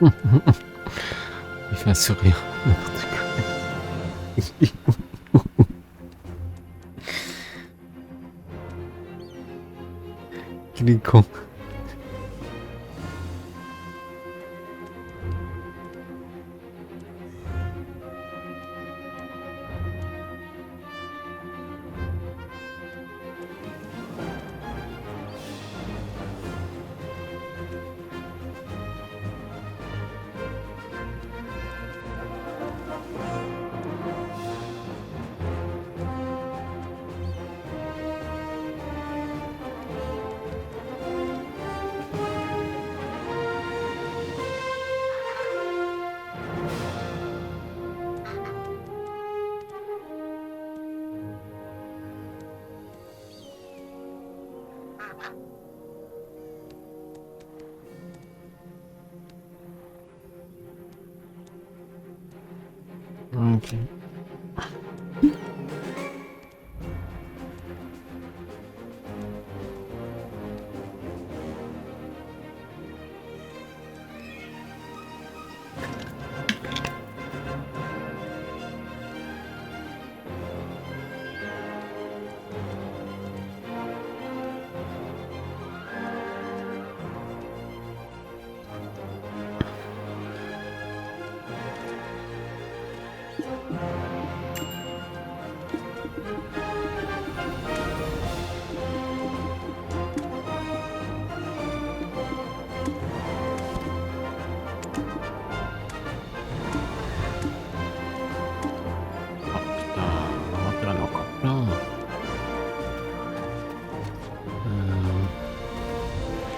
Il fait un sourire. N'importe quoi. Il est con. Ok.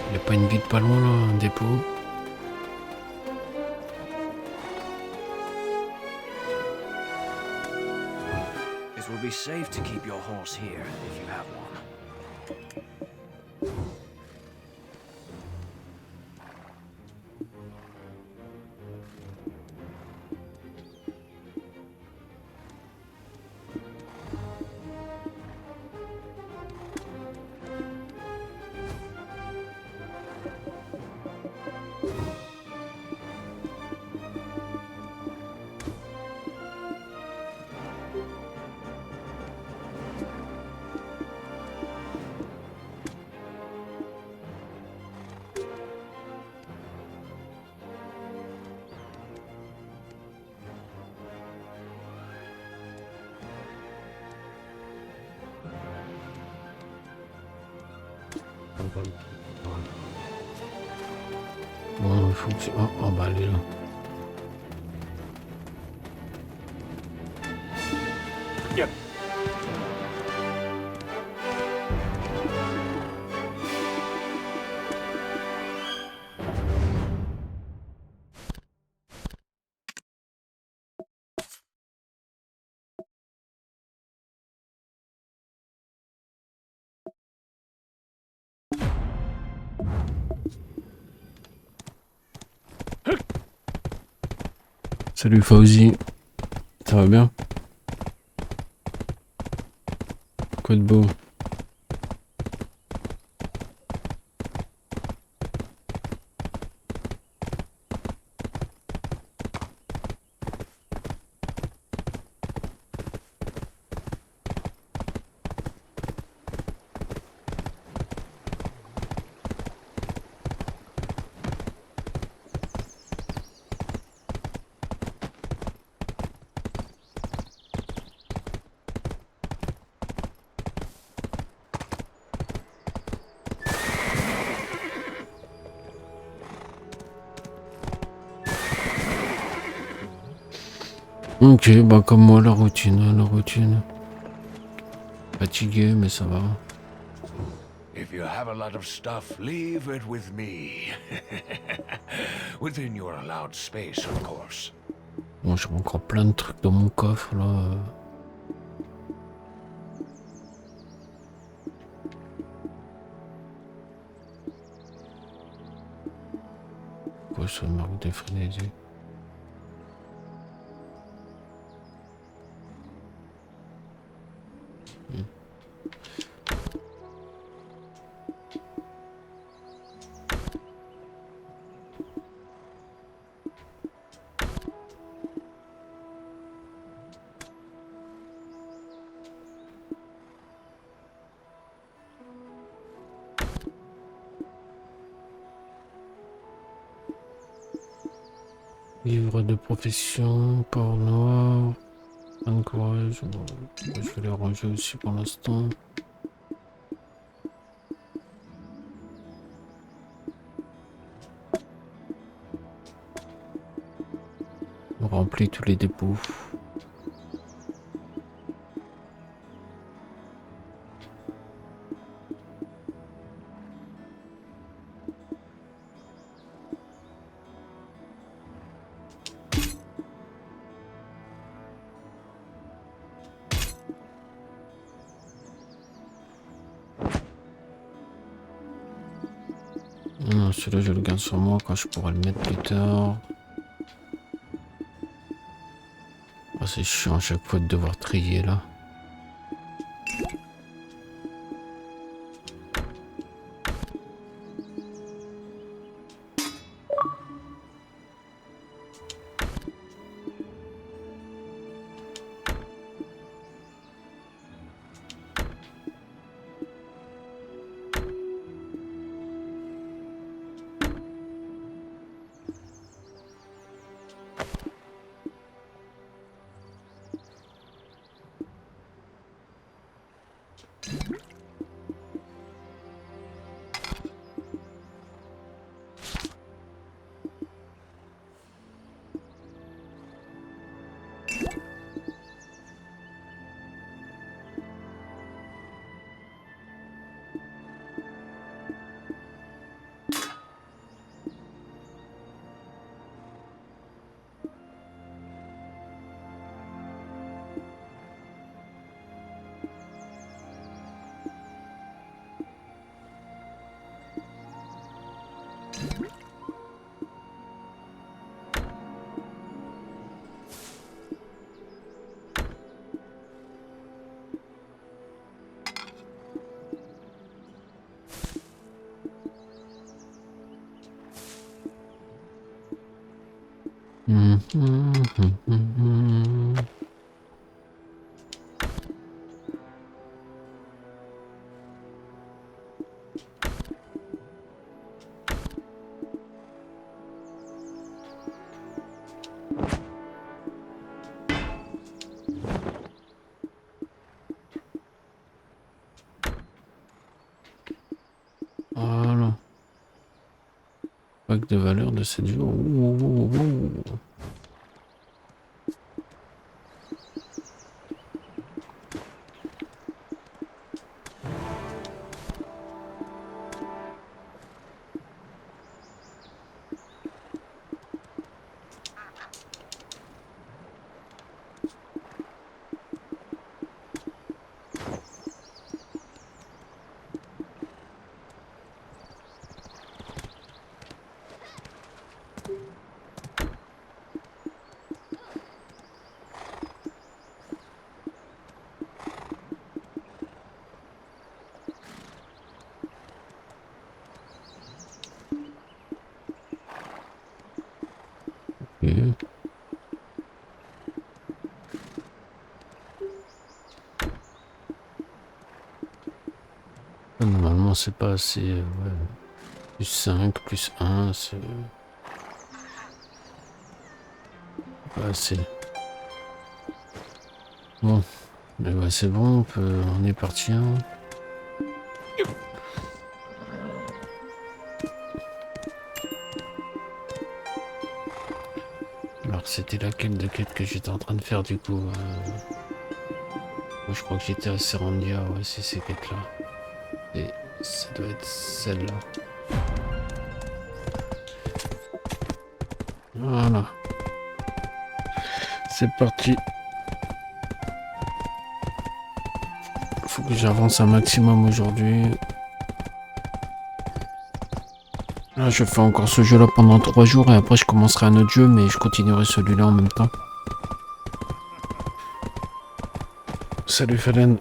Il n'y a pas une ville pas loin là, un dépôt. It will be safe to keep your horse here if you have one. Bon, il faut que... Oh, bah elle est là. Yep. Salut Fauzi. Ça va bien? Quoi de beau? Ok, bah comme moi, la routine. Fatigué, mais ça va. If you have a lot of stuff, leave it with me. Within your allowed space, of course. Bon, j'ai encore plein de trucs dans mon coffre, là. Quoi, ça marque des frénésies? Livre de profession, port noir, fin de courage. Bon, je vais les ranger aussi pour l'instant. On remplit tous les dépôts. Non, celui-là je le garde sur moi quand je pourrai le mettre plus tard. Oh, c'est chiant à chaque fois de devoir trier là. Voilà. Pack de valeur de 7 jours. Ok. Normalement c'est pas assez. Ouais. Plus 5, plus 1, c'est pas assez. Bon, mais ouais, c'est bon, on est parti. Hein. Alors c'était laquelle de quête que j'étais en train de faire du coup moi, je crois que j'étais à Serandia, ouais, c'est ces quêtes là. Et ça doit être celle-là. Voilà. C'est parti. Faut que j'avance un maximum aujourd'hui. Là, je fais encore ce jeu-là pendant 3 jours et après je commencerai un autre jeu, mais je continuerai celui-là en même temps. Salut Falen.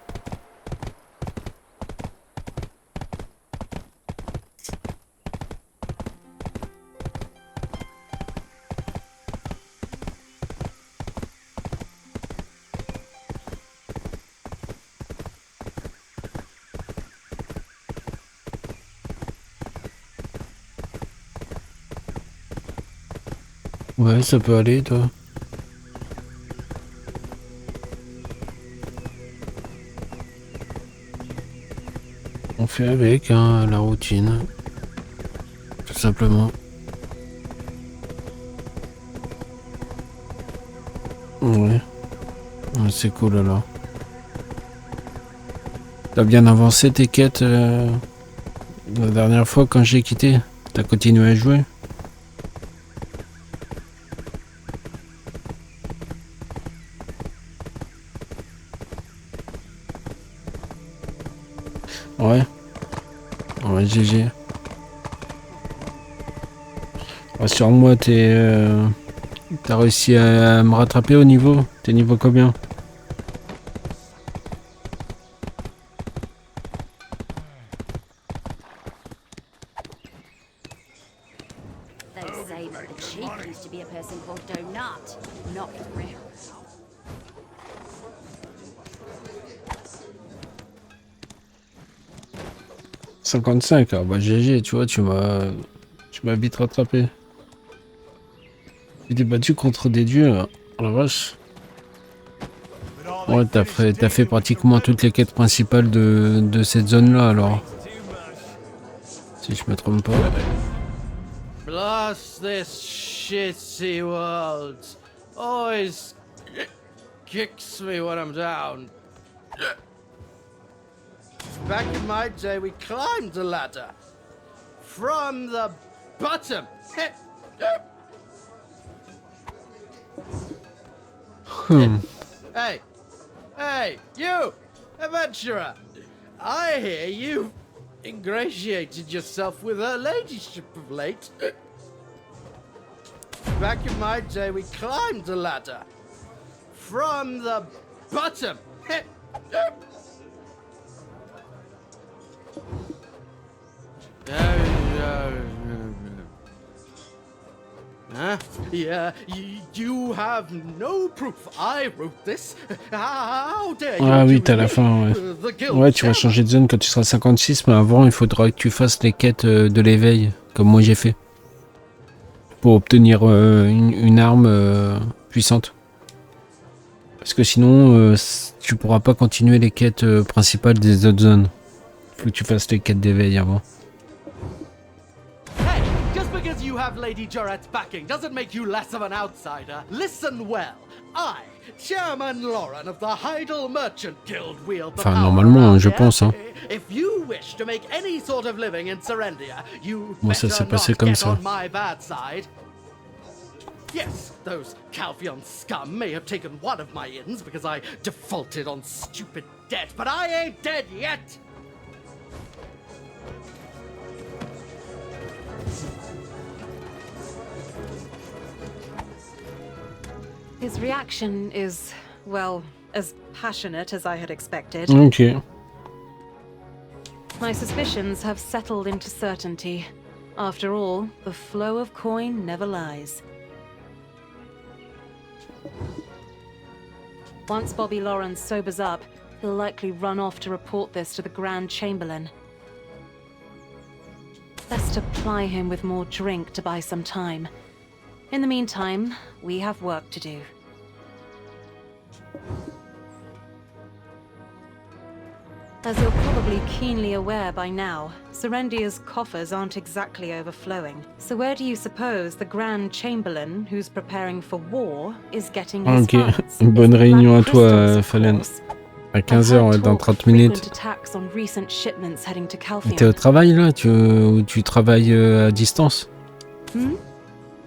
Ouais, ça peut aller, toi. On fait avec, hein, la routine. Tout simplement. Ouais. Ouais, c'est cool alors. T'as bien avancé tes quêtes la dernière fois quand j'ai quitté? T'as continué à jouer? Ouais. Ouais, GG. Rassure-moi, t'as réussi à me rattraper au niveau? T'es niveau combien? They say that the chief used to be a person called Donut, not real. 55, ah bah GG, tu vois, tu m'as vite rattrapé. Tu t'es battu contre des dieux, hein. Oh la vache. Ouais, t'as fait pratiquement toutes les quêtes principales de cette zone-là, alors. Si je me trompe pas. Blast this shitty world. Always kicks me when I'm down. Back in my day, we climbed the ladder. From the bottom. Hey, hey, you, adventurer. I hear you ingratiated yourself with her ladyship of late. Back in my day, we climbed the ladder. From the bottom. Huh? Yeah, you have no proof I wrote this. How dare you? Ah oui, t'as la fin, ouais. The guild Ouais, tu vas chairman. changer de zone quand tu seras 56, mais avant, il faudra que tu fasses les quêtes de l'éveil, comme moi j'ai fait. Pour obtenir une arme puissante. Parce que sinon, tu pourras pas continuer les quêtes principales des autres zones. Faut que tu fasses les quêtes d'éveil avant. Hey, just because you have Lady Joret's backing doesn't make you less of an outsider. Listen well. I, Chairman Lauren of the Heidel Merchant Guild, wield the Enfin, power normalement, around je here. pense, hein. If you wish to make any sort of living in Serendia, you Moi, ça better s'est passé not comme get ça. on my bad side. Yes, those Calphion scum may have taken one of my inns because I defaulted on stupid debt, but I ain't dead yet! His reaction is, well, as passionate as I had expected. Ok. My suspicions have settled into certainty. After all, the flow of coin never lies. Once Bobby Lawrence sobers up, he'll likely run off to report this to the Grand Chamberlain. Best to ply him with more drink to buy some time. In the meantime, we have work to do. As you're probably keenly aware by now, Serendia's coffers aren't exactly overflowing. So where do you suppose the Grand Chamberlain, who's preparing for war, is getting his Ok. funds? Bonne It's the réunion à Black toi, Crystals, of Fallen. course. À I've 15h, heard ouais, dans talk of 30 minutes. frequent attacks on recent shipments heading to T'es Calphion. au travail là? Tu travailles à distance? Hmm?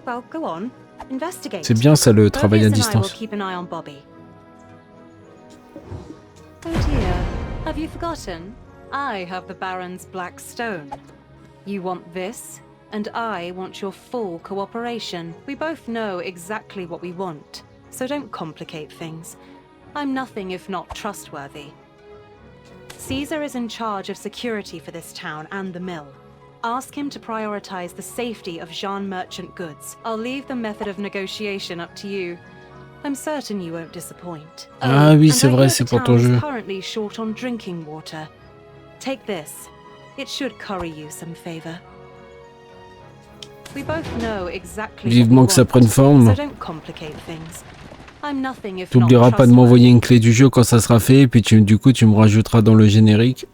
Well, go on. Investigate. C'est bien ça, le travail à Mobius and I will distance. keep an eye on Bobby. Oh dear, have you forgotten? I have the Baron's Black Stone. You want this, and I want your full cooperation. We both know exactly what we want, so don't complicate things. I'm nothing if not trustworthy. Caesar is in charge of security for this town and the mill. Ask him to prioritize the safety of Jean merchant goods. I'll leave the method of negotiation up to you. I'm certain you won't disappoint. Ah oui, and c'est I vrai, hear c'est the pour town ton is jeu. currently short on drinking water. Take this. It should curry you some favor. We both know exactly Vivement what que ça we prenne want, forme. so don't complicate things. I'm nothing if not T'oublieras pas de trustworthy. m'envoyer une clé du jeu quand ça sera fait, et puis du coup tu me rajouteras dans le générique.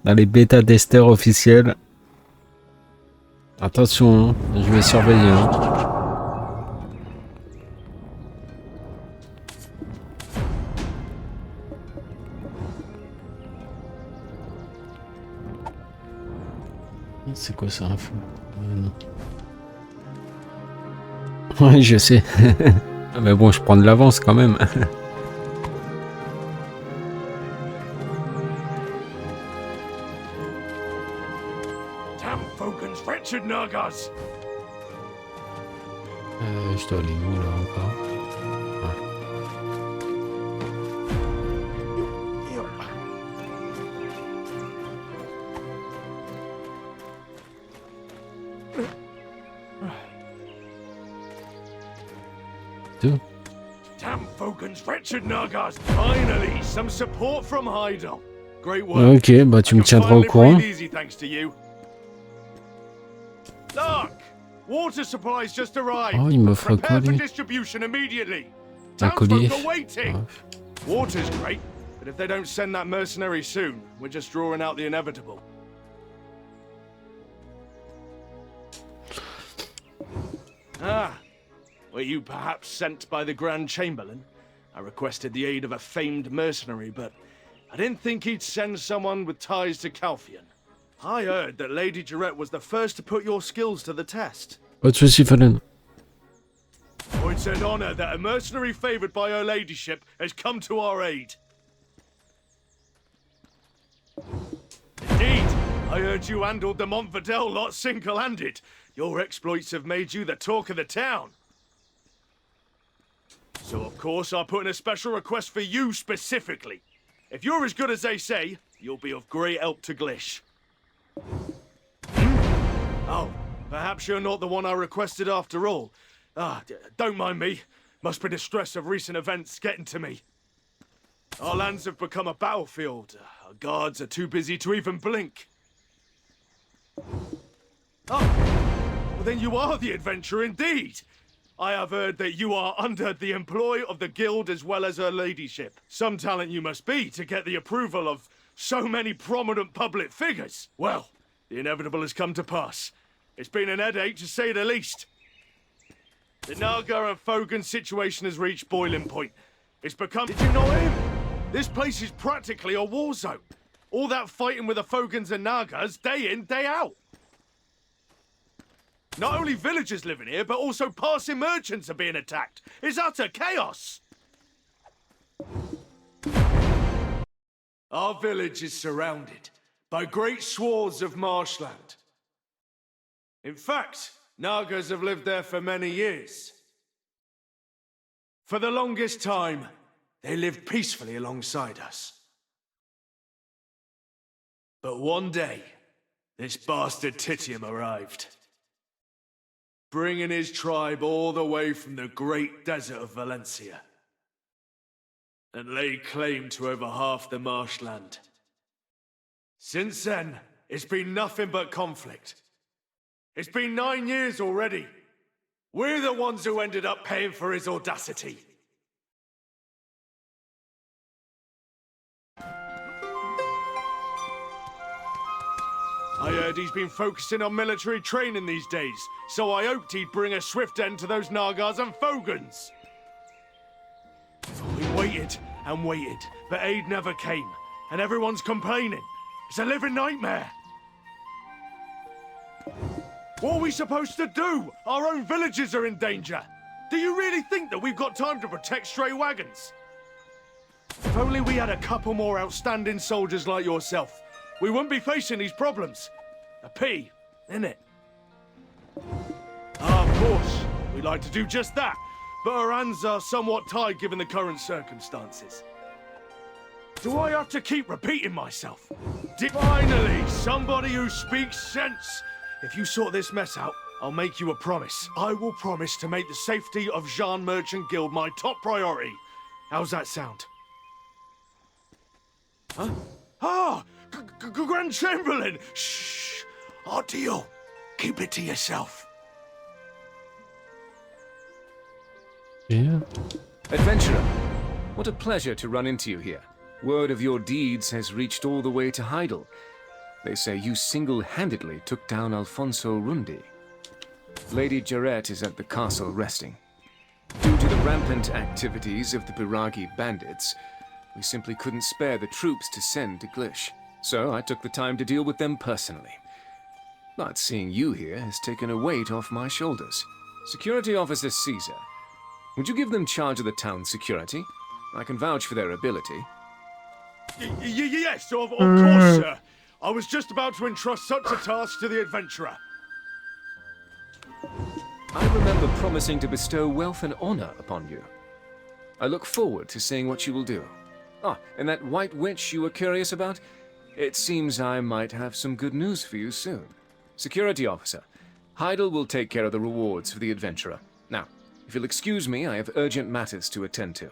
Dans les bêta testeurs officiels. Attention, hein, je vais surveiller. Hein. C'est quoi ça, info? Non. Ouais, je sais. Mais bon, je prends de l'avance quand même. Damn Fogan's wretched Nagas! Je dois aller où là encore? Deux. Damn Fogan's wretched Nagas! Finally, some support from Heidel. Great work. Ok, bah tu me tiendras au courant. Easy thanks to you. Look! Water supplies just arrived. Oh, il m'offre quoi Prepare for lui? distribution immediately. Un collier. Townsfolk are waiting. Ouais. Water's great, but if they don't send that mercenary soon, we're just drawing out the inevitable. Ah, were you perhaps sent by the Grand Chamberlain? I requested the aid of a famed mercenary, but I didn't think he'd send someone with ties to Calphion. I heard that Lady Jarette was the first to put your skills to the test. Pas de soucis, Fallen. Oh, it's an honor that a mercenary favored by her ladyship has come to our aid. Indeed, I heard you handled the Montfordel lot single-handed. Your exploits have made you the talk of the town. So of course I put in a special request for you specifically. If you're as good as they say, you'll be of great help to Glish. Oh, perhaps you're not the one I requested after all. Don't mind me. Must be the stress of recent events getting to me. Our lands have become a battlefield. Our guards are too busy to even blink. Oh, well then you are the adventurer indeed. I have heard that you are under the employ of the guild as well as her ladyship. Some talent you must be to get the approval of so many prominent public figures. Well, the inevitable has come to pass. It's been an headache to say the least. The Naga and Fogan situation has reached boiling point. It's become... Did you know him? This place is practically a war zone. All that fighting with the Fogans and Nagas, day in, day out. Not only villagers living here, but also passing merchants are being attacked. It's utter chaos. Our village is surrounded by great swaths of marshland. In fact, Nagas have lived there for many years. For the longest time, they lived peacefully alongside us. But one day, this bastard Titium arrived, bringing his tribe all the way from the great desert of Valencia, and laid claim to over half the marshland. Since then, it's been nothing but conflict. It's been 9 years already. We're the ones who ended up paying for his audacity. I heard he's been focusing on military training these days, so I hoped he'd bring a swift end to those Nagas and Fogans. We waited and waited, but aid never came, and everyone's complaining. It's a living nightmare. What are we supposed to do? Our own villages are in danger. Do you really think that we've got time to protect stray wagons? If only we had a couple more outstanding soldiers like yourself, we wouldn't be facing these problems. A pity, innit? Of course, we'd like to do just that, but our hands are somewhat tied given the current circumstances. Do I have to keep repeating myself? Finally, somebody who speaks sense. If you sort this mess out, I'll make you a promise. I will promise to make the safety of Jean Merchant Guild my top priority. How's that sound? Huh? Ah! Grand Chamberlain! Shh! Our deal. Keep it to yourself. Yeah. Adventurer, what a pleasure to run into you here. Word of your deeds has reached all the way to Heidel. They say you single-handedly took down Alfonso Rundi. Lady Jarrett is at the castle resting. Due to the rampant activities of the Biragi bandits, we simply couldn't spare the troops to send to Glish. So I took the time to deal with them personally. But seeing you here has taken a weight off my shoulders. Security Officer Caesar, would you give them charge of the town's security? I can vouch for their ability. Yes, of course, sir. I was just about to entrust such a task to the adventurer. I remember promising to bestow wealth and honor upon you. I look forward to seeing what you will do. Ah, and that white witch you were curious about? It seems I might have some good news for you soon. Security Officer, Heidel will take care of the rewards for the adventurer. Now, if you'll excuse me, I have urgent matters to attend to.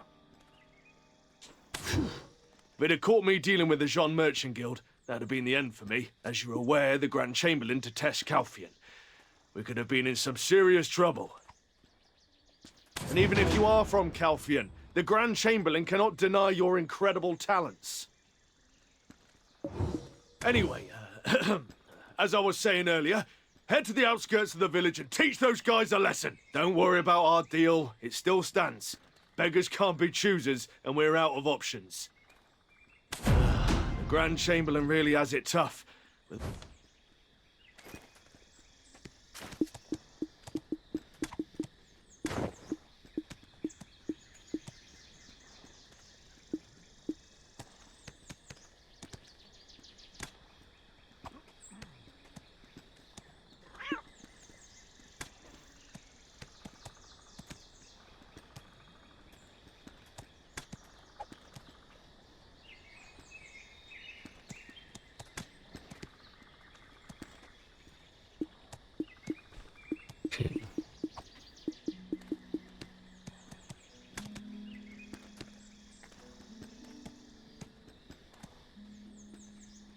If it had caught me dealing with the Jean Merchant Guild, that'd have been the end for me. As you're aware, the Grand Chamberlain detests Calfian. We could have been in some serious trouble. And even if you are from Calfian, the Grand Chamberlain cannot deny your incredible talents. Anyway, as I was saying earlier, head to the outskirts of the village and teach those guys a lesson. Don't worry about our deal, it still stands. Beggars can't be choosers, and we're out of options. The Grand Chamberlain really has it tough.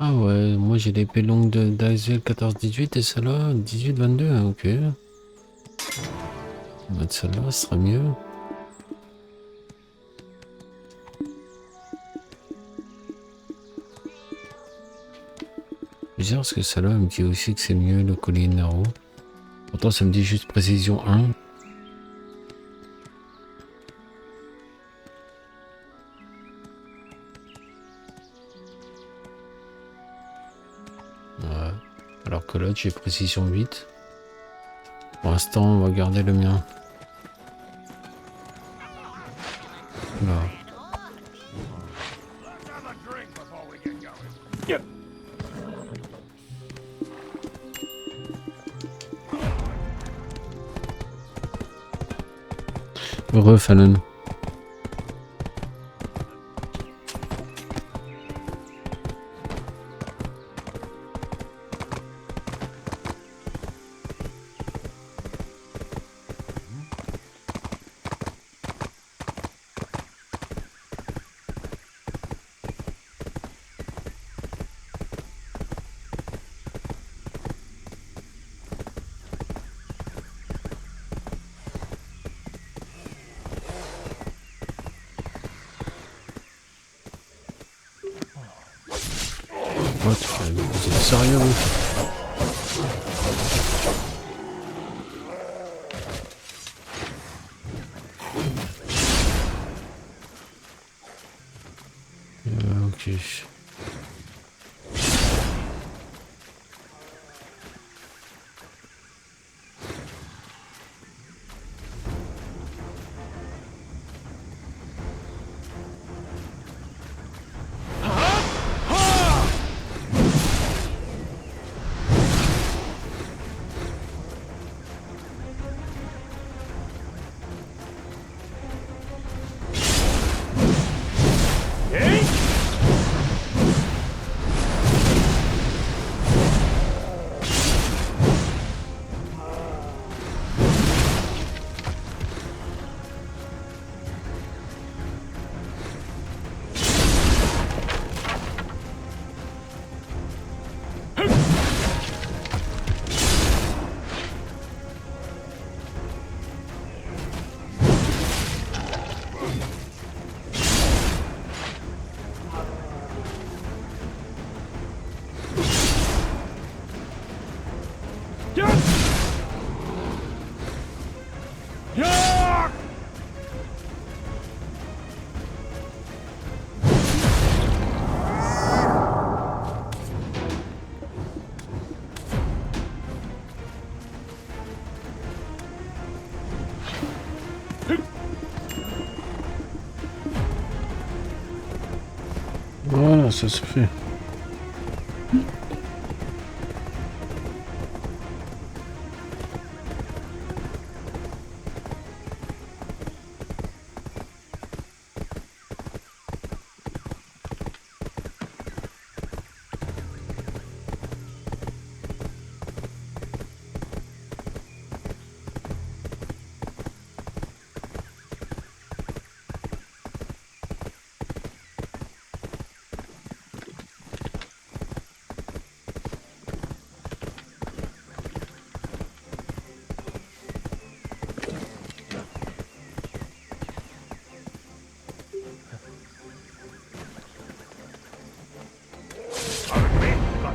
Ah ouais, moi j'ai l'épée longue d'Axel 14-18 et celle-là 18-22, ok. On va mettre celle-là, ce sera mieux. Bizarre parce que celle-là elle me dit aussi que c'est mieux le collier de Naro. Pourtant ça me dit juste précision 1. Alors que l'autre j'ai précision 8. Pour l'instant on va garder le mien. Là. Heureux Fallon. Vous êtes sérieux vous? Ok. Voilà, ça se fait.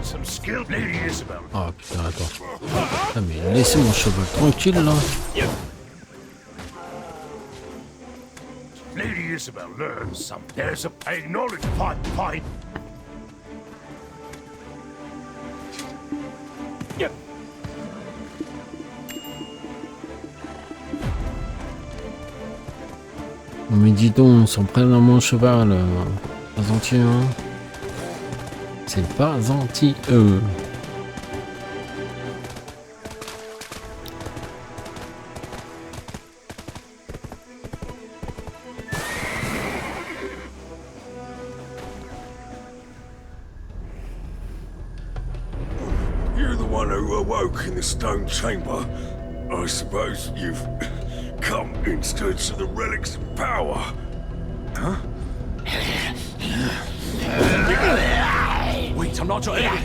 Some skill, Lady Isabel. Ah putain, attends. Ah mais laissez mon cheval tranquille là. Lady Isabel learns something. There's a knowledge. Fine. Yep. Mais dis donc, on s'en prenne à mon cheval. Pas gentil, hein. C'est pas gentil, You're the one who awoke in the stone chamber. I suppose you've come instead of the relic's power. Huh? Wait, I'm not your enemy.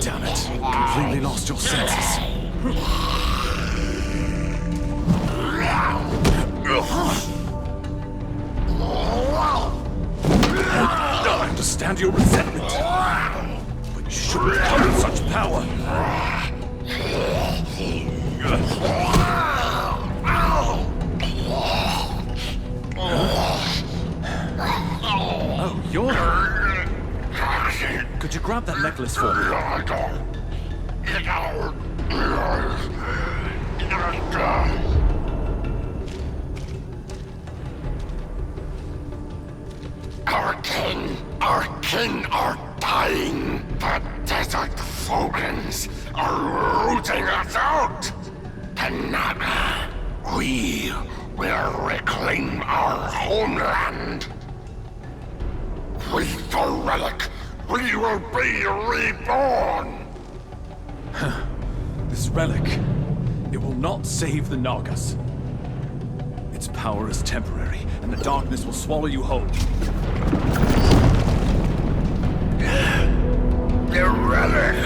Damn it. Completely lost your senses. I understand your resentment, but you shouldn't come with such power. Oh, you're... Could you grab that necklace for me? Our king are dying. The desert Fogans are rooting us out. Tanaga, we will reclaim our homeland. With the relic, we will be reborn. This relic, it will not save the Nagas. Its power is temporary, and the darkness will swallow you whole. The relic!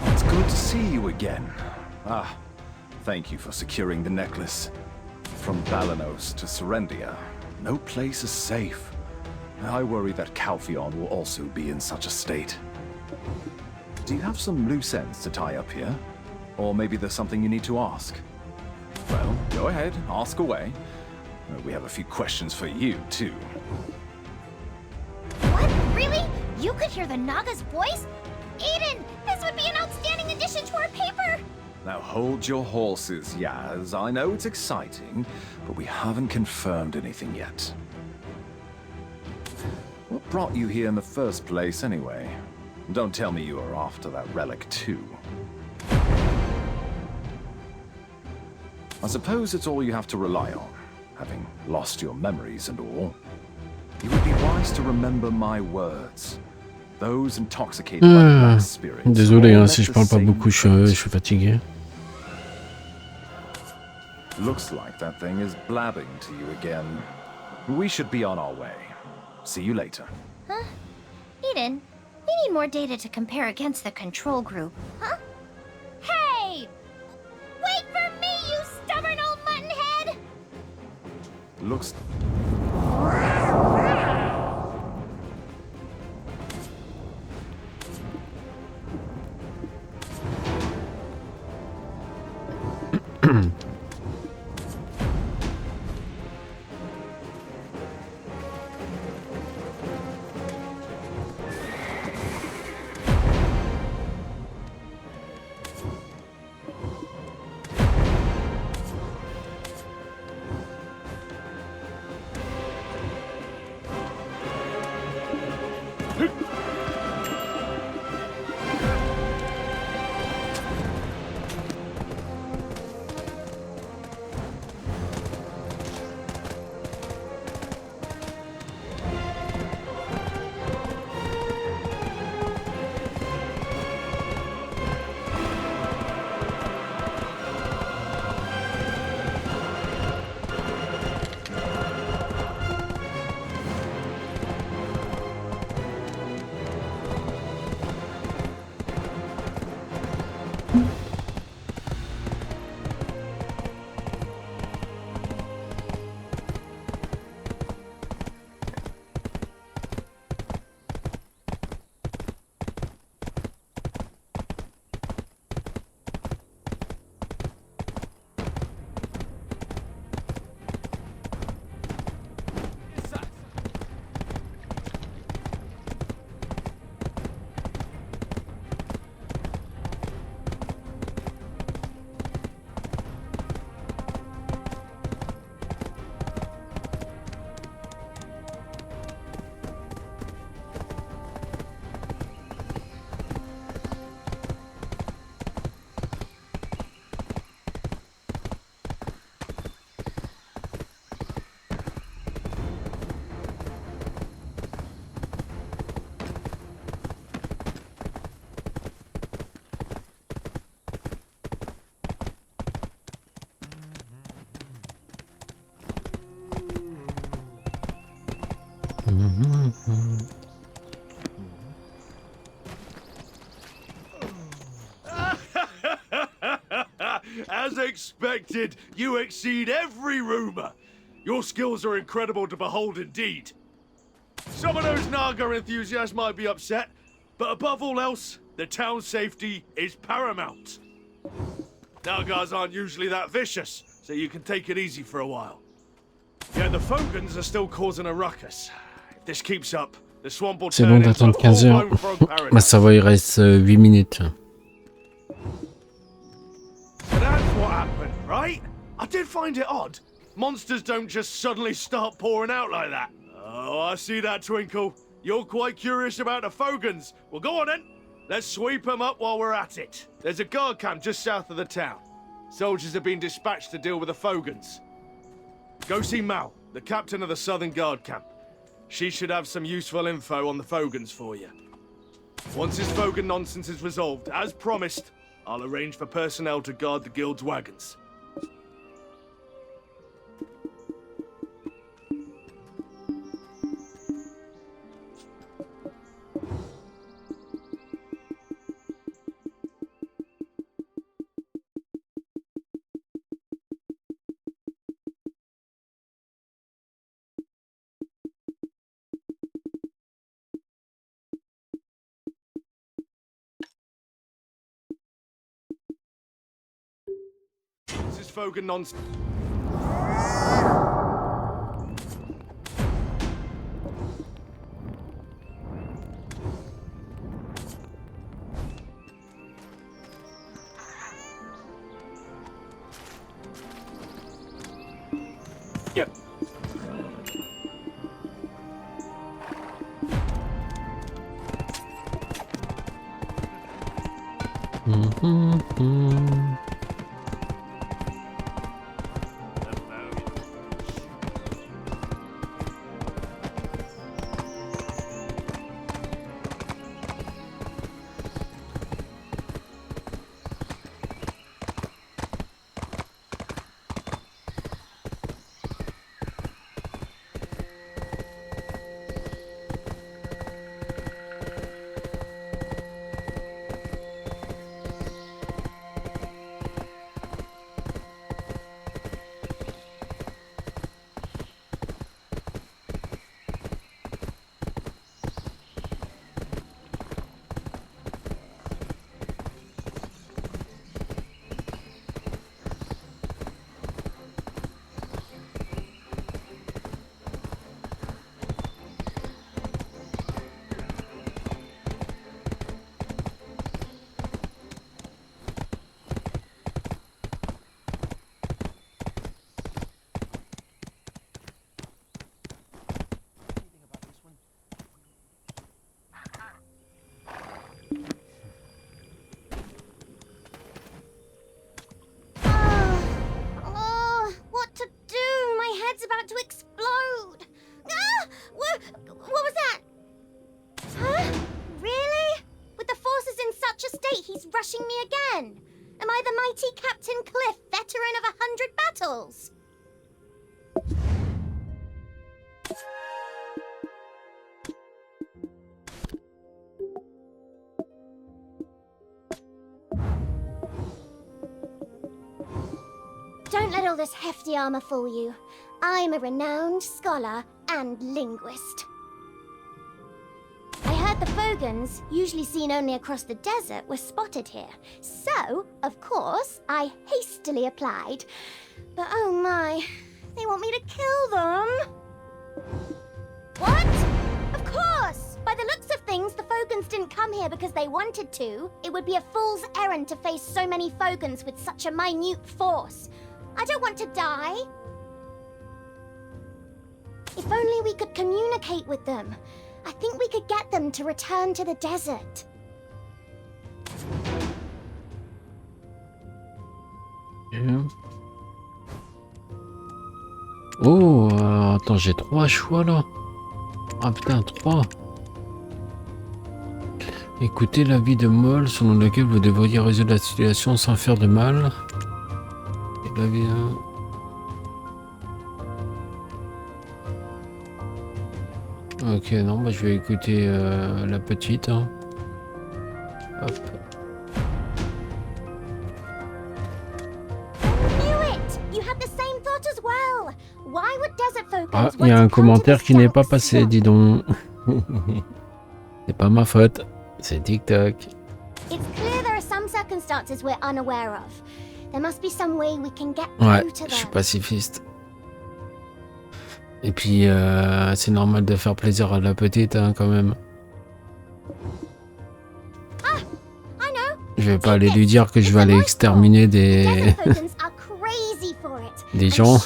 It's good to see you again. Ah, thank you for securing the necklace. From Balanos to Serendia, no place is safe. I worry that Calpheon will also be in such a state. Do you have some loose ends to tie up here? Or maybe there's something you need to ask? Well, go ahead, ask away. We have a few questions for you, too. What? Really? You could hear the Naga's voice? Aiden, this would be an outstanding addition to our paper! Now hold your horses, Yaz. I know it's exciting, but we haven't confirmed anything yet. What brought you here in the first place, anyway? Don't tell me you are after that relic, too. I suppose it's all you have to rely on, having lost your memories and all. You would be wise to remember my words. Those intoxicated by black spirits. Désolé hein, si je parle pas beaucoup, je suis fatigué. Looks like that thing is blabbing to you again. We should be on our way. See you later. Huh? Eden, we need more data to compare against the control group. Huh? Hey! Wait for me, you stubborn old muttonhead! Looks... As expected, you exceed every rumor. Your skills are incredible to behold indeed. Some of those Naga enthusiasts might be upset, but above all else, the town's safety is paramount. Nagas aren't usually that vicious, so you can take it easy for a while. Yet the Fogans are still causing a ruckus. If this keeps up, the swamp will C'est turn long into d'attendre a 15 heures. full-blown frog paradise. Bah ça va, il reste 8 minutes. So that's what happened, right? I did find it odd. Monsters don't just suddenly start pouring out like that. Oh, I see that twinkle. You're quite curious about the Fogans. Well, go on then. Let's sweep them up while we're at it. There's a guard camp just south of the town. Soldiers have been dispatched to deal with the Fogans. Go see Mal, the captain of the Southern Guard camp. She should have some useful info on the Fogans for you. Once this Fogan nonsense is resolved, as promised, I'll arrange for personnel to guard the guild's wagons. This is Fogan nonsense. Yep. about to explode. Ah! What was that? Huh? Really? With the forces in such a state, he's rushing me again. Am I the mighty Captain Cliff, veteran of 100 battles? Don't let all this hefty armor fool you. I'm a renowned scholar and linguist. I heard the Fogans, usually seen only across the desert, were spotted here. So, of course, I hastily applied. But oh my, they want me to kill them. What? Of course! By the looks of things, the Fogans didn't come here because they wanted to. It would be a fool's errand to face so many Fogans with such a minute force. I don't want to die. If only we could communicate with them. I think we could get them to return to the desert. Yeah. Oh, attends, j'ai 3 choix là. Ah putain, 3. Écoutez l'avis de Moll selon lequel vous devriez résoudre la situation sans faire de mal. Et l'avis... Ok, non, bah je vais écouter la petite. Hein. Hop. Ah, il y a un commentaire qui n'est pas passé, dis donc. C'est pas ma faute, c'est TikTok. Ouais, je suis pacifiste. Et puis, c'est normal de faire plaisir à la petite, hein, quand même. Je vais pas aller lui dire que je vais aller exterminer des gens.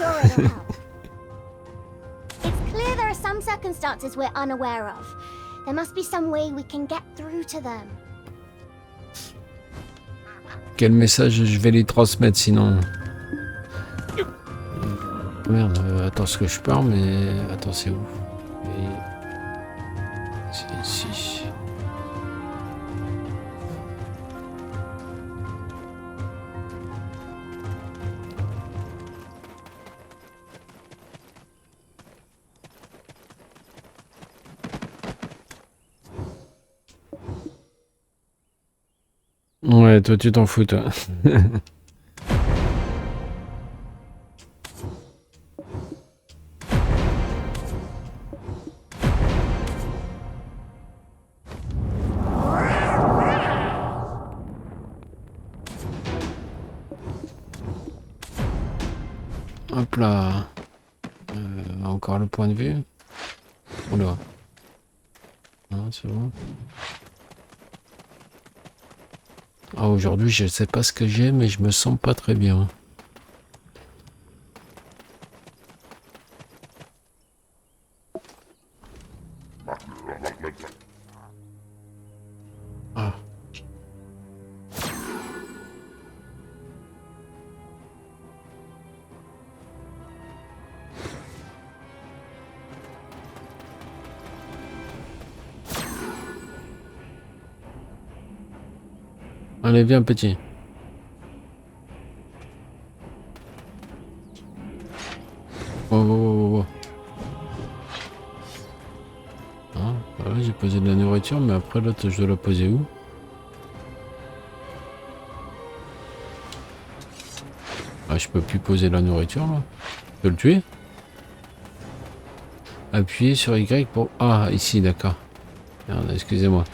Quel message je vais lui transmettre sinon? Merde, attends ce que je pars, mais attends, c'est où? C'est ici. Ouais, toi tu t'en fous, toi. Hop là. Encore le point de vue. Oula. Non, c'est bon. Ah, aujourd'hui, je sais pas ce que j'ai, mais je me sens pas très bien. Ah. Allez, viens, petit. Oh. Ah, voilà, j'ai posé de la nourriture, mais après l'autre, je dois la poser où? Ah, je peux plus poser la nourriture, là. Je peux le tuer? Appuyez sur Y pour... Ah, ici, d'accord. Merde, excusez-moi.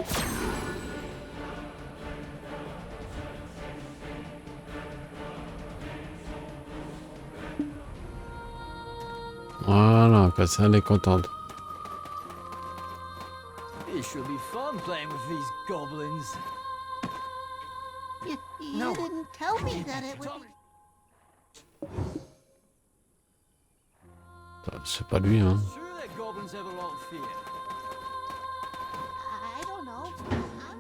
Voilà, comme ça elle est contente. It should be fun playing with these goblins. You didn't tell me that it would be... C'est pas lui, hein. I don't know.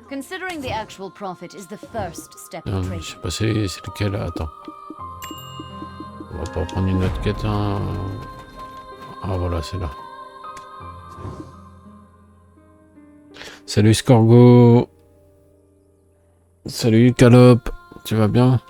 Considering the actual profit is the first step Je in trade. sais pas c'est lequel, attends. On va pas prendre une autre quête, hein. Ah voilà, c'est là. Salut Scorgo. Salut Calope. Tu vas bien?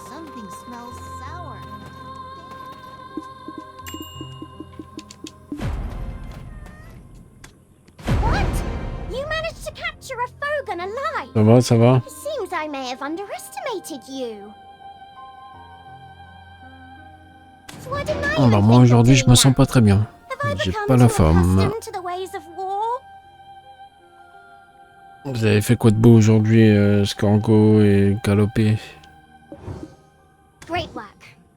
Something smells sour. What? You managed to capture a Fogan alive? Ça va, ça va? It seems I may have underestimated you. Why didn't I Oh bah even moi think of aujourd'hui je doing me sens that? pas très bien. Have I J'ai become pas la too forme. accustomed to the ways of war? Vous avez fait quoi de beau aujourd'hui, Scorgo et Calopé? Great work.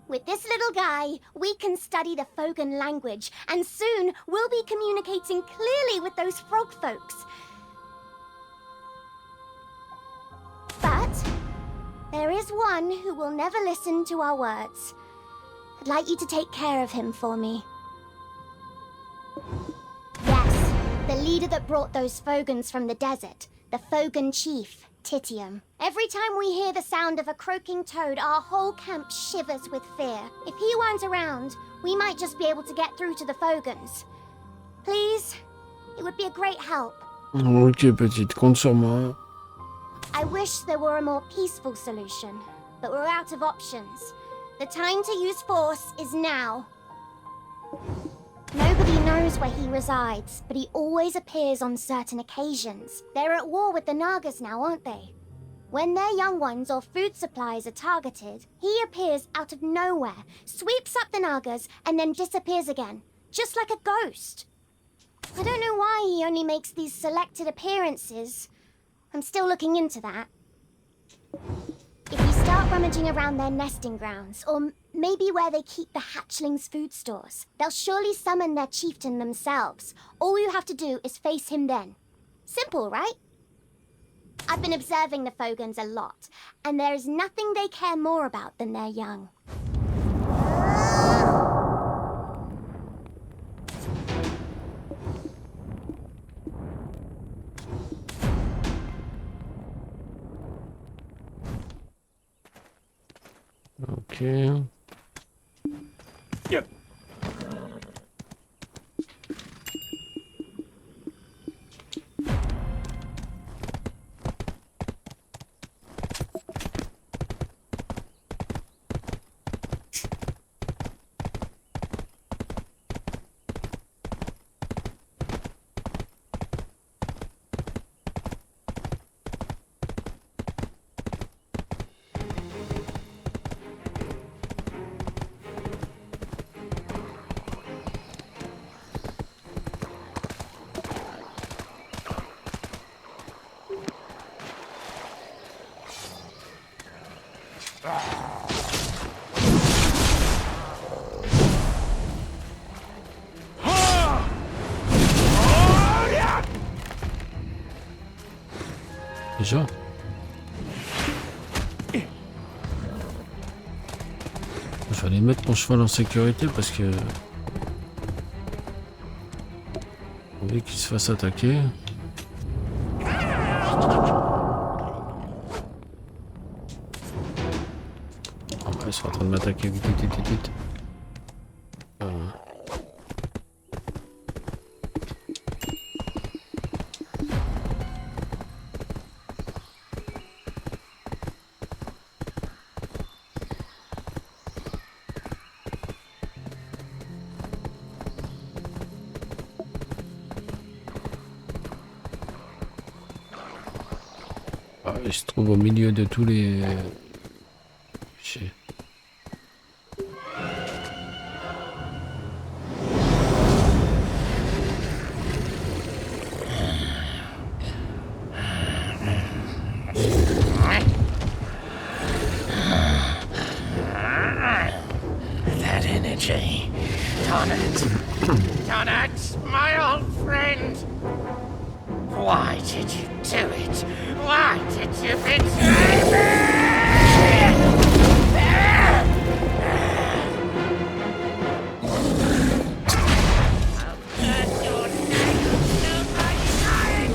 With this little guy, we can study the Fogan language, and soon we'll be communicating clearly with those frog folks. But there is one who will never listen to our words. I'd like you to take care of him for me. Yes, the leader that brought those Fogans from the desert. The Fogan chief, Titium. Every time we hear the sound of a croaking toad, our whole camp shivers with fear. If he weren't around, we might just be able to get through to the Fogans. Please, it would be a great help. Ok petite, compte sur moi. I wish there were a more peaceful solution, but we're out of options. The time to use force is now. Nobody knows where he resides, but he always appears on certain occasions. They're at war with the Nagas now, aren't they? When their young ones or food supplies are targeted, he appears out of nowhere, sweeps up the Nagas, and then disappears again, just like a ghost. I don't know why he only makes these selected appearances. I'm still looking into that. If you start rummaging around their nesting grounds, or maybe where they keep the hatchlings' food stores, they'll surely summon their chieftain themselves. All you have to do is face him then. Simple, right? I've been observing the Fogans a lot, and there is nothing they care more about than their young. Ok. Yep. Déjà. Il fallait mettre mon cheval en sécurité parce que... Vous voulez qu'il se fasse attaquer. Oh, bah, ils sont en train de m'attaquer vite, vite, vite, vite. Il se trouve au milieu de tous les... That energy. Donut! Donut, my old friend! Why did you do it? Why did you betray me? I'll burn your name to my kind!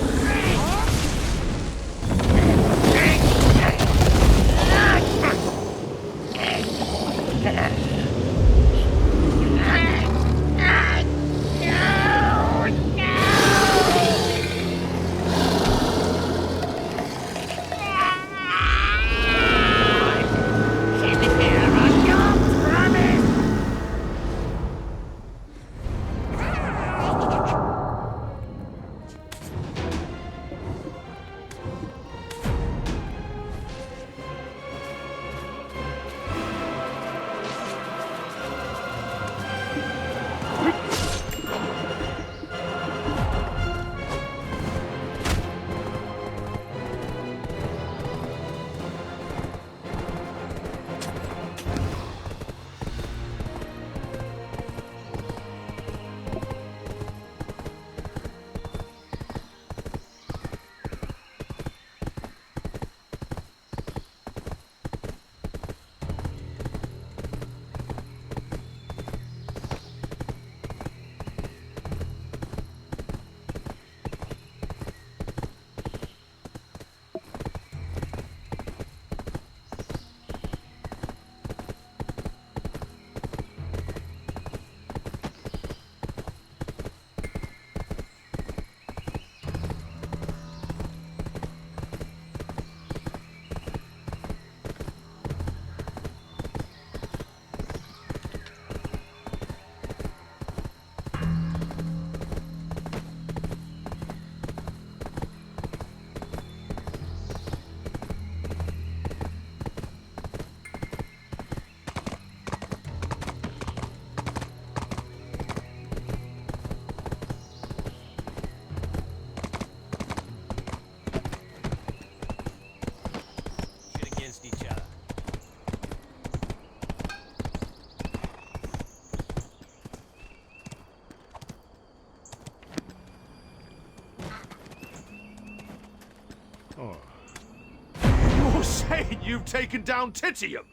that you've taken down Titium?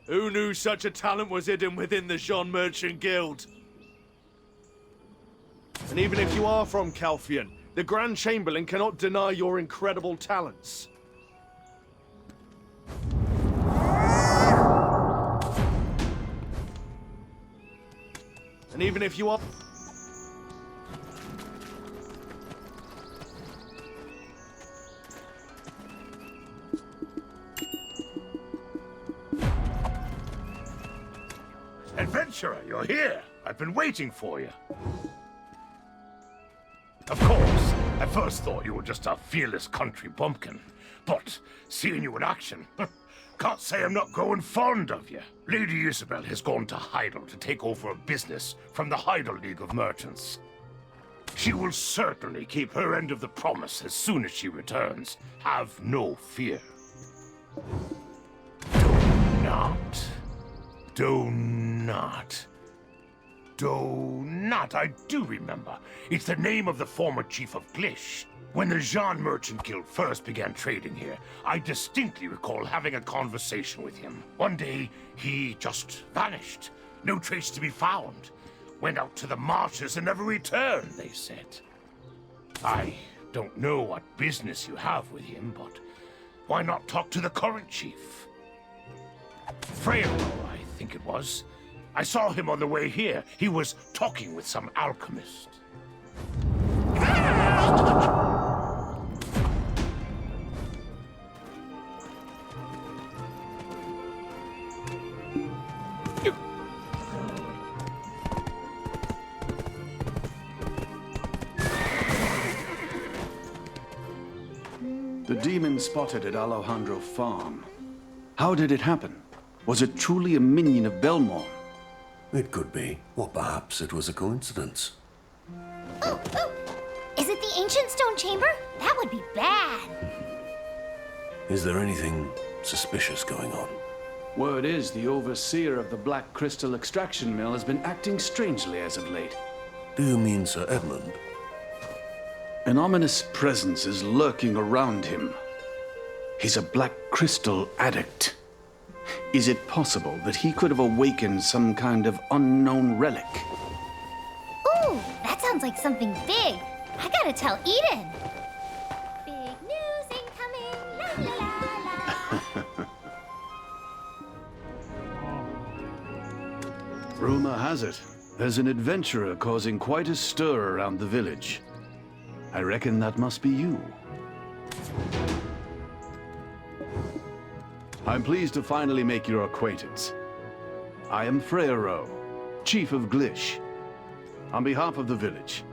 Who knew such a talent was hidden within the Jean Merchant Guild? And even if you are from Calphion, the Grand Chamberlain cannot deny your incredible talents. And even if you are... Adventurer, you're here. I've been waiting for you. Of course, I first thought you were just a fearless country bumpkin. But seeing you in action, can't say I'm not growing fond of you. Lady Isabel has gone to Heidel to take over a business from the Heidel League of Merchants. She will certainly keep her end of the promise as soon as she returns. Have no fear. Do not. I do remember. It's the name of the former chief of Glish. When the Jean Merchant Guild first began trading here, I distinctly recall having a conversation with him. One day, he just vanished. No trace to be found. Went out to the marshes and never returned, they said. I don't know what business you have with him, but why not talk to the current chief? Freyo, I think it was. I saw him on the way here. He was talking with some alchemist. The demon spotted at Alejandro Farm. How did it happen? Was it truly a minion of Belmont? It could be, or perhaps it was a coincidence. Oh! Is it the ancient stone chamber? That would be bad. Is there anything suspicious going on? Word is the overseer of the Black Crystal Extraction Mill has been acting strangely as of late. Do you mean Sir Edmund? An ominous presence is lurking around him. He's a Black Crystal addict. Is it possible that he could have awakened some kind of unknown relic? Ooh, that sounds like something big. I gotta tell Eden. Big news incoming, la la la la. Rumor has it, there's an adventurer causing quite a stir around the village. I reckon that must be you. I'm pleased to finally make your acquaintance. I am Freyo, Chief of Glish. On behalf of the village,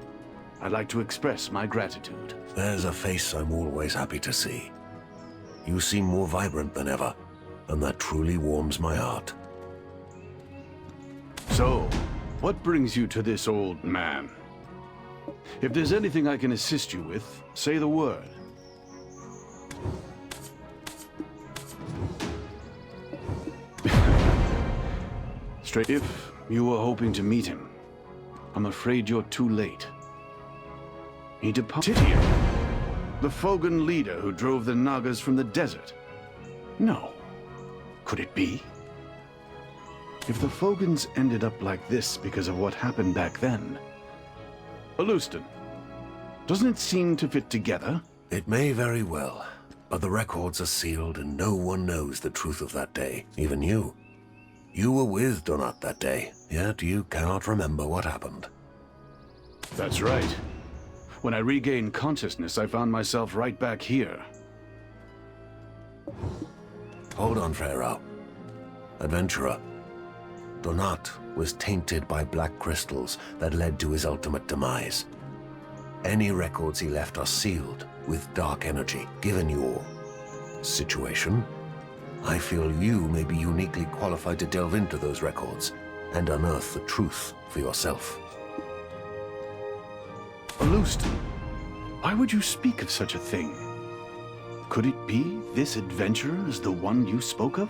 I'd like to express my gratitude. There's a face I'm always happy to see. You seem more vibrant than ever, and that truly warms my heart. So, what brings you to this old man? If there's anything I can assist you with, say the word. Straight. If you were hoping to meet him, I'm afraid you're too late. He departed. Titium, the Fogan leader who drove the Nagas from the desert. No. Could it be? If the Fogans ended up like this because of what happened back then... Alustan, doesn't it seem to fit together? It may very well, but the records are sealed and no one knows the truth of that day, even you. You were with Donat that day, yet you cannot remember what happened. That's right. When I regained consciousness, I found myself right back here. Hold on, Freyo. Adventurer. Donat was tainted by black crystals that led to his ultimate demise. Any records he left are sealed with dark energy. Given your situation, I feel you may be uniquely qualified to delve into those records and unearth the truth for yourself. Alustan, why would you speak of such a thing? Could it be this adventurer is the one you spoke of?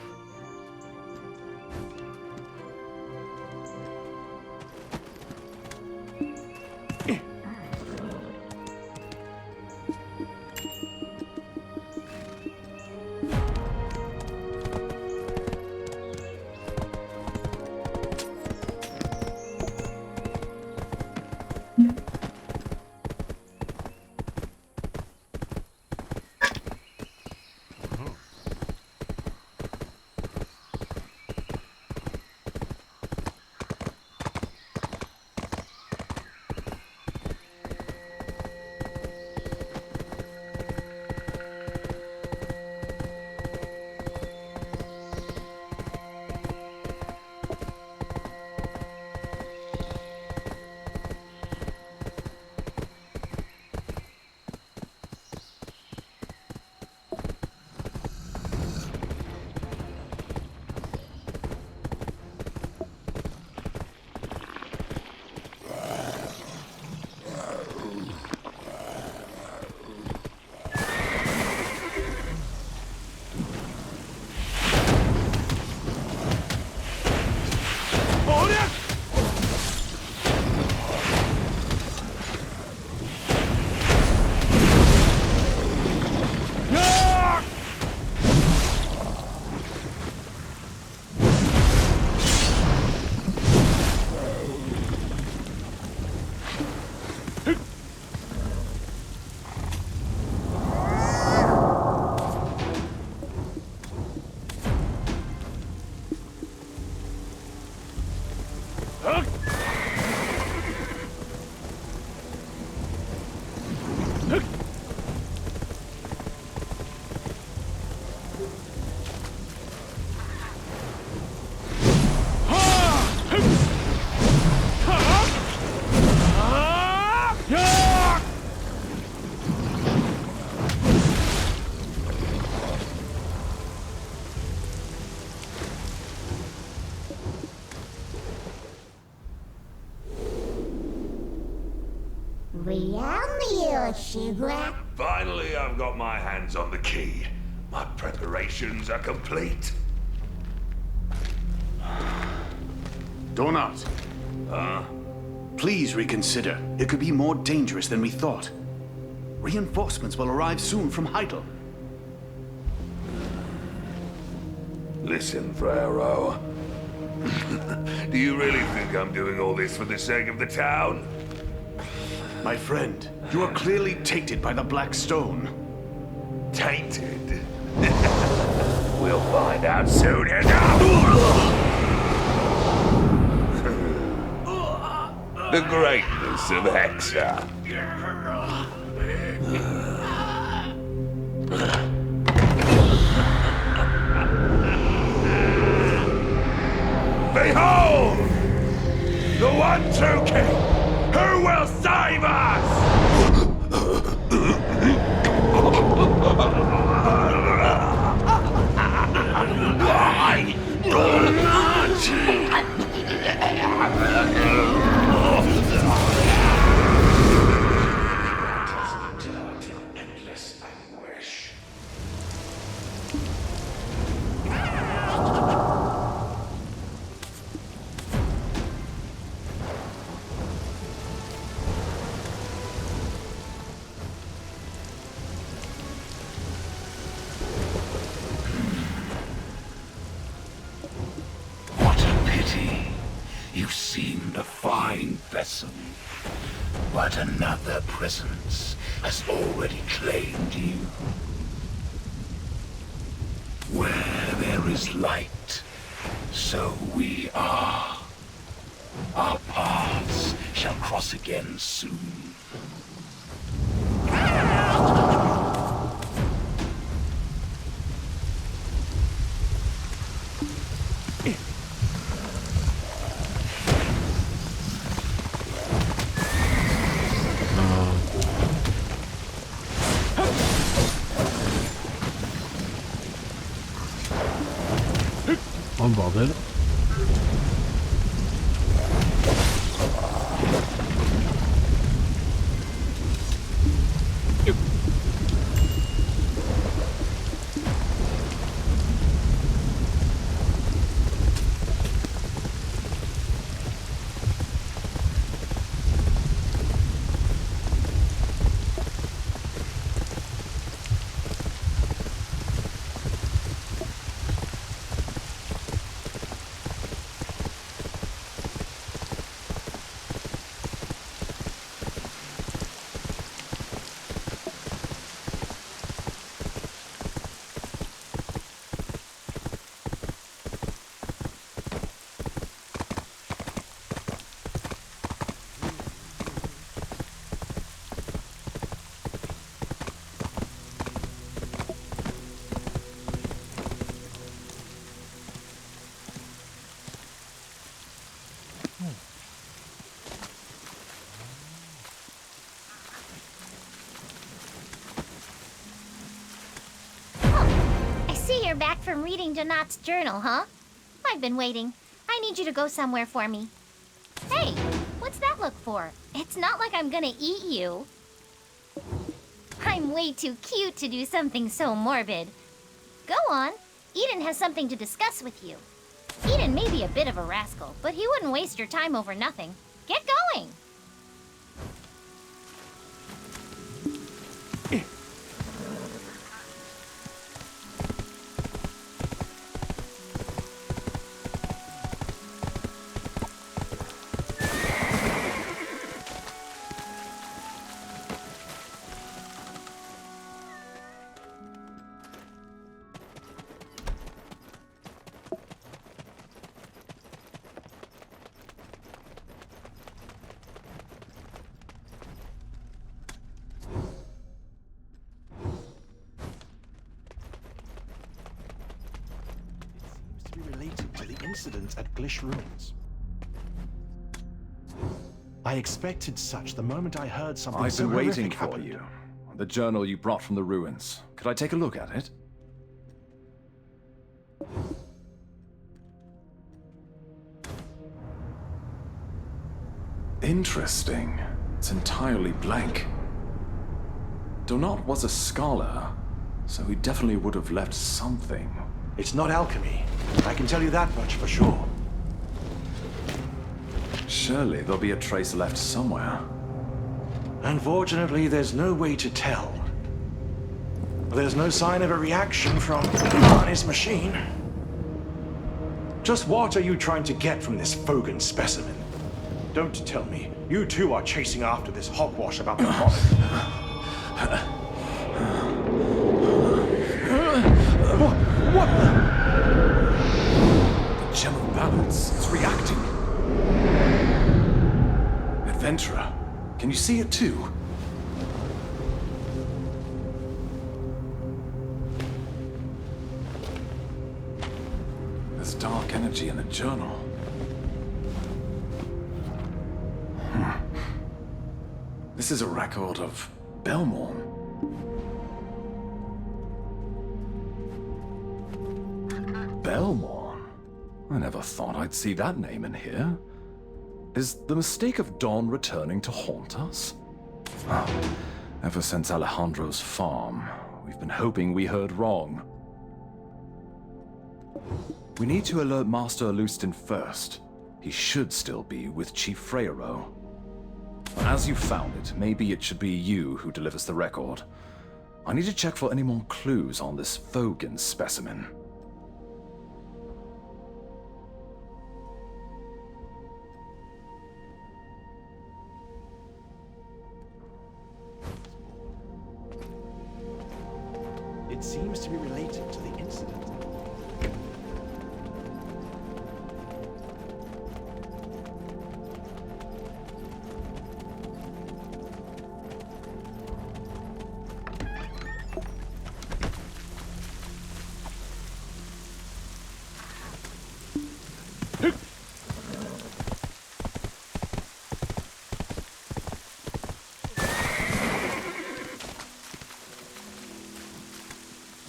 Finally, I've got my hands on the key. My preparations are complete. Donut. Please reconsider. It could be more dangerous than we thought. Reinforcements will arrive soon from Heidel. Listen, Frero. Do you really think I'm doing all this for the sake of the town? My friend, you are clearly tainted by the Black Stone. Tainted? We'll find out soon enough! The greatness of Hexa. Behold! The one true king! Who will save us? Why not? Endless anguish. You seemed a fine vessel, but another presence has already claimed you. Where there is light, so we are. Our paths shall cross again soon. Oh bordel. back from reading Donat's journal, huh? I've been waiting. I need you to go somewhere for me. Hey, what's that look for? It's not like I'm gonna eat you. I'm way too cute to do something so morbid. Go on. Eden has something to discuss with you. Eden may be a bit of a rascal, but he wouldn't waste your time over nothing. Get going! Related to the incident at Glish Ruins. I expected such the moment I heard something I've so been waiting horrific for happened. you. The journal you brought from the ruins. Could I take a look at it? Interesting. It's entirely blank. Donat was a scholar, so he definitely would have left something. It's not alchemy. I can tell you that much for sure. Surely there'll be a trace left somewhere. Unfortunately, there's no way to tell. There's no sign of a reaction from Arnie's machine. Just what are you trying to get from this Fogan specimen? Don't tell me you too are chasing after this hogwash about the product. What the? The gem of balance is reacting. Adventurer, can you see it too? There's dark energy in the journal. This is a record of Belmorn. Belmorn? I never thought I'd see that name in here. Is the mistake of Dawn returning to haunt us? Ever since Alejandro's farm, we've been hoping we heard wrong. We need to alert Master Alustin first. He should still be with Chief Freyro. As you found it, maybe it should be you who delivers the record. I need to check for any more clues on this Fogan specimen. It seems to be related to the incident.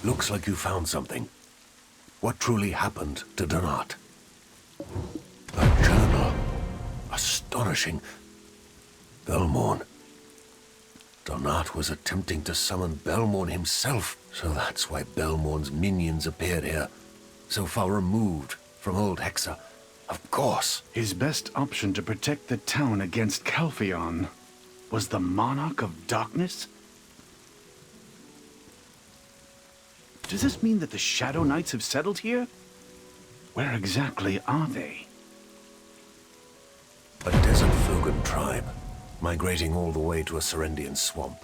Looks like you found something. What truly happened to Donat? A journal. Astonishing. Belmorn. Donat was attempting to summon Belmorn himself, so that's why Belmorn's minions appeared here. So far removed from old Hexa. Of course. His best option to protect the town against Calpheon was the Monarch of Darkness? Does this mean that the Shadow Knights have settled here? Where exactly are they? A desert Fogan tribe, migrating all the way to a Serendian swamp.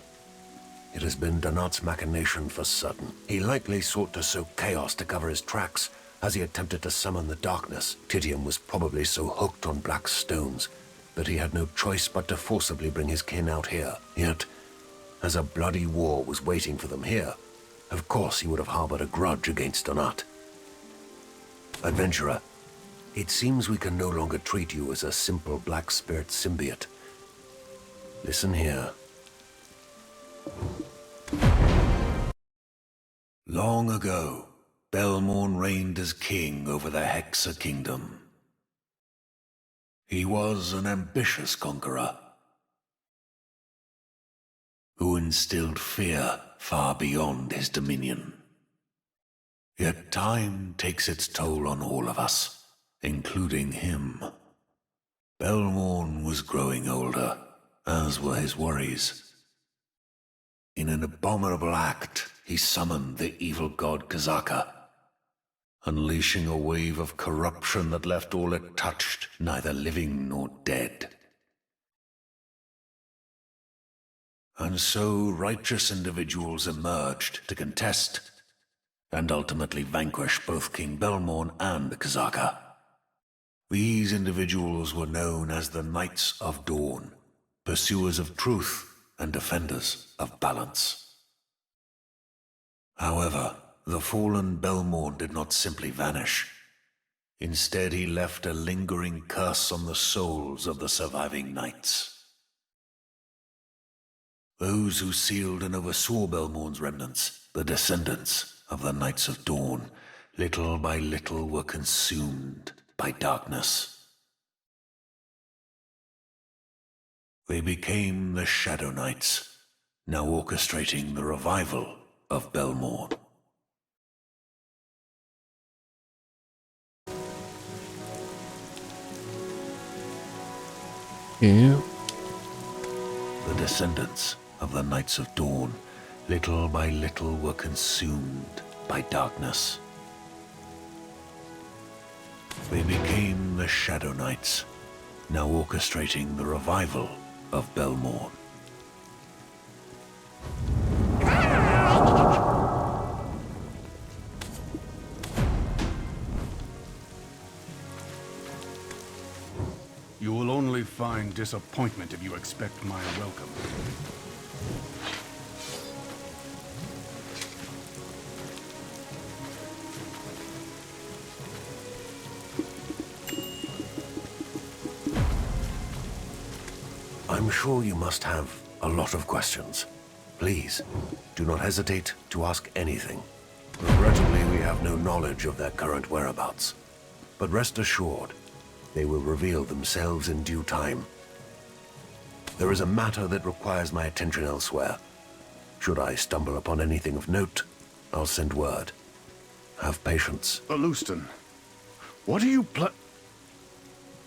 It has been Donat's machination for certain. He likely sought to sow chaos to cover his tracks as he attempted to summon the darkness. Titium was probably so hooked on black stones that he had no choice but to forcibly bring his kin out here. Yet, as a bloody war was waiting for them here, of course he would have harbored a grudge against Donat. Adventurer, it seems we can no longer treat you as a simple black spirit symbiote. Listen here. Long ago, Belmorn reigned as king over the Hexa Kingdom. He was an ambitious conqueror who instilled fear far beyond his dominion. Yet time takes its toll on all of us, including him. Belmorn was growing older, as were his worries. In an abominable act, he summoned the evil god Kazaka, unleashing a wave of corruption that left all it touched neither living nor dead. And so righteous individuals emerged to contest and ultimately vanquish both King Belmorn and Kazaka. These individuals were known as the Knights of Dawn, pursuers of truth and defenders of balance. However, the fallen Belmorn did not simply vanish. Instead, he left a lingering curse on the souls of the surviving knights. Those who sealed and oversaw Belmorn's remnants, the descendants of the Knights of Dawn, little by little were consumed by darkness. They became the Shadow Knights, now orchestrating the revival of Belmorn. Yeah. The descendants of the Knights of Dawn, little by little were consumed by darkness. They became the Shadow Knights, now orchestrating the revival of Belmorn. You will only find disappointment if you expect my welcome. I'm sure you must have a lot of questions. Please, do not hesitate to ask anything. Regrettably, we have no knowledge of their current whereabouts. But rest assured, they will reveal themselves in due time. There is a matter that requires my attention elsewhere. Should I stumble upon anything of note, I'll send word. Have patience. Leuston, what are you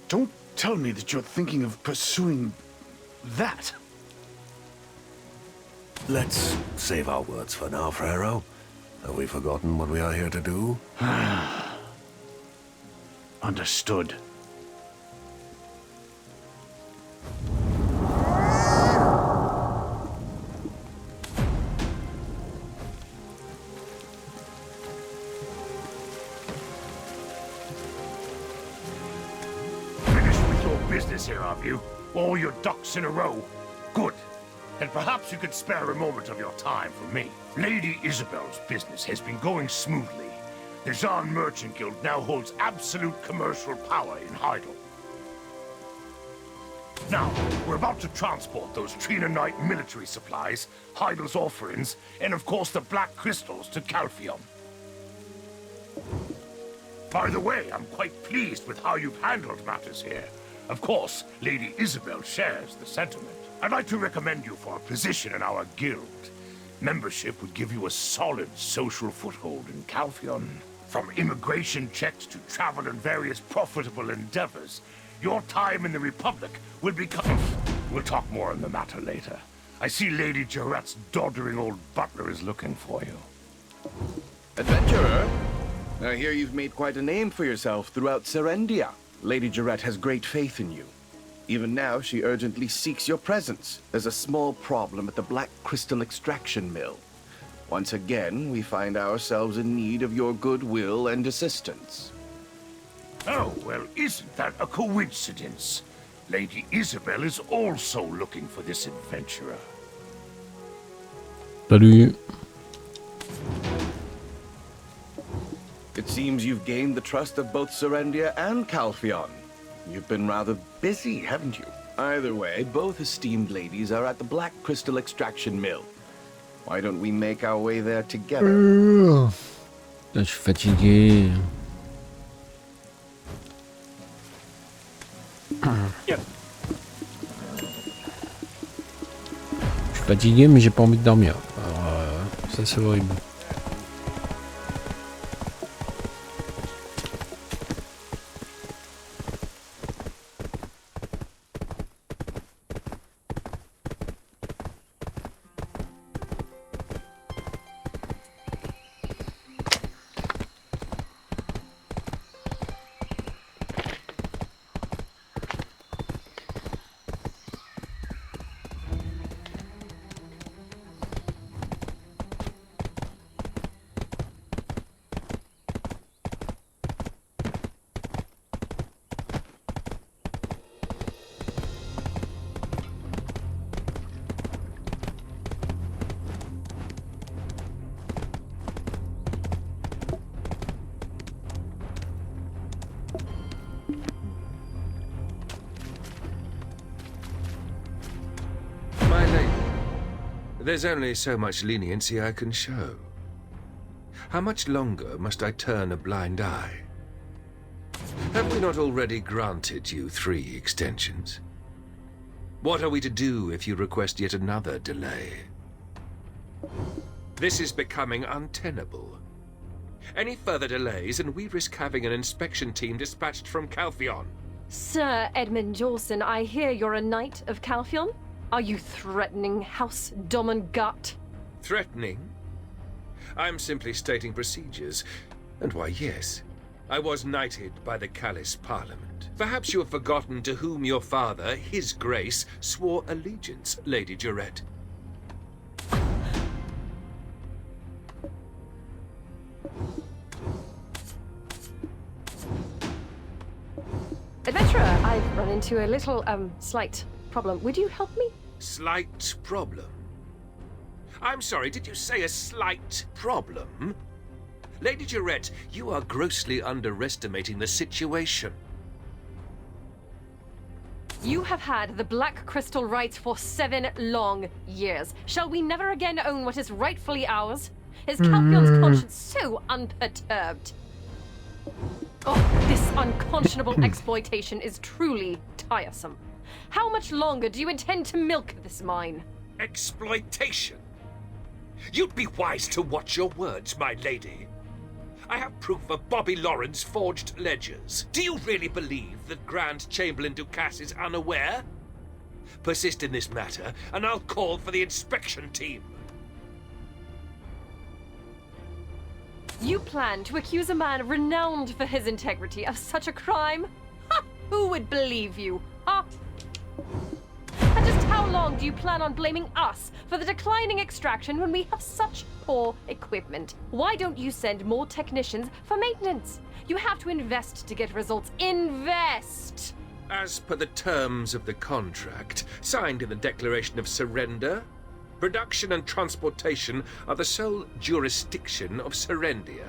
Don't tell me that you're thinking of pursuing that. Let's save our words for now, Frero. Have we forgotten what we are here to do? Understood. Business here, have you? All your ducks in a row? Good. And perhaps you could spare a moment of your time for me. Lady Isabel's business has been going smoothly. The Jean Merchant Guild now holds absolute commercial power in Heidel. Now, we're about to transport those Trina Knight military supplies, Heidel's offerings, and of course the black crystals to Calpheon. By the way, I'm quite pleased with how you've handled matters here. Of course, Lady Isabel shares the sentiment. I'd like to recommend you for a position in our guild. Membership would give you a solid social foothold in Calpheon. From immigration checks to travel and various profitable endeavors, your time in the Republic will become... We'll talk more on the matter later. I see Lady Jarrett's doddering old butler is looking for you. Adventurer, I hear you've made quite a name for yourself throughout Serendia. Lady Jarrett has great faith in you. Even now, she urgently seeks your presence. There's a small problem at the Black Crystal Extraction Mill. Once again, we find ourselves in need of your goodwill and assistance. Oh, well, isn't that a coincidence? Lady Isabel is also looking for this adventurer. Salut. It seems you've gained the trust of both Serendia and Calpheon. You've been rather busy, haven't you? Either way, both esteemed ladies are at the Black Crystal Extraction Mill. Why don't we make our way there together? Là, je suis fatigué. Je suis fatigué, mais j'ai pas envie de dormir. Alors, ça, c'est horrible. There's only so much leniency I can show. How much longer must I turn a blind eye? Have we not already granted you 3 extensions? What are we to do if you request yet another delay? This is becoming untenable. Any further delays and we risk having an inspection team dispatched from Calphion. Sir Edmund Jawson, I hear you're a knight of Calphion? Are you threatening House Domingut? Threatening? I'm simply stating procedures. And why, yes, I was knighted by the Callis Parliament. Perhaps you have forgotten to whom your father, His Grace, swore allegiance, Lady Jarrett. Adventurer, I've run into a little, slight problem. Would you help me? Slight problem? I'm sorry, did you say a slight problem? Lady Jarrett, you are grossly underestimating the situation. You have had the Black Crystal rights for 7 long years. Shall we never again own what is rightfully ours? Is Calphion's conscience so unperturbed? Oh, this unconscionable exploitation is truly tiresome. How much longer do you intend to milk this mine? Exploitation? You'd be wise to watch your words, my lady. I have proof of Bobby Lauren's forged ledgers. Do you really believe that Grand Chamberlain Ducasse is unaware? Persist in this matter, and I'll call for the inspection team. You plan to accuse a man renowned for his integrity of such a crime? Ha! Who would believe you? Ha! And just how long do you plan on blaming us for the declining extraction when we have such poor equipment? Why don't you send more technicians for maintenance? You have to invest to get results. Invest! As per the terms of the contract, signed in the Declaration of Surrender, production and transportation are the sole jurisdiction of Serendia.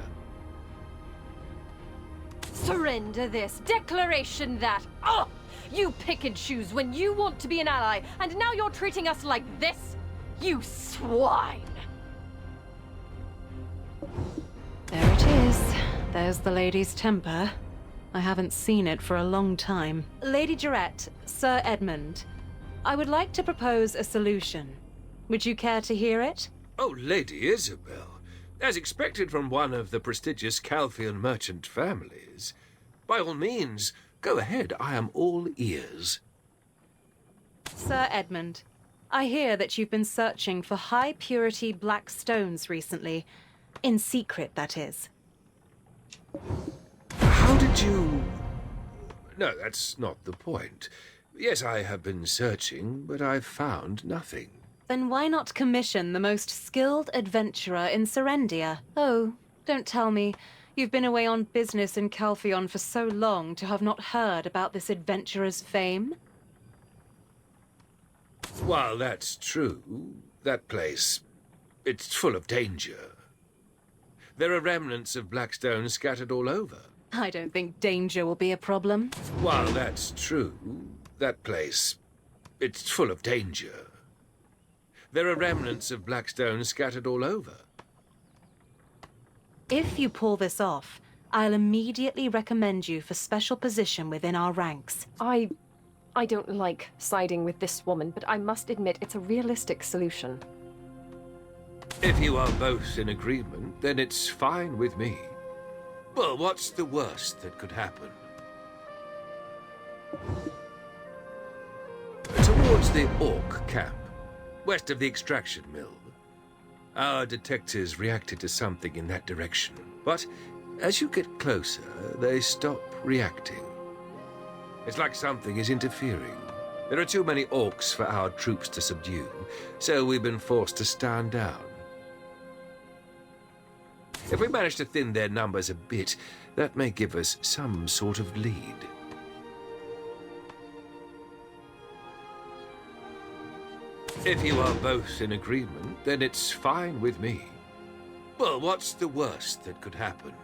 Surrender this, declaration that. Oh! You pick and choose when you want to be an ally, and now you're treating us like this? You swine! There it is. There's the lady's temper. I haven't seen it for a long time. Lady Jarrett, Sir Edmund, I would like to propose a solution. Would you care to hear it? Oh, Lady Isabel. As expected from one of the prestigious Calphion merchant families. By all means, go ahead. I am all ears. Sir Edmund, I hear that you've been searching for high-purity black stones recently. In secret, that is. How did you... No, that's not the point. Yes, I have been searching, but I've found nothing. Then why not commission the most skilled adventurer in Serendia? Oh, don't tell me. You've been away on business in Calphion for so long to have not heard about this adventurer's fame? While that's true, that place, it's full of danger. There are remnants of Blackstone scattered all over. I don't think danger will be a problem. While that's true, that place, it's full of danger. There are remnants of Blackstone scattered all over. If you pull this off, I'll immediately recommend you for special position within our ranks. I don't like siding with this woman, but I must admit it's a realistic solution. If you are both in agreement, then it's fine with me. Well, what's the worst that could happen? Towards the Orc camp, west of the extraction mill. Our detectives reacted to something in that direction, but as you get closer, they stop reacting. It's like something is interfering. There are too many orcs for our troops to subdue, so we've been forced to stand down. If we manage to thin their numbers a bit, that may give us some sort of lead. If you are both in agreement, then it's fine with me. Well, what's the worst that could happen?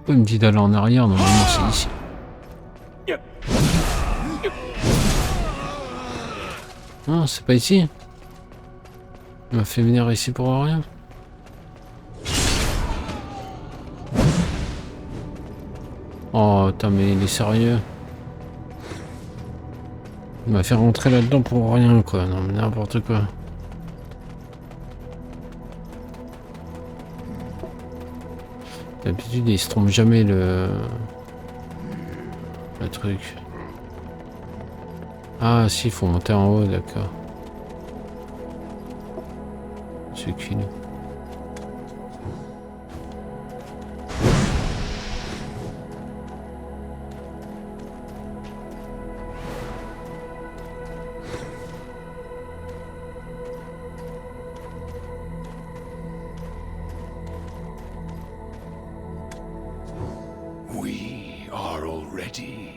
Il me dit d'aller en arrière, normalement c'est ici. Non, c'est pas ici. Il m'a fait venir ici pour rien. Oh, putain, mais il est sérieux. Il m'a fait rentrer là-dedans pour rien, quoi. Non, mais n'importe quoi. D'habitude, il se trompe jamais le truc. Ah, si, il faut monter en haut, d'accord. C'est qu'il. We are already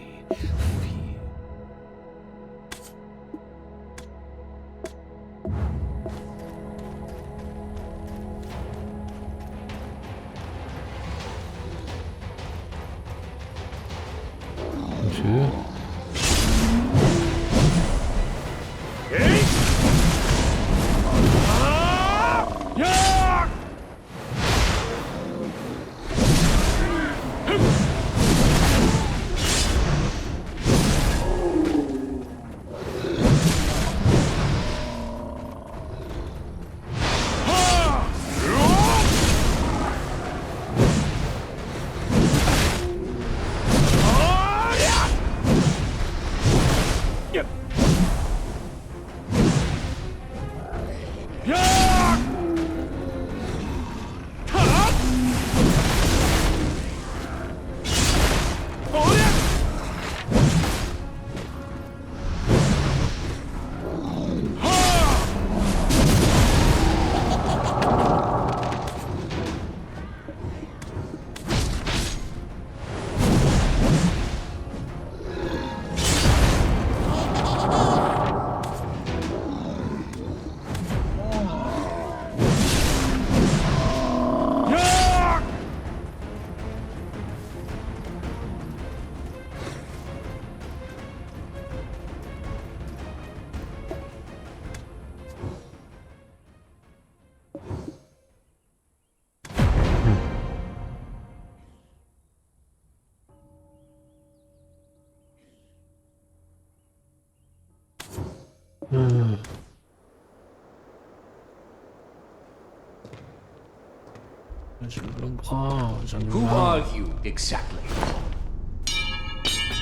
Who are you exactly?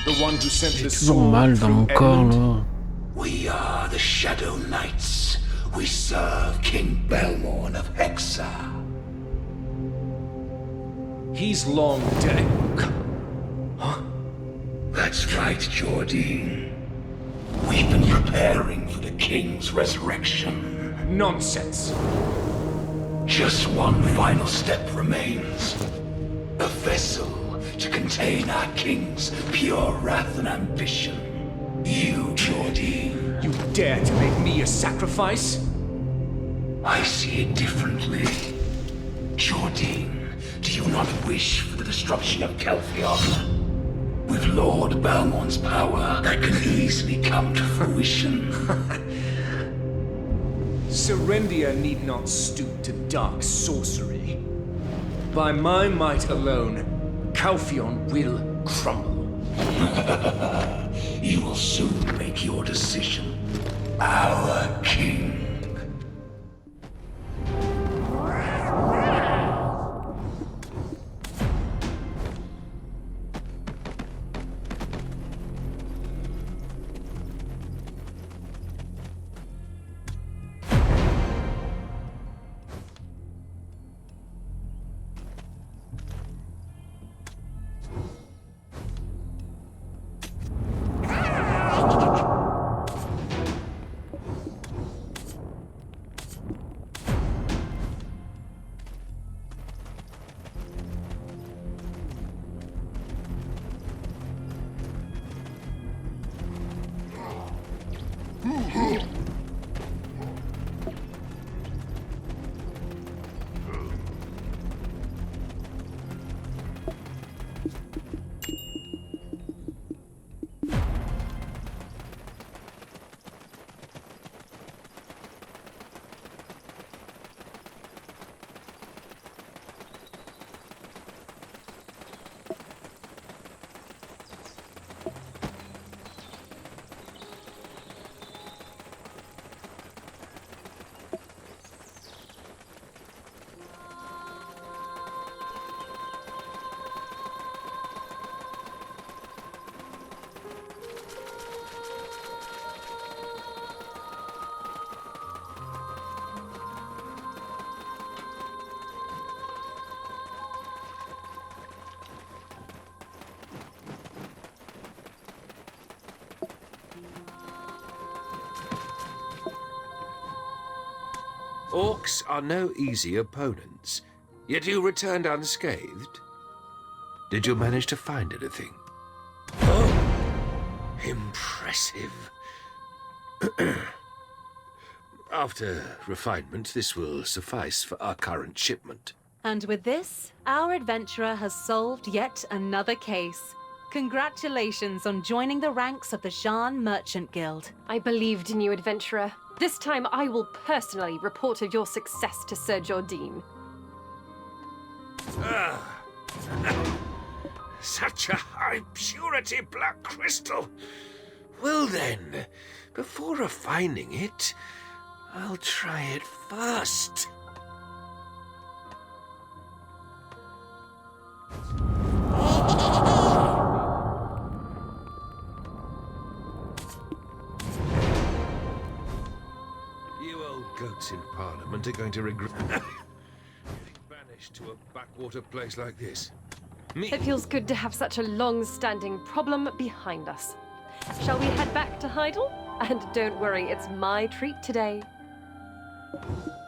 The one who sent the toujours mal sword dans mon through corps Edmund? là. We are the Shadow Knights. We serve King Belmorn of Hexa. He's long dead. Huh? That's right, Jordine. We've been preparing for the King's resurrection. Nonsense. Just one final step remains. A vessel to contain our King's pure wrath and ambition. You, Jordine. You dare to make me a sacrifice? I see it differently. Jordine, do you not wish for the destruction of Calpheon? With Lord Balmorn's power, that can easily come to fruition. Serendia need not stoop to dark sorcery. By my might alone, Calpheon will crumble. You will soon make your decision. Our king. Orcs are no easy opponents, yet you returned unscathed. Did you manage to find anything? Oh, impressive. After refinement, this will suffice for our current shipment. And with this, our adventurer has solved yet another case. Congratulations on joining the ranks of the Jean Merchant Guild. I believed in you, adventurer. This time I will personally report of your success to Sir Jordine. Such a high purity black crystal. Well then, before refining it, I'll try it first. You old goats in Parliament are going to regret getting banished to a backwater place like this. It feels good to have such a long-standing problem behind us. Shall we head back to Heidel? And don't worry, it's my treat today.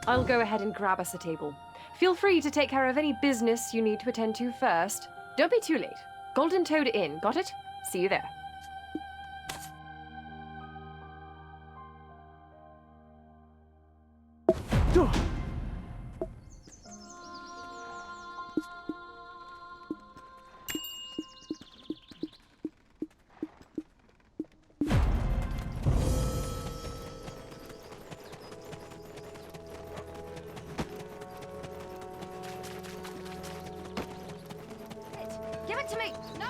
I'll go ahead and grab us a table. Feel free to take care of any business you need to attend to first. Don't be too late. Golden Toad Inn, got it? See you there. Give it to me! No!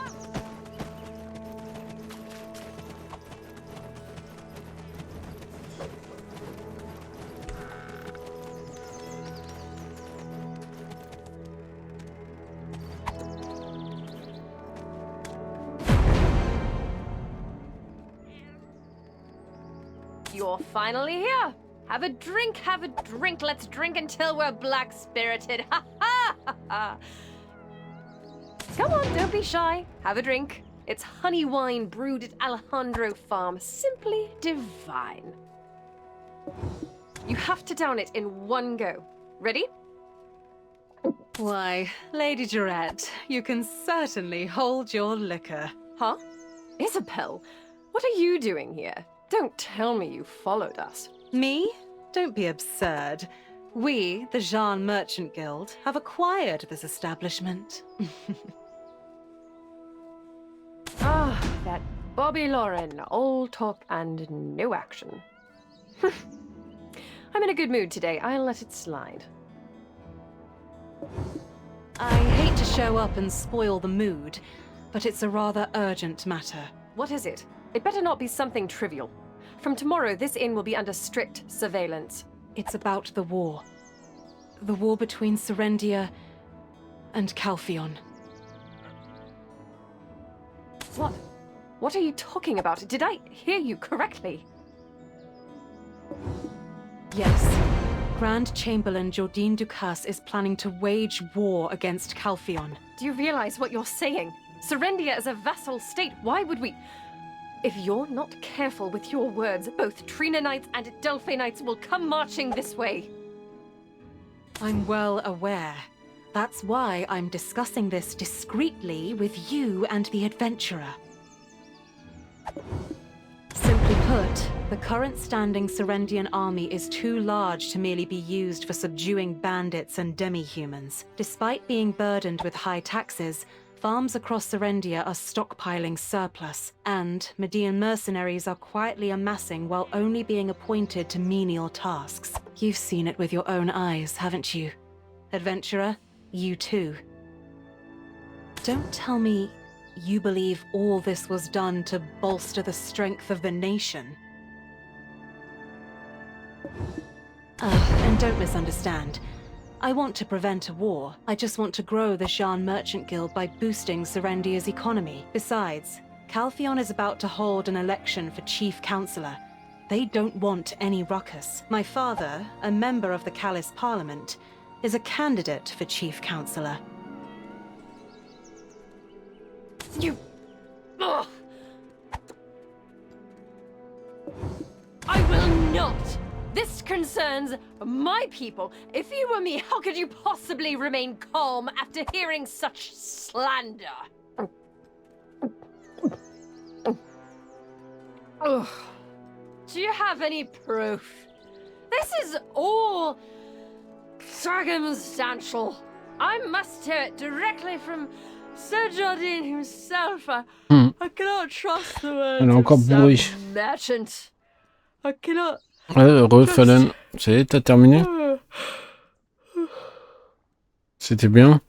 you're finally here. Have a drink, let's drink until we're black-spirited. Ha ha ha ha! Come on, don't be shy. Have a drink. It's honey wine brewed at Alejandro Farm. Simply divine. You have to down it in one go. Ready? Why, Lady Durette, you can certainly hold your liquor. Huh? Isabel, what are you doing here? Don't tell me you followed us. Me? Don't be absurd. We, the Jean Merchant Guild, have acquired this establishment. Ah, that Bobby Lauren, all talk and no action. I'm in a good mood today. I'll let it slide. I hate to show up and spoil the mood, but it's a rather urgent matter. What is it? It better not be something trivial. From tomorrow, this inn will be under strict surveillance. It's about the war. The war between Serendia and Calpheon. What? What are you talking about? Did I hear you correctly? Yes. Grand Chamberlain Jordine Ducasse is planning to wage war against Calpheon. Do you realize what you're saying? Serendia is a vassal state. Why would we... If you're not careful with your words, both Trina Knights and Delphi Knights will come marching this way. I'm well aware. That's why I'm discussing this discreetly with you and the adventurer. Simply put, the current standing Serendian army is too large to merely be used for subduing bandits and demi-humans. Despite being burdened with high taxes, farms across Serendia are stockpiling surplus, and Median mercenaries are quietly amassing while only being appointed to menial tasks. You've seen it with your own eyes, haven't you? Adventurer, you too. Don't tell me you believe all this was done to bolster the strength of the nation. And don't misunderstand. I want to prevent a war. I just want to grow the Jean Merchant Guild by boosting Serendia's economy. Besides, Calpheon is about to hold an election for Chief Counselor. They don't want any ruckus. My father, a member of the Callis Parliament, is a candidate for Chief Counselor. You... Ugh. I will not! This concerns my people. If you were me, how could you possibly remain calm after hearing such slander? Ugh. Do you have any proof? This is all circumstantial. I must hear it directly from Sir Jardine himself. I cannot trust the words of some merchant. I cannot... Heureux, Fallen. Ça y est, t'as terminé? C'était bien?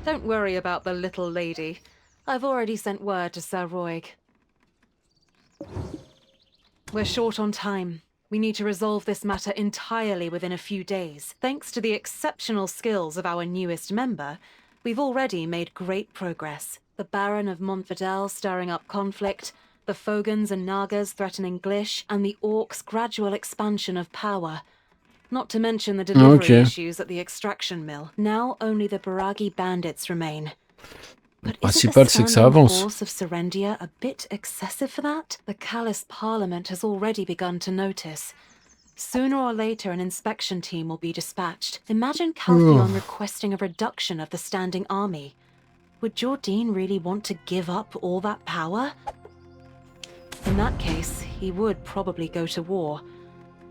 Don't worry about the little lady. I've already sent word to Sir Roig. We're short on time. We need to resolve this matter entirely within a few days. Thanks to the exceptional skills of our newest member, we've already made great progress. The Baron of Montfidel stirring up conflict, the Fogans and Nagas threatening Glish, and the Orcs' gradual expansion of power. Not to mention the delivery issues at the extraction mill. Now only the Baragi bandits remain. But isn't the standing force of Serendia a bit excessive for that? The Callis Parliament has already begun to notice. Sooner or later, an inspection team will be dispatched. Imagine Calpheon requesting a reduction of the standing army. Would Jordine really want to give up all that power? In that case, he would probably go to war.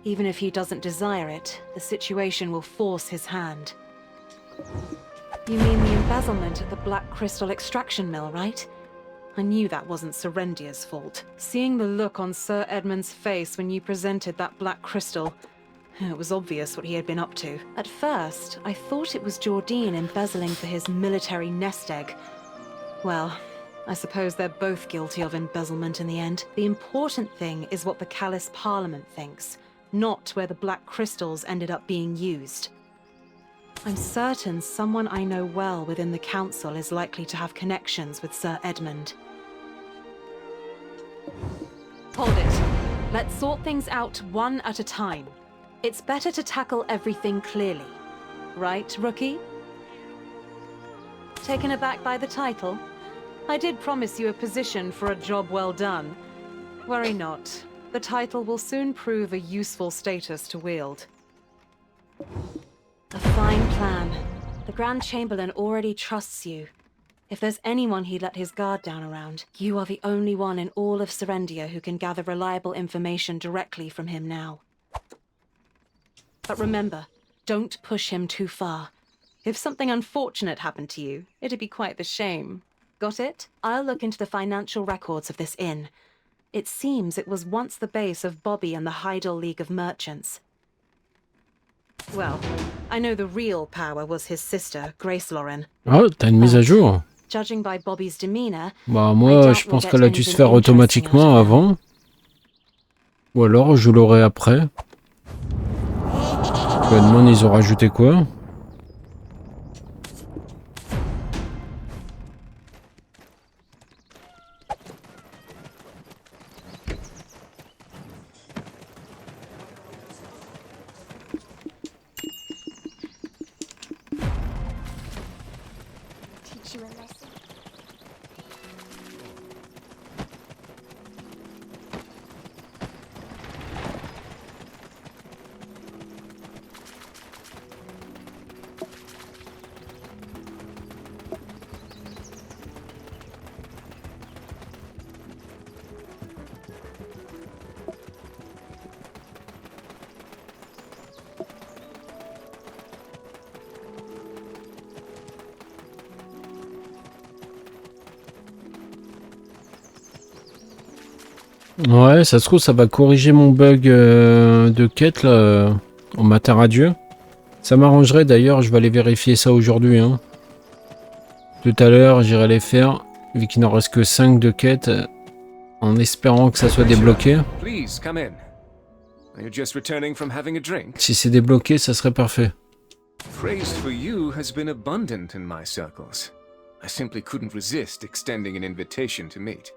Even if he doesn't desire it, the situation will force his hand. You mean the embezzlement at the Black Crystal extraction mill, right? I knew that wasn't Serendia's fault. Seeing the look on Sir Edmund's face when you presented that Black Crystal, it was obvious what he had been up to. At first, I thought it was Jordine embezzling for his military nest egg. Well, I suppose they're both guilty of embezzlement in the end. The important thing is what the Callis Parliament thinks, not where the Black Crystals ended up being used. I'm certain someone I know well within the council is likely to have connections with Sir Edmund. Hold it. Let's sort things out one at a time. It's better to tackle everything clearly. Right, Rookie? Taken aback by the title? I did promise you a position for a job well done. Worry not. The title will soon prove a useful status to wield. A fine plan. The Grand Chamberlain already trusts you. If there's anyone he'd let his guard down around, you are the only one in all of Serendia who can gather reliable information directly from him now. But remember, don't push him too far. If something unfortunate happened to you, it'd be quite the shame. Got it? I'll look into the financial records of this inn. It seems it was once the base of Bobby and the Heidel League of Merchants. Well, I know the real power was his sister, Grace Lauren. Oh, t'as une mise à jour. Judging by Bobby's demeanor, Bah moi, je pense qu'elle a dû se faire automatiquement avant. Ou alors, je l'aurai après. Je me demande, ils ont rajouté quoi? Ouais, ça se trouve, ça va corriger mon bug de quête là, en matin radieux. Ça m'arrangerait d'ailleurs, je vais aller vérifier ça aujourd'hui. Hein. Tout à l'heure, j'irai les faire, vu qu'il n'en reste que 5 de quêtes, en espérant que ça soit débloqué. Si c'est débloqué, ça serait parfait. Praise for you has been abundant in my circles. I simply couldn't resist extending an invitation to meet.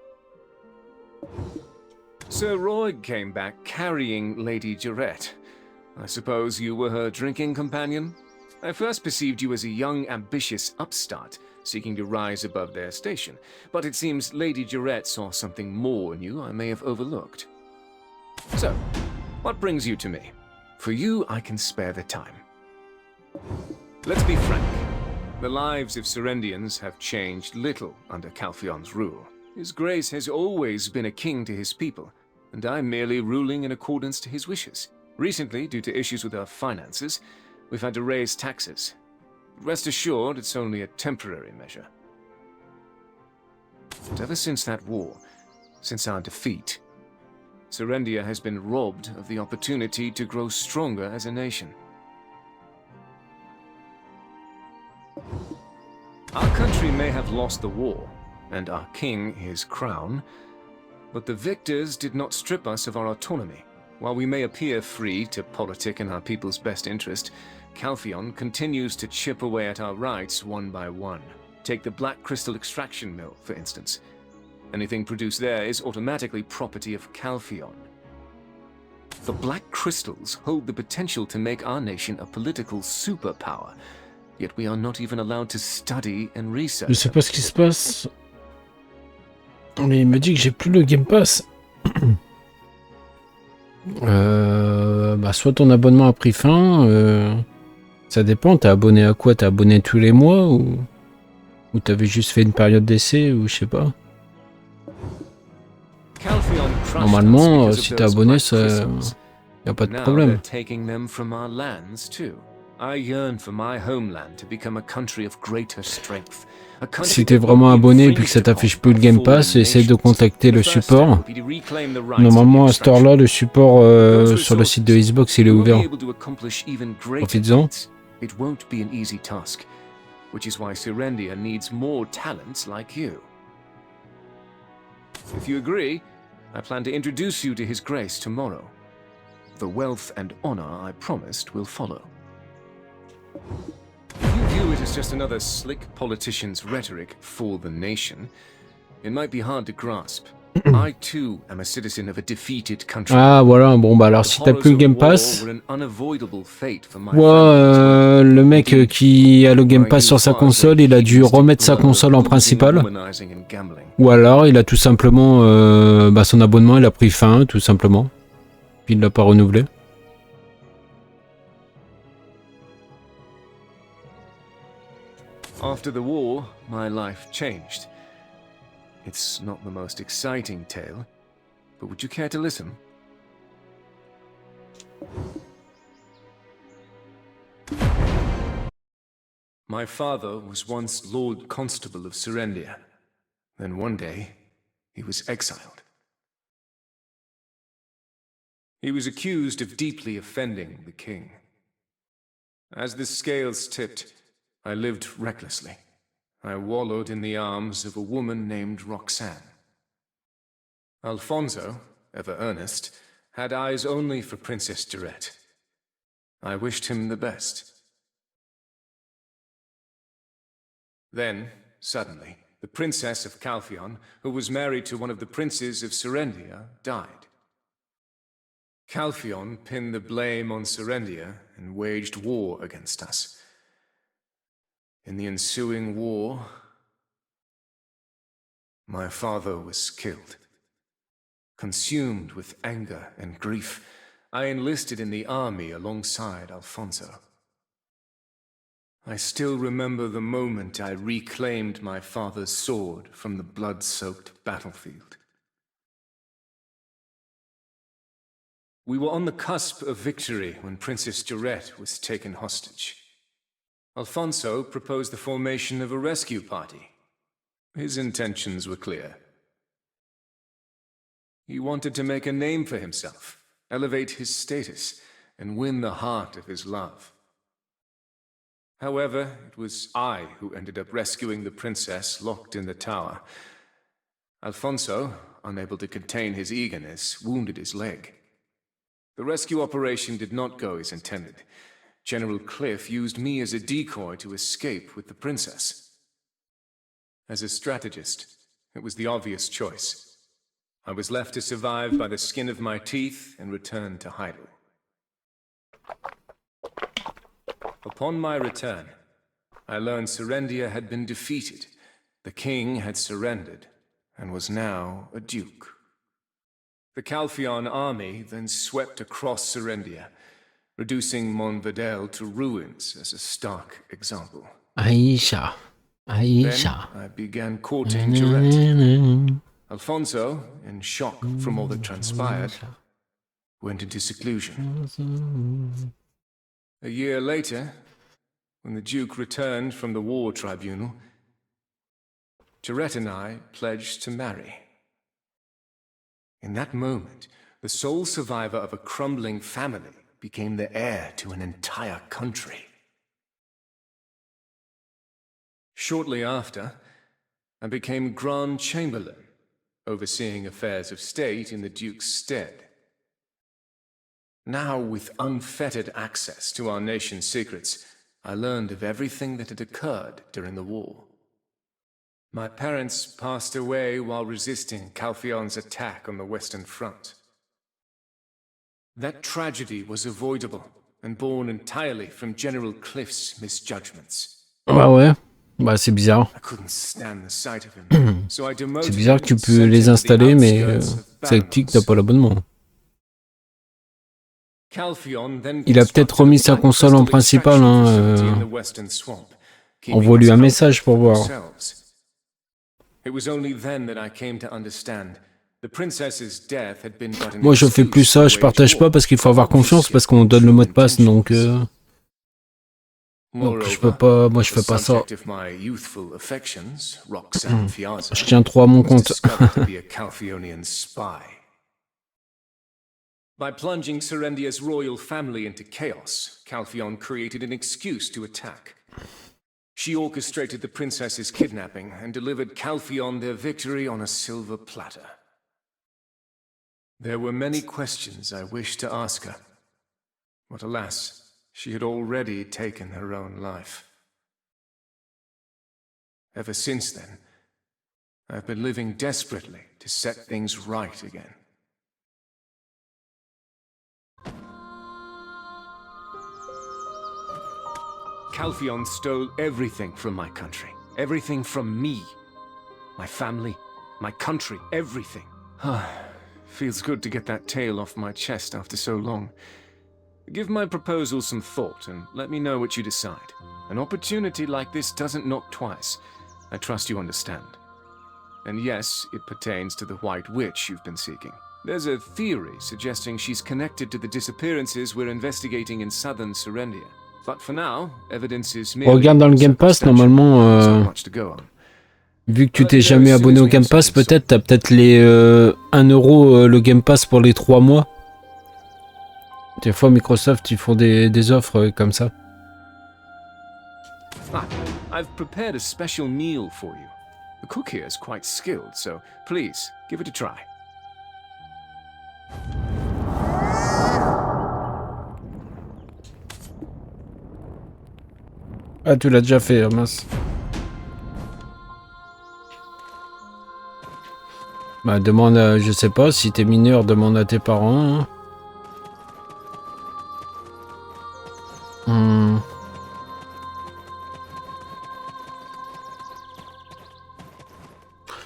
Sir Roy came back carrying Lady Jarette. I suppose you were her drinking companion? I first perceived you as a young, ambitious upstart, seeking to rise above their station, but it seems Lady Jarette saw something more in you I may have overlooked. So, what brings you to me? For you, I can spare the time. Let's be frank. The lives of Serendians have changed little under Calphion's rule. His Grace has always been a king to his people, and I'm merely ruling in accordance to his wishes. Recently, due to issues with our finances, we've had to raise taxes. Rest assured, it's only a temporary measure. But ever since that war, since our defeat, Serendia has been robbed of the opportunity to grow stronger as a nation. Our country may have lost the war, and our king his crown, but the victors did not strip us of our autonomy. While we may appear free to politic in our people's best interest, Calphion continues to chip away at our rights one by one. Take the Black Crystal extraction mill, for instance. Anything produced there is automatically property of Calphion. The Black Crystals hold the potential to make our nation a political superpower, yet we are not even allowed to study and research. Je sais pas ce qui se passe. Mais il me dit que j'ai plus le Game Pass. Bah soit ton abonnement a pris fin. Ça dépend, t'es abonné à quoi? T'es abonné tous les mois ou t'avais juste fait une période d'essai ou je sais pas. Normalement, si t'es abonné, ça y a pas de problème. Si t'es vraiment abonné et puis que ça t'affiche plus le Game Pass, essaye de contacter le support. Normalement à cette heure-là, le support sur le site de Xbox il est ouvert. Profites-en. It won't be an easy task, which is why Serendia needs more talents like you. If you agree, I plan to introduce you to His Grace tomorrow. The wealth and honor I promised will follow. view it as just another slick politician's rhetoric for the nation, it might be hard to grasp. I too am a citizen of a defeated country. Ah voilà, bon bah alors si t'as plus le Game Pass, le mec qui a le Game Pass sur sa console, il a dû remettre sa console en principal. Ou alors il a tout simplement, son abonnement il a pris fin, tout simplement. Puis il l'a pas renouvelé. After the war, my life changed. It's not the most exciting tale, but would you care to listen? My father was once Lord Constable of Serendia. Then one day, he was exiled. He was accused of deeply offending the king. As the scales tipped, I lived recklessly. I wallowed in the arms of a woman named Roxanne. Alfonso, ever earnest, had eyes only for Princess Durette. I wished him the best. Then, suddenly, the Princess of Calphion, who was married to one of the princes of Serendia, died. Calphion pinned the blame on Serendia and waged war against us. In the ensuing war, my father was killed. Consumed with anger and grief, I enlisted in the army alongside Alfonso. I still remember the moment I reclaimed my father's sword from the blood-soaked battlefield. We were on the cusp of victory when Princess Durette was taken hostage. Alfonso proposed the formation of a rescue party. His intentions were clear. He wanted to make a name for himself, elevate his status, and win the heart of his love. However, it was I who ended up rescuing the princess locked in the tower. Alfonso, unable to contain his eagerness, wounded his leg. The rescue operation did not go as intended. General Cliff used me as a decoy to escape with the princess. As a strategist, it was the obvious choice. I was left to survive by the skin of my teeth and return to Heidel. Upon my return, I learned Serendia had been defeated. The king had surrendered and was now a duke. The Calphion army then swept across Serendia, reducing Monvedel to ruins as a stark example. Aisha. Then I began courting Durette. Alfonso, in shock from all that transpired, went into seclusion. A year later, when the Duke returned from the war tribunal, Durette and I pledged to marry. In that moment, the sole survivor of a crumbling family became the heir to an entire country. Shortly after, I became Grand Chamberlain, overseeing affairs of state in the Duke's stead. Now, with unfettered access to our nation's secrets, I learned of everything that had occurred during the war. My parents passed away while resisting Calphion's attack on the Western Front. That tragedy was avoidable and born entirely from General Cliff's misjudgments. Ah ouais, bah c'est bizarre. C'est bizarre que tu peux les installer, mais ça dit que t'as pas l'abonnement. Il a peut-être remis sa console en principal, hein, envoie-lui un message pour voir. Moi je fais plus ça, je partage pas parce qu'il faut avoir confiance, parce qu'on donne le mot de passe, donc je peux pas, moi je fais pas ça. Je tiens trop à mon compte. By plunging Serendia's royal family into chaos, Calphion created an excuse to attack. She orchestrated the princess's kidnapping and delivered Calphion their victory on a silver platter. There were many questions I wished to ask her, but alas, she had already taken her own life. Ever since then, I've been living desperately to set things right again. Calpheon stole everything from my country. Everything from me. My family, my country, everything. Feels good to get that tale off my chest after so long. Give my proposal some thought and let me know what you decide. An opportunity like this doesn't knock twice. I trust you understand. And yes, it pertains to the White Witch you've been seeking. There's a theory suggesting she's connected to the disappearances we're investigating in southern Serendia. But for now, evidence is merely Regarde dans le Game Pass, normalement, vu que tu t'es jamais abonné au Game Pass, peut-être t'as peut-être les 1 euro le Game Pass pour les 3 mois. Des fois Microsoft ils font des offres comme ça. I've prepared a special meal for you. The cook here is quite skilled, so please give it a try. Ah, tu l'as déjà fait, mince. Bah, demande à, je sais pas, si t'es mineur, demande à tes parents. Hein.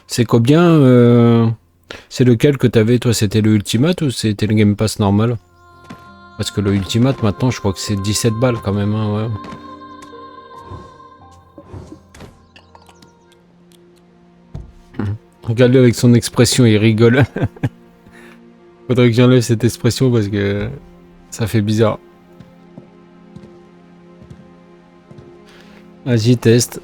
C'est combien c'est lequel que t'avais, toi? C'était le Ultimate ou c'était le Game Pass normal? Parce que le Ultimate, maintenant, je crois que c'est 17 balles quand même, hein, ouais. Regarde-le avec son expression, il rigole. Faudrait que j'enlève cette expression parce que ça fait bizarre. Vas-y, teste.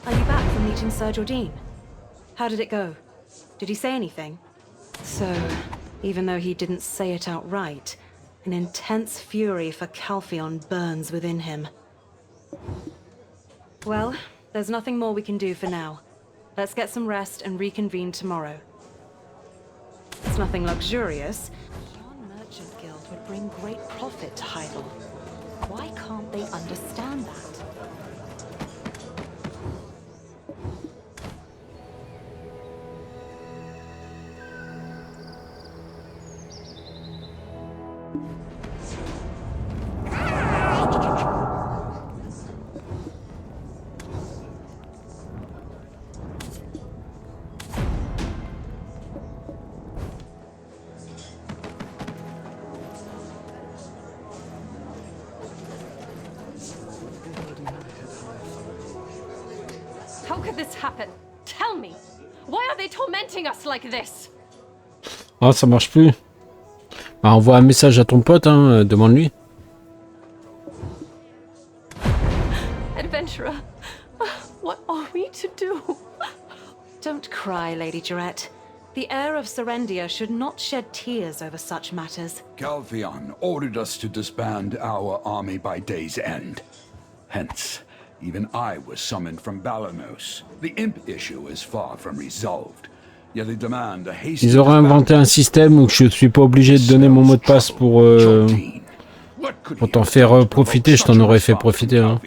Are you back from meeting Sir Jordan? How did it go? Did he say anything? So, even though he didn't say it outright, an intense fury for Calpheon burns within him. Well, there's nothing more we can do for now. Let's get some rest and reconvene tomorrow. It's nothing luxurious. Your merchant guild would bring great profit to Heidel. Why can't they understand that? How could this happen? Tell me! Why are they tormenting us like this? Ah, ça marche plus. Bah, envoie un message à ton pote, hein, demande-lui. Adventurer, what are we to do? Don't cry, Lady Jarrett. The heir of Serendia should not shed tears over such matters. Calpheon ordered us to disband our army by day's end. Hence, even I was summoned from Balanos. The imp issue is far from resolved. Yet they demand a hasty Ils auraient inventé un système où je suis pas obligé de donner mon mot de passe pour t'en faire profiter, je t'en aurais fait profiter. Hein.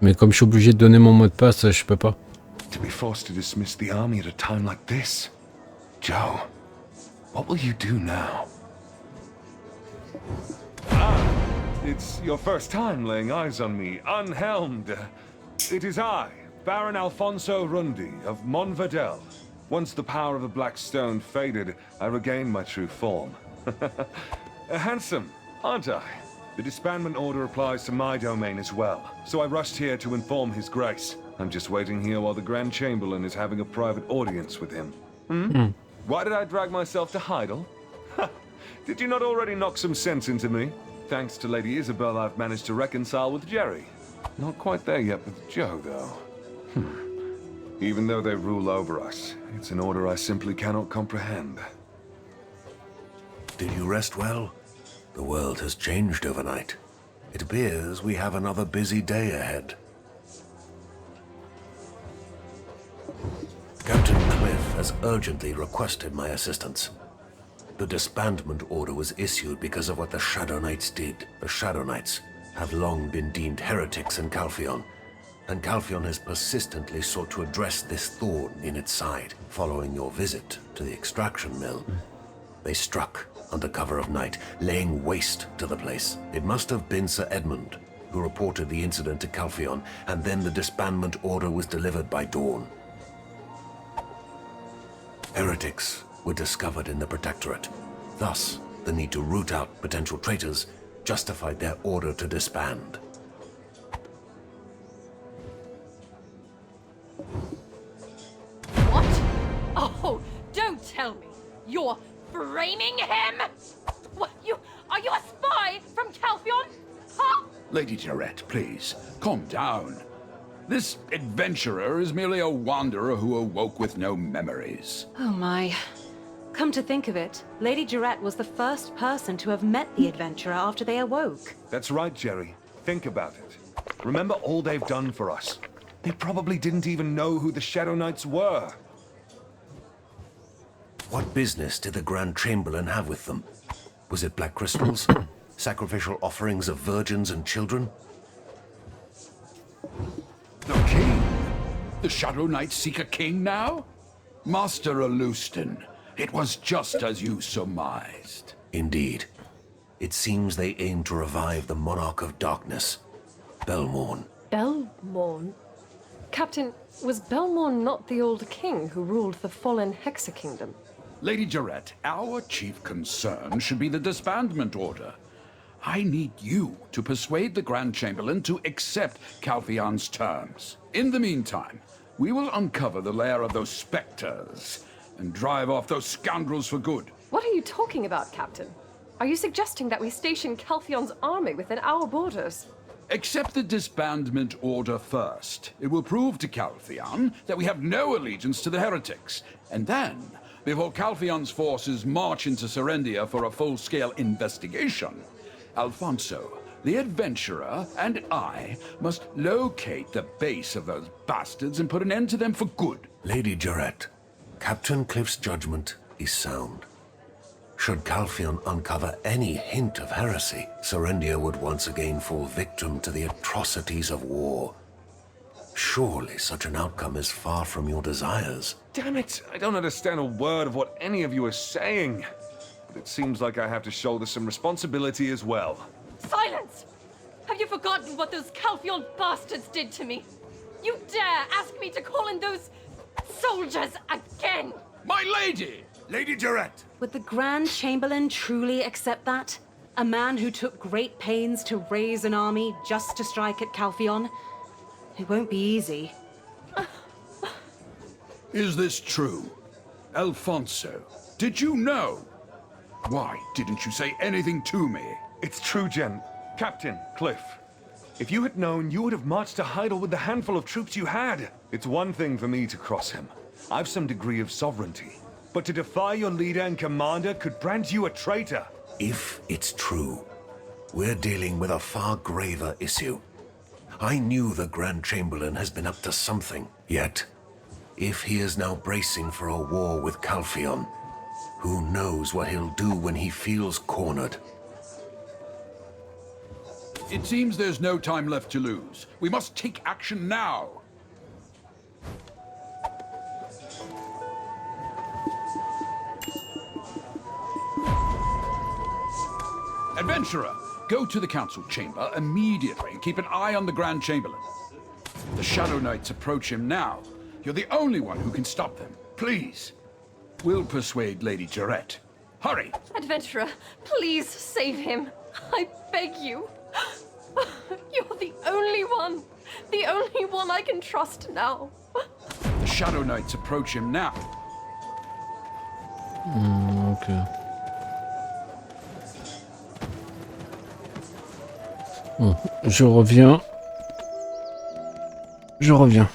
Mais comme je suis obligé de donner mon mot de passe, je peux pas. To be forced to dismiss the army at a time like this. Joe, what will you do now? It's your first time laying eyes on me, unhelmed. It is I, Baron Alfonso Rundi of Monverdel. Once the power of the Black Stone faded, I regained my true form. Handsome, aren't I? The disbandment order applies to my domain as well, so I rushed here to inform His Grace. I'm just waiting here while the Grand Chamberlain is having a private audience with him. Why did I drag myself to Heidel? Did you not already knock some sense into me? Thanks to Lady Isabel, I've managed to reconcile with Jerry. Not quite there yet with Joe, though. Even though they rule over us, it's an order I simply cannot comprehend. Did you rest well? The world has changed overnight. It appears we have another busy day ahead. Captain Cliff has urgently requested my assistance. The disbandment order was issued because of what the Shadow Knights did. The Shadow Knights have long been deemed heretics in Calpheon, and Calpheon has persistently sought to address this thorn in its side. Following your visit to the extraction mill, they struck under cover of night, laying waste to the place. It must have been Sir Edmund who reported the incident to Calpheon, and then the disbandment order was delivered by dawn. Heretics were discovered in the Protectorate. Thus, the need to root out potential traitors justified their order to disband. What? Oh, don't tell me. You're framing him? What, are you a spy from Calpheon? Huh? Lady Jarrett, please, calm down. This adventurer is merely a wanderer who awoke with no memories. Oh my. Come to think of it, Lady Jarrett was the first person to have met the adventurer after they awoke. That's right, Jerry. Think about it. Remember all they've done for us. They probably didn't even know who the Shadow Knights were. What business did the Grand Chamberlain have with them? Was it black crystals? Sacrificial offerings of virgins and children? The king? The Shadow Knights seek a king now? Master Alustin, it was just as you surmised. Indeed. It seems they aim to revive the Monarch of Darkness, Belmorn. Belmorn? Captain, was Belmorn not the old king who ruled the fallen Hexa Kingdom? Lady Jarrett, our chief concern should be the disbandment order. I need you to persuade the Grand Chamberlain to accept Calpheon's terms. In the meantime, we will uncover the lair of those specters and drive off those scoundrels for good. What are you talking about, Captain? Are you suggesting that we station Calpheon's army within our borders? Accept the disbandment order first. It will prove to Calpheon that we have no allegiance to the heretics. And then, before Calpheon's forces march into Serendia for a full-scale investigation, Alfonso, the adventurer, and I must locate the base of those bastards and put an end to them for good. Lady Jarrett, Captain Cliff's judgment is sound. Should Calpheon uncover any hint of heresy, Serendia would once again fall victim to the atrocities of war. Surely such an outcome is far from your desires. Damn it! I don't understand a word of what any of you are saying. But it seems like I have to shoulder some responsibility as well. Silence! Have you forgotten what those Calpheon bastards did to me? You dare ask me to call in those soldiers again? My lady! Lady Jarrett! Would the Grand Chamberlain truly accept that? A man who took great pains to raise an army just to strike at Calpheon? It won't be easy. Is this true? Alfonso, did you know? Why didn't you say anything to me? It's true, Captain Cliff. If you had known, you would have marched to Heidel with the handful of troops you had. It's one thing for me to cross him. I've some degree of sovereignty. But to defy your leader and commander could brand you a traitor. If it's true, we're dealing with a far graver issue. I knew the Grand Chamberlain has been up to something. Yet, if he is now bracing for a war with Calpheon, who knows what he'll do when he feels cornered? It seems there's no time left to lose. We must take action now. Adventurer, Go to the council chamber immediately and keep an eye on the Grand Chamberlain. If the Shadow Knights approach him now, you're the only one who can stop them. Please. We'll persuade Lady Jarrett. Hurry! Adventurer, please save him. I beg you. You're the only one. The only one I can trust now. The Shadow Knights approach him now. Ok. Bon, je reviens. Je reviens.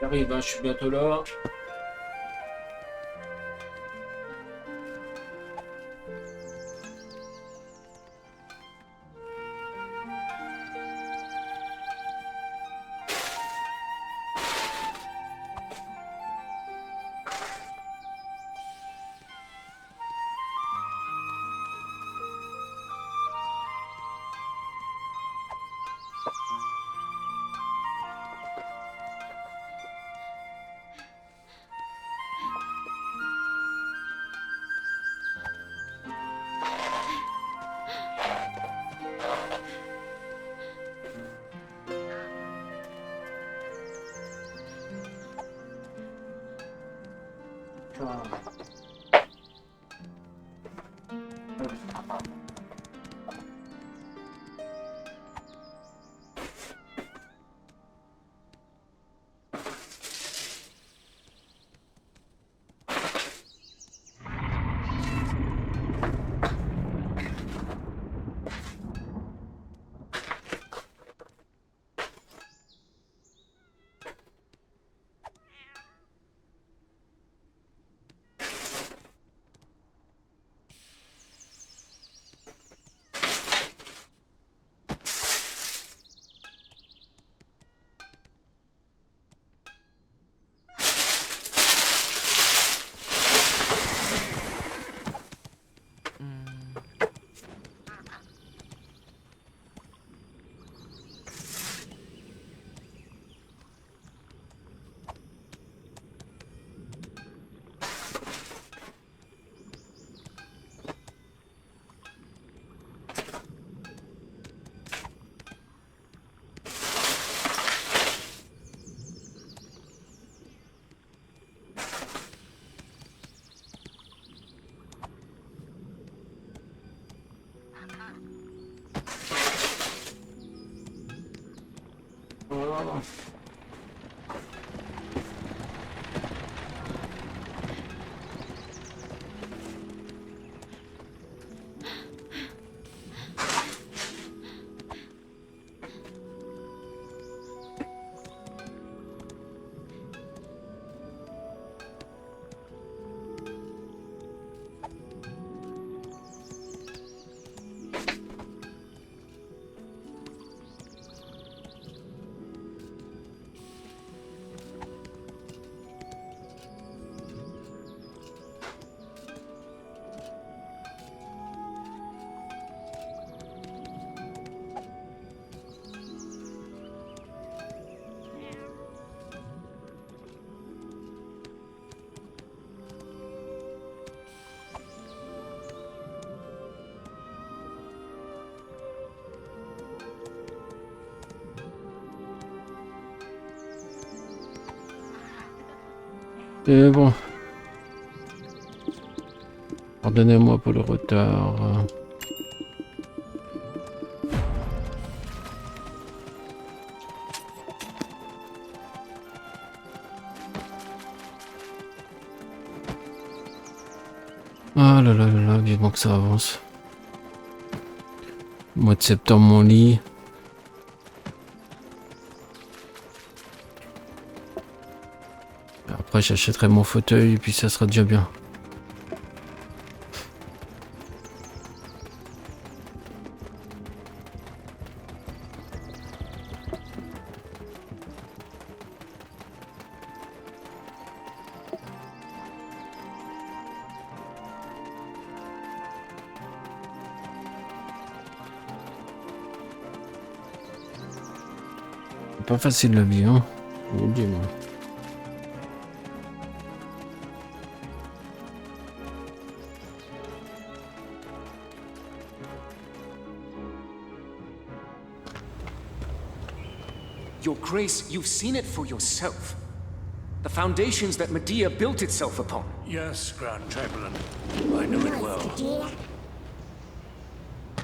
J'arrive, hein, je suis bientôt là. Bon. Pardonnez-moi pour le retard. Ah là là là là, vivement que ça avance. Mois de septembre, mon lit. Après, j'achèterai mon fauteuil et puis ça sera déjà bien. Pas facile la vie, hein. Je vous le dis, moi. Your Grace, you've seen it for yourself. The foundations that Medea built itself upon. Yes, Grand Chamberlain. I know it well.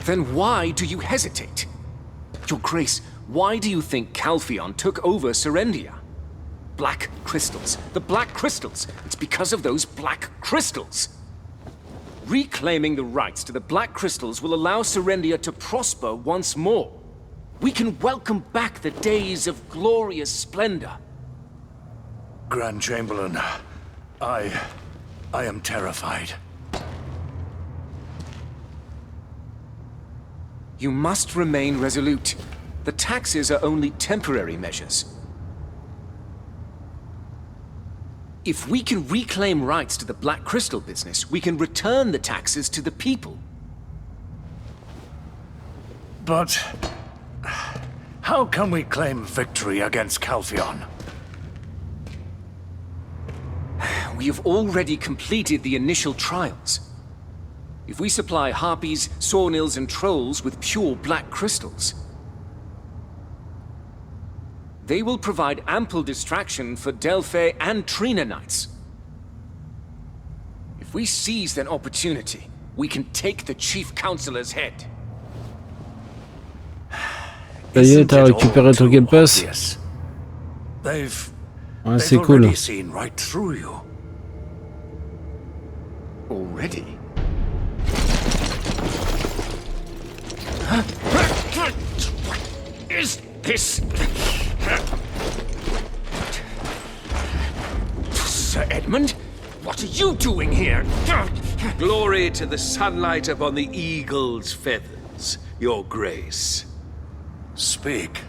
Then why do you hesitate? Your Grace, why do you think Calpheon took over Serendia? Black crystals. The black crystals. It's because of those black crystals. Reclaiming the rights to the black crystals will allow Serendia to prosper once more. We can welcome back the days of glorious splendor. Grand Chamberlain, I am terrified. You must remain resolute. The taxes are only temporary measures. If we can reclaim rights to the Black Crystal business, we can return the taxes to the people. But how can we claim victory against Calpheon? We have already completed the initial trials. If we supply harpies, sawnills, and trolls with pure black crystals, they will provide ample distraction for Delphi and Trina Knights. If we seize that opportunity, we can take the Chief Counselor's head. Ça y est, t'as récupéré ton Game Pass. Ouais, c'est cool. Seen right through you. Already? What is this? Sir Edmund? What are you doing here? Glory to the sunlight upon the eagle's feathers, Your Grace. Speak.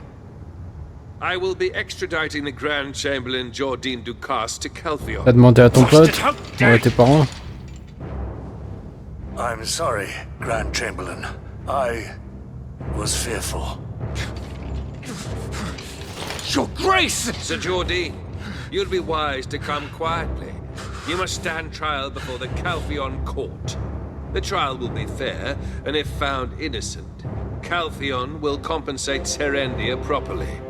I will be extraditing the Grand Chamberlain Jordine Ducasse to Calpheon. T'as demandé à ton pote? Ouais, tes parents? I'm sorry, Grand Chamberlain. I was fearful. Your Grace! Sir Jordine, you'd be wise to come quietly. You must stand trial before the Calpheon court. The trial will be fair, and if found innocent, Calpheon will compensate Serendia properly.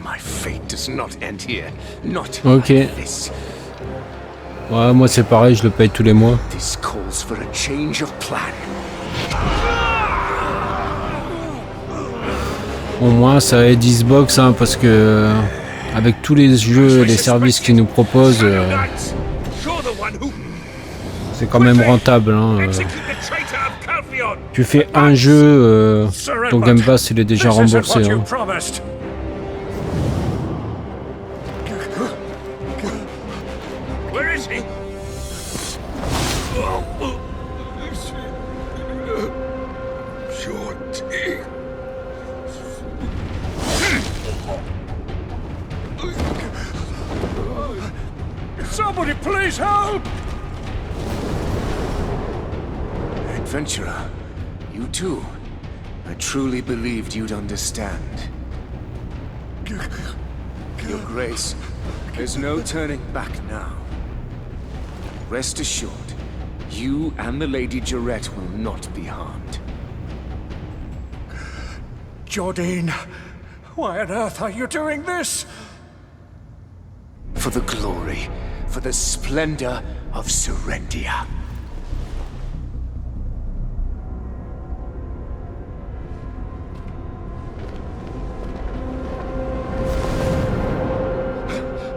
My fate does not end here. Not Ok. like this. Ouais, moi c'est pareil, je le paye tous les mois. This calls for a change of plan. Au moins ça aide Xbox hein, parce que avec tous les jeux et les services qu'ils nous proposent, c'est quand même rentable. Hein, Tu fais un jeu, ton Game Pass il est déjà remboursé. Hein. Somebody please help! Adventurer, you too. I truly believed you'd understand. Your Grace, there's no turning back now. Rest assured, you and the Lady Jarrett will not be harmed. Jordine, why on earth are you doing this? For the glory, for the splendor of Serendia.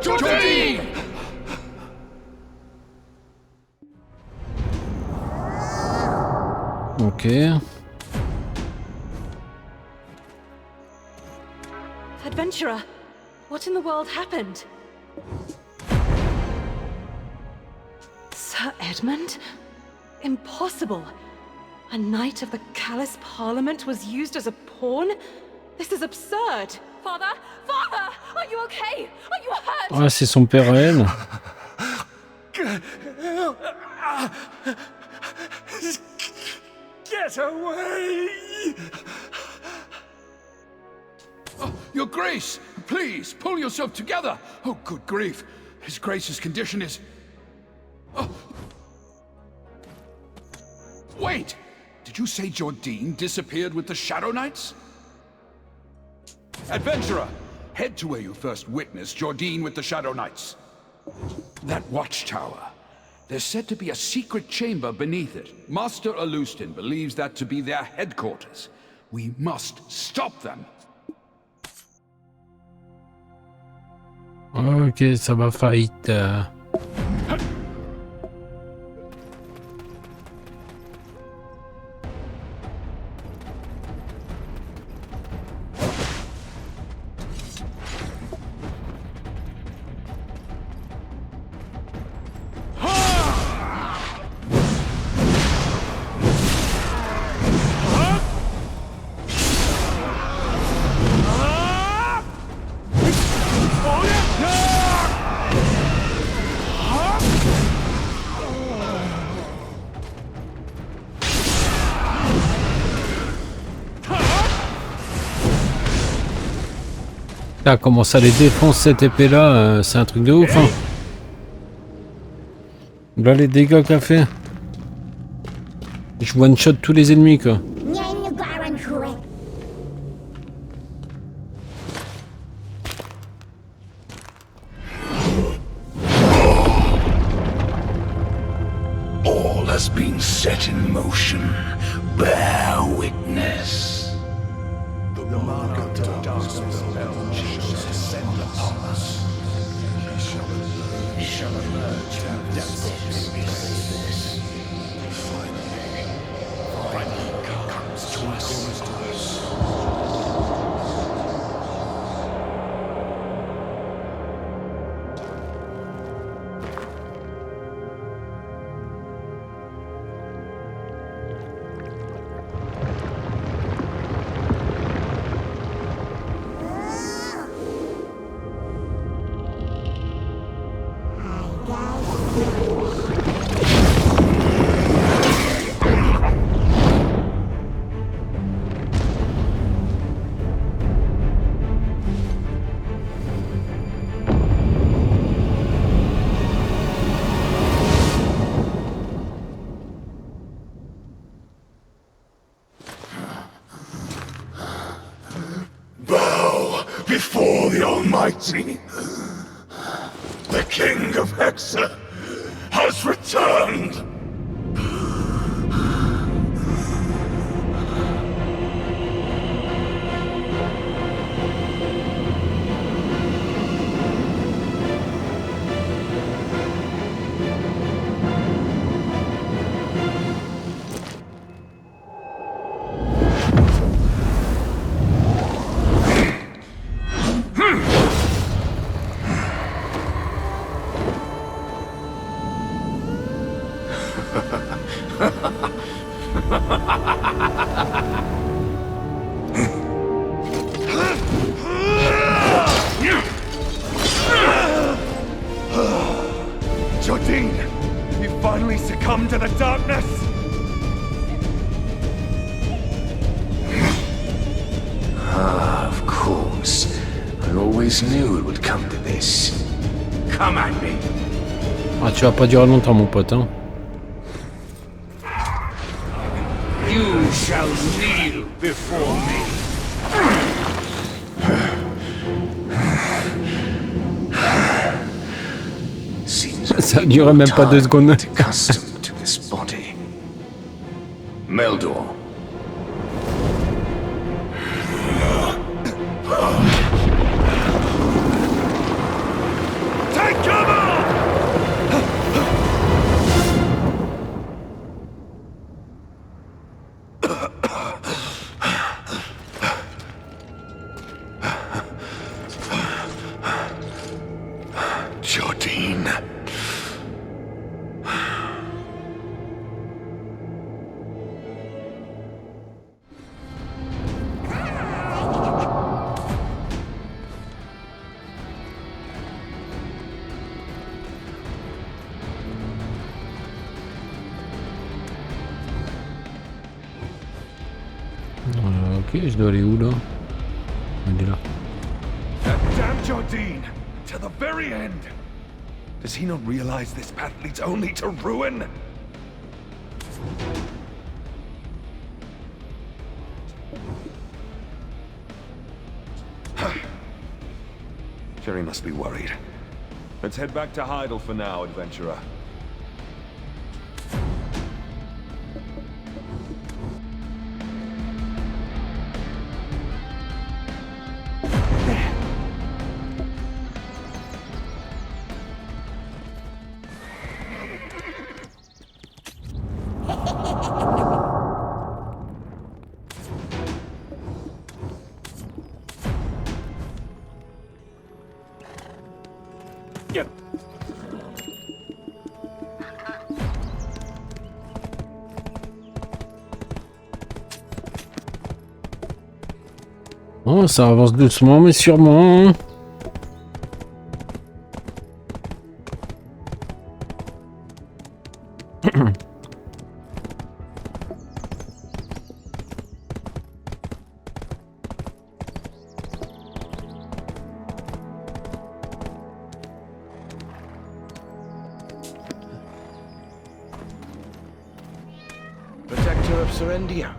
Jordine! Ok. Adventurer, what in the world happened? Sir Edmund? Impossible! A knight of the Callous Parliament was used as a pawn? This is absurd! Father? Father! Are you okay? Are you hurt? Ah, c'est son père à elle. Get away! Oh, Your Grace, please, pull yourself together. Oh, good grief. His Grace's condition is... Oh. Wait! Did you say Jordine disappeared with the Shadow Knights? Adventurer, head to where you first witnessed Jordine with the Shadow Knights. That watchtower. There's said to be a secret chamber beneath it. Master Alustin believes that to be their headquarters. We must stop them. Ok, ça va fight. Là, comment ça les défonce cette épée là, c'est un truc de ouf. Hein. Là les dégâts qu'a fait. Je one shot tous les ennemis quoi. All has been set in motion. Bear witness. The mark of darkness shall descend upon us. He shall emerge from the depths of this. Finally comes to us. Before the Almighty, the King of Hexa has returned. Jardine, you finally succumbed to the darkness? Ah, of course. I always knew it would come to this. Come at me. Ah, tu vas pas durer longtemps, mon pote, hein. You shall kneel before me. Ça durait même pas 2 secondes. Accustomed to this body. Meldor. Take cover! Jardine. Ok, je dois aller où là? Il est là. That damn Jardine! To the very end! Does he not realize this path leads only to ruin? Jerry must be worried. Let's head back to Heidel for now, adventurer. Oh, ça avance doucement mais sûrement. Protector of Serendia,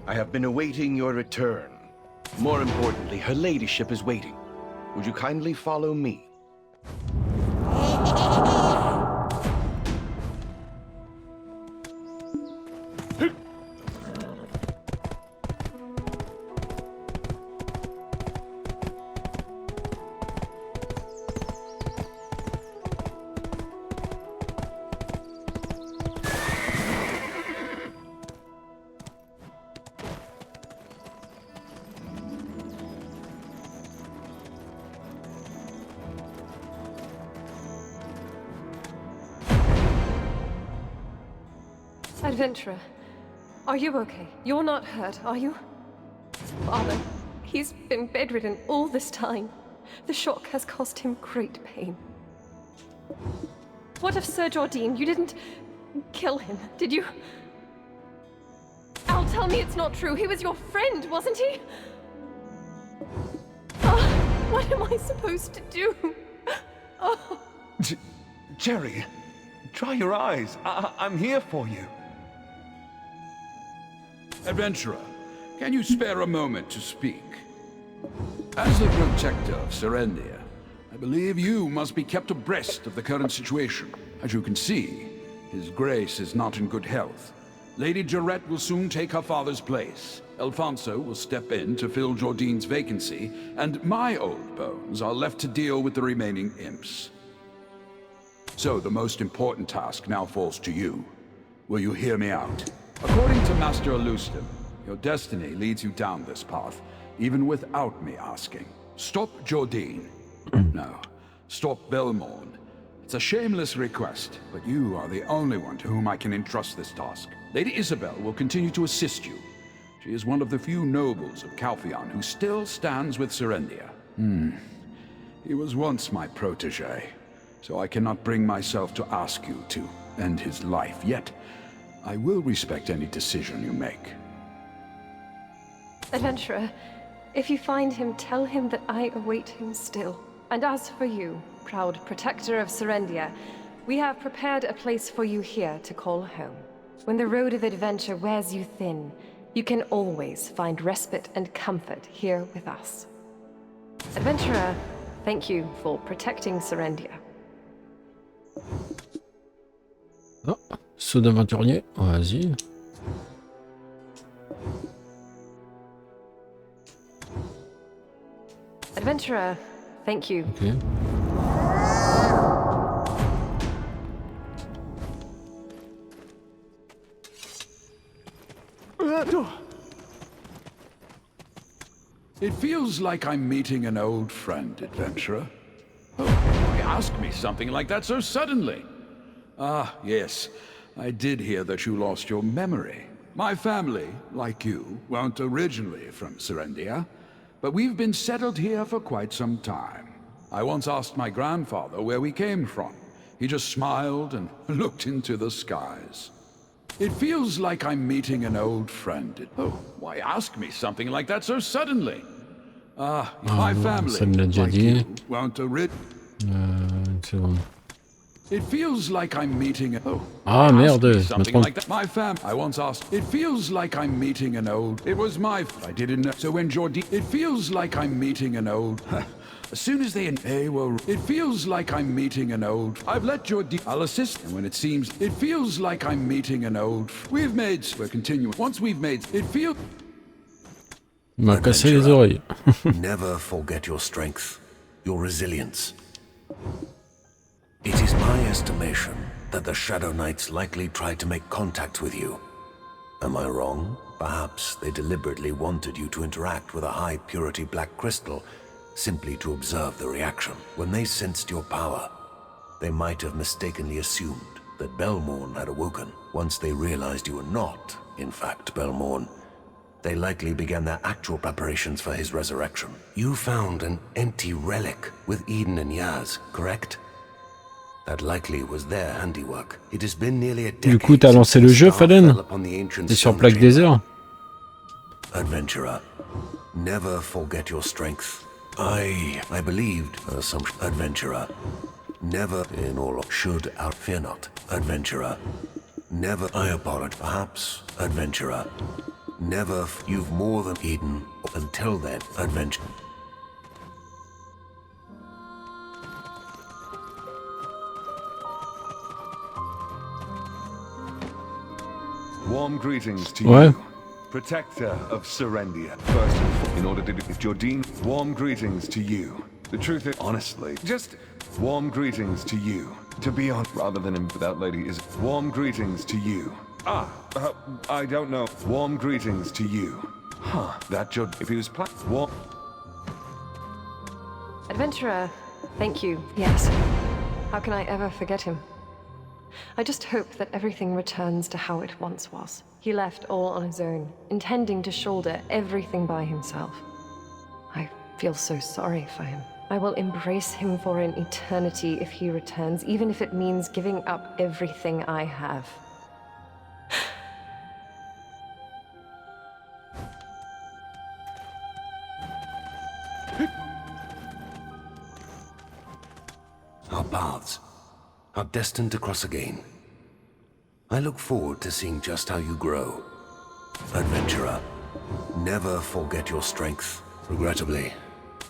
I have been awaiting your return. More importantly, her ladyship is waiting. Would you kindly follow me? Adventurer, are you okay? You're not hurt, are you? Father, he's been bedridden all this time. The shock has caused him great pain. What of Sir Jordine? You didn't kill him, did you? Al, tell me it's not true. He was your friend, wasn't he? What am I supposed to do? Oh. Jerry, dry your eyes. I'm here for you. Adventurer, can you spare a moment to speak? As the protector of Serendia, I believe you must be kept abreast of the current situation. As you can see, His Grace is not in good health. Lady Jarrett will soon take her father's place. Alfonso will step in to fill Jordine's vacancy, and my old bones are left to deal with the remaining imps. So the most important task now falls to you. Will you hear me out? According to Master Alustin, your destiny leads you down this path, even without me asking. Stop Jordine. No, stop Belmorn. It's a shameless request, but you are the only one to whom I can entrust this task. Lady Isabel will continue to assist you. She is one of the few nobles of Calpheon who still stands with Serendia. He was once my protege, so I cannot bring myself to ask you to end his life, yet I will respect any decision you make. Adventurer, if you find him, tell him that I await him still. And as for you, proud protector of Serendia, we have prepared a place for you here to call home. When the road of adventure wears you thin, you can always find respite and comfort here with us. Adventurer, thank you for protecting Serendia. Oh, saut d'aventurier, vas-y. Adventurer, thank you. Okay. It feels like I'm meeting an old friend, adventurer. Oh, why ask me something like that so suddenly? Ah, yes. I did hear that you lost your memory. My family, like you, weren't originally from Serendia, but we've been settled here for quite some time. I once asked my grandfather where we came from. He just smiled and looked into the skies. It feels like I'm meeting an old friend. Oh, why ask me something like that so suddenly? Ah, my family, like you, weren't It feels like I'm meeting a... Oh, ah merde, something like that. My I once asked. It feels like I'm meeting an old... It was my... I didn't know. So when Jordi... It feels like I'm meeting an old... As soon as they... It feels like I'm meeting an old... I've let Jordi... I'll assist. And when it seems... It feels like I'm meeting an old... We've made... We're continuing. Once we've made... It feels... Il m'a cassé les oreilles. Never forget your strength, your resilience. It is my estimation that the Shadow Knights likely tried to make contact with you. Am I wrong? Perhaps they deliberately wanted you to interact with a high-purity black crystal, simply to observe the reaction. When they sensed your power, they might have mistakenly assumed that Belmorn had awoken. Once they realized you were not, in fact, Belmorn, they likely began their actual preparations for his resurrection. You found an empty relic with Eden and Yaz, correct? That likely was their handiwork. It has been nearly a decade. Du coup, t'as lancé le jeu, Fallen? T'es sur plaque des heures. Adventurer, never forget your strength. I believed some adventurer. Never in all should out. Fear not, adventurer. Never, I apologize. Perhaps, adventurer. Never, you've more than Eden. Until then, adventure. Warm greetings to Ouais. you, protector of Serendia. First and foremost, in order to lift your dean, warm greetings to you. The truth is, honestly, just warm greetings to you. To be on, rather than without lady is warm greetings to you. I don't know. Warm greetings to you. Huh? That your if he was warm. Adventurer, thank you, yes. How can I ever forget him? I just hope that everything returns to how it once was. He left all on his own, intending to shoulder everything by himself. I feel so sorry for him. I will embrace him for an eternity if he returns, even if it means giving up everything I have. Our paths are destined to cross again. I look forward to seeing just how you grow. Adventurer, never forget your strength. Regrettably,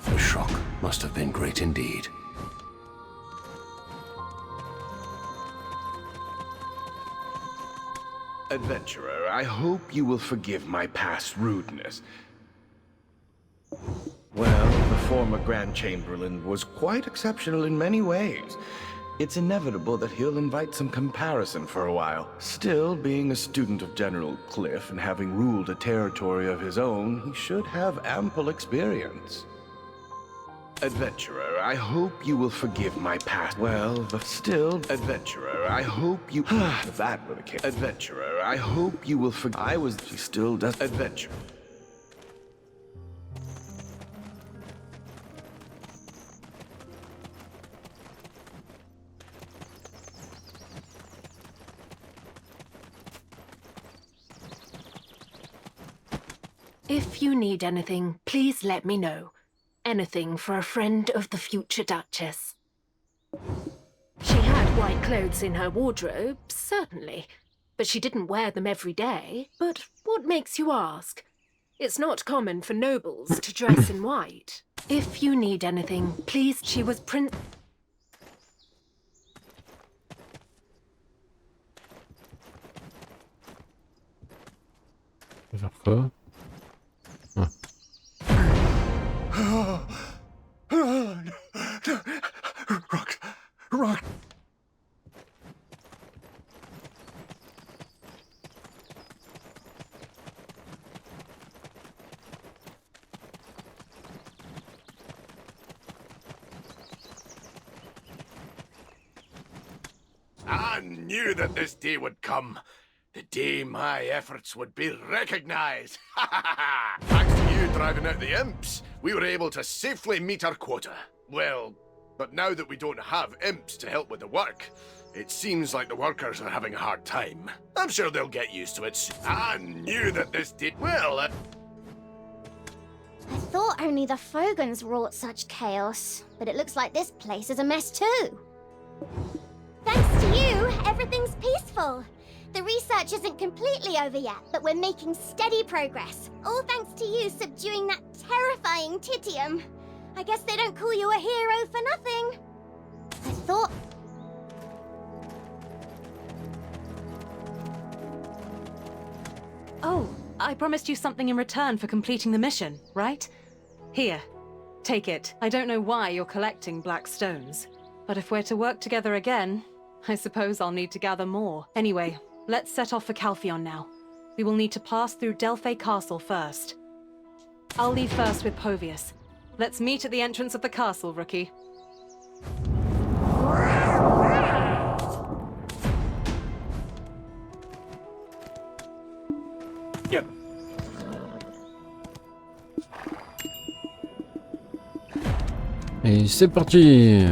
the shock must have been great indeed. Adventurer, I hope you will forgive my past rudeness. Well, the former Grand Chamberlain was quite exceptional in many ways. It's inevitable that he'll invite some comparison for a while. Still, being a student of General Cliff and having ruled a territory of his own, he should have ample experience. Adventurer, I hope you will forgive my past. Well, still, adventurer, I hope you. That were the case. Adventurer, I hope you will forgive. She still does. Adventure. If you need anything, please let me know. Anything for a friend of the future Duchess. She had white clothes in her wardrobe, certainly, but she didn't wear them every day. But what makes you ask? It's not common for nobles to dress in white. If you need anything, please. She was Prince. Faire quoi? Rock. I knew that this day would come. The day my efforts would be recognized. Thanks to you driving out the imps, we were able to safely meet our quota. Well, but now that we don't have imps to help with the work, it seems like the workers are having a hard time. I'm sure they'll get used to it soon. I knew that this day... Well, I thought only the Fogans wrought such chaos, but it looks like this place is a mess too. Thanks to you, everything's peaceful. The research isn't completely over yet, but we're making steady progress. All thanks to you subduing that terrifying Titium. I guess they don't call you a hero for nothing. I thought... Oh, I promised you something in return for completing the mission, right? Here, take it. I don't know why you're collecting black stones, but if we're to work together again, I suppose I'll need to gather more. Anyway, let's set off for Calpheon now. We will need to pass through Delphi Castle first. I'll leave first with Povius. Let's meet at the entrance of the castle, rookie. Yep. Et c'est parti.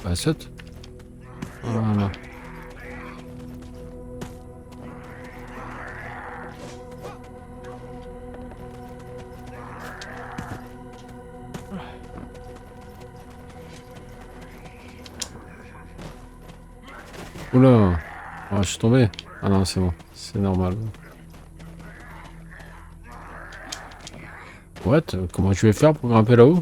Bah saute. Voilà. Oula. Oh, je suis tombé. Ah non, c'est bon. C'est normal. What? Comment je vais faire pour grimper là-haut?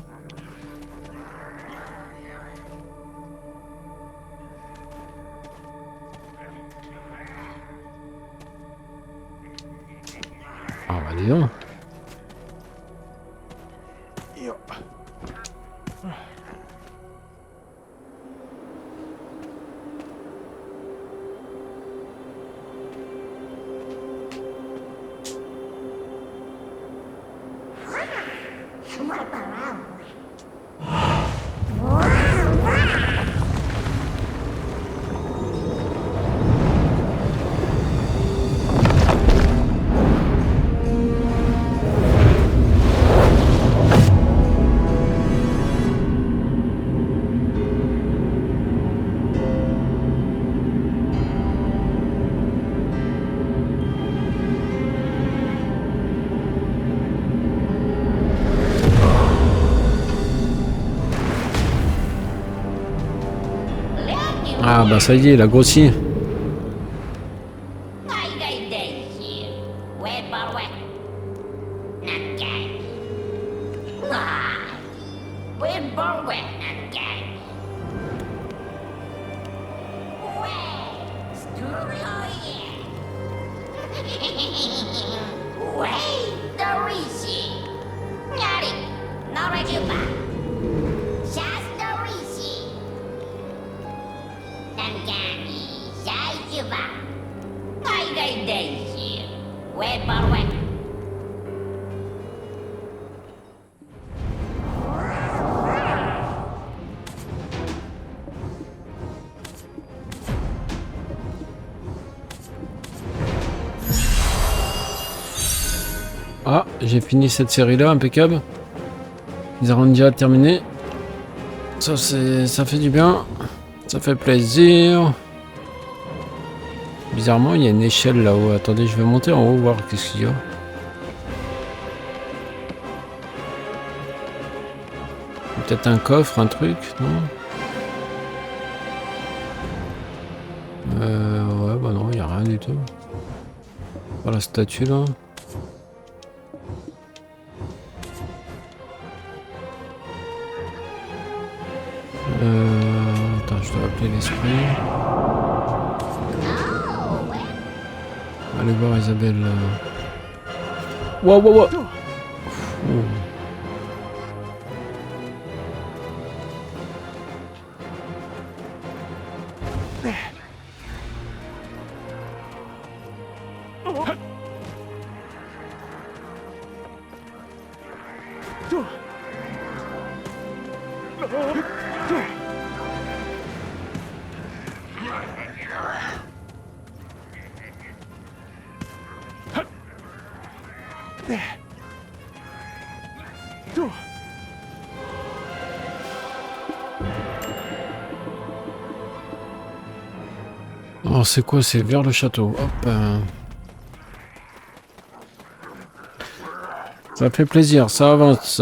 Ah bah dis donc. Ah bah ça y est, il a grossi. Ah, j'ai fini cette série là, impeccable. Ils ont déjà terminé. Ça fait du bien. Ça fait plaisir. Bizarrement, il y a une échelle là-haut. Attendez, je vais monter en haut voir qu'est-ce qu'il y a. Peut-être un coffre, un truc, non? Ouais, bah non, il n'y a rien du tout. Pas la statue là. Attends, je dois appeler l'esprit. Allez voir Isabelle. Wow, wow, wow. Oh, c'est quoi? C'est vers le château. Hop. Ça fait plaisir, ça avance.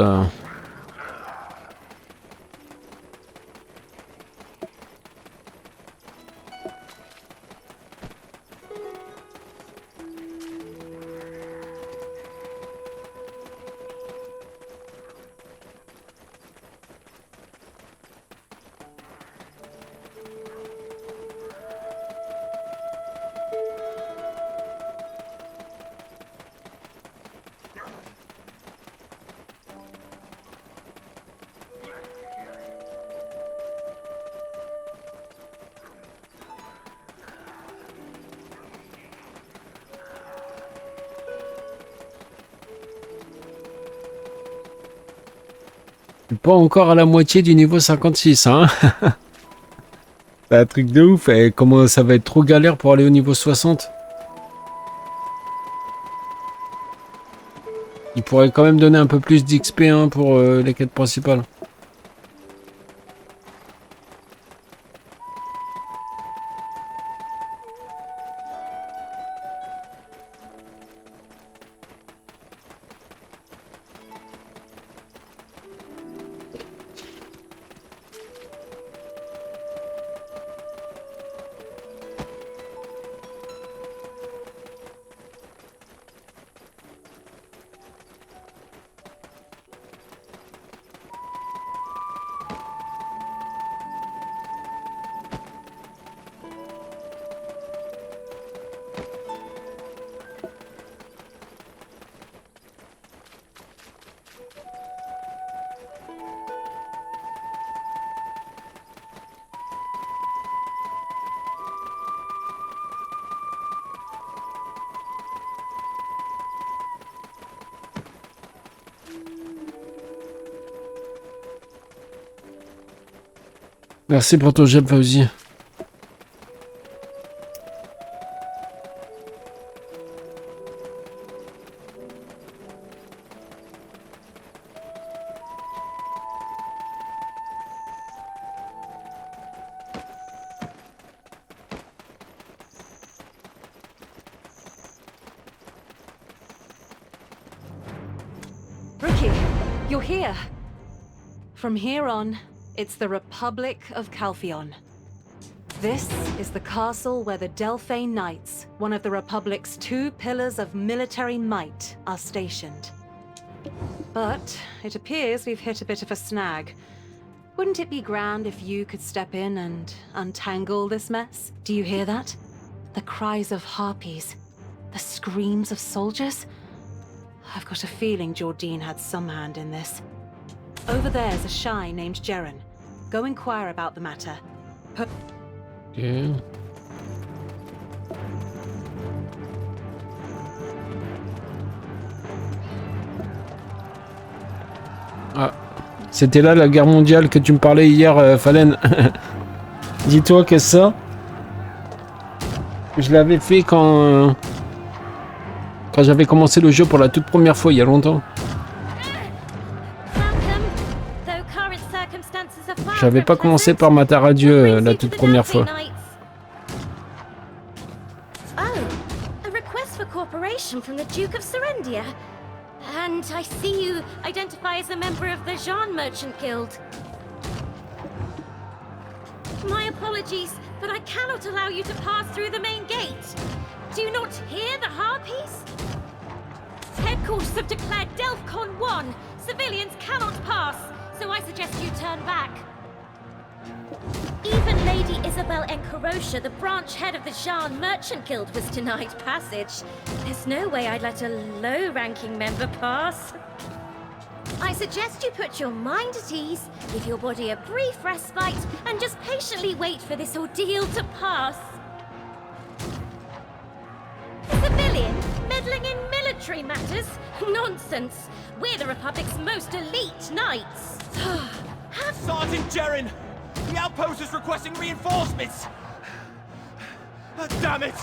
Pas encore à la moitié du niveau 56, hein. C'est un truc de ouf. Et comment ça va être trop galère pour aller au niveau 60. Il pourrait quand même donner un peu plus d'XP pour les quêtes principales. Merci pour ton jet, Voici. Rookie, you're here. From here on, it's the Republic of Calpheon. This is the castle where the Delphane Knights, one of the Republic's 2 pillars of military might, are stationed. But it appears we've hit a bit of a snag. Wouldn't it be grand if you could step in and untangle this mess? Do you hear that? The cries of harpies, the screams of soldiers? I've got a feeling Jordine had some hand in this. Over there's a shy named Jeren. Go inquire about the matter. Yeah. Ah, c'était là la guerre mondiale que tu me parlais hier, Fallen. Dis-toi que ça, je l'avais fait quand j'avais commencé le jeu pour la toute première fois il y a longtemps. J'avais pas commencé par ma tare à Dieu la toute première fois. Oh, a request for cooperation from the Duke of Serendia. And I see you identify as a member of the Jean Merchant Guild. My apologies, but I cannot allow you to pass through the main gate. Do you not hear the harpies? Headquarters have declared Delphcon 1. Civilians cannot pass, so I suggest you turn back. Even Lady Isabel Encarosha, the branch head of the Jean Merchant Guild, was denied passage. There's no way I'd let a low-ranking member pass. I suggest you put your mind at ease, give your body a brief respite, and just patiently wait for this ordeal to pass. A civilian meddling in military matters? Nonsense! We're the Republic's most elite knights. Sergeant Jeren! The outpost is requesting reinforcements! Damn it!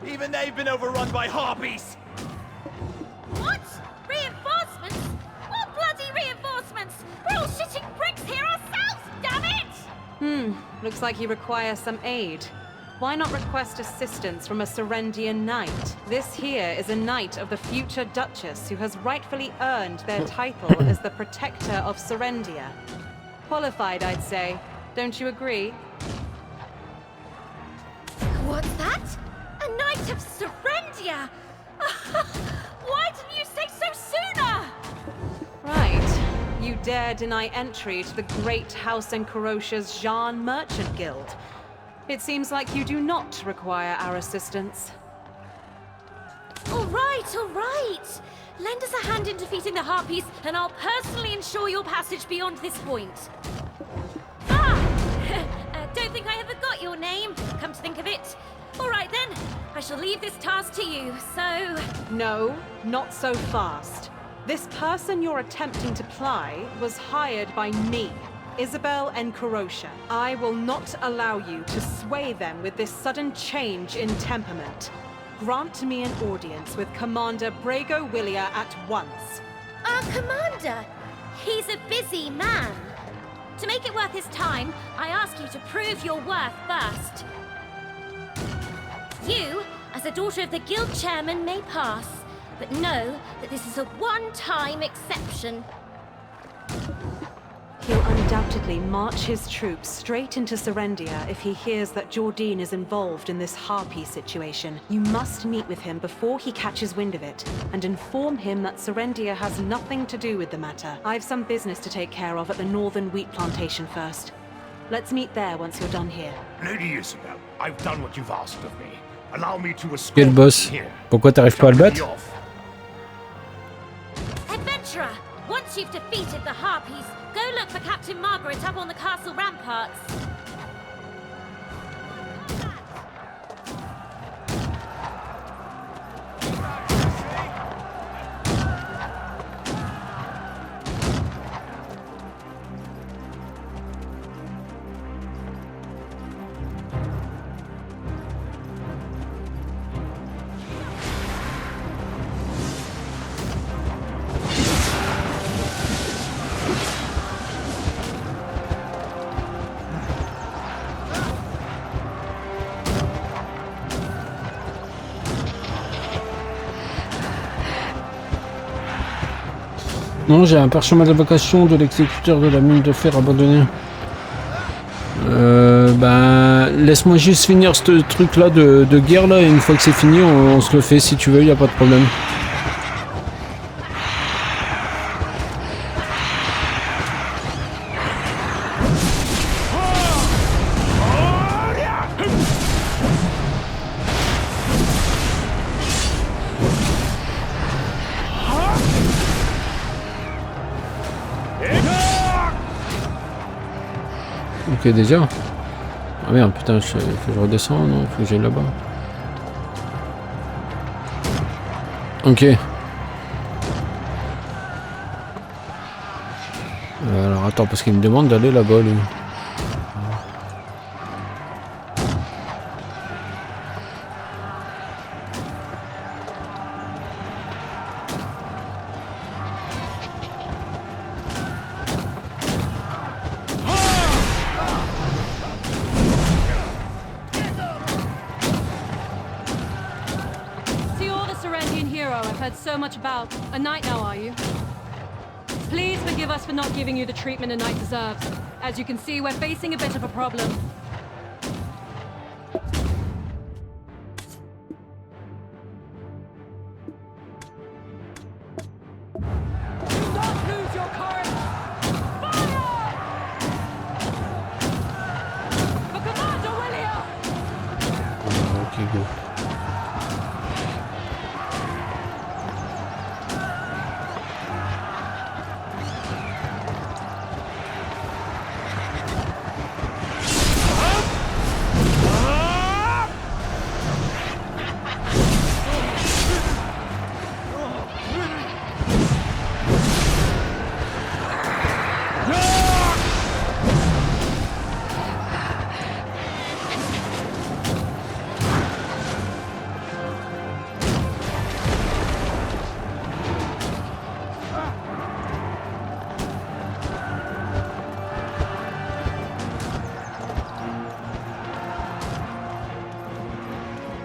Even they've been overrun by harpies! What? Reinforcements? What bloody reinforcements? We're all shitting bricks here ourselves, damn it! Looks like you require some aid. Why not request assistance from a Serendian knight? This here is a knight of the future Duchess who has rightfully earned their title as the Protector of Serendia. Qualified, I'd say. Don't you agree? What's that? A knight of Serendia! Why didn't you say so sooner? Right. You dare deny entry to the great House Encarosha's Jean Merchant Guild. It seems like you do not require our assistance. All right. Lend us a hand in defeating the harpies, and I'll personally ensure your passage beyond this point. Don't think I ever got your name, come to think of it. All right then, I shall leave this task to you, so... No, not so fast. This person you're attempting to ply was hired by me. Isabel and Karosha. I will not allow you to sway them with this sudden change in temperament. Grant me an audience with Commander Brago Willia at once. Our commander! He's a busy man. To make it worth his time, I ask you to prove your worth first. You, as a daughter of the guild chairman, may pass, but know that this is a one-time exception. He'll undoubtedly march his troops straight into Serendia if he hears that Jordine is involved in this harpy situation. You must meet with him before he catches wind of it, and inform him that Serendia has nothing to do with the matter. I've some business to take care of at the northern wheat plantation first. Let's meet there once you're done here. Lady Isabel, I've done what you've asked of me. Allow me to escort Quel boss? you here. Pourquoi t'arrives pas à le battre? Adventurer, once you've defeated the harpies, go look for Captain Margaret up on the castle ramparts. Non, j'ai un parchemin d'avocation de l'exécuteur de la mine de fer abandonnée. Ben, laisse-moi juste finir ce truc là de guerre là, et une fois que c'est fini, on se le fait si tu veux, y a pas de problème. Ok, déjà. Ah merde, putain, faut que je redescends, non, faut que j'aille là-bas. Ok. Alors attends, parce qu'il me demande d'aller là-bas, lui. A knight now, are you? Please forgive us for not giving you the treatment a knight deserves. As you can see, we're facing a bit of a problem. Do not lose your courage! Fire! For Commander Willia! Ok, go.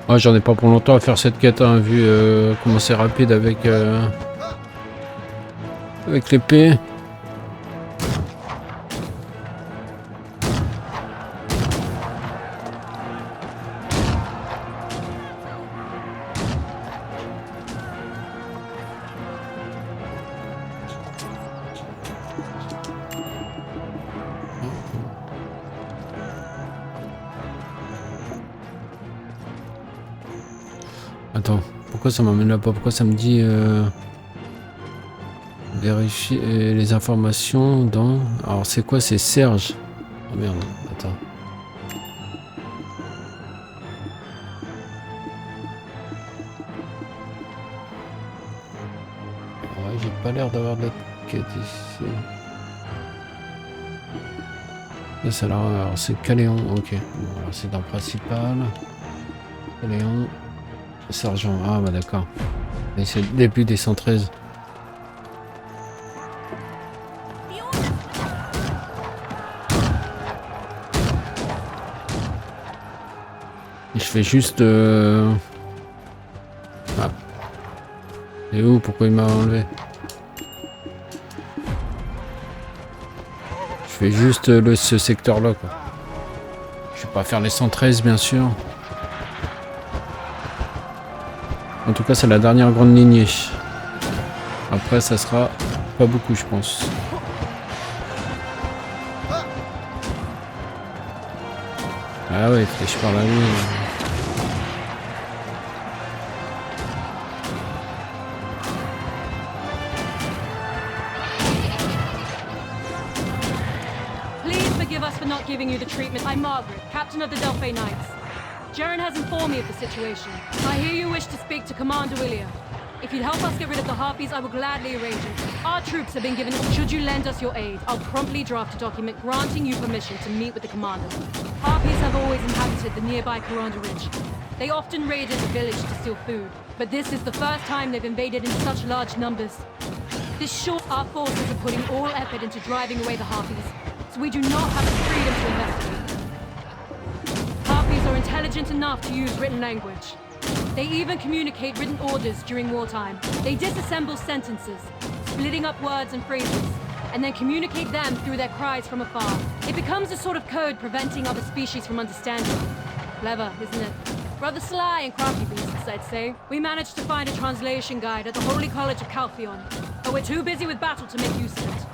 Ouais, j'en ai pas pour longtemps à faire cette quête, hein, vu comment c'est rapide avec l'épée. Attends, pourquoi ça m'emmène là-bas? Pourquoi ça me dit vérifier les informations dans... Alors c'est quoi? C'est Serge. Oh merde, attends. Ouais, j'ai pas l'air d'avoir de quête ici. Là, ça, alors c'est Caléon, ok. Bon, alors c'est dans principal. Caléon. Sergent, ah bah d'accord. Et c'est le début des 113. Et je fais juste... Ah. Et où? Pourquoi il m'a enlevé? Je fais juste ce secteur-là, quoi. Je vais pas faire les 113, bien sûr. En tout cas, c'est la dernière grande lignée. Après, ça sera pas beaucoup, je pense. Ah ouais, flèche par la nuit. Please forgive us for not giving you the treatment. I'm Margaret, captain of the Delphi Knights. Jaren has informed me of the situation. I hear you wish to speak to Commander Willia. If you'd help us get rid of the Harpies, I will gladly arrange it. Our troops have been given... Should you lend us your aid, I'll promptly draft a document granting you permission to meet with the Commander. Harpies have always inhabited the nearby Coranda Ridge. They often raided the village to steal food, but this is the first time they've invaded in such large numbers. This short, our forces are putting all effort into driving away the Harpies, so we do not have the freedom to investigate. Harpies are intelligent enough to use written language. They even communicate written orders during wartime. They disassemble sentences, splitting up words and phrases, and then communicate them through their cries from afar. It becomes a sort of code preventing other species from understanding. Clever, isn't it? Rather sly and crafty beasts, I'd say. We managed to find a translation guide at the Holy College of Calphion, but we're too busy with battle to make use of it.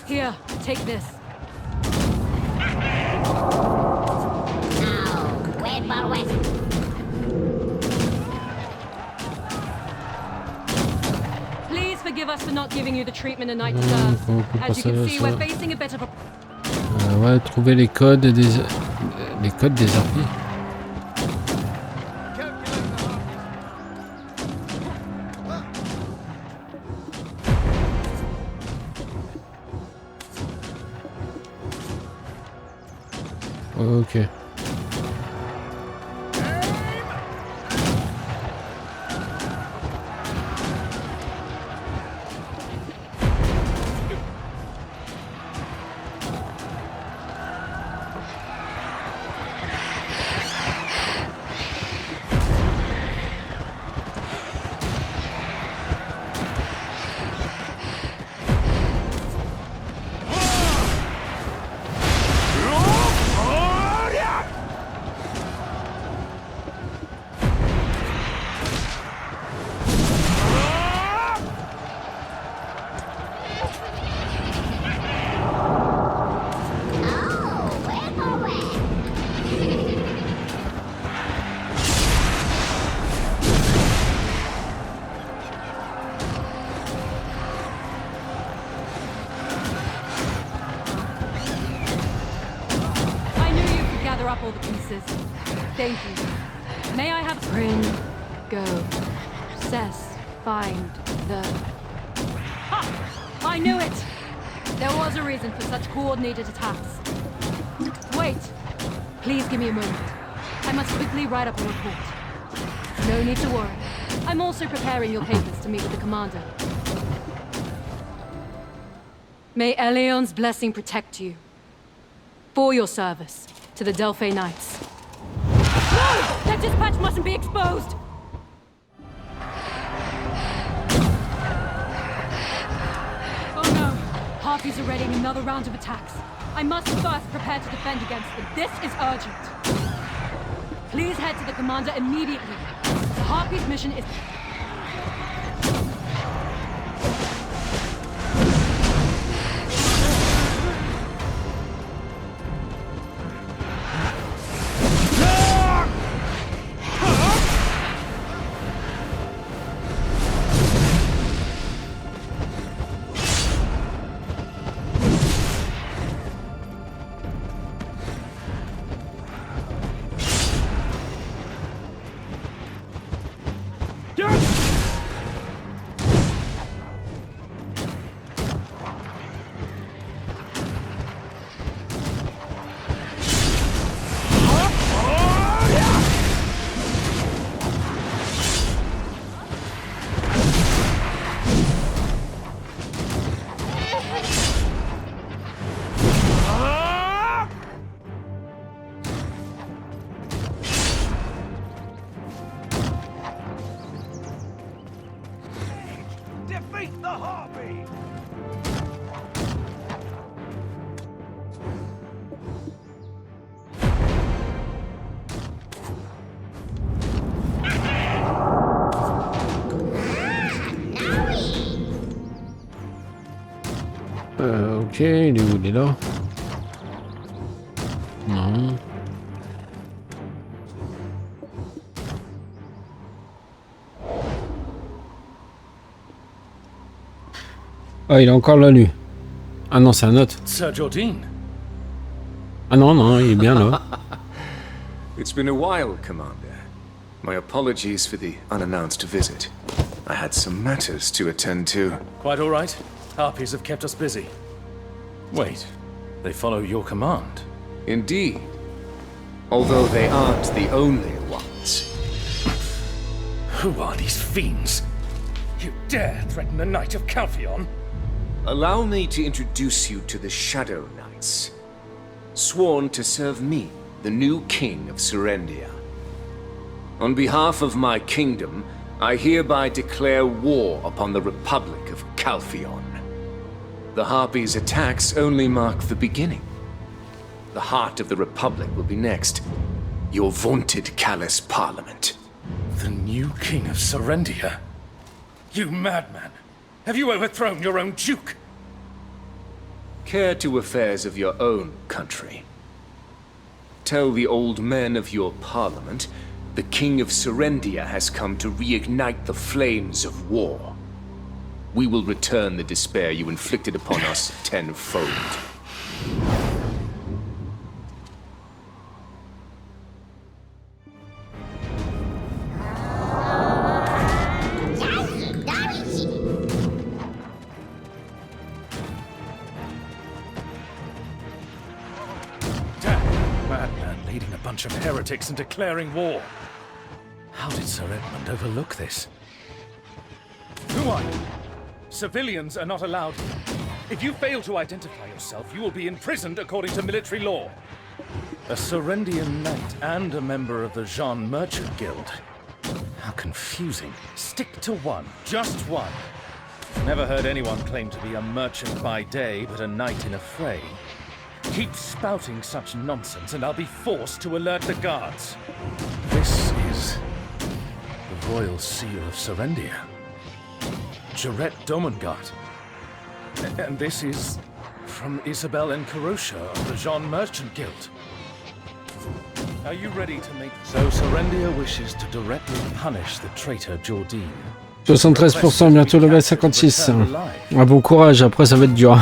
Here, take this. Please forgive us for not giving you the treatment a knight deserves. As you can see, we're facing a bit of a... ouais, trouver les codes des harpies. Ok. All the pieces. Thank you. May I have Prin, go, Cess, find the... Ha! I knew it! There was a reason for such coordinated attacks. Wait! Please give me a moment. I must quickly write up a report. No need to worry. I'm also preparing your papers to meet with the commander. May Eleon's blessing protect you. For your service to the Delphi Knights. No! That dispatch mustn't be exposed! Oh no! Harpies are readying another round of attacks. I must first prepare to defend against them. This is urgent. Please head to the commander immediately. The Harpies' mission is... You're the harpy! Ok, il est où? Il est là? Non. Ah, il est encore là, lui. Ah non, c'est un autre. Sir Jordan. Ah non, non, il est bien là. It's been a while, Commander. My apologies for the unannounced visit. I had some matters to attend to. Quite all right. Harpies have kept us busy. Wait, they follow your command? Indeed. Although they aren't the only ones. Who are these fiends? You dare threaten the Knight of Calpheon? Allow me to introduce you to the Shadow Knights, sworn to serve me, the new King of Serendia. On behalf of my kingdom, I hereby declare war upon the Republic of Calpheon. The Harpies' attacks only mark the beginning. The heart of the Republic will be next. Your vaunted callous parliament. The new King of Serendia? You madman! Have you overthrown your own Duke? Care to affairs of your own country. Tell the old men of your parliament the King of Serendia has come to reignite the flames of war. We will return the despair you inflicted upon us tenfold. Of heretics and declaring war. How did Sir Edmund overlook this? Who are you? Civilians are not allowed here. If you fail to identify yourself, you will be imprisoned according to military law. A Serendian knight and a member of the Jean Merchant Guild. How confusing. Stick to one, just one. Never heard anyone claim to be a merchant by day, but a knight in a fray. Keep spouting such nonsense, and I'll be forced to alert the guards. This is the Royal Seal of Serendia. Jarrett Domungart. And this is from Isabel and Karosha of the Jean Merchant Guild. Are you ready to make... So Serendia wishes to directly punish the traitor Jordan. 73%, bientôt level 56. Ah, bon courage, après ça va être dur.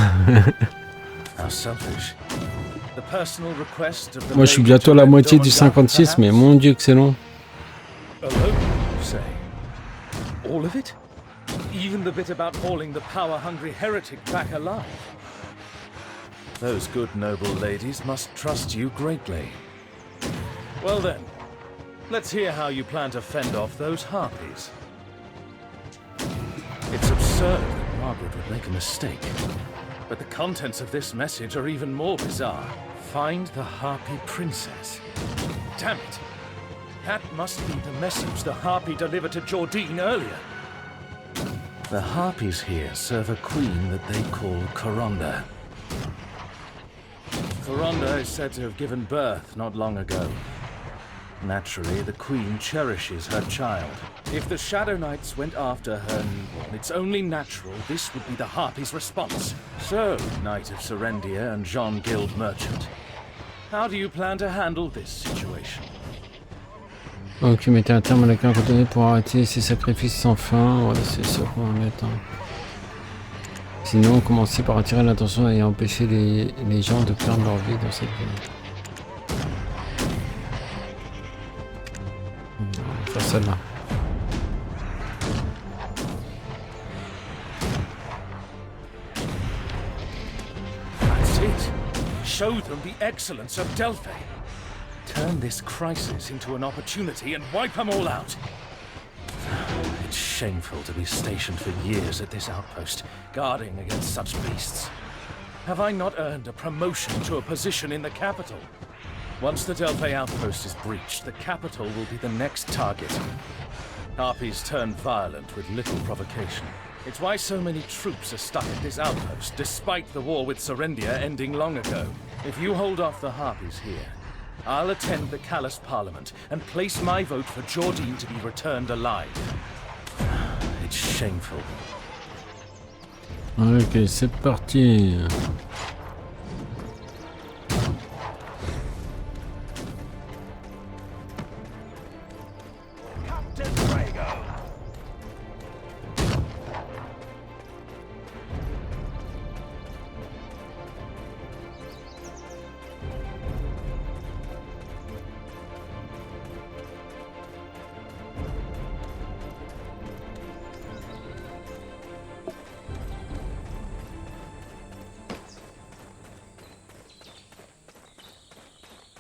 Moi je suis bientôt à la moitié du 56, mais mon dieu que c'est long. All of it? Even the bit about hauling the power-hungry heretic back alive? Those good noble ladies must trust you greatly. Well then, let's hear how you plan to fend off those harpies. It's absurd that Margaret would make a mistake. But the contents of this message are even more bizarre. Find the Harpy Princess. Damn it! That must be the message the Harpy delivered to Jordan earlier. The Harpies here serve a queen that they call Coronda. Coronda is said to have given birth not long ago. Naturally, the queen cherishes her child. If the Shadow Knights went after her newborn, it's only natural this would be the Harpy's response. So, Knight of Serendia and Jean Guild Merchant, how do you plan to handle this situation? Ok, mettez un terme à la guerre coordonnée pour arrêter ces sacrifices sans fin. Voilà, c'est ça qu'on va mettre. Sinon, commencez par attirer l'attention et empêcher les gens de perdre leur vie dans cette ville. On va faire celle-là. That's it. Show them the excellence of Delphi. Turn this crisis into an opportunity and wipe them all out. It's shameful to be stationed for years at this outpost, guarding against such beasts. Have I not earned a promotion to a position in the capital? Once the Delphi outpost is breached, the capital will be the next target. Harpies turn violent with little provocation. It's why so many troops are stuck at this outpost, despite the war with Serendia ending long ago. If you hold off the Harpies here, I'll attend the Callous Parliament and place my vote for Jordine to be returned alive. It's shameful. Ok, c'est parti.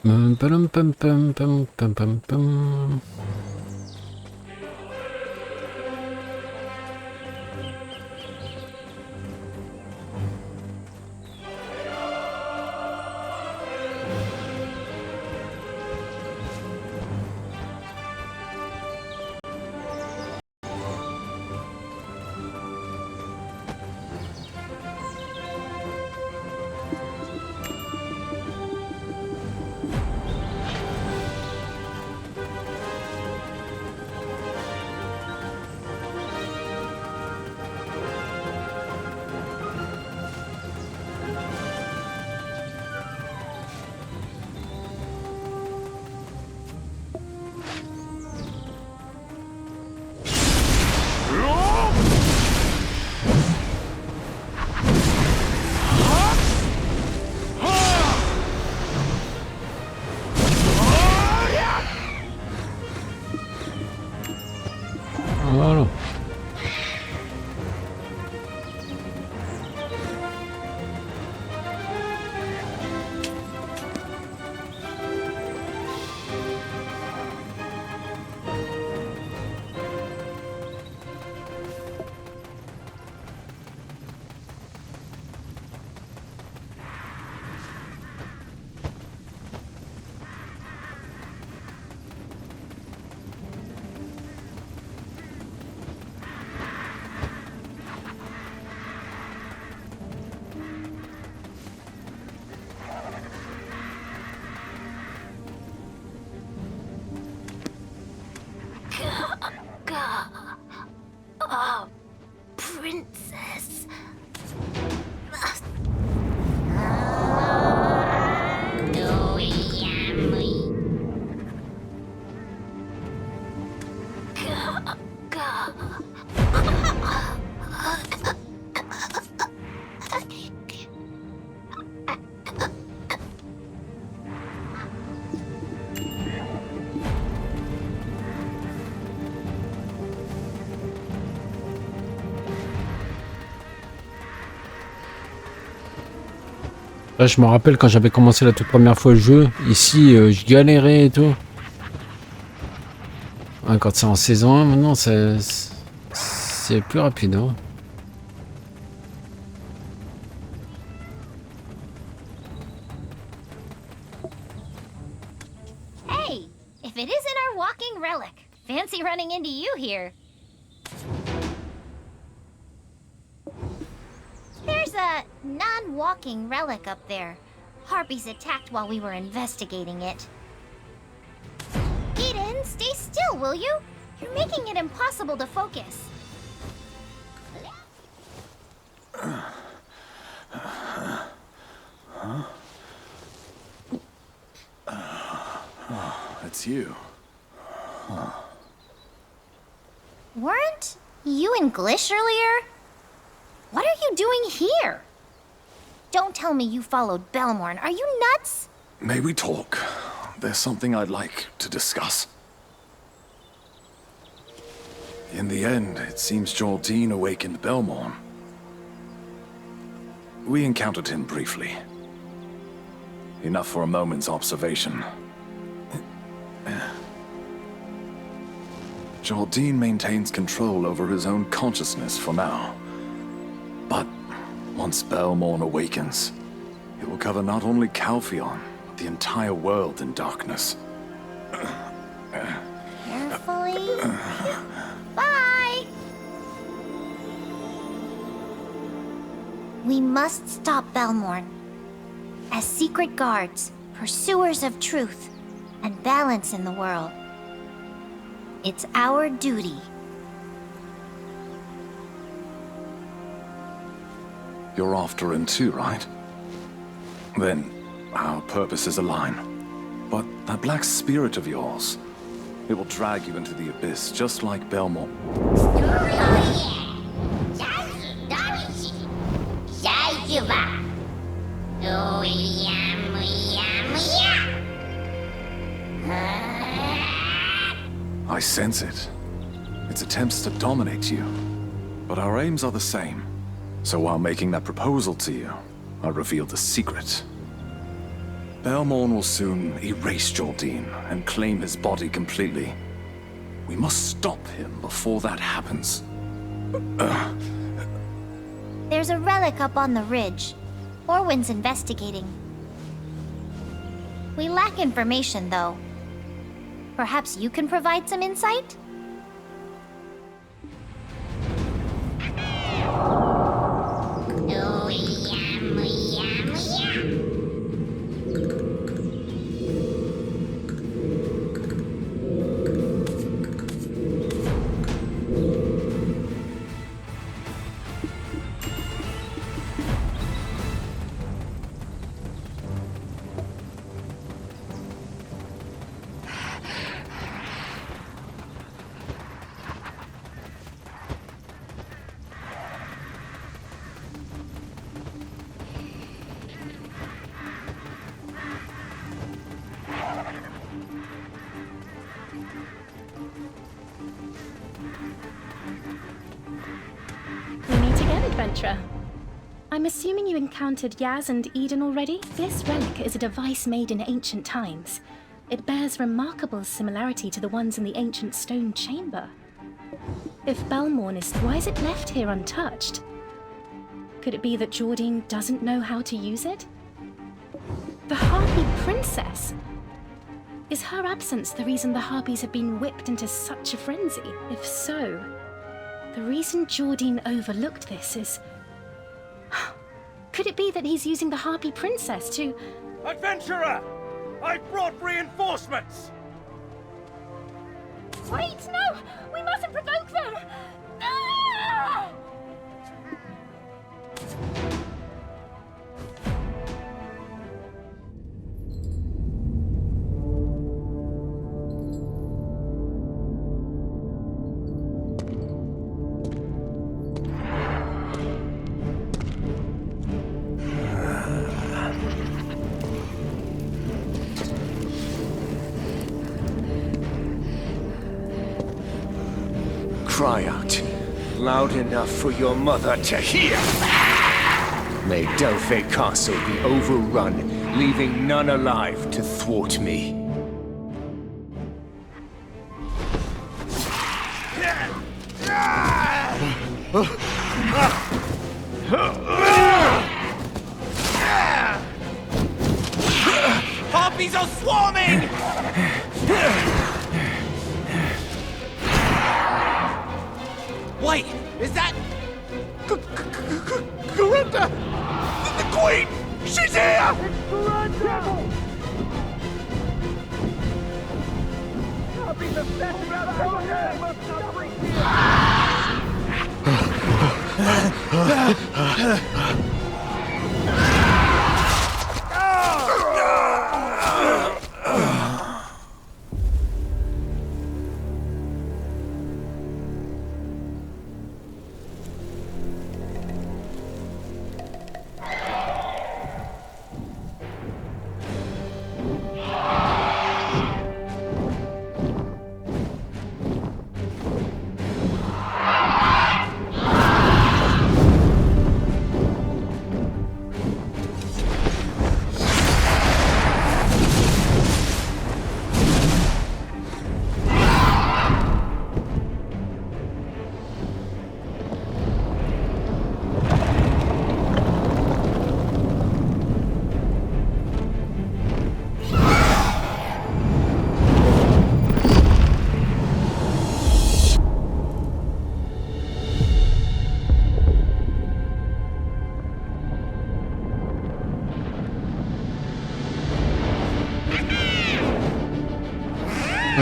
Pam pam pam pam pam pam pam. Voilà. Oh, princess. Là, je me rappelle quand j'avais commencé la toute première fois le jeu, ici je galérais et tout. Ouais, quand c'est en saison 1, maintenant c'est plus rapide. Hein. Hey, if it isn't our walking relic, fancy running into you here. There's a non-walking relic up there. Harpies attacked while we were investigating it. Eden, stay still, will you? You're making it impossible to focus. It's you. Weren't you in Glish earlier? What are you doing here? Don't tell me you followed Belmorn. Are you nuts? May we talk? There's something I'd like to discuss. In the end, it seems Jordine awakened Belmorn. We encountered him briefly. Enough for a moment's observation. Jordine maintains control over his own consciousness for now. But once Belmorn awakens, it will cover not only Calpheon, but the entire world in darkness. Carefully. Bye! We must stop Belmorn. As secret guards, pursuers of truth, and balance in the world. It's our duty. You're after him too, right? Then, our purposes align. But that black spirit of yours, it will drag you into the abyss, just like Belmorn. I sense it. Its attempts to dominate you. But our aims are the same. So while making that proposal to you, I revealed a secret. Belmorn will soon erase Jordine and claim his body completely. We must stop him before that happens. There's a relic up on the ridge. Orwin's investigating. We lack information, though. Perhaps you can provide some insight? I'm assuming you encountered Yaz and Eden already? This relic is a device made in ancient times. It bears remarkable similarity to the ones in the ancient stone chamber. If Belmorn is, why is it left here untouched? Could it be that Jordine doesn't know how to use it? The Harpy Princess? Is her absence the reason the Harpies have been whipped into such a frenzy? If so, the reason Jordine overlooked this is... Could it be that he's using the Harpy Princess to... Adventurer! I've brought reinforcements! Wait, no! We mustn't provoke them! Ah! Cry out, loud enough for your mother to hear. May Delphi Castle be overrun, leaving none alive to thwart me. Harpies are swarming! Wait, is that... Corinda! The Queen! She's here!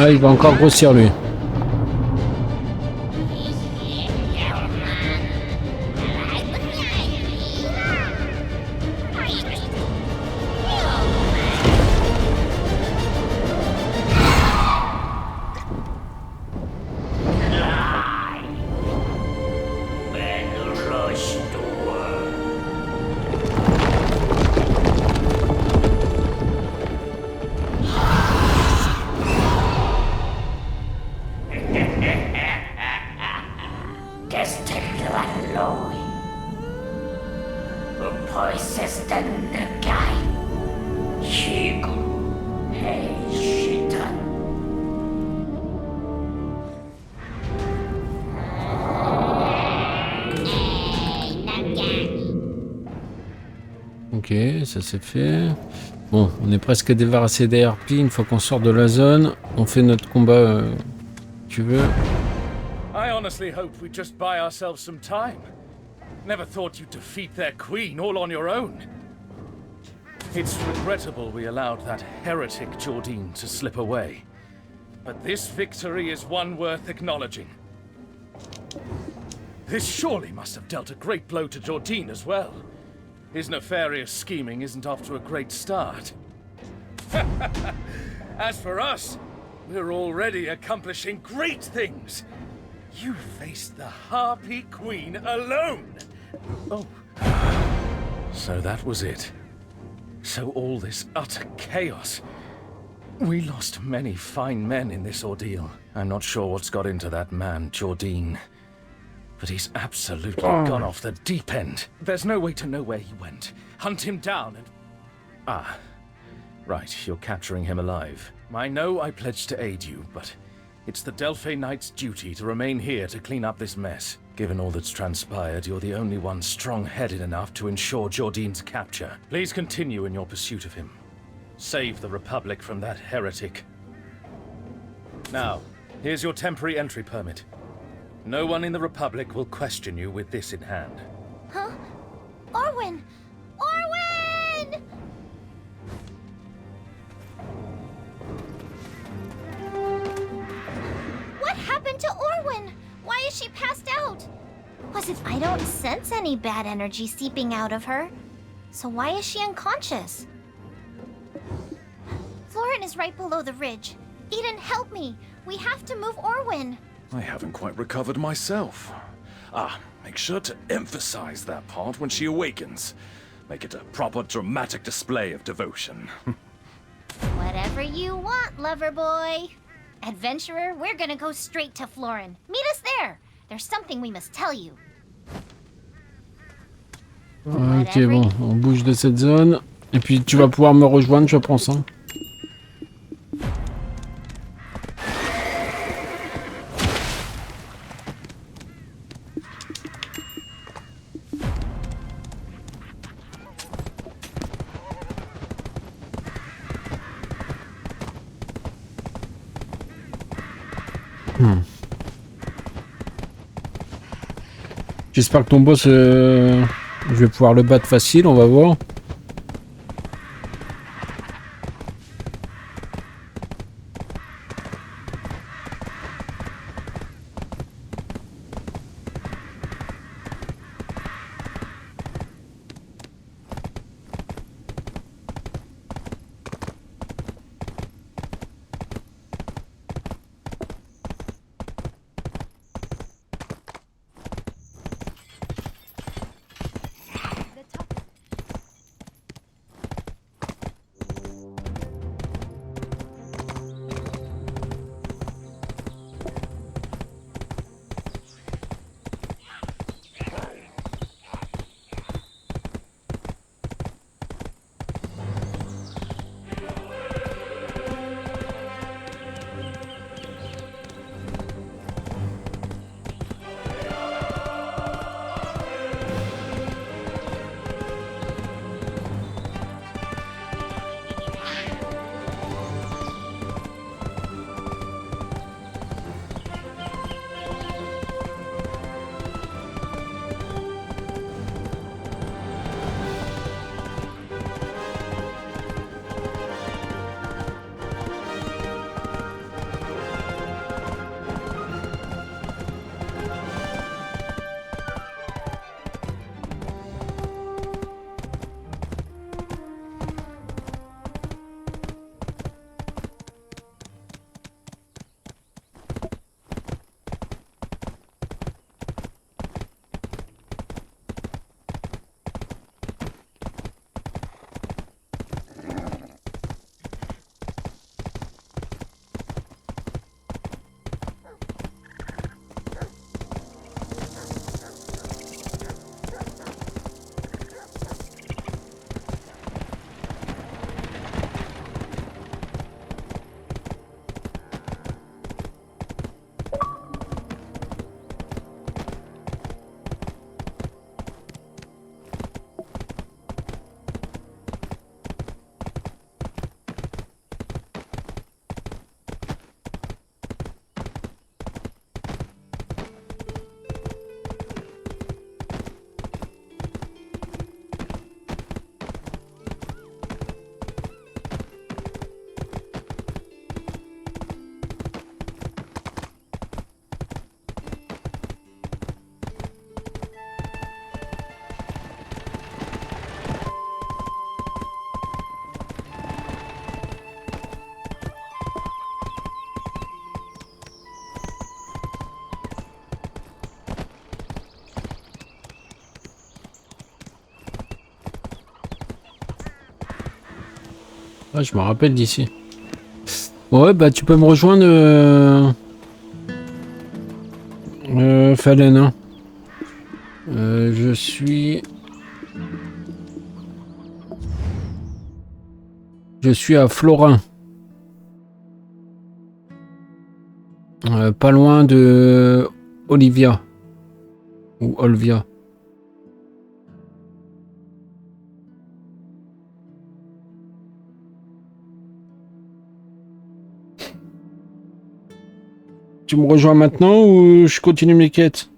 Ah, il va encore grossir lui. Ok, ça c'est fait. Bon, on est presque débarrassé des RP. Une fois qu'on sort de la zone, on fait notre combat. Tu veux? I honestly hoped we'd just buy ourselves some time. Never thought you'd defeat their queen all on your own. It's regrettable we allowed that heretic Jordine to slip away. But this victory is one worth acknowledging. This surely must have dealt a great blow to Jordine as well. His nefarious scheming isn't off to a great start. As for us, we're already accomplishing great things. You faced the Harpy Queen alone! Oh. So that was it. So all this utter chaos. We lost many fine men in this ordeal. I'm not sure what's got into that man, Jordine. But he's absolutely gone off the deep end. There's no way to know where he went. Hunt him down and... Ah. Right, you're capturing him alive. I know I pledged to aid you, but it's the Delphi Knight's duty to remain here to clean up this mess. Given all that's transpired, you're the only one strong-headed enough to ensure Jordine's capture. Please continue in your pursuit of him. Save the Republic from that heretic. Now, here's your temporary entry permit. No one in the Republic will question you with this in hand. Huh? Orwin! Orwin! What happened to Orwin? Why is she passed out? Was it I don't sense any bad energy seeping out of her? So why is she unconscious? Florin is right below the ridge. Eden, help me! We have to move Orwin! I haven't quite recovered myself. Ah, make sure to emphasize that part when she awakens. Make it a proper dramatic display of devotion. Whatever you want, lover boy. Adventurer, we're gonna go straight to Florin. Meet us there. There's something we must tell you. Ok, bon, on bouge de cette zone. Et puis tu vas pouvoir me rejoindre, je pense. Hein. J'espère que ton boss, je vais pouvoir le battre facile, on va voir. Ah, je me rappelle d'ici. Ouais, bah tu peux me rejoindre, Fallen. Hein. Je suis à Florin. Pas loin de Olivia. Ou Olvia. Tu me rejoins maintenant ou je continue mes quêtes?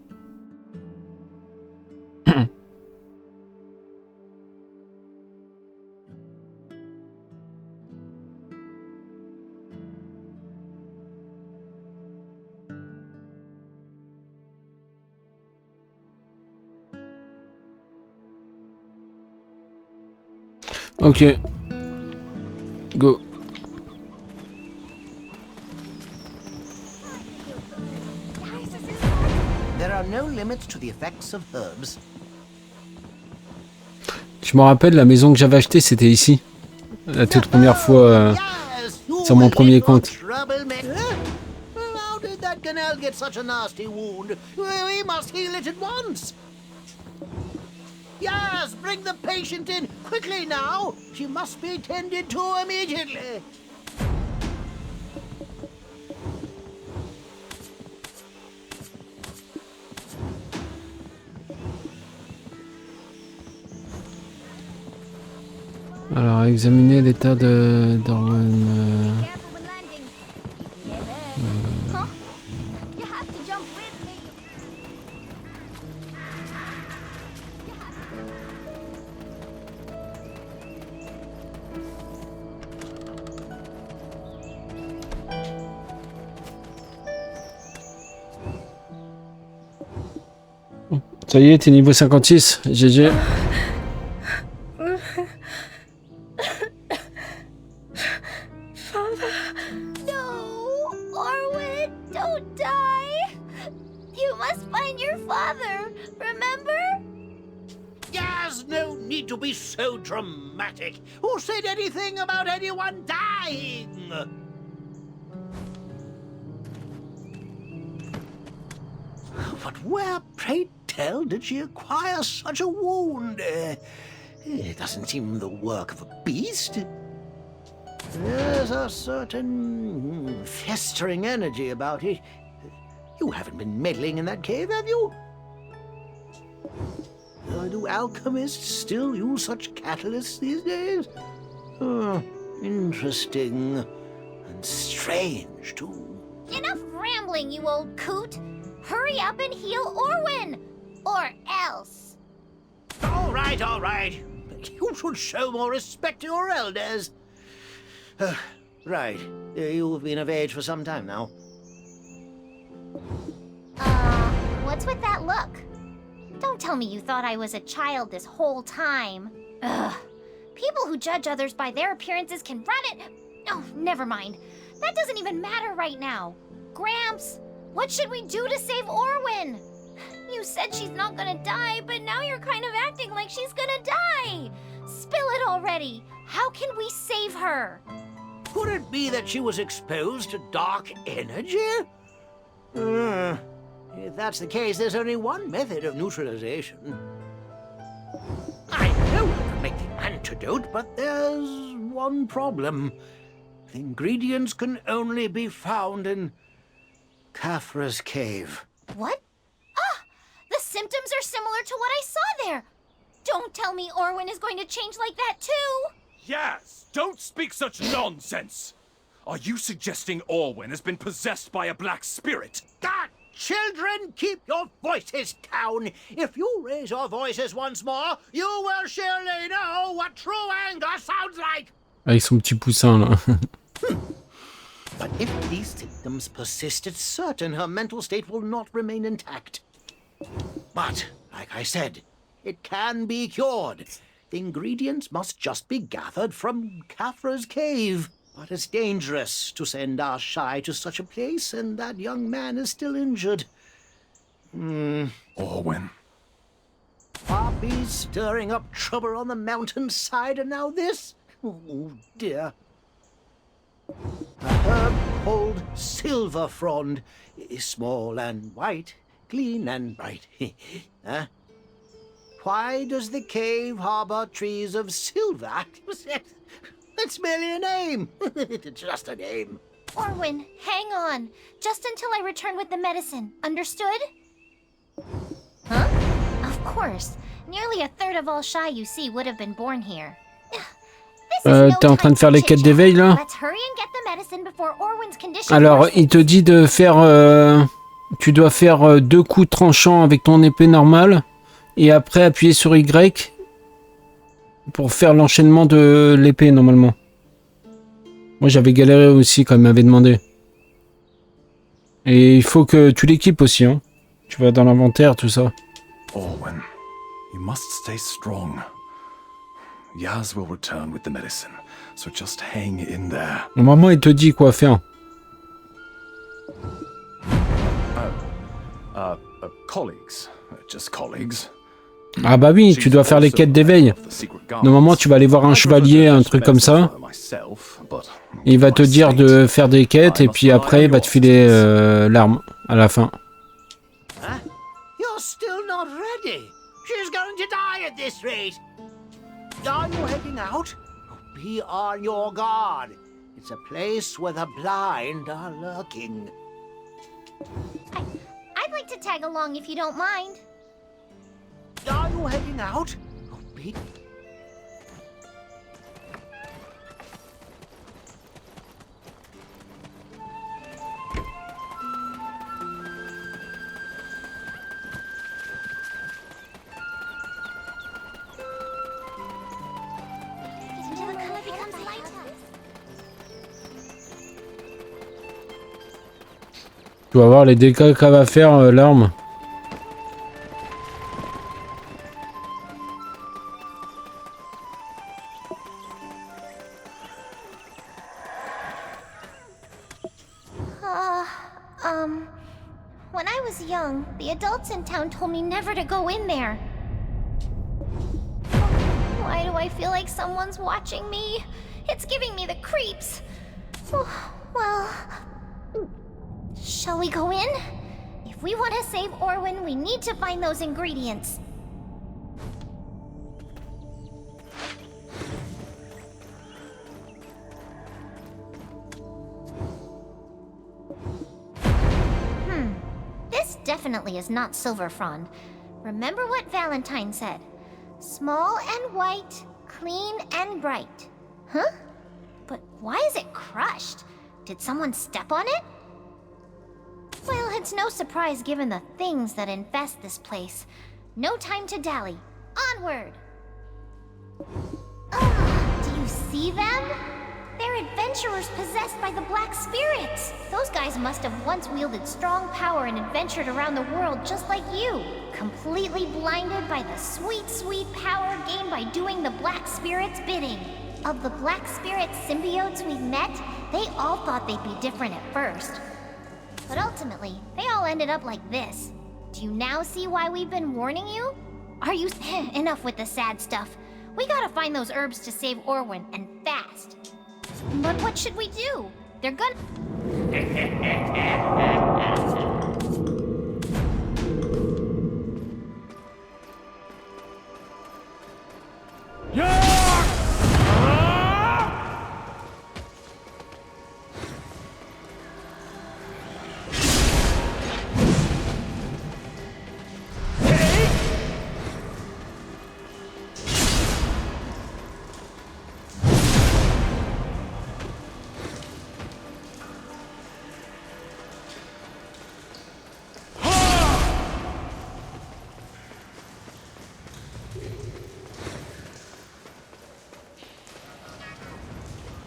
Ok. Go. There are no limits to the effects of herbs. Je me rappelle, la maison que j'avais achetée, c'était ici. La toute première fois sur mon premier compte. How did that canal get such a nasty wound? We must heal it at once. Yes, bring the patient in quickly now. She must be tended to immediately. Alors, examiner l'état de Darwin. Ça y est, t'es niveau 56, GG. To be so dramatic. Who said anything about anyone dying? But where, pray tell, did she acquire such a wound? It doesn't seem the work of a beast. There's a certain festering energy about it. You haven't been meddling in that cave, have you? Do alchemists still use such catalysts these days? Interesting. And strange, too. Enough rambling, you old coot! Hurry up and heal Orwin! Or else! All right, all right. You should show more respect to your elders. Right. You've been of age for some time now. What's with that look? Don't tell me you thought I was a child this whole time. Ugh. People who judge others by their appearances can run it. Oh, never mind. That doesn't even matter right now. Gramps, what should we do to save Orwin? You said she's not gonna die, but now you're kind of acting like she's gonna die. Spill it already. How can we save her? Could it be that she was exposed to dark energy? If that's the case, there's only one method of neutralization. I know how to make the antidote, but there's one problem. The ingredients can only be found in Khafra's cave. What? Ah! The symptoms are similar to what I saw there! Don't tell me Orwin is going to change like that too! Yes! Don't speak such nonsense! Are you suggesting Orwin has been possessed by a black spirit? Ah! Children, keep your voices down. If you raise your voices once more, you will surely know what true anger sounds like. Avec son petit poussin là. But if these symptoms persist, it's certain her mental state will not remain intact. But, like I said, it can be cured. The ingredients must just be gathered from Khafra's cave. But it's dangerous to send our Shy to such a place, and that young man is still injured. Orwin. Harpies stirring up trouble on the mountainside, and now this? Oh, dear. A herb called silver frond is small and white, clean and bright. Huh? Why does the cave harbor trees of silver? It's merely a name. It's just a name. Orwin, hang on. Just until I return with the medicine. Understood? Huh? Of course. Nearly a third of all Shy you see would have been born here. T'es en train de faire les quêtes d'éveil là? Let's hurry and get the medicine before Orwin's condition Alors, worsens. il te dit de faire... tu dois faire 2 coups tranchants avec ton épée normale. Et après, appuyer sur Y pour faire l'enchaînement de l'épée, normalement. Moi, j'avais galéré aussi quand il m'avait demandé. Et il faut que tu l'équipes aussi, hein. Tu vas dans l'inventaire, tout ça. Orwin, you must stay strong. Yaz will return with the medicine, so just hang in there. Normalement, il te dit quoi faire. Colleagues, just colleagues. Ah bah oui, tu dois faire les quêtes d'éveil. Normalement, tu vas aller voir un chevalier, un truc comme ça. Et il va te dire de faire des quêtes, et puis après, il va te filer l'arme à la fin. You're still not ready. She's going to die at this rate. Are you heading out? Be on your guard. It's a place where the blind are lurking. I'd like to tag along if you don't mind. Are you heading out? Be... Tu vas voir les dégâts qu'elle va faire, l'arme. When I was young, the adults in town told me never to go in there. Why do I feel like someone's watching me? It's giving me the creeps. Well, shall we go in? If we want to save Orwin, we need to find those ingredients. This definitely is not Silver Frond. Remember what Valentine said. Small and white, clean and bright. Huh? But why is it crushed? Did someone step on it? Well, it's no surprise given the things that infest this place. No time to dally. Onward! Do you see them? They're adventurers possessed by the Black Spirits. Those guys must have once wielded strong power and adventured around the world just like you. Completely blinded by the sweet, sweet power gained by doing the Black Spirits' bidding. Of the Black Spirit symbiotes we've met, they all thought they'd be different at first. But ultimately, they all ended up like this. Do you now see why we've been warning you? Are you... Enough with the sad stuff. We gotta find those herbs to save Orwin, and fast. But what should we do? They're gonna...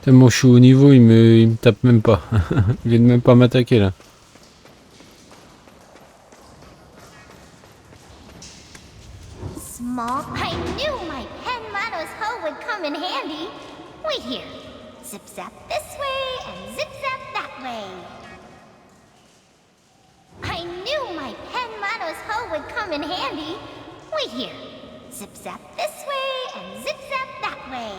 Tellement je suis au niveau, il me tape même pas. Il vient même pas m'attaquer là. Small? I knew my pen Manos hoe would come in handy. Wait here. Zip zap this way and zip zap that way. I knew my pen Manos hoe would come in handy. Wait here. Zip zap this way and zip zap that way.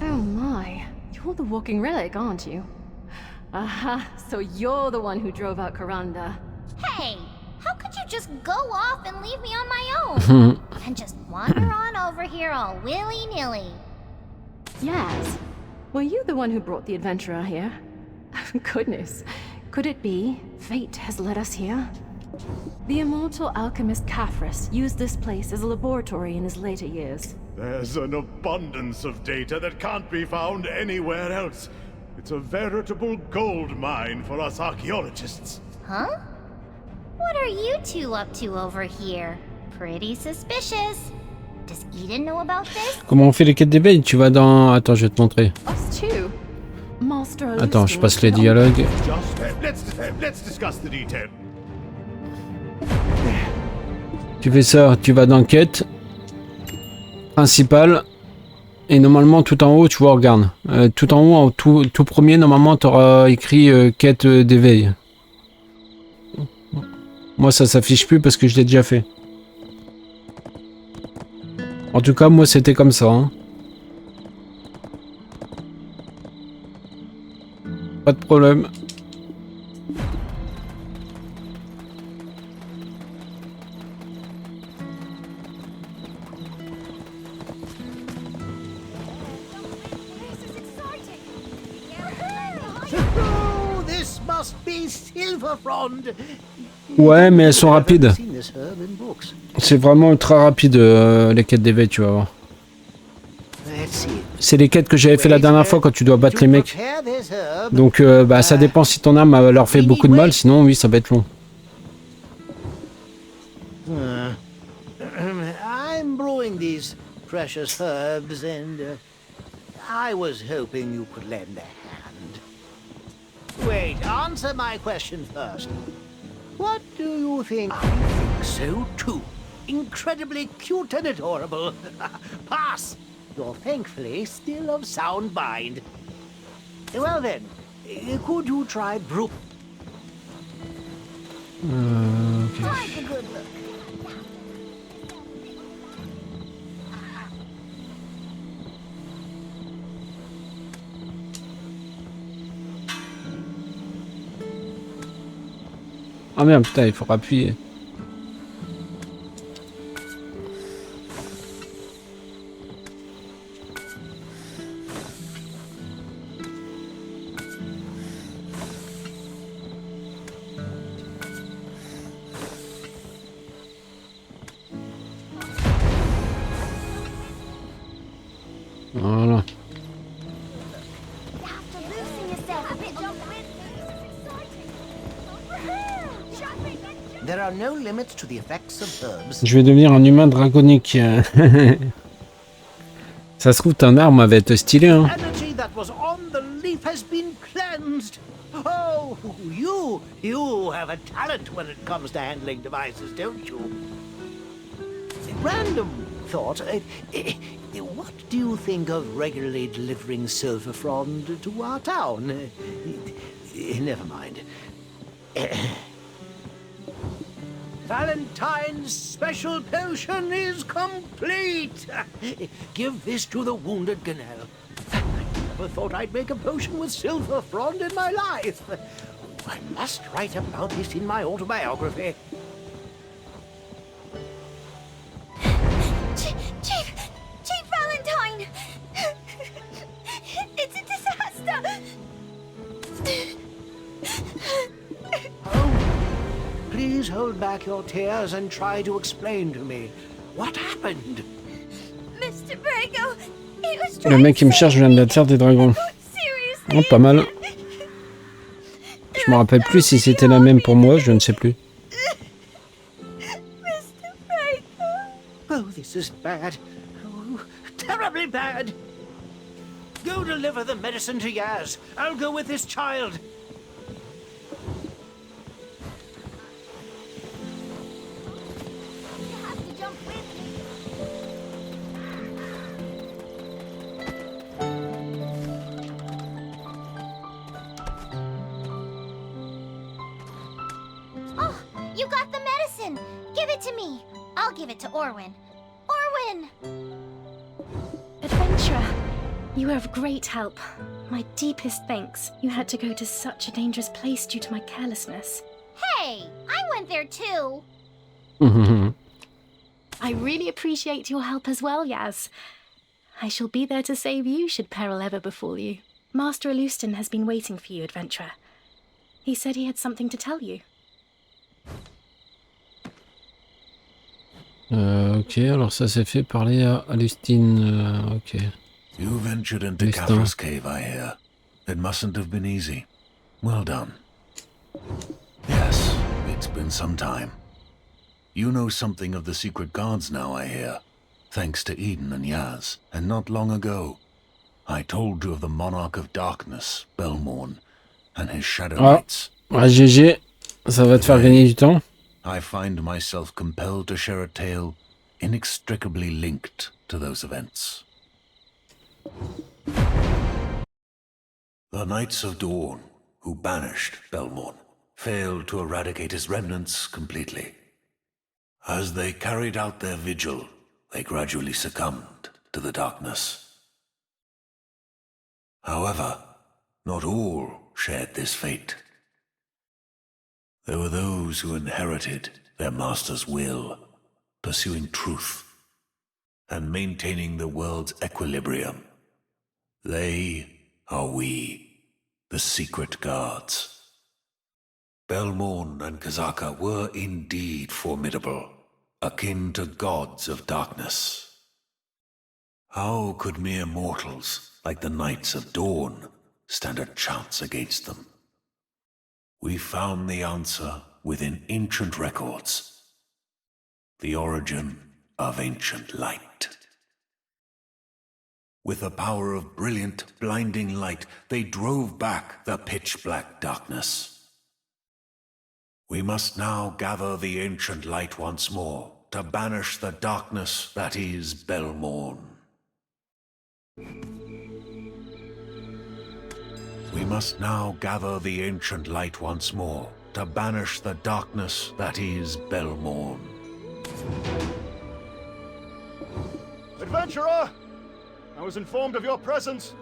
Oh my, you're the walking relic, aren't you? Aha, so you're the one who drove out Karanda. Hey, how could you just go off and leave me on my own? And just wander on over here all willy-nilly. Yes. Were you the one who brought the adventurer here? Goodness, could it be fate has led us here? The immortal alchemist Caphras used this place as a laboratory in his later years. There's an abundance of data that can't be found anywhere else. It's a veritable gold mine for us archaeologists. Huh? What are you two up to over here? Pretty suspicious. Does Eden know about this? Comment on fait les quêtes d'éveil? Tu vas dans... Attends, je vais te montrer. Us too. Master Attends, je passe les dialogues. Let's discuss the detail. Tu fais ça, tu vas dans quête principale et normalement tout en haut, tu vois, regarde. Tout en haut, en tout premier, normalement, tu auras écrit quête d'éveil. Moi, ça s'affiche plus parce que je l'ai déjà fait. En tout cas, moi, c'était comme ça. Hein. Pas de problème. Oh, this must be Silverfrond. Ouais, mais elles sont rapides. C'est vraiment ultra rapide les quêtes d'éveil, tu vas voir. C'est les quêtes que j'avais fait la dernière fois quand tu dois battre les mecs. Donc bah, ça dépend si ton arme leur fait beaucoup de mal, sinon oui, ça va être long. I'm brewing these precious herbs and I was hoping you could lend a hand. Wait, answer my question first. What do you think? I think so too. Incredibly cute and adorable. Pass! You're thankfully still of sound mind. Well then, could you try brew? Okay. Take a good look. Ah merde, putain, il faut appuyer. Voilà. There are no limits to the effects of herbs. Je vais devenir un humain draconique. Ça se trouve, ton arme va être stylée, hein. Energy that was on the leaf has been cleansed. Oh, you have a talent when it comes to handling devices, don't you? Random thought. What do you think of regularly delivering Silverfrond to our town? Never mind. Valentine's special potion is complete! Give this to the wounded Ganel. I never thought I'd make a potion with Silverfrond in my life. I must write about this in my autobiography. Chief Valentine! It's a disaster! Please hold back your tears and try to explain to me. What happened? Mr. Brago, it was Le mec qui me cherche vient de la terre des dragons. Oh, pas mal. Je me rappelle plus si c'était la même pour moi, je ne sais plus. Mr. Brago. Oh, this is bad. Oh, terribly bad. Go deliver the medicine to Yaz. I'll go with this child. it to me. I'll give it to Orwin. Orwin! Adventurer, you were of great help. My deepest thanks. You had to go to such a dangerous place due to my carelessness. Hey, I went there too. I really appreciate your help as well, Yaz. I shall be there to save you should peril ever befall you. Master Alustin has been waiting for you, adventurer. He said he had something to tell you. Ok, alors ça c'est fait parler à Alustin. Ok. You ventured into Alustin. Caphras Cave, I hear. It mustn't have been easy. Well done. Yes, it's been some time. You know something of the secret guards now, I hear. Thanks to Eden and Yaz. And not long ago, I told you of the Monarch of Darkness, Belmorn, and his Shadow Knights. Ah, GG. Ça va te faire gagner du temps. I find myself compelled to share a tale inextricably linked to those events. The Knights of Dawn, who banished Belmorn, failed to eradicate his remnants completely. As they carried out their vigil, they gradually succumbed to the darkness. However, not all shared this fate. There were those who inherited their master's will, pursuing truth, and maintaining the world's equilibrium. They are we, the secret guards. Belmorn and Kazaka were indeed formidable, akin to gods of darkness. How could mere mortals, like the Knights of Dawn, stand a chance against them? We found the answer within ancient records. The origin of ancient light. With the power of brilliant, blinding light, they drove back the pitch-black darkness. We must now gather the ancient light once more to banish the darkness that is Belmorn. We must now gather the ancient light once more to banish the darkness that is Belmorn. Adventurer! I was informed of your presence.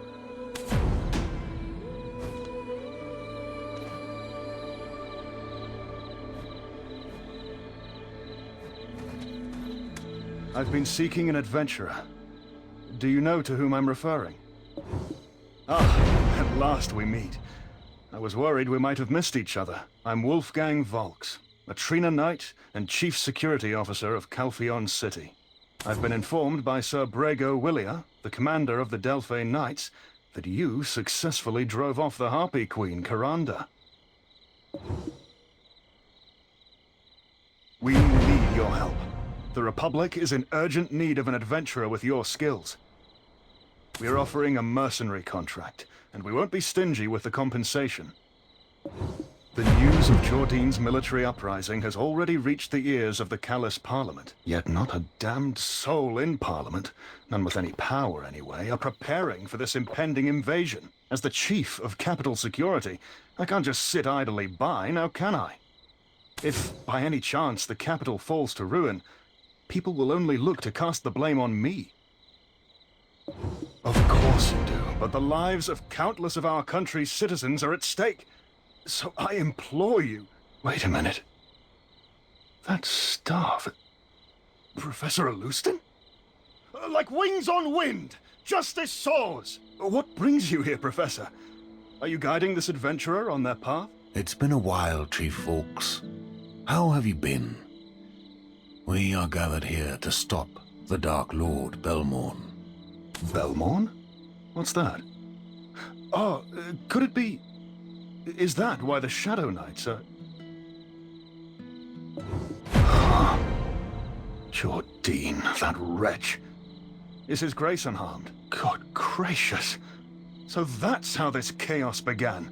I've been seeking an adventurer. Do you know to whom I'm referring? Ah, at last we meet. I was worried we might have missed each other. I'm Wolfgang Volks, a Trina Knight and Chief Security Officer of Calpheon City. I've been informed by Sir Brego Willia, the commander of the Delphi Knights, that you successfully drove off the Harpy Queen, Karanda. We need your help. The Republic is in urgent need of an adventurer with your skills. We're offering a mercenary contract, and we won't be stingy with the compensation. The news of Jordine's military uprising has already reached the ears of the Callous Parliament, yet not a damned soul in Parliament, none with any power anyway, are preparing for this impending invasion. As the Chief of Capital Security, I can't just sit idly by, now can I? If, by any chance, the capital falls to ruin, people will only look to cast the blame on me. Of course you do, but the lives of countless of our country's citizens are at stake. So I implore you... Wait a minute. That staff... Professor Alustin? Like wings on wind! Justice soars! What brings you here, Professor? Are you guiding this adventurer on their path? It's been a while, Chief Volks. How have you been? We are gathered here to stop the Dark Lord, Belmorn. Belmorn? What's that? Oh, could it be... Is that why the Shadow Knights are... Jordine, that wretch. Is his grace unharmed? God gracious. So that's how this chaos began.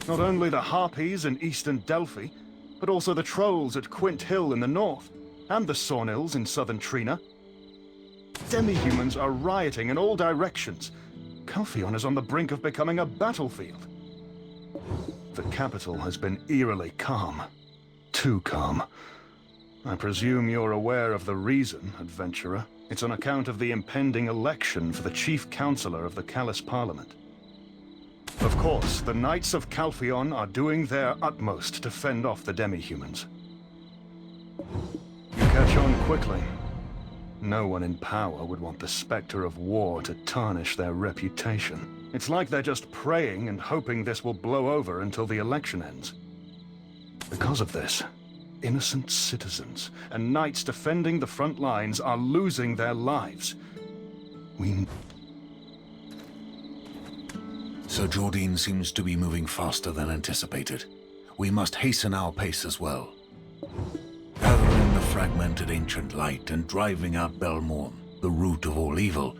Not only the Harpies in eastern Delphi, but also the Trolls at Quint Hill in the north, and the Sawnills in southern Trina. Demi-humans are rioting in all directions. Calpheon is on the brink of becoming a battlefield. The capital has been eerily calm. Too calm. I presume you're aware of the reason, adventurer. It's on account of the impending election for the chief counselor of the Callus Parliament. Of course, the Knights of Calpheon are doing their utmost to fend off the demi-humans. You catch on quickly. No one in power would want the specter of war to tarnish their reputation. It's like they're just praying and hoping this will blow over until the election ends. Because of this, innocent citizens and knights defending the front lines are losing their lives. Sir Jordine seems to be moving faster than anticipated. We must hasten our pace as well. Gathering the fragmented ancient light and driving out Belmorn, the root of all evil,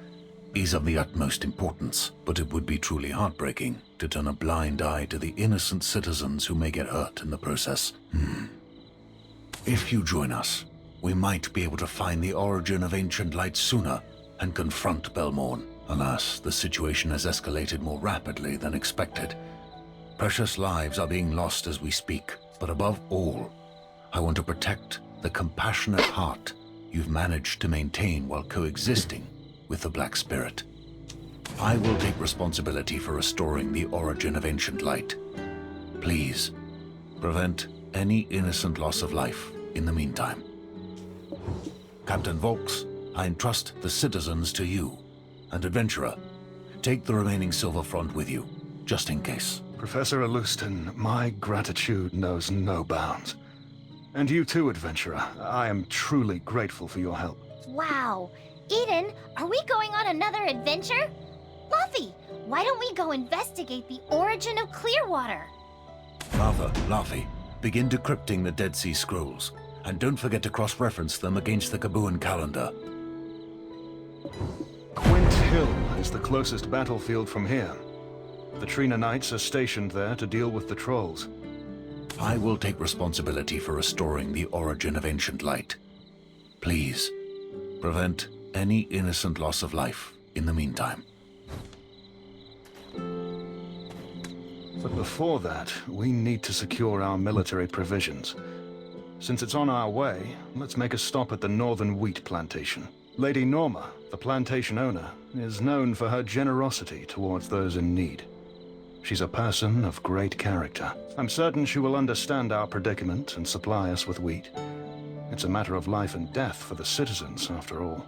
is of the utmost importance, but it would be truly heartbreaking to turn a blind eye to the innocent citizens who may get hurt in the process. If you join us, we might be able to find the origin of ancient light sooner and confront Belmorn. Alas, the situation has escalated more rapidly than expected. Precious lives are being lost as we speak, but above all, I want to protect the compassionate heart you've managed to maintain while coexisting with the Black Spirit. I will take responsibility for restoring the origin of ancient light. Please, prevent any innocent loss of life in the meantime. Captain Volks, I entrust the citizens to you. And adventurer, take the remaining Silver Front with you, just in case. Professor Alustin, my gratitude knows no bounds. And you too, adventurer. I am truly grateful for your help. Wow. Eden, are we going on another adventure? Luffy, why don't we go investigate the origin of Clearwater? Rather, Luffy, begin decrypting the Dead Sea Scrolls, and don't forget to cross-reference them against the Kabuan calendar. Quint Hill is the closest battlefield from here. The Trina Knights are stationed there to deal with the trolls. I will take responsibility for restoring the origin of ancient light. Please, prevent any innocent loss of life in the meantime. But before that, we need to secure our military provisions. Since it's on our way, let's make a stop at the northern wheat plantation. Lady Norma, the plantation owner, is known for her generosity towards those in need. She's a person of great character. I'm certain she will understand our predicament and supply us with wheat. It's a matter of life and death for the citizens, after all.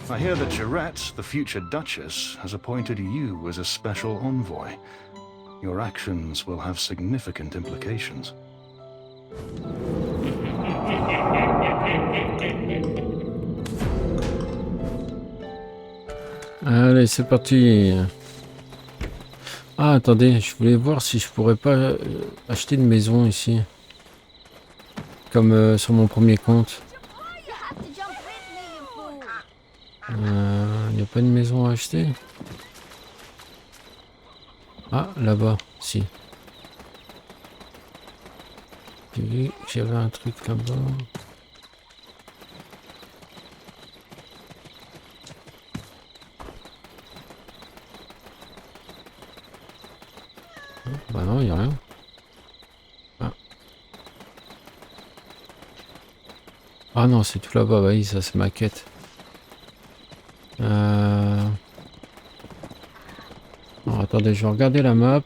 I hear that Jarette, the future Duchess, has appointed you as a special envoy. Your actions will have significant implications. Allez, c'est parti. Ah, attendez, je voulais voir si je pourrais pas acheter une maison ici. Comme sur mon premier compte. Il n'y a pas une maison à acheter? Ah, là-bas, si. J'ai vu que j'avais un truc là-bas. Bah non, il n'y a rien. Ah. Ah non, c'est tout là-bas, bah oui, ça c'est ma quête. Alors, attendez, je vais regarder la map.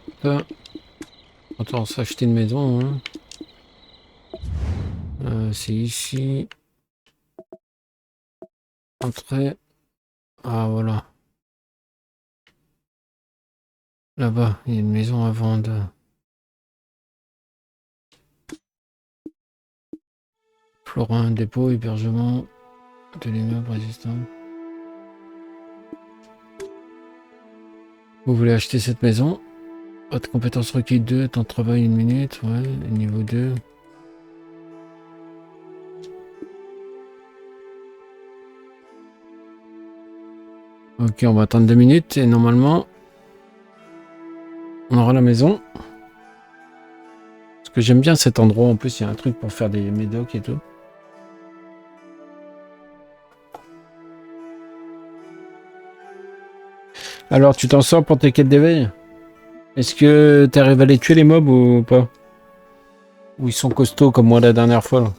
Attends, s'acheter une maison. Hein. C'est ici. Entrée. Ah voilà. Là-bas, il y a une maison à vendre. Florin, dépôt, hébergement, de l'immeuble résistant. Vous voulez acheter cette maison? Votre compétence requise 2, temps de travail 1 minute, ouais, niveau 2. Ok, on va attendre 2 minutes et normalement on aura la maison. Parce que j'aime bien cet endroit, en plus il y a un truc pour faire des médocs et tout. Alors, tu t'en sors pour tes quêtes d'éveil? Est-ce que tu arrives à les tuer les mobs ou pas? Ou ils sont costauds comme moi la dernière fois là?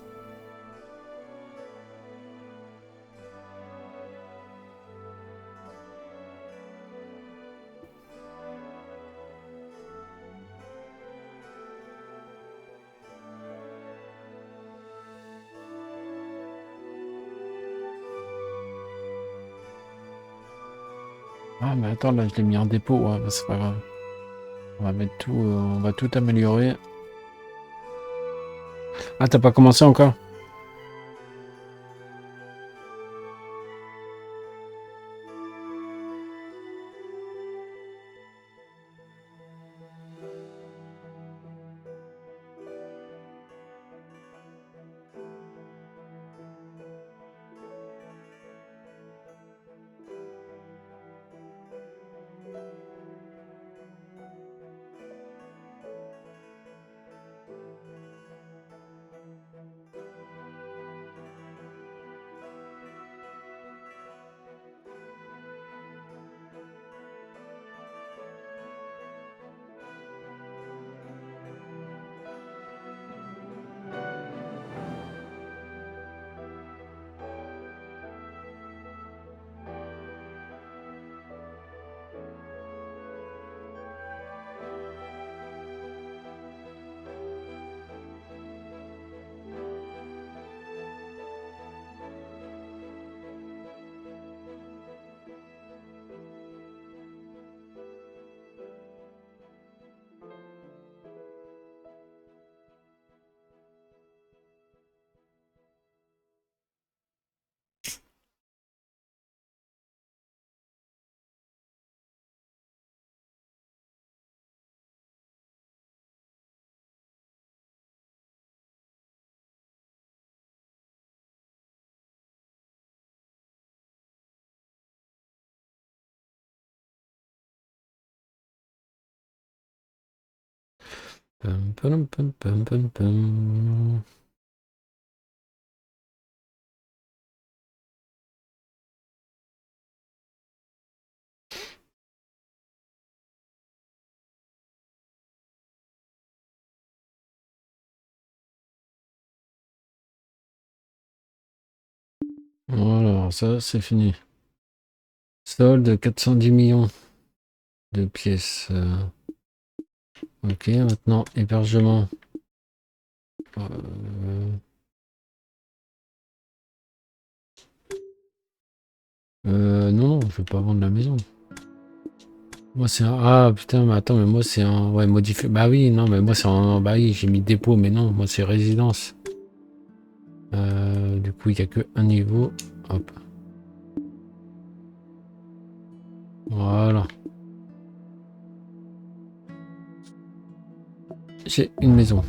Ah mais attends, là je l'ai mis en dépôt, hein, bah, c'est pas grave. On va mettre tout, on va tout améliorer. Ah, t'as pas commencé encore? Pum, pum, pum, pum, pum, pum. Voilà, ça c'est fini. Solde 410 millions de pièces. Ok, maintenant hébergement. Non, je vais pas vendre la maison. Moi c'est un... Ah putain, mais attends, mais moi c'est un... Ouais, modifié. Bah oui, non, mais moi c'est un... Bah oui, j'ai mis dépôt, mais non, moi c'est résidence. Du coup, il n'y a que un niveau. Hop. Voilà. J'ai une maison.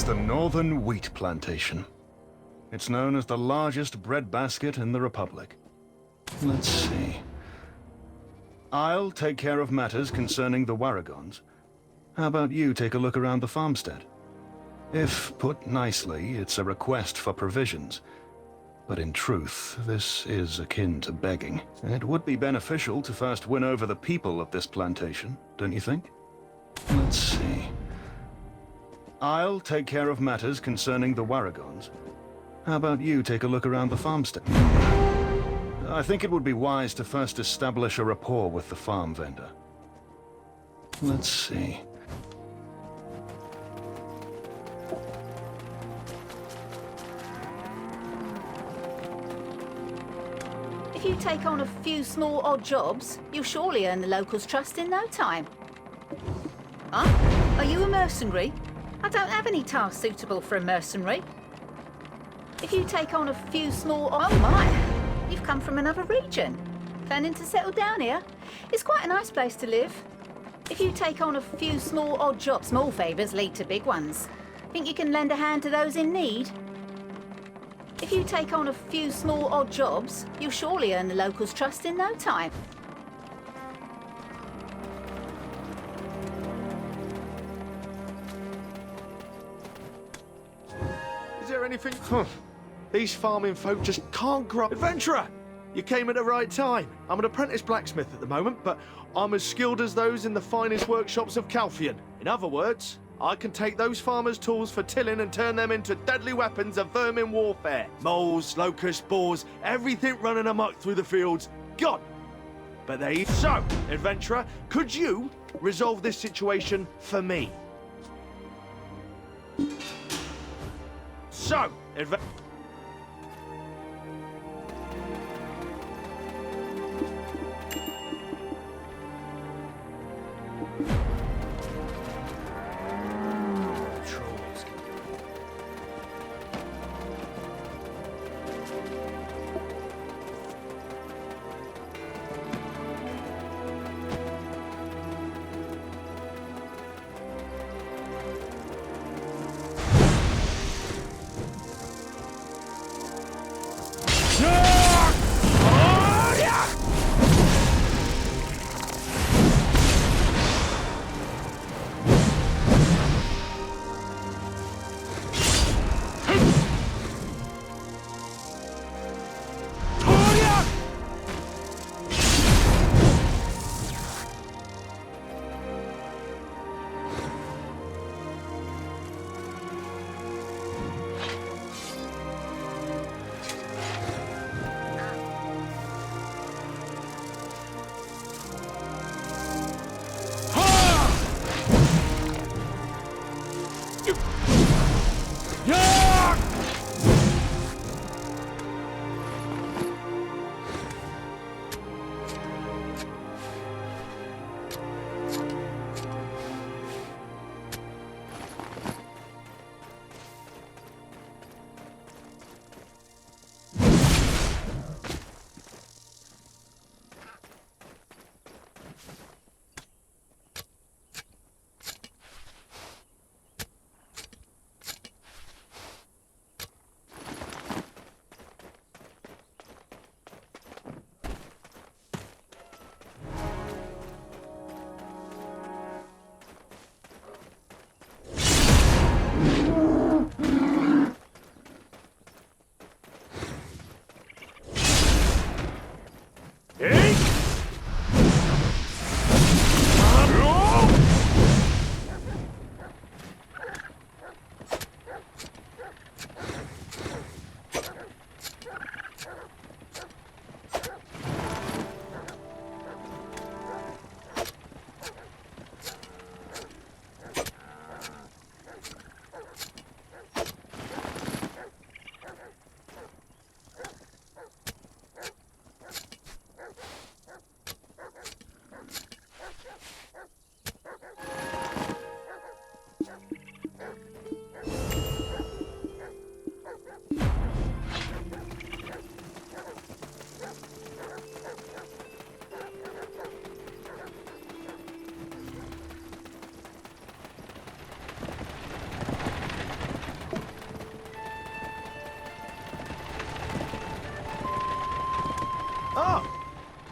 The Northern Wheat Plantation. It's known as the largest breadbasket in the Republic. Let's see. I'll take care of matters concerning the Waragons. How about you take a look around the farmstead? If put nicely, it's a request for provisions. But in truth, this is akin to begging. It would be beneficial to first win over the people of this plantation, don't you think? Let's see. I'll take care of matters concerning the Waragons. How about you take a look around the farmstead? I think it would be wise to first establish a rapport with the farm vendor. Let's see. If you take on a few small odd jobs, you'll surely earn the locals' trust in no time. Huh? Are you a mercenary? I don't have any tasks suitable for a mercenary. If you take on a few small... Oh my! You've come from another region. Planning to settle down here? It's quite a nice place to live. If you take on a few small odd jobs, small favours lead to big ones. Think you can lend a hand to those in need? If you take on a few small odd jobs, you'll surely earn the locals' trust in no time. Is there anything... These farming folk just can't grow... Adventurer! You came at the right time. I'm an apprentice blacksmith at the moment, but I'm as skilled as those in the finest workshops of Calphion. In other words, I can take those farmers' tools for tilling and turn them into deadly weapons of vermin warfare. Moles, locusts, boars, everything running amok through the fields, gone. But they... So, adventurer, could you resolve this situation for me? So,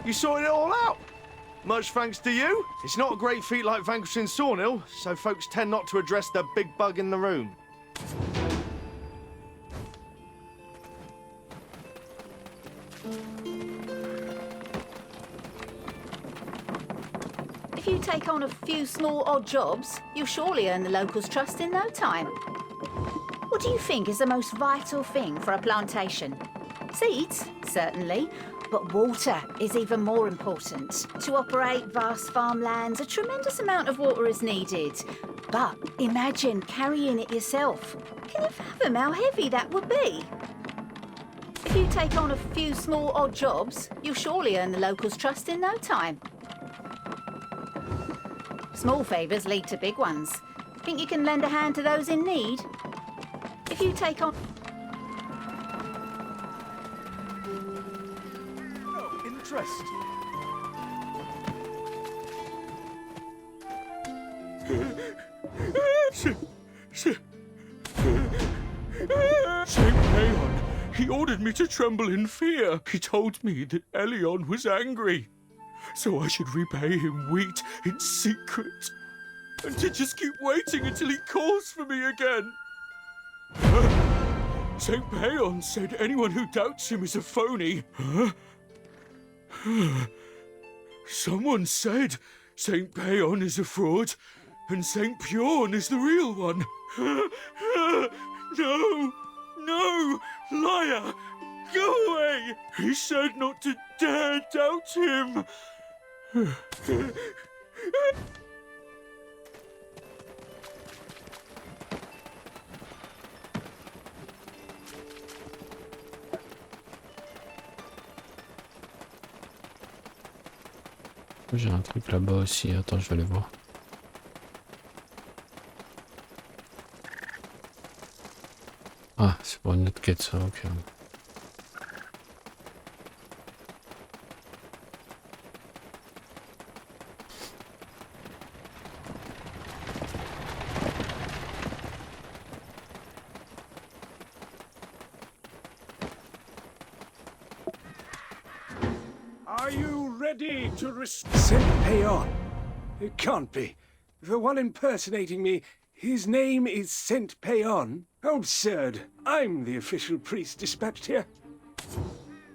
you sorted it all out. Much thanks to you. It's not a great feat like vanquishing Sornil, so folks tend not to address the big bug in the room. If you take on a few small odd jobs, you'll surely earn the locals' trust in no time. What do you think is the most vital thing for a plantation? Seeds, certainly. But water is even more important. To operate vast farmlands, a tremendous amount of water is needed. But imagine carrying it yourself. Can you fathom how heavy that would be? If you take on a few small odd jobs, you'll surely earn the locals' trust in no time. Small favours lead to big ones. Think you can lend a hand to those in need? If you take on... No interest. Saint Payon, he ordered me to tremble in fear. He told me that Elion was angry, so I should repay him wheat in secret, and to just keep waiting until he calls for me again. Saint Payon said anyone who doubts him is a phony. Someone said Saint Payon is a fraud, and Saint Pyorn is the real one. No! No! Liar! Go away! He said not to dare doubt him! J'ai un truc là-bas aussi, attends, je vais aller voir. Ah, c'est pour une autre quête ça, ok. Are you ready to Saint Payon? It can't be. The one impersonating me, his name is Saint Payon? How absurd. I'm the official priest dispatched here.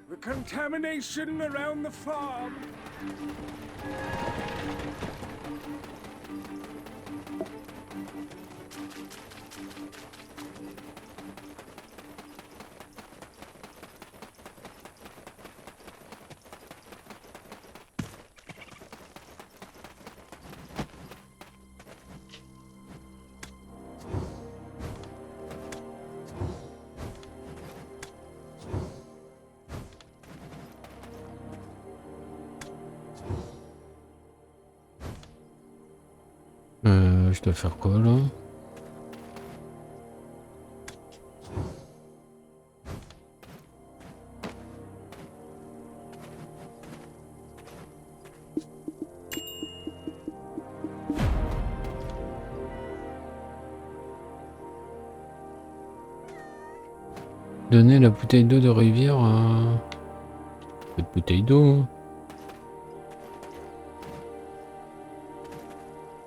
The contamination around the farm. Je dois faire quoi là? Donner la bouteille d'eau de rivière à... Cette bouteille d'eau.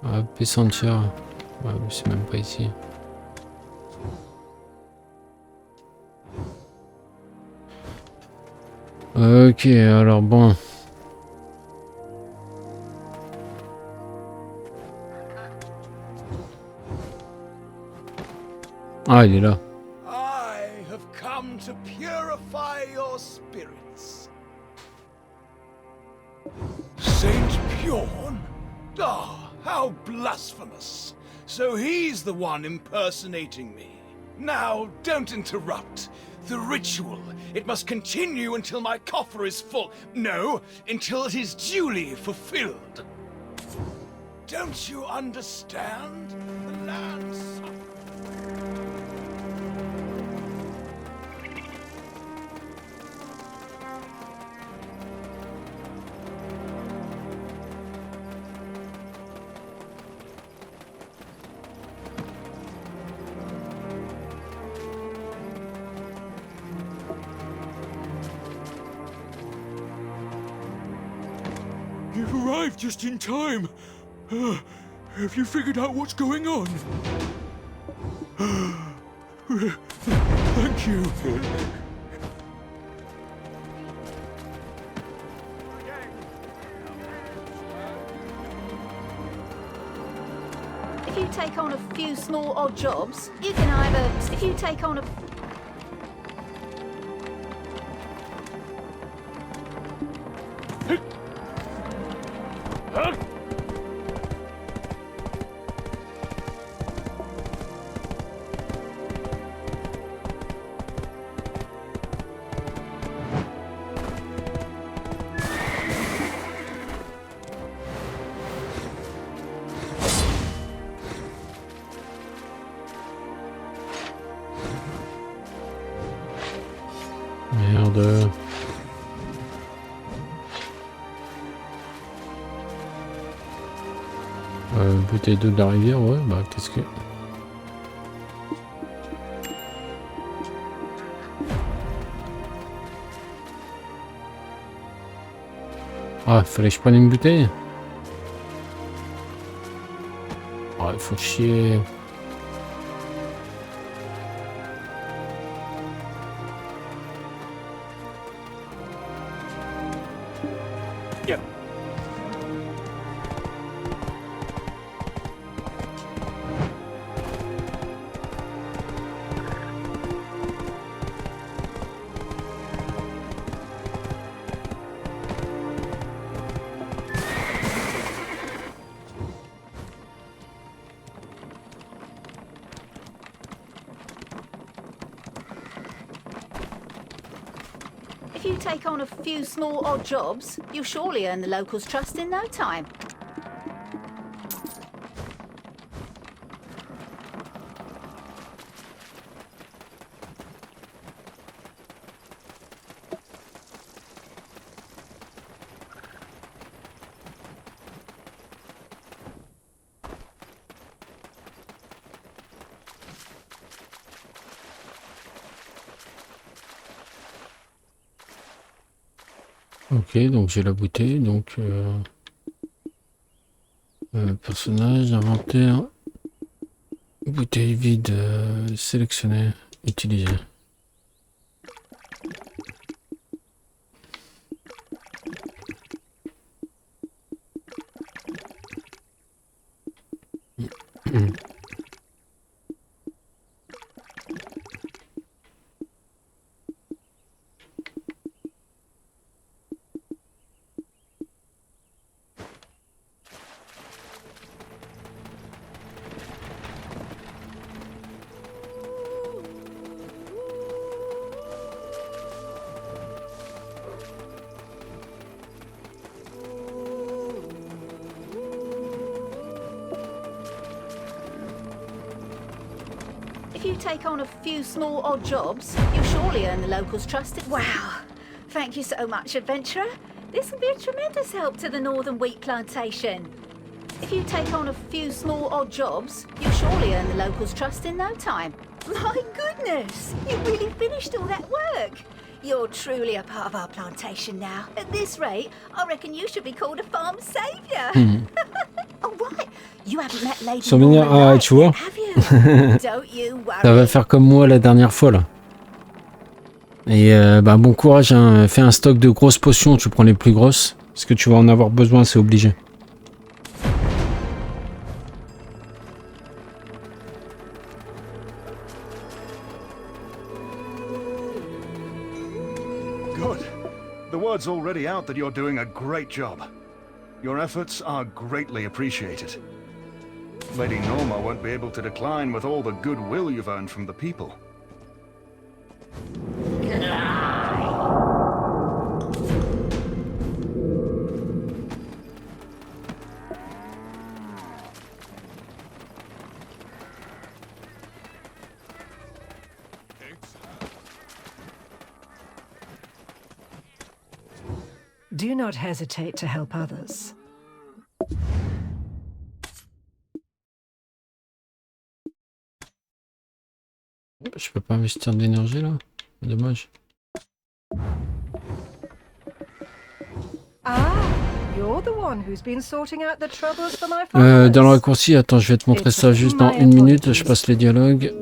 Ah, Pessantia. Ouais, c'est même pas ici. Ok, alors bon. Ah, il est là. I have come to purify your spirits. Saint Pyorn? Ah, how blasphemous. So he's the one impersonating me. Now, don't interrupt. The ritual, it must continue until my coffer is full. No, until it is duly fulfilled. Don't you understand? The land suffers. You've arrived just in time. Have you figured out what's going on? Thank you. If you take on a few small odd jobs, you can either... If you take on a... Merde. Bouteille d'eau de la rivière, ouais, bah qu'est-ce que... Ah, fallait que je prenne une bouteille. Ah, il faut chier. If you take on a few small odd jobs, you'll surely earn the locals' trust in no time. Ok, donc j'ai la bouteille, donc personnage, inventaire, bouteille vide, sélectionnée, utilisée. If you take on a few small odd jobs, you'll surely earn the locals' trust. Wow! Thank you so much, adventurer. This will be a tremendous help to the northern wheat plantation. If you take on a few small odd jobs, you'll surely earn the locals' trust in no time. My goodness! You really finished all that work! You're truly a part of our plantation now. At this rate, I reckon you should be called a farm saviour. Oh right, you haven't met Lady Souvenir, Norma ah, Knight, tu vois. have you? Don't you worry. Ça va faire comme moi la dernière fois là. Et bah bon courage, hein. Fais un stock de grosses potions, tu prends les plus grosses. Parce que tu vas en avoir besoin, c'est obligé. Good. The word's already out that you're doing a great job. Your efforts are greatly appreciated. Lady Norma won't be able to decline with all the goodwill you've earned from the people. Do not hesitate to help others. Je peux pas investir de l'énergie là. Dommage. Ah, you're the one who's been sorting out the troubles for my followers. Dans le raccourci, attends, je vais te montrer ça juste dans une minute. Je passe les dialogues.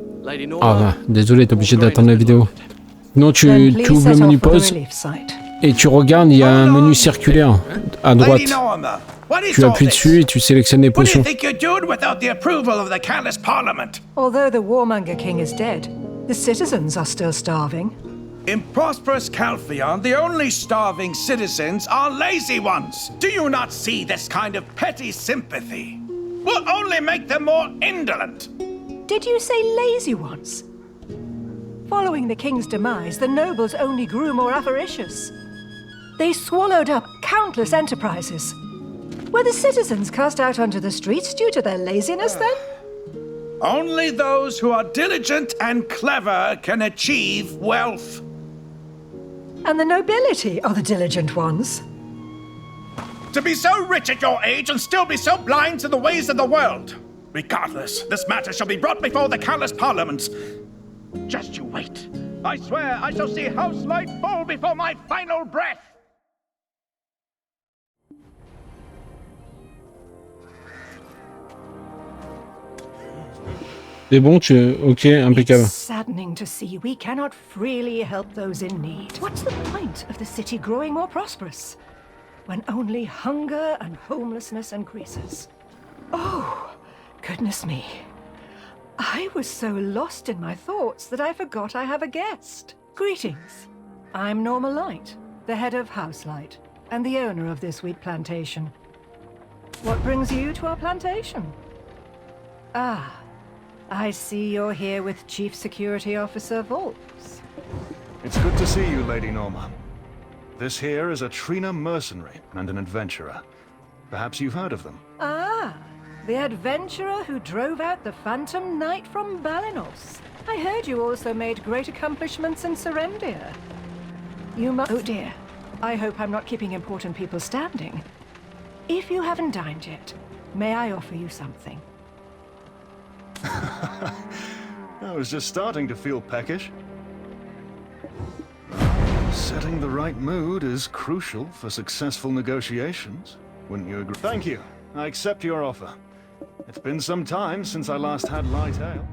Ah bah, désolé, t'es obligé d'attendre la vidéo. Non, tu ouvres le menu pause et tu regardes, il y a un menu circulaire à droite. Tu appuies dessus et tu sélectionnes les potions. Although the warmonger king is dead, the citizens are still starving. In prosperous Calpheon, the only starving citizens are lazy ones. Do you not see this kind of petty sympathy? Will only make them more indolent. Did you say lazy ones? Following the king's demise, the nobles only grew more avaricious. They swallowed up countless enterprises. Were the citizens cast out onto the streets due to their laziness, then? Only those who are diligent and clever can achieve wealth. And the nobility are the diligent ones. To be so rich at your age and still be so blind to the ways of the world. Regardless, this matter shall be brought before the callous parliaments. Just you wait. I swear I shall see House Light fall before my final breath. C'est bon, ok, impeccable. It's saddening to see we cannot freely help those in need. What's the point of the city growing more prosperous when only hunger and homelessness increases? Oh, goodness me. I was so lost in my thoughts that I forgot I have a guest. Greetings. I'm Norma Light, the head of House Light, and the owner of this wheat plantation. What brings you to our plantation? Ah, I see you're here with Chief Security Officer Volks. It's good to see you, Lady Norma. This here is a Trina mercenary and an adventurer. Perhaps you've heard of them. Ah, the adventurer who drove out the Phantom Knight from Balinos. I heard you also made great accomplishments in Serendia. You must... Oh dear. I hope I'm not keeping important people standing. If you haven't dined yet, may I offer you something? I was just starting to feel peckish. Setting the right mood is crucial for successful negotiations. Wouldn't you agree? Thank you. I accept your offer. It's been some time since I last had light ale.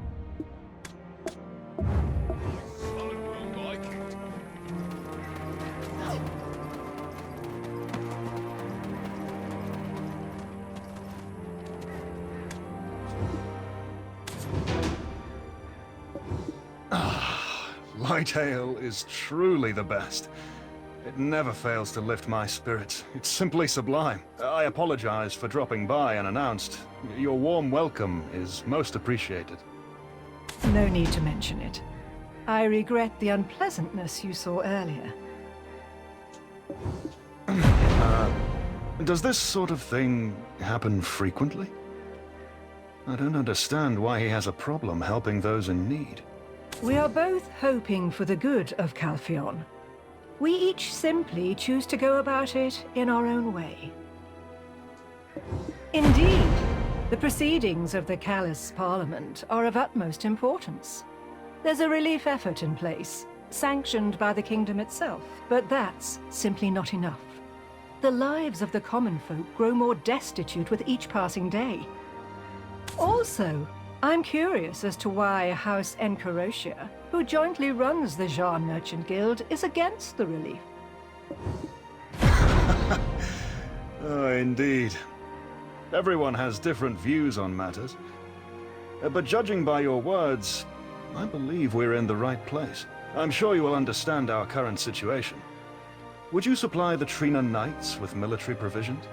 Light ale is truly the best. It never fails to lift my spirits. It's simply sublime. I apologize for dropping by unannounced. Your warm welcome is most appreciated. No need to mention it. I regret the unpleasantness you saw earlier. Does this sort of thing happen frequently? I don't understand why he has a problem helping those in need. We are both hoping for the good of Calpheon. We each simply choose to go about it in our own way. Indeed, the proceedings of the Callous Parliament are of utmost importance. There's a relief effort in place, sanctioned by the kingdom itself, but that's simply not enough. The lives of the common folk grow more destitute with each passing day. Also, I'm curious as to why House Encarotia, who jointly runs the Jean Merchant Guild, is against the relief. Oh, indeed. Everyone has different views on matters. But judging by your words, I believe we're in the right place. I'm sure you will understand our current situation. Would you supply the Trina Knights with military provisions?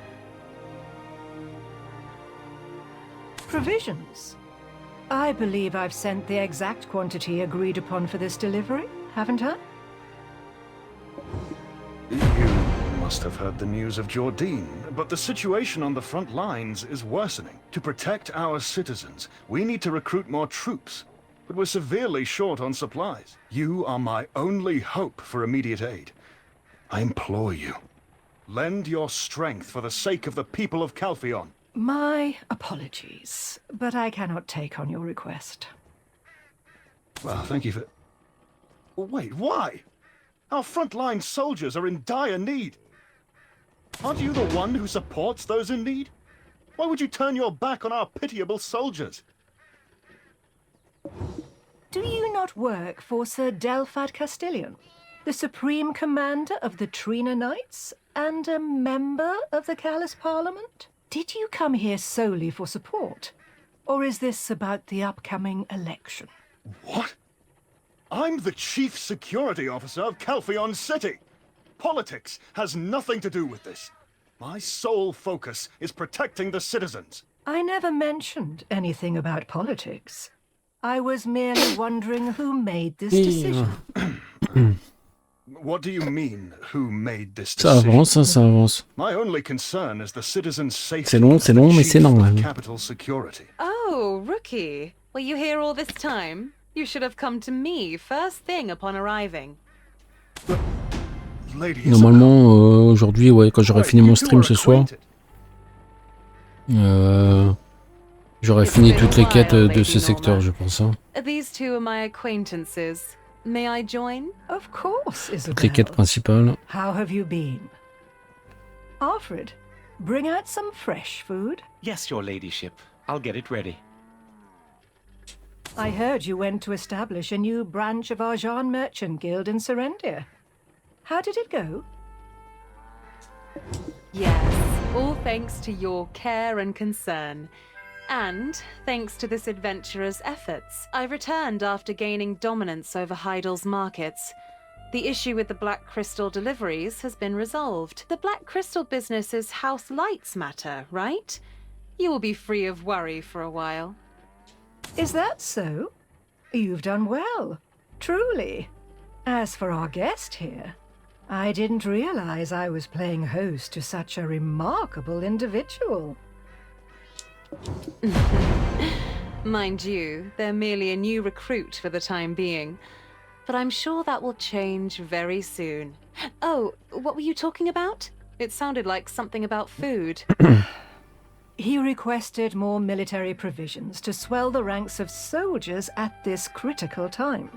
Provisions? I believe I've sent the exact quantity agreed upon for this delivery, haven't I? You must have heard the news of Jordine, but the situation on the front lines is worsening. To protect our citizens, we need to recruit more troops, but we're severely short on supplies. You are my only hope for immediate aid. I implore you, lend your strength for the sake of the people of Calpheon. My apologies, but I cannot take on your request. Well, thank you for... Wait, why? Our frontline soldiers are in dire need. Aren't you the one who supports those in need? Why would you turn your back on our pitiable soldiers? Do you not work for Sir Delphad Castilian, the Supreme Commander of the Trina Knights, and a member of the Callous Parliament? Did you come here solely for support? Or is this about the upcoming election? What? I'm the chief security officer of Calpheon City. Politics has nothing to do with this. My sole focus is protecting the citizens. I never mentioned anything about politics. I was merely wondering who made this decision. What do you mean, who made this Ça decision? avance, hein, ça avance. My only concern is the citizens' safety. C'est long, mais c'est normal. Capital security. Oh, rookie. Were you here all this time? You should have come to me first thing upon arriving. Normalement, aujourd'hui, ouais, quand j'aurai fini mon stream ce soir, j'aurai fini toutes les quêtes de ce secteur, je pense. Hein. These two are my acquaintances. May I join? Of course, Isabel. Toutes les quêtes principales. How have you been? Alfred, bring out some fresh food. Yes, your ladyship. I'll get it ready. I heard you went to establish a new branch of our Jean Merchant Guild in Serendia. How did it go? Yes, all thanks to your care and concern. And thanks to this adventurer's efforts, I returned after gaining dominance over Heidel's markets. The issue with the Black Crystal deliveries has been resolved. The Black Crystal business is House Light's matter, right? You will be free of worry for a while. Is that so? You've done well, truly. As for our guest here, I didn't realize I was playing host to such a remarkable individual. Mind you, they're merely a new recruit for the time being. But I'm sure that will change very soon. Oh, what were you talking about? It sounded like something about food. He requested more military provisions to swell the ranks of soldiers at this critical time,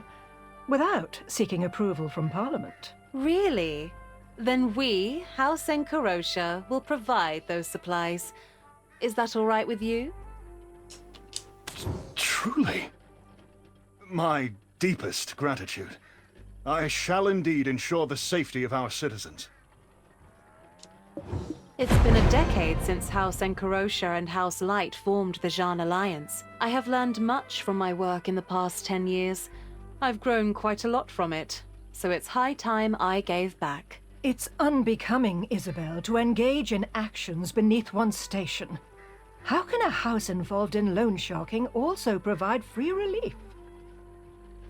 without seeking approval from Parliament. Really? Then we, House Enkarosha, will provide those supplies. Is that all right with you? Truly. My deepest gratitude. I shall indeed ensure the safety of our citizens. It's been a decade since House Enkarosha and House Light formed the Jean Alliance. I have learned much from my work in the past 10 years. I've grown quite a lot from it, so it's high time I gave back. It's unbecoming, Isabel, to engage in actions beneath one's station. How can a house involved in loan sharking also provide free relief?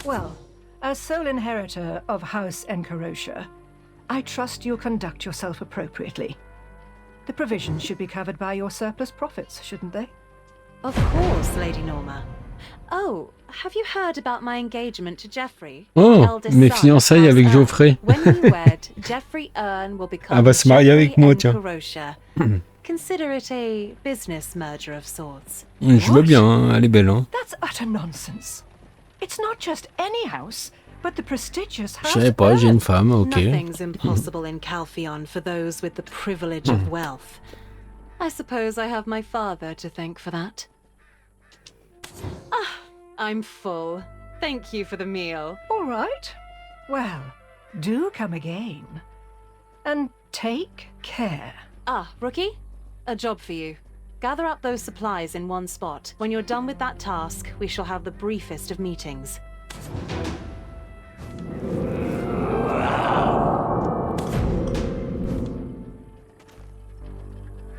Well, as sole inheritor of House Enkarosha, I trust you'll conduct yourself appropriately. The provisions should be covered by your surplus profits, shouldn't they? Of course, Lady Norma. Oh, have you heard about my engagement to Geoffrey? Oh, mes fiançailles avec Geoffrey. When you wed, Geoffrey Earn will become Elle va se marier avec moi, tiens. Consider it a business merger of sorts. Je veux bien, hein, elle est belle. Hein. That's utter nonsense. It's not just any house, but the prestigious house. Je savais pas, j'ai une femme, ok. Nothing's impossible in Calpheon for those with the privilege of wealth. I suppose I have my father to thank for that. Ah, I'm full. Thank you for the meal. All right. Well, do come again. And take care. Ah, Rookie? A job for you. Gather up those supplies in one spot. When you're done with that task, we shall have the briefest of meetings.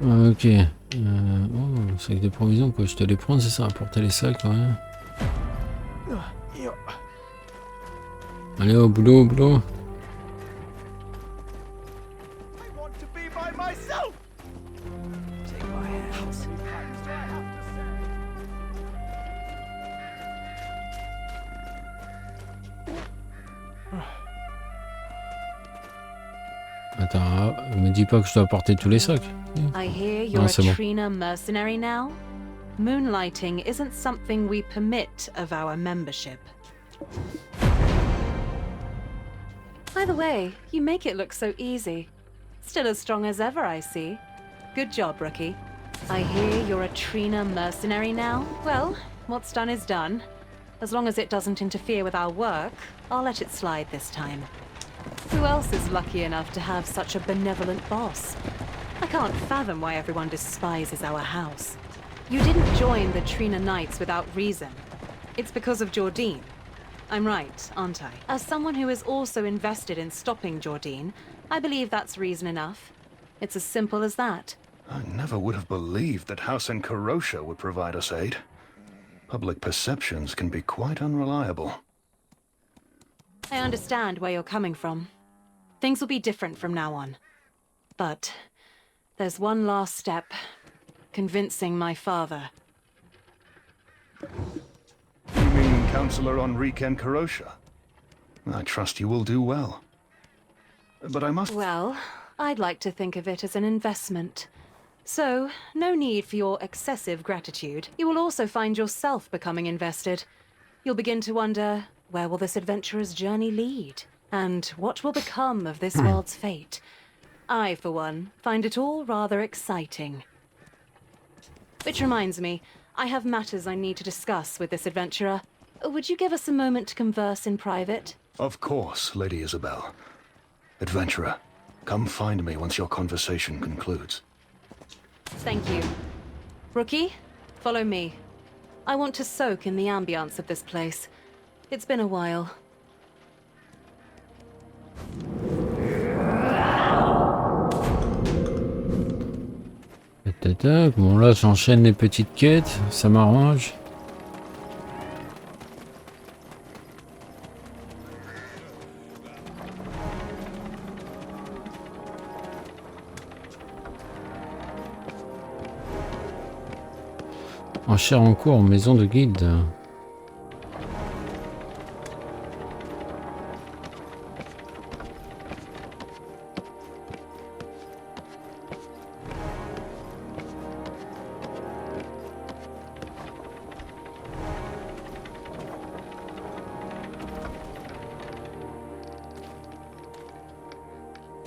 Ok. Oh, sac de provisions, quoi. Je te les prends, c'est ça, apporter les sacs, ouais. Allez, au boulot, au boulot. Attends, me dis pas que je dois apporter tous les sacs. I hear you're a Trina mercenary now? Moonlighting isn't something we permit of our membership. By the way, you make it look so easy. Still as strong as ever, I see. Good job, Rookie. I hear you're a Trina mercenary now? Well, what's done is done. As long as it doesn't interfere with our work, I'll let it slide this time. Who else is lucky enough to have such a benevolent boss? I can't fathom why everyone despises our house. You didn't join the Trina Knights without reason. It's because of Jordine. I'm right, aren't I? As someone who is also invested in stopping Jordine, I believe that's reason enough. It's as simple as that. I never would have believed that House and Karosha would provide us aid. Public perceptions can be quite unreliable. I understand where you're coming from. Things will be different from now on. But there's one last step. Convincing my father. You mean Councillor Enrique and Karosha? I trust you will do well. But I must... Well, I'd like to think of it as an investment. So, no need for your excessive gratitude. You will also find yourself becoming invested. You'll begin to wonder, where will this adventurer's journey lead? And what will become of this world's fate? I, for one, find it all rather exciting. Which reminds me, I have matters I need to discuss with this adventurer. Would you give us a moment to converse in private? Of course, Lady Isabel. Adventurer, come find me once your conversation concludes. Thank you. Rookie, follow me. I want to soak in the ambience of this place. It's been a while. Bon là j'enchaîne les petites quêtes, ça m'arrange. Enchère en cours en maison de guilde.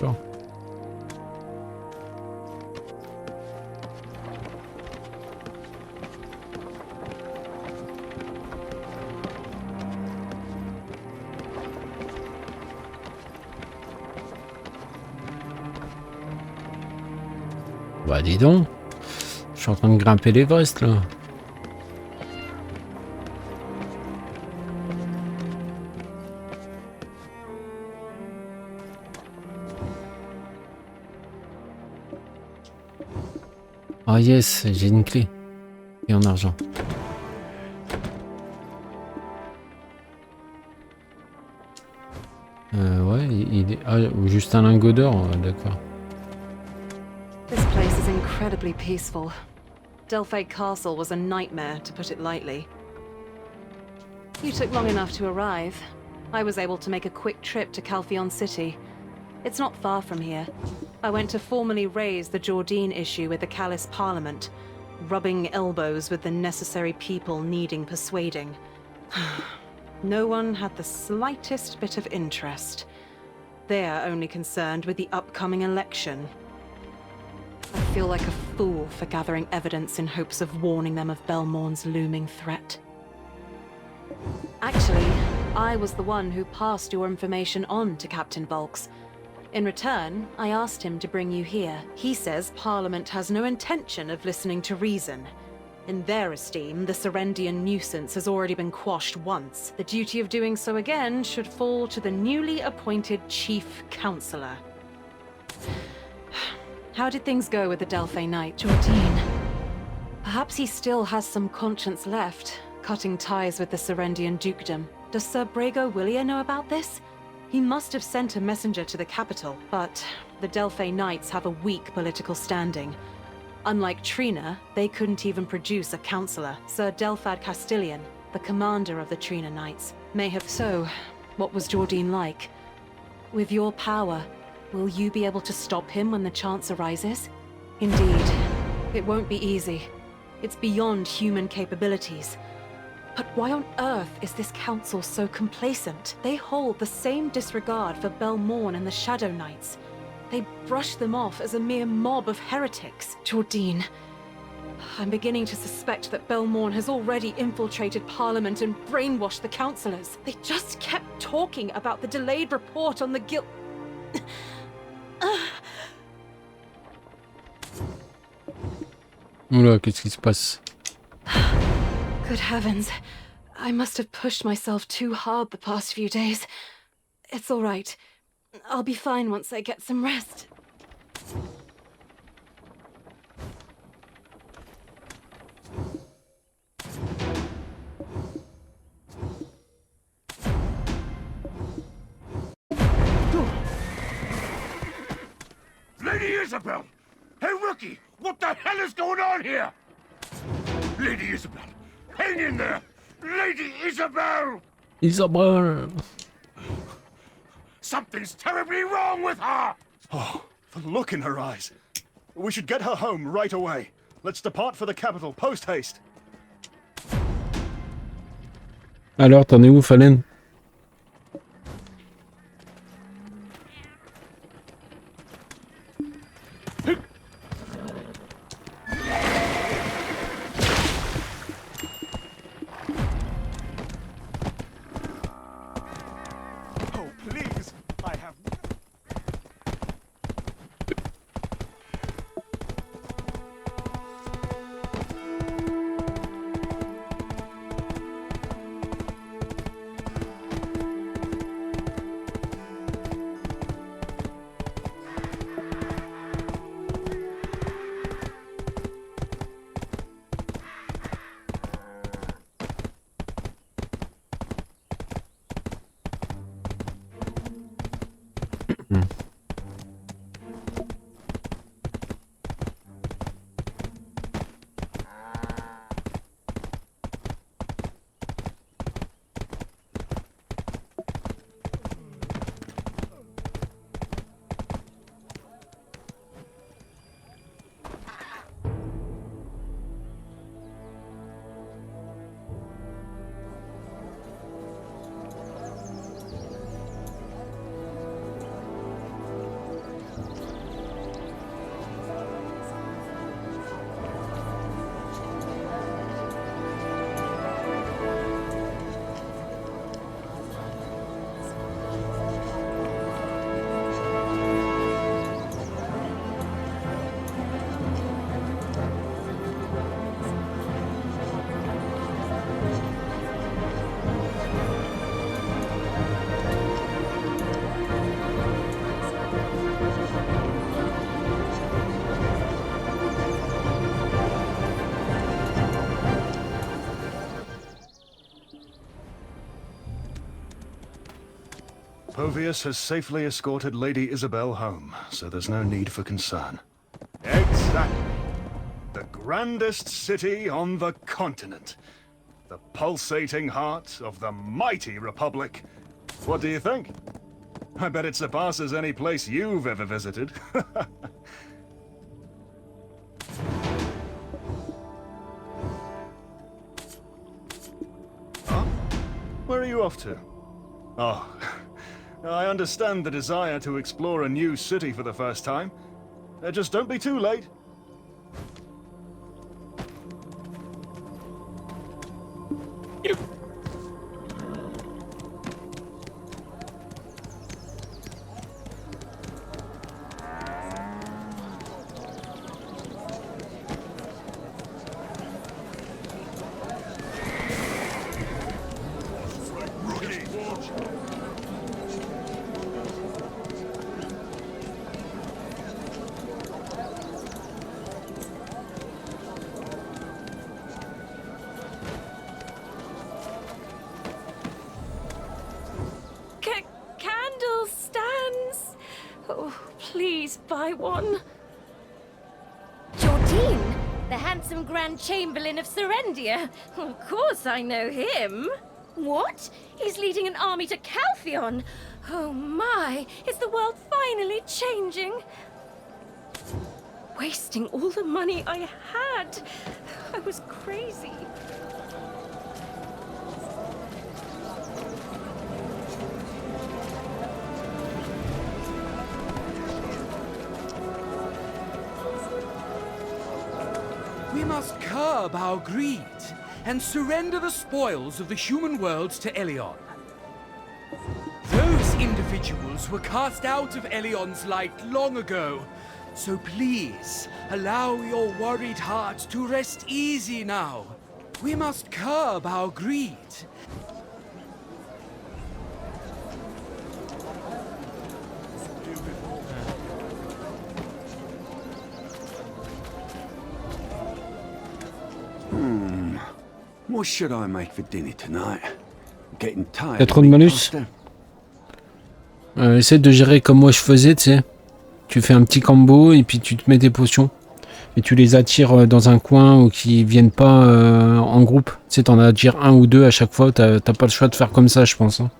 Bon. Bah dis donc, je suis en train de grimper l'Everest là. Ah yes, j'ai une clé. Et en argent. Ouais, il est... Ah, juste un lingot d'or, d'accord. This place is incredibly peaceful. Delphi Castle was a nightmare, to put it lightly. You took long enough to arrive. I was able to make a quick trip to Calpheon City. It's not far from here. I went to formally raise the Jordine issue with the Callous Parliament, rubbing elbows with the necessary people needing persuading. No one had the slightest bit of interest. They're only concerned with the upcoming election. I feel like a fool for gathering evidence in hopes of warning them of Belmorn's looming threat. Actually, I was the one who passed your information on to Captain Volks. In return, I asked him to bring you here. He says Parliament has no intention of listening to reason. In their esteem, the Serendian nuisance has already been quashed once. The duty of doing so again should fall to the newly appointed Chief Counselor. How did things go with the Delphi Knight, Jordine? Perhaps he still has some conscience left, cutting ties with the Serendian dukedom. Does Sir Brago Willier know about this? He must have sent a messenger to the capital, but the Delphi Knights have a weak political standing. Unlike Trina, they couldn't even produce a counselor. Sir Delphad Castilian, the commander of the Trina Knights, may have... So, what was Jordine like? With your power, will you be able to stop him when the chance arises? Indeed, it won't be easy. It's beyond human capabilities. But why on earth is this council so complacent? They hold the same disregard for Belmorn and the Shadow Knights. They brush them off as a mere mob of heretics. Jordine, I'm beginning to suspect that Belmorn has already infiltrated Parliament and brainwashed the councillors. They just kept talking about the delayed report on the guild... Oula, qu'est-ce qui se passe? Good heavens. I must have pushed myself too hard the past few days. It's all right. I'll be fine once I get some rest. Lady Isabel! Hey, rookie! What the hell is going on here? Lady Isabel! Hang in there! Lady Isabel! Isabel! Something's terribly wrong with her! Oh, the look in her eyes. We should get her home right away. Let's depart for the capital, post-haste. Alors, t'en es où, Fallen? Oh, please! I have... Povius has safely escorted Lady Isabel home, so there's no need for concern. Exactly. The grandest city on the continent. The pulsating heart of the mighty Republic. What do you think? I bet it surpasses any place you've ever visited. Huh? Where are you off to? Oh, I understand the desire to explore a new city for the first time. Just don't be too late. Candle stands. Oh, please buy one. Jordine, the handsome Grand Chamberlain of Serendia. Of course I know him. What? He's leading an army to Calpheon? Oh my, is the world finally changing? Wasting all the money I had. I was crazy. We must curb our greed and surrender the spoils of the human world to Elion. Those individuals were cast out of Elion's light long ago, so please allow your worried heart to rest easy now. We must curb our greed. What should I make for dinner tonight? Getting tired. T'as trop de malus. Essaie de gérer comme moi je faisais, tu sais. Tu fais un petit combo et puis tu te mets des potions. Et tu les attires dans un coin ou qui viennent pas en groupe. Tu sais, t'en attires un ou deux à chaque fois. T'as pas le choix de faire comme ça, je pense. Hein.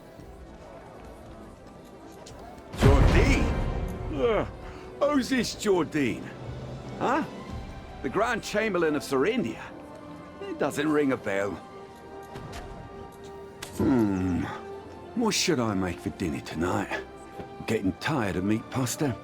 Jordine? Who's this Jordine? Huh? The Grand Chamberlain of Serendia? It doesn't ring a bell. What should I make for dinner tonight? Getting tired of meat pasta.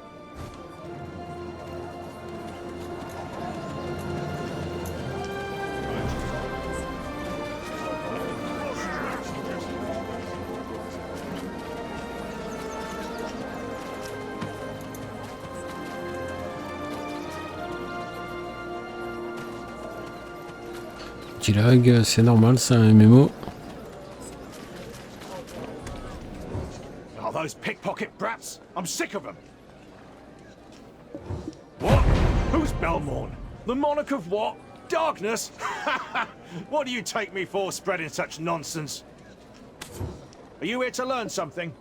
Petit lag, c'est normal, c'est un MMO. Oh, those pickpocket brats! I'm sick of them! What? Who's Belmorn? The monarch of what? Darkness? What do you take me for, spreading such nonsense? Are you here to learn something?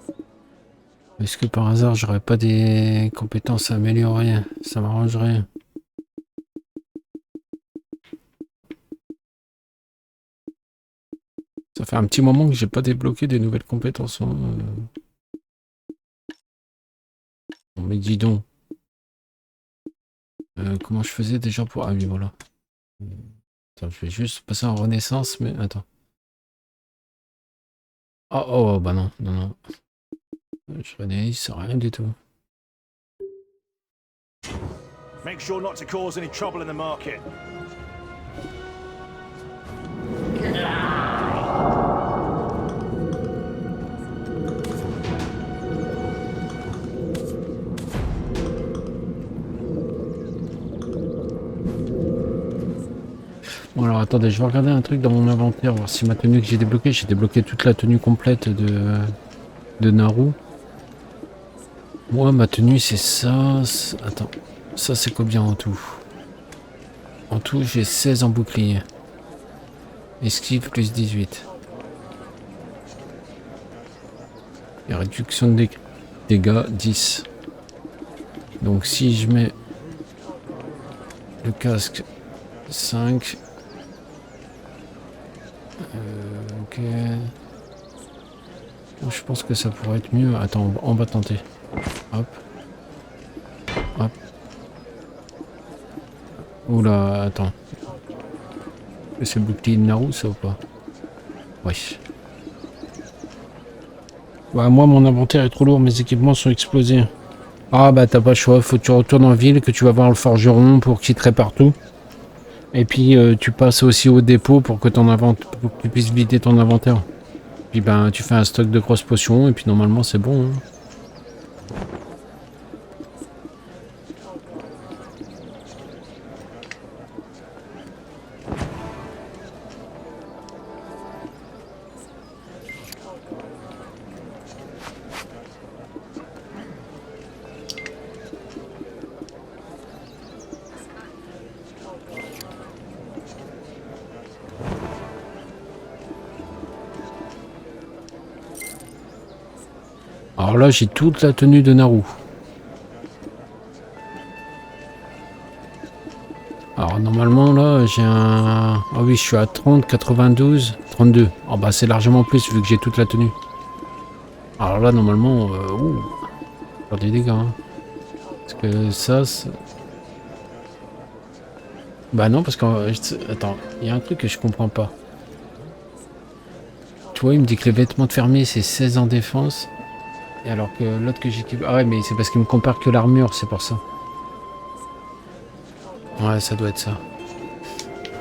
Est-ce que par hasard j'aurais pas des compétences à améliorer? Ça m'arrangerait. Ça fait un petit moment que j'ai pas débloqué des nouvelles compétences. Hein. Bon, mais dis donc. Comment je faisais déjà pour... Ah oui, voilà. Attends, je vais juste passer en renaissance, mais attends. Oh, oh, bah non, non, non. Je renaisse, rien du tout. Make sure not to cause any trouble in the market. Bon alors attendez, je vais regarder un truc dans mon inventaire, voir si ma tenue que j'ai débloqué toute la tenue complète de Naru. Moi ma tenue c'est ça, attends, ça c'est combien en tout? En tout j'ai 16 en bouclier. Esquive plus 18. Et réduction de dégâts 10. Donc si je mets le casque 5. Ok. Je pense que ça pourrait être mieux. Attends, on va tenter. Hop. Hop. Oula, attends. C'est le bouclier de Naru ça ou pas? Oui. Bah moi mon inventaire est trop lourd, mes équipements sont explosés. Ah bah t'as pas le choix, faut que tu retournes en ville, que tu vas voir le forgeron pour qu'il te répare tout. Et puis tu passes aussi au dépôt pour que pour que tu puisses vider ton inventaire. Puis ben tu fais un stock de grosses potions et puis normalement c'est bon. Hein. Alors là j'ai toute la tenue de Naru. Alors normalement là j'ai un... Ah oui je suis à 30, 92, 32. Oh bah c'est largement plus vu que j'ai toute la tenue. Alors là normalement... faire des dégâts. Hein. Parce que ça... Bah non parce que... Attends, il y a un truc que je comprends pas. Tu vois il me dit que les vêtements de fermier c'est 16 en défense. Et alors que l'autre que j'équipe... Ah ouais mais c'est parce qu'il me compare que l'armure, c'est pour ça. Ouais ça doit être ça.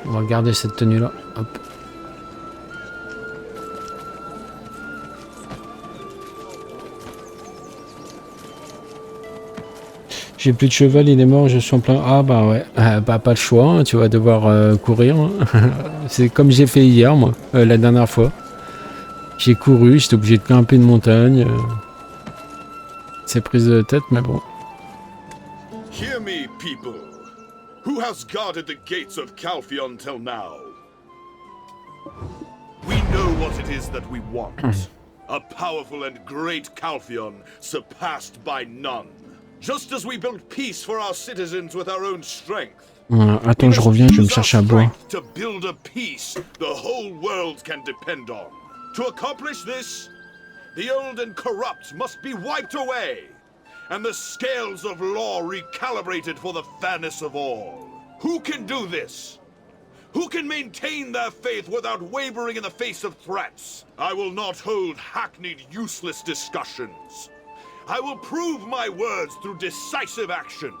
On va garder cette tenue là. Hop. Je J'ai plus de cheval, il est mort, je suis en plein... Ah bah ouais, bah pas le choix, hein, tu vas devoir courir. Hein. C'est comme j'ai fait hier, moi, la dernière fois. J'ai couru, j'étais obligé de grimper une montagne. C'est prise de tête, mais bon. Hear me, people. Who has guarded the gates of Calphion till now? We know what it is that we want. A powerful and great Calphion, surpassed by none. Just as we built peace for our citizens with our own strength. Attends, je reviens, je vais me chercher à boire. To build a peace the whole world can depend on. To accomplish this, the old and corrupt must be wiped away, and the scales of law recalibrated for the fairness of all. Who can do this? Who can maintain their faith without wavering in the face of threats? I will not hold hackneyed, useless discussions. I will prove my words through decisive action.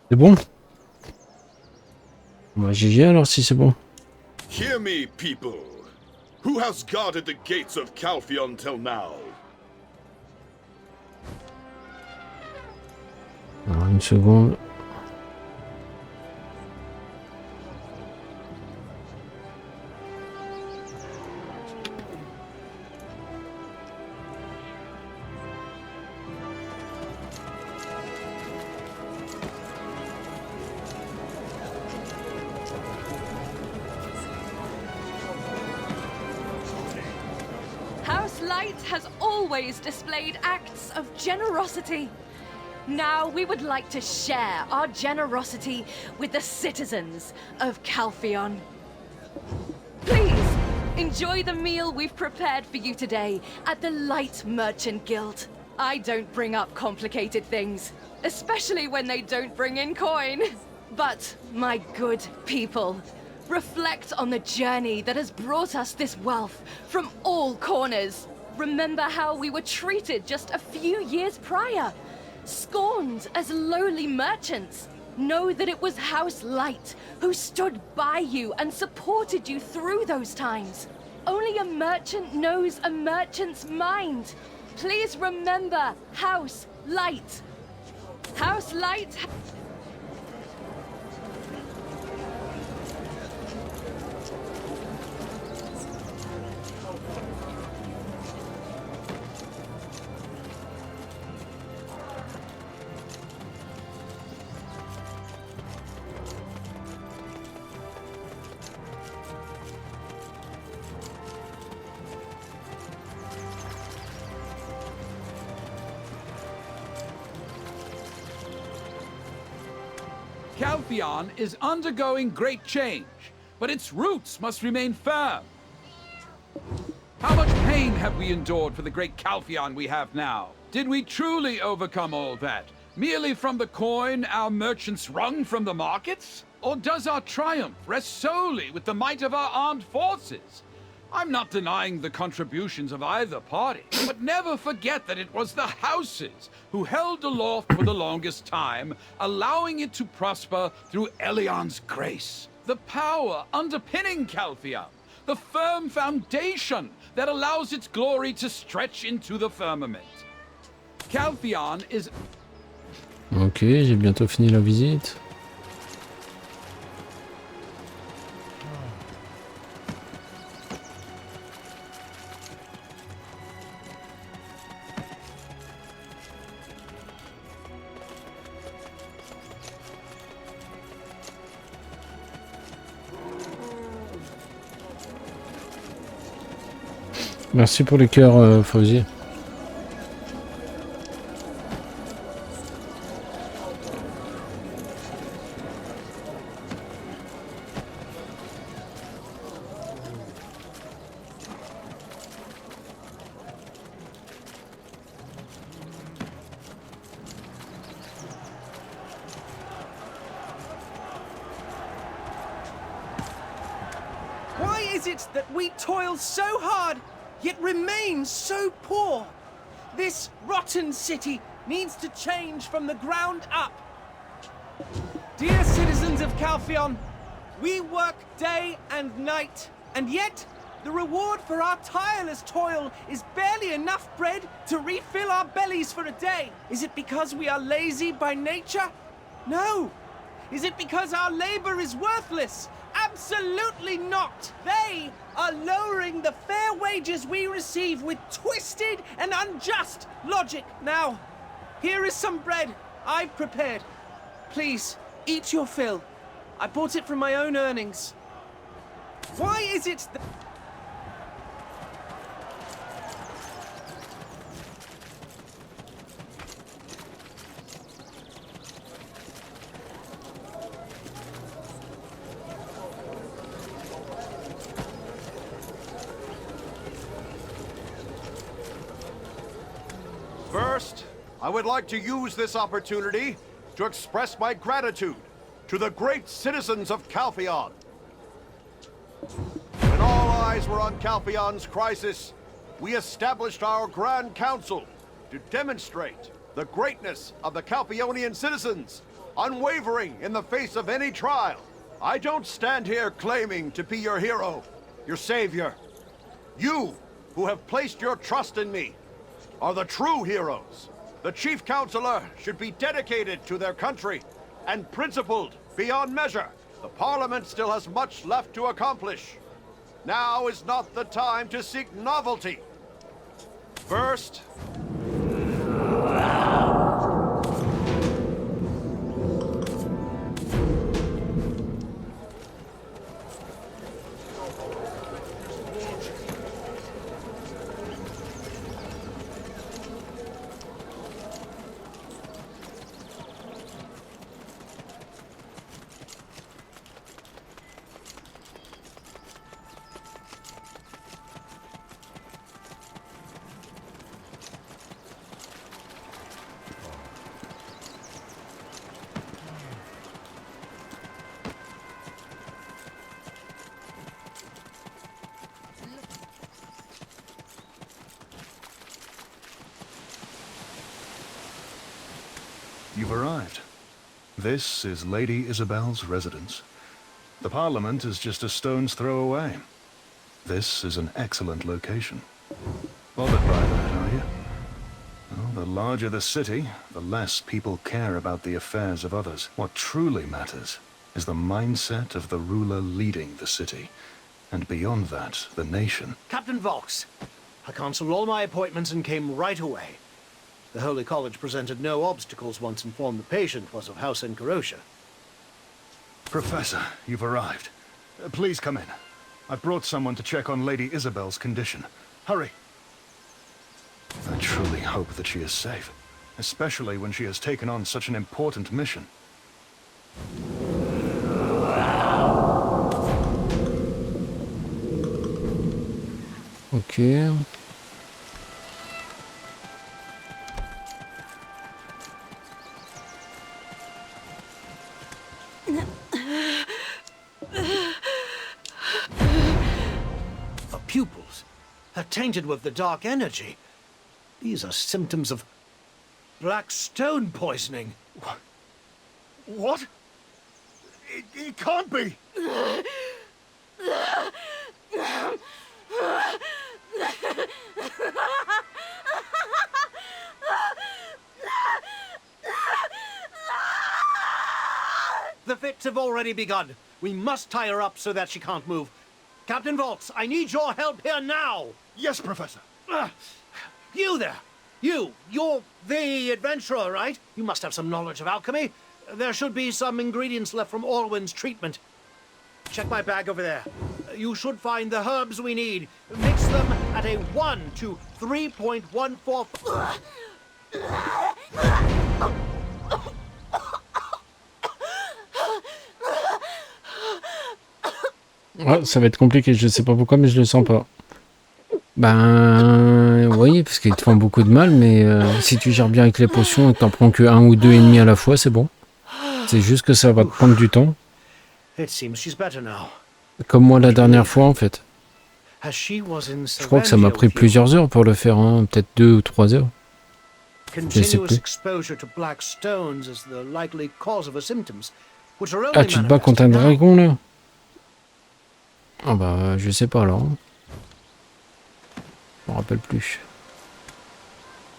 C'est bon? Bah GG alors si c'est bon. Hear me, people. Who has guarded the gates of Calphion till now? Alors une seconde. Has always displayed acts of generosity. Now we would like to share our generosity with the citizens of Calphion. Please, enjoy the meal we've prepared for you today at the Light Merchant Guild. I don't bring up complicated things, especially when they don't bring in coin. But, my good people, reflect on the journey that has brought us this wealth from all corners. Remember how we were treated just a few years prior, scorned as lowly merchants. Know that it was House Light who stood by you and supported you through those times. Only a merchant knows a merchant's mind. Please remember House Light. House Light... Calphion is undergoing great change, but its roots must remain firm. How much pain have we endured for the great Calphion we have now? Did we truly overcome all that, merely from the coin our merchants wrung from the markets? Or does our triumph rest solely with the might of our armed forces? I'm not denying the contributions of either party, but never forget that it was the houses who held aloft for the longest time, allowing it to prosper through Elion's grace. the power underpinning Calphion, the firm foundation that allows its glory to stretch into the firmament. Calphion is... Ok, j'ai bientôt fini la visite. Merci pour les cœurs, Fauzi. Why is it that we toil so hard, yet remain so poor? This rotten city needs to change from the ground up. Dear citizens of Calphion, we work day and night, and yet the reward for our tireless toil is barely enough bread to refill our bellies for a day. Is it because we are lazy by nature? No. Is it because our labor is worthless? Absolutely not! They are lowering the fair wages we receive with twisted and unjust logic. Now, here is some bread I've prepared. Please, eat your fill. I bought it from my own earnings. Why is it that... First, I would like to use this opportunity to express my gratitude to the great citizens of Calphion. When all eyes were on Calphion's crisis, we established our Grand Council to demonstrate the greatness of the Calphionian citizens, unwavering in the face of any trial. I don't stand here claiming to be your hero, your savior. You, who have placed your trust in me, are the true heroes. The Chief Counselor should be dedicated to their country and principled beyond measure. The Parliament still has much left to accomplish. Now is not the time to seek novelty. First, You've arrived. This is Lady Isabel's residence. The Parliament is just a stone's throw away. This is an excellent location. Bothered by that, are you? Well, the larger the city, the less people care about the affairs of others. What truly matters is the mindset of the ruler leading the city. And beyond that, the nation. Captain Vox, I cancelled all my appointments and came right away. The Holy College presented no obstacles once informed the patient was of House Encarosia. Professor, you've arrived. Please come in. I've brought someone to check on Lady Isabel's condition. Hurry. I truly hope that she is safe, especially when she has taken on such an important mission. Ok. Her pupils are tainted with the dark energy. These are symptoms of black stone poisoning. What? It can't be! The fits have already begun. We must tie her up so that she can't move. Captain Volks, I need your help here now! Yes, Professor. You there! You're the adventurer, right? You must have some knowledge of alchemy. There should be some ingredients left from Orwin's treatment. Check my bag over there. You should find the herbs we need. Mix them at a 1 to 3.14... Ouais, ça va être compliqué, je sais pas pourquoi, mais je le sens pas. Ben oui, parce qu'ils te font beaucoup de mal, mais si tu gères bien avec les potions et que t'en prends que 1 ou 2 ennemis à la fois, c'est bon. C'est juste que ça va te prendre du temps. Comme moi la dernière fois en fait. Je crois que ça m'a pris plusieurs heures pour le faire, hein, peut-être 2 ou 3 heures. Je sais plus. Ah, tu te bats contre un dragon là? Ah bah je sais pas alors. Je me rappelle plus.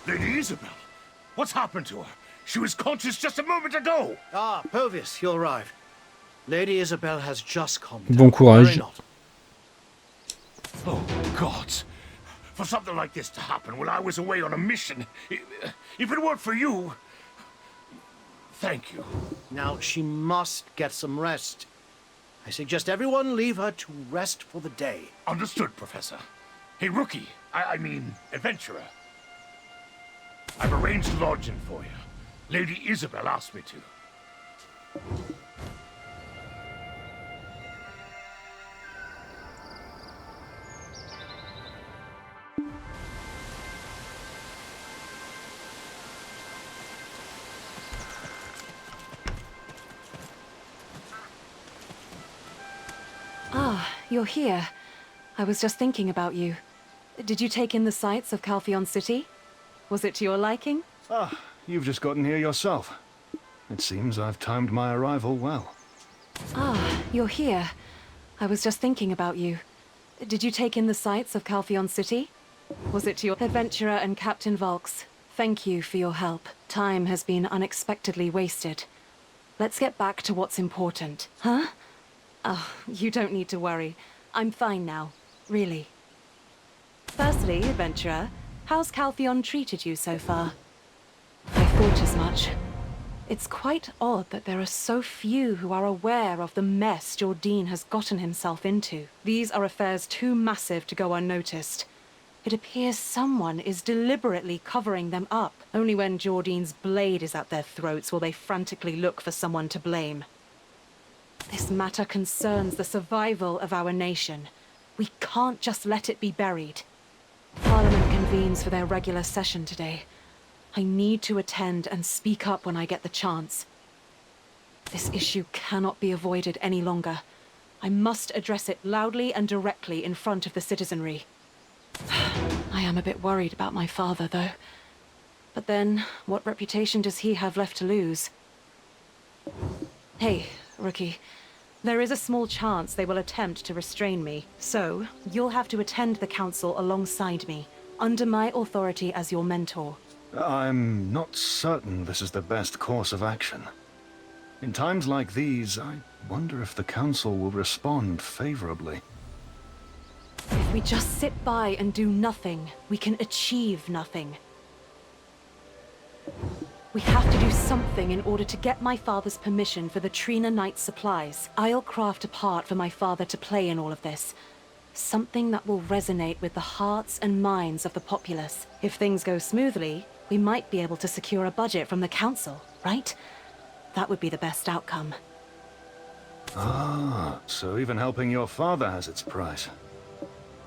Lady Isabel, what's happened to her? She was conscious just a moment ago. Ah, Povius, you arrived. Lady Isabel has just come. Bon courage. Oh, gods. For something like this to happen while I was away on a mission, if it weren't for you... Thank you. Now she must get some rest. I suggest everyone leave her to rest for the day. Understood, Professor. Hey, rookie. I mean, adventurer. I've arranged lodging for you. Lady Isabel asked me to. Ah, you're here. I was just thinking about you. Did you take in the sights of Calphion City? Was it to your liking? Ah, you've just gotten here yourself. It seems I've timed my arrival well. Ah, you're here. I was just thinking about you. Did you take in the sights of Calphion City? Was it to your adventurer and Captain Volks? Thank you for your help. Time has been unexpectedly wasted. Let's get back to what's important. Huh? Oh, you don't need to worry. I'm fine now. Really. Firstly, adventurer, how's Calphion treated you so far? I thought as much. It's quite odd that there are so few who are aware of the mess Jordine has gotten himself into. These are affairs too massive to go unnoticed. It appears someone is deliberately covering them up. Only when Jordine's blade is at their throats will they frantically look for someone to blame. This matter concerns the survival of our nation. We can't just let it be buried. Parliament convenes for their regular session today. I need to attend and speak up when I get the chance. This issue cannot be avoided any longer. I must address it loudly and directly in front of the citizenry. I am a bit worried about my father, though. But then, what reputation does he have left to lose? Hey, rookie. There is a small chance they will attempt to restrain me. So, you'll have to attend the council alongside me, under my authority as your mentor. I'm not certain this is the best course of action. In times like these, I wonder if the council will respond favorably. If we just sit by and do nothing, we can achieve nothing. We have to do something in order to get my father's permission for the Trina Knight supplies. I'll craft a part for my father to play in all of this. Something that will resonate with the hearts and minds of the populace. If things go smoothly, we might be able to secure a budget from the council, right? That would be the best outcome. Ah, so even helping your father has its price.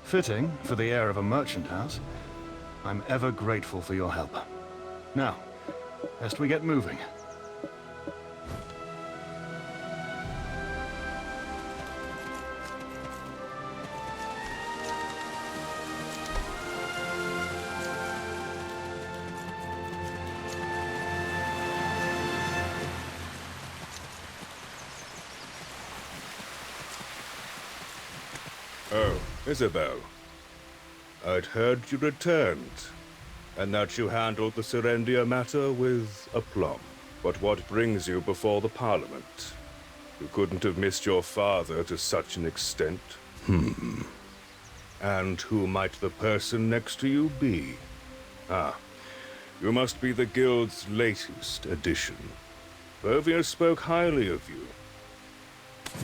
Fitting for the heir of a merchant house. I'm ever grateful for your help. Now, lest we get moving. Oh, Isabel. I'd heard you returned, and that you handled the Serendia matter with aplomb. But what brings you before the Parliament? You couldn't have missed your father to such an extent. And who might the person next to you be? Ah, you must be the Guild's latest addition. Purvius spoke highly of you.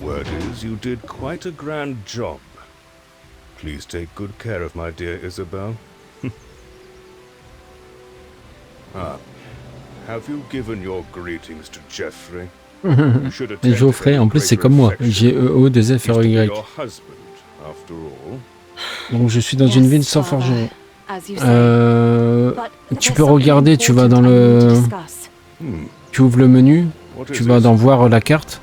Word is, you did quite a grand job. Please take good care of my dear Isabel. Have you given your greetings to Geoffrey? You should attend Et Geoffrey, en plus, c'est comme moi. G-E-O-2-F-R-Y. your husband, after all. Donc, je suis dans une ville sans forgeron. Tu peux regarder, tu vas dans le... Tu ouvres le menu, tu vas dans voir la carte,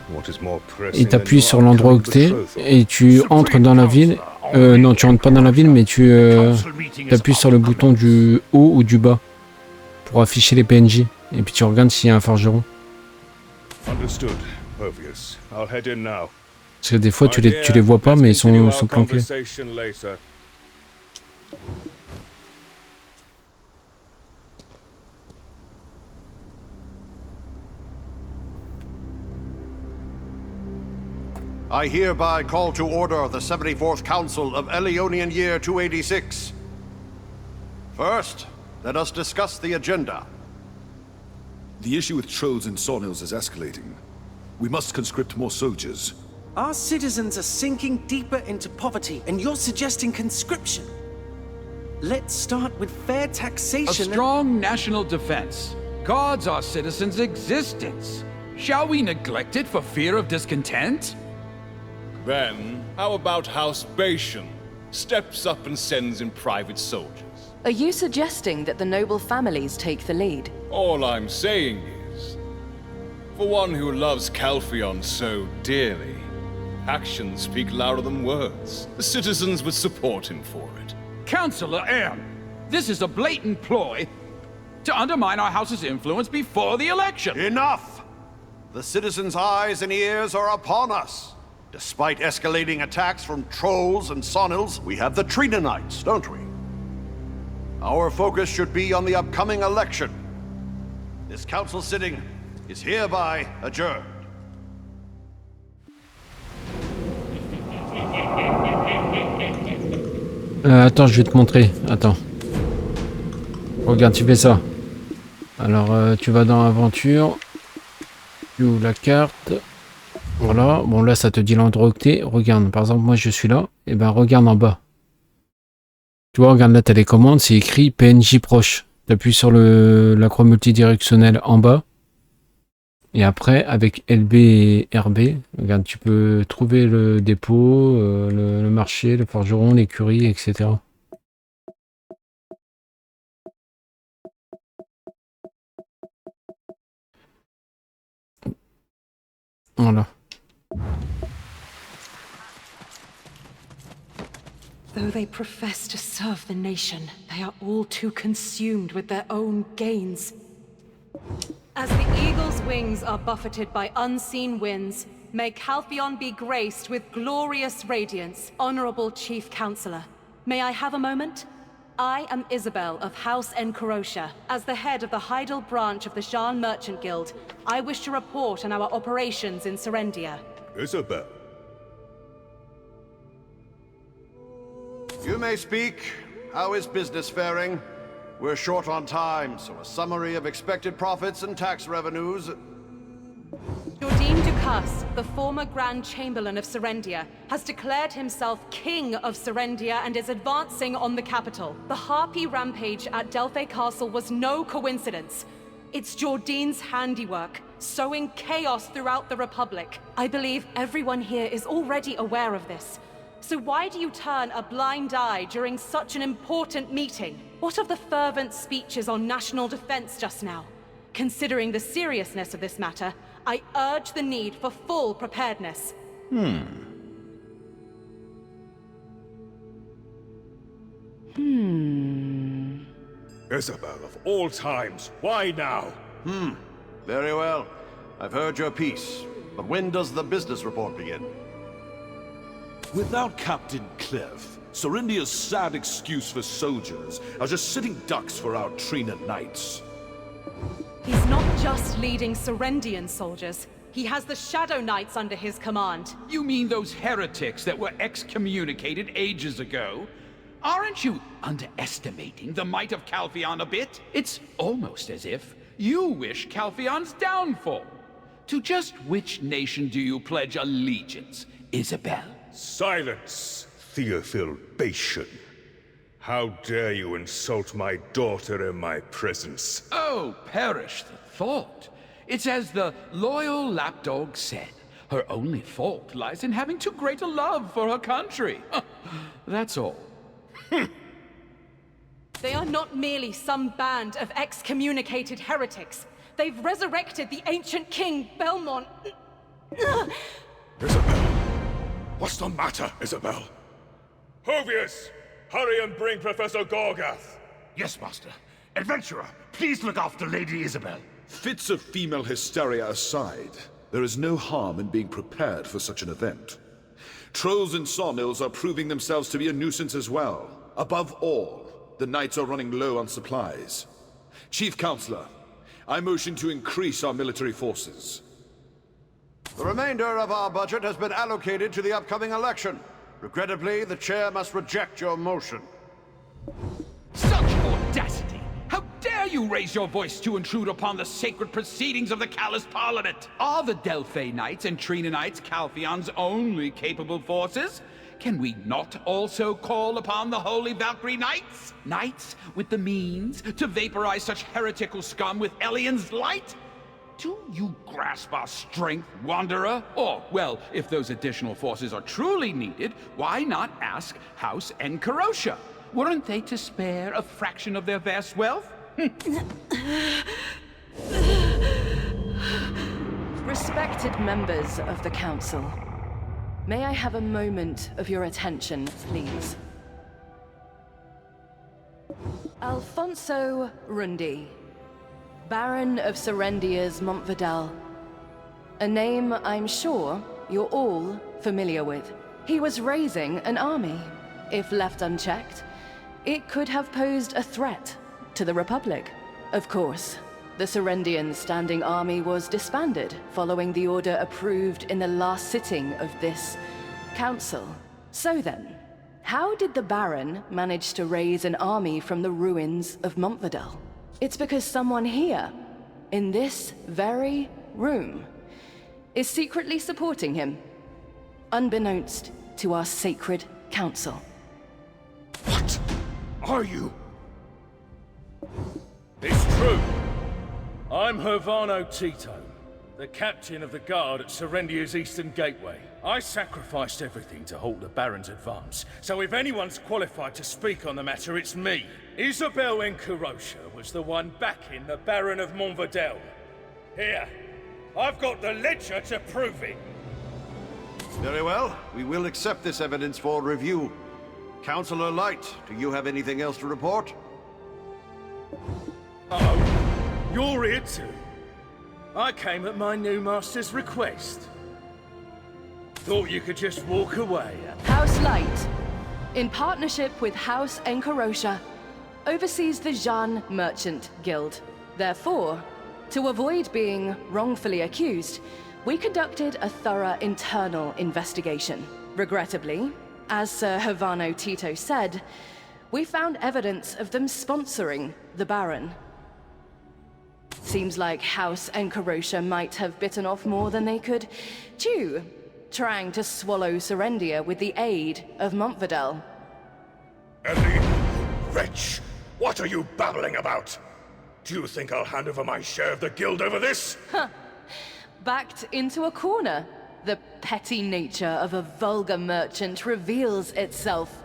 et tu appuies sur l'endroit où tu es, et tu entres dans la ville. Non, tu rentres pas dans la ville, mais tu appuies sur le bouton du haut ou du bas pour afficher les PNJ. Et puis tu regardes s'il y a un forgeron. Understood, Purvius. I'll head in now. Parce que des fois tu les vois pas, mais ils sont planqués. I hereby call to order the 74th Council of Elionian Year 286. First, let us discuss the agenda. The issue with trolls and sawmills is escalating. We must conscript more soldiers. Our citizens are sinking deeper into poverty, and you're suggesting conscription. Let's start with fair taxation. A strong national defense guards our citizens' existence. Shall we neglect it for fear of discontent? Then, how about House Bation steps up and sends in private soldiers? Are you suggesting that the noble families take the lead? All I'm saying is, for one who loves Calpheon so dearly, actions speak louder than words. The citizens would support him for it. Councillor M, this is a blatant ploy to undermine our house's influence before the election. Enough! The citizens' eyes and ears are upon us. Despite escalating attacks from trolls and sonils, we have the Trinanites, don't we? Our focus should be on the upcoming election. This council sitting is hereby adjourned. Attends, je vais te montrer. Attends. Regarde, tu fais ça. Alors, tu vas dans Aventure. Tu ouvres la carte. Voilà. Bon, là, ça te dit l'endroit où t'es. Regarde, par exemple, moi, je suis là. Et ben, regarde en bas. Tu vois, regarde là, t'as les commandes. C'est écrit PNJ proche. Tu appuies sur la croix multidirectionnelle en bas. Et après, avec LB et RB, regarde, tu peux trouver le dépôt, le marché, le forgeron, l'écurie, etc. Voilà. Though they profess to serve the nation, they are all too consumed with their own gains. As the eagle's wings are buffeted by unseen winds, may Calpheon be graced with glorious radiance, Honorable Chief Counselor. May I have a moment? I am Isabel of House Encarotia. As the head of the Heidel branch of the Jean Merchant Guild, I wish to report on our operations in Serendia. Isabel. You may speak. How is business faring? We're short on time, so a summary of expected profits and tax revenues. Jourdain Ducasse, the former Grand Chamberlain of Serendia, has declared himself King of Serendia and is advancing on the capital. The Harpy rampage at Delphi Castle was no coincidence. It's Jourdain's handiwork, sowing chaos throughout the Republic. I believe everyone here is already aware of this. So why do you turn a blind eye during such an important meeting? What of the fervent speeches on national defense just now? Considering the seriousness of this matter, I urge the need for full preparedness. Isabel, of all times, why now? Very well. I've heard your piece. But when does the business report begin? Without Captain Clef, Serendia's sad excuse for soldiers are just sitting ducks for our Trina knights. He's not just leading Serendian soldiers. He has the Shadow Knights under his command. You mean those heretics that were excommunicated ages ago? Aren't you underestimating the might of Calpheon a bit? It's almost as if you wish Calpheon's downfall. To just which nation do you pledge allegiance, Isabel? Silence, Theophil Bation. How dare you insult my daughter in my presence? Oh, perish the thought. It's as the loyal lapdog said. Her only fault lies in having too great a love for her country. That's all. They are not merely some band of excommunicated heretics. They've resurrected the ancient king, Belmont. Isabel! What's the matter, Isabel? Hovius! Hurry and bring Professor Gorgath! Yes, Master. Adventurer, please look after Lady Isabel. Fits of female hysteria aside, there is no harm in being prepared for such an event. Trolls and sawmills are proving themselves to be a nuisance as well. Above all, the knights are running low on supplies. Chief Counselor, I motion to increase our military forces. The remainder of our budget has been allocated to the upcoming election. Regrettably, the chair must reject your motion. Such audacity! How dare you raise your voice to intrude upon the sacred proceedings of the Callous Parliament? Are the Delphi Knights and Trina Knights Calpheon's only capable forces? Can we not also call upon the Holy Valkyrie Knights? Knights with the means to vaporize such heretical scum with Elian's light? Do you grasp our strength, Wanderer? Or, well, if those additional forces are truly needed, why not ask House Encarosha? Weren't they to spare a fraction of their vast wealth? Respected members of the Council, may I have a moment of your attention, please? Alfonso Rundi, Baron of Serendia's Montvidal. A name I'm sure you're all familiar with. He was raising an army. If left unchecked, it could have posed a threat to the Republic. Of course, the Serendian standing army was disbanded following the order approved in the last sitting of this council. So then, how did the Baron manage to raise an army from the ruins of Montvidal? It's because someone here, in this very room, is secretly supporting him, unbeknownst to our sacred council. What are you? It's true. I'm Hervano Tito, the captain of the guard at Serendia's Eastern Gateway. I sacrificed everything to halt the Baron's advance, so if anyone's qualified to speak on the matter, it's me. Isabel Encarosha was the one backing the Baron of Montvidal. Here, I've got the ledger to prove it. Very well. We will accept this evidence for review. Councillor Light, do you have anything else to report? Oh, you're here too. I came at my new master's request. Thought you could just walk away. House Light, in partnership with House Encarosha, oversees the Jeanne Merchant Guild. Therefore, to avoid being wrongfully accused, we conducted a thorough internal investigation. Regrettably, as Sir Hervano Tito said, we found evidence of them sponsoring the Baron. Seems like House Encarosha might have bitten off more than they could chew, trying to swallow Serendia with the aid of Montvidal. Ellie, wretch! What are you babbling about? Do you think I'll hand over my share of the guild over this? Huh. Backed into a corner. The petty nature of a vulgar merchant reveals itself.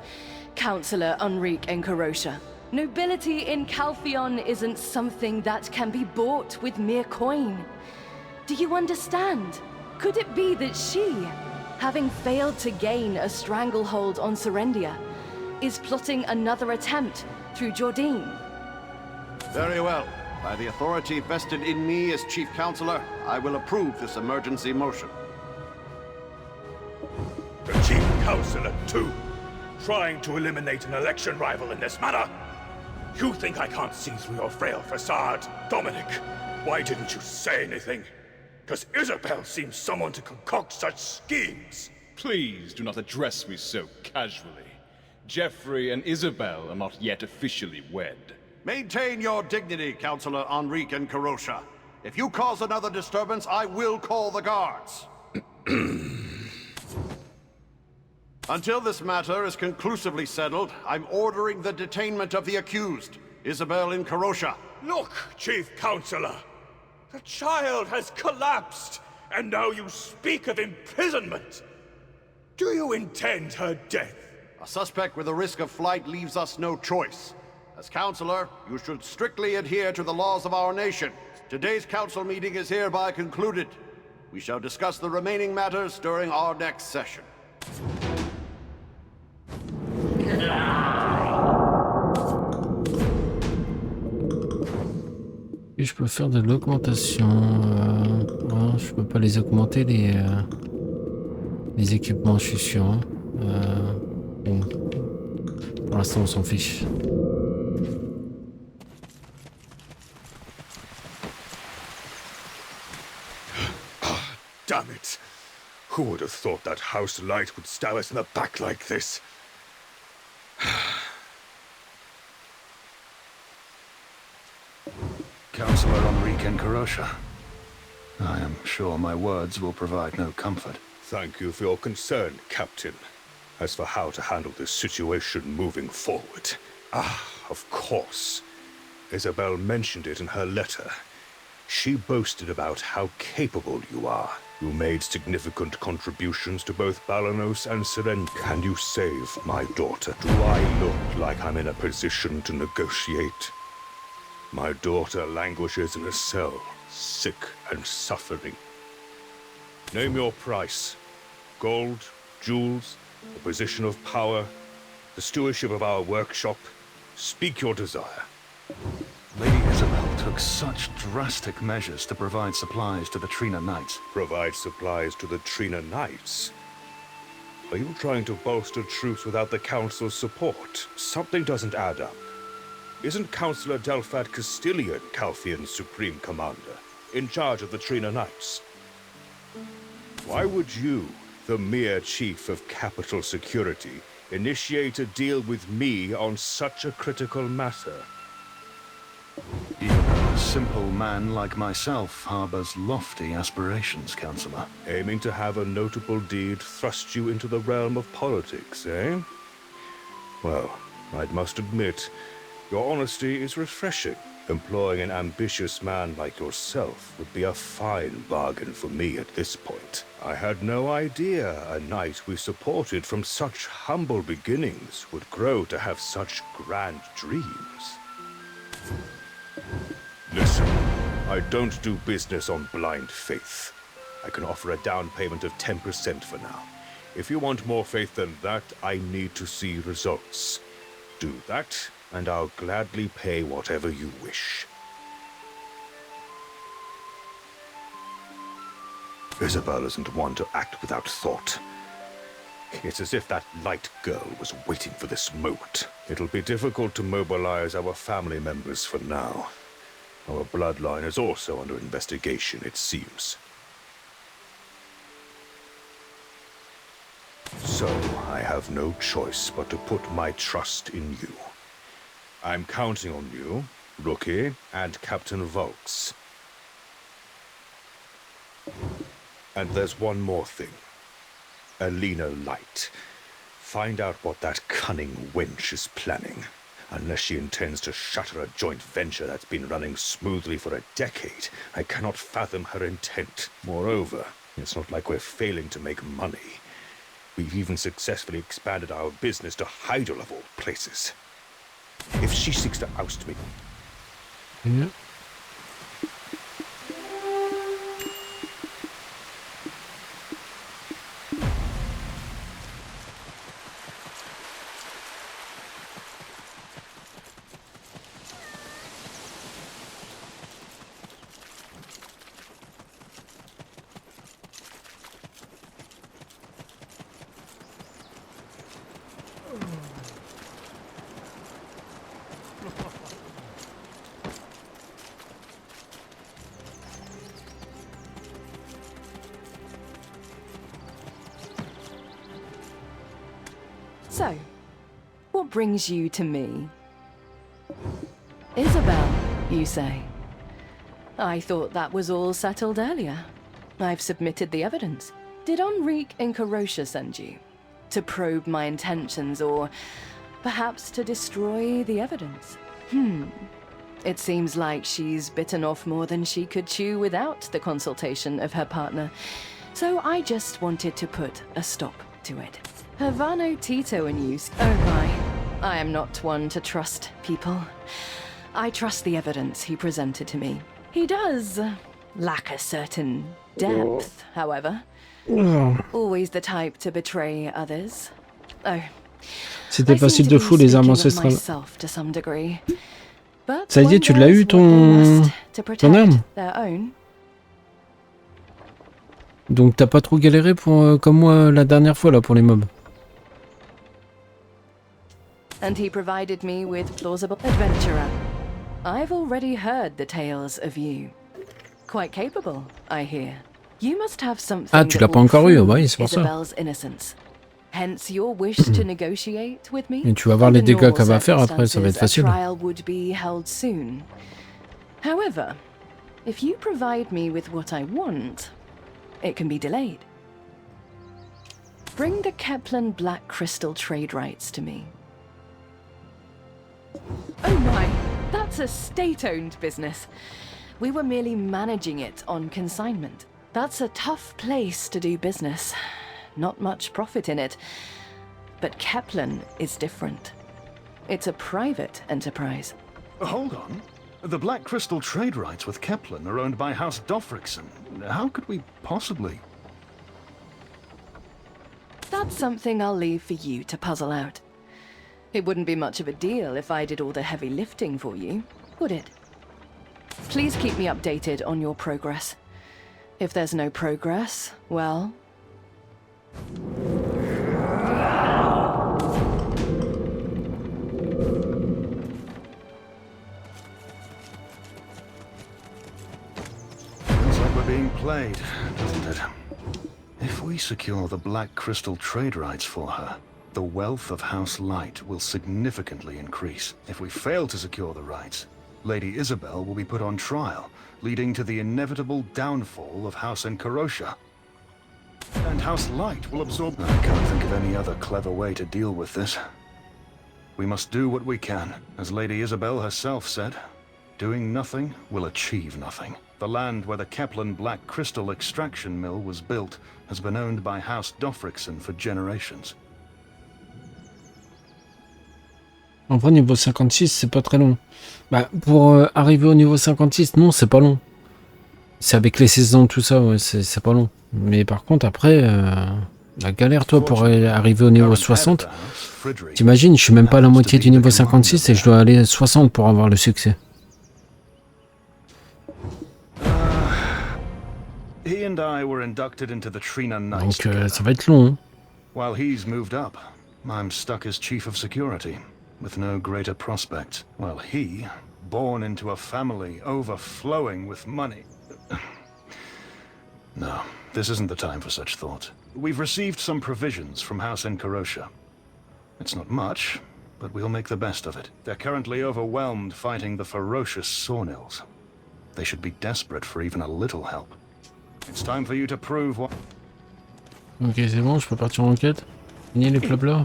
Councillor Enrique Encarosha. Nobility in Calpheon isn't something that can be bought with mere coin. Do you understand? Could it be that she, having failed to gain a stranglehold on Serendia, is plotting another attempt through Jordine? Very well. By the authority vested in me as Chief Counselor, I will approve this emergency motion. The Chief Counselor too? Trying to eliminate an election rival in this manner? You think I can't see through your frail facade? Dominic, why didn't you say anything? Because Isabel seems someone to concoct such schemes. Please do not address me so casually. Geoffrey and Isabel are not yet officially wed. Maintain your dignity, Councillor Enrique and Carosha. If you cause another disturbance, I will call the guards. Until this matter is conclusively settled, I'm ordering the detainment of the accused, Isabel and Carosha. Look, Chief Counselor. The child has collapsed, and now you speak of imprisonment. Do you intend her death? A suspect with a risk of flight leaves us no choice. As Counselor, you should strictly adhere to the laws of our nation. Today's council meeting is hereby concluded. We shall discuss the remaining matters during our next session. Et je peux faire de l'augmentation. Non, je peux pas les augmenter les équipements, je suis sûr. Hein. Bon. Pour l'instant, on s'en fiche. Damn it! Who would have thought that house light would stab us in the back like this? Councillor Enrique and Carosha. I am sure my words will provide no comfort. Thank you for your concern, Captain. As for how to handle this situation moving forward... of course. Isabel mentioned it in her letter. She boasted about how capable you are. You made significant contributions to both Balanos and Seren. Can you save my daughter? Do I look like I'm in a position to negotiate? My daughter languishes in a cell, sick and suffering. Name your price. Gold, jewels, a position of power, the stewardship of our workshop. Speak your desire. Lady Isabel took such drastic measures to provide supplies to the Trina Knights. Provide supplies to the Trina Knights? Are you trying to bolster troops without the Council's support? Something doesn't add up. Isn't Councillor Delphad Castilian Calphian's Supreme Commander, in charge of the Trina Knights? Why would you, the mere Chief of Capital Security, initiate a deal with me on such a critical matter? Even a simple man like myself harbors lofty aspirations, Councillor. Aiming to have a notable deed thrust you into the realm of politics, eh? Well, I must admit, your honesty is refreshing. Employing an ambitious man like yourself would be a fine bargain for me at this point. I had no idea a knight we supported from such humble beginnings would grow to have such grand dreams. Listen, I don't do business on blind faith. I can offer a down payment of 10% for now. If you want more faith than that, I need to see results. Do that, and I'll gladly pay whatever you wish. Isabel isn't one to act without thought. It's as if that light girl was waiting for this moment. It'll be difficult to mobilize our family members for now. Our bloodline is also under investigation, it seems. So, I have no choice but to put my trust in you. I'm counting on you, Rookie, and Captain Volks. And there's one more thing. Alina Light. Find out what that cunning wench is planning. Unless she intends to shatter a joint venture that's been running smoothly for a decade, I cannot fathom her intent. Moreover, it's not like we're failing to make money. We've even successfully expanded our business to Hydel of all places. If she seeks to oust me... Yeah. So, what brings you to me? Isabel, you say? I thought that was all settled earlier. I've submitted the evidence. Did Enrique and Carosha send you? To probe my intentions, or perhaps to destroy the evidence? It seems like she's bitten off more than she could chew without the consultation of her partner. So I just wanted to put a stop to it. Havano Tito and you... Oh my. I am not one to trust people. I trust the evidence he presented to me. He does lack a certain depth, however. Always the type to betray others. Oh. C'était facile de fou les armes ancestrales. To some degree. But ça y est, tu l'as eu ton arme? Donc t'as pas trop galéré pour comme moi la dernière fois là pour les mobs. And he provided me with plausible adventurer. I've already heard the tales of you. Quite capable, I hear. You must have something Ah, tu l'as pas encore eu, ouais, c'est pour ça. Isabel's innocence. Hence your wish to negotiate with me. Et tu vas voir les dégâts qu'elle va faire après, ça va être facile. Trial would be held soon. However, if you provide me with what I want, it can be delayed. Bring the Kepler Black Crystal trade rights to me. Oh my, that's a state-owned business. We were merely managing it on consignment. That's a tough place to do business. Not much profit in it. But Kepler is different. It's a private enterprise. Hold on. The Black Crystal trade rights with Kepler are owned by House Dofrickson. How could we possibly... That's something I'll leave for you to puzzle out. It wouldn't be much of a deal if I did all the heavy lifting for you, would it? Please keep me updated on your progress. If there's no progress, well... Feels like we're being played, doesn't it? If we secure the Black Crystal trade rights for her, the wealth of House Light will significantly increase. If we fail to secure the rights, Lady Isabel will be put on trial, leading to the inevitable downfall of House Carosha. And House Light will absorb... I can't think of any other clever way to deal with this. We must do what we can. As Lady Isabel herself said, doing nothing will achieve nothing. The land where the Kepler Black Crystal extraction mill was built has been owned by House Dofrickson for generations. En vrai, niveau 56, c'est pas très long. Bah, pour arriver au niveau 56, non, c'est pas long. C'est avec les saisons, tout ça, ouais, c'est pas long. Mais par contre, après, la galère, toi, pour arriver au niveau 60, t'imagines, je suis même pas à la moitié du niveau 56 et je dois aller à 60 pour avoir le succès. Donc, ça va être long. Hein. While he's moved up, I'm stuck as chief of security. With no greater prospects, while he, born into a family overflowing with money... No, this isn't the time for such thought. We've received some provisions from House Carosha. It's not much, but we'll make the best of it. They're currently overwhelmed fighting the ferocious Sawnills. They should be desperate for even a little help. It's time for you to prove what... Ok, c'est bon, je peux partir en enquête. Finir les blabla.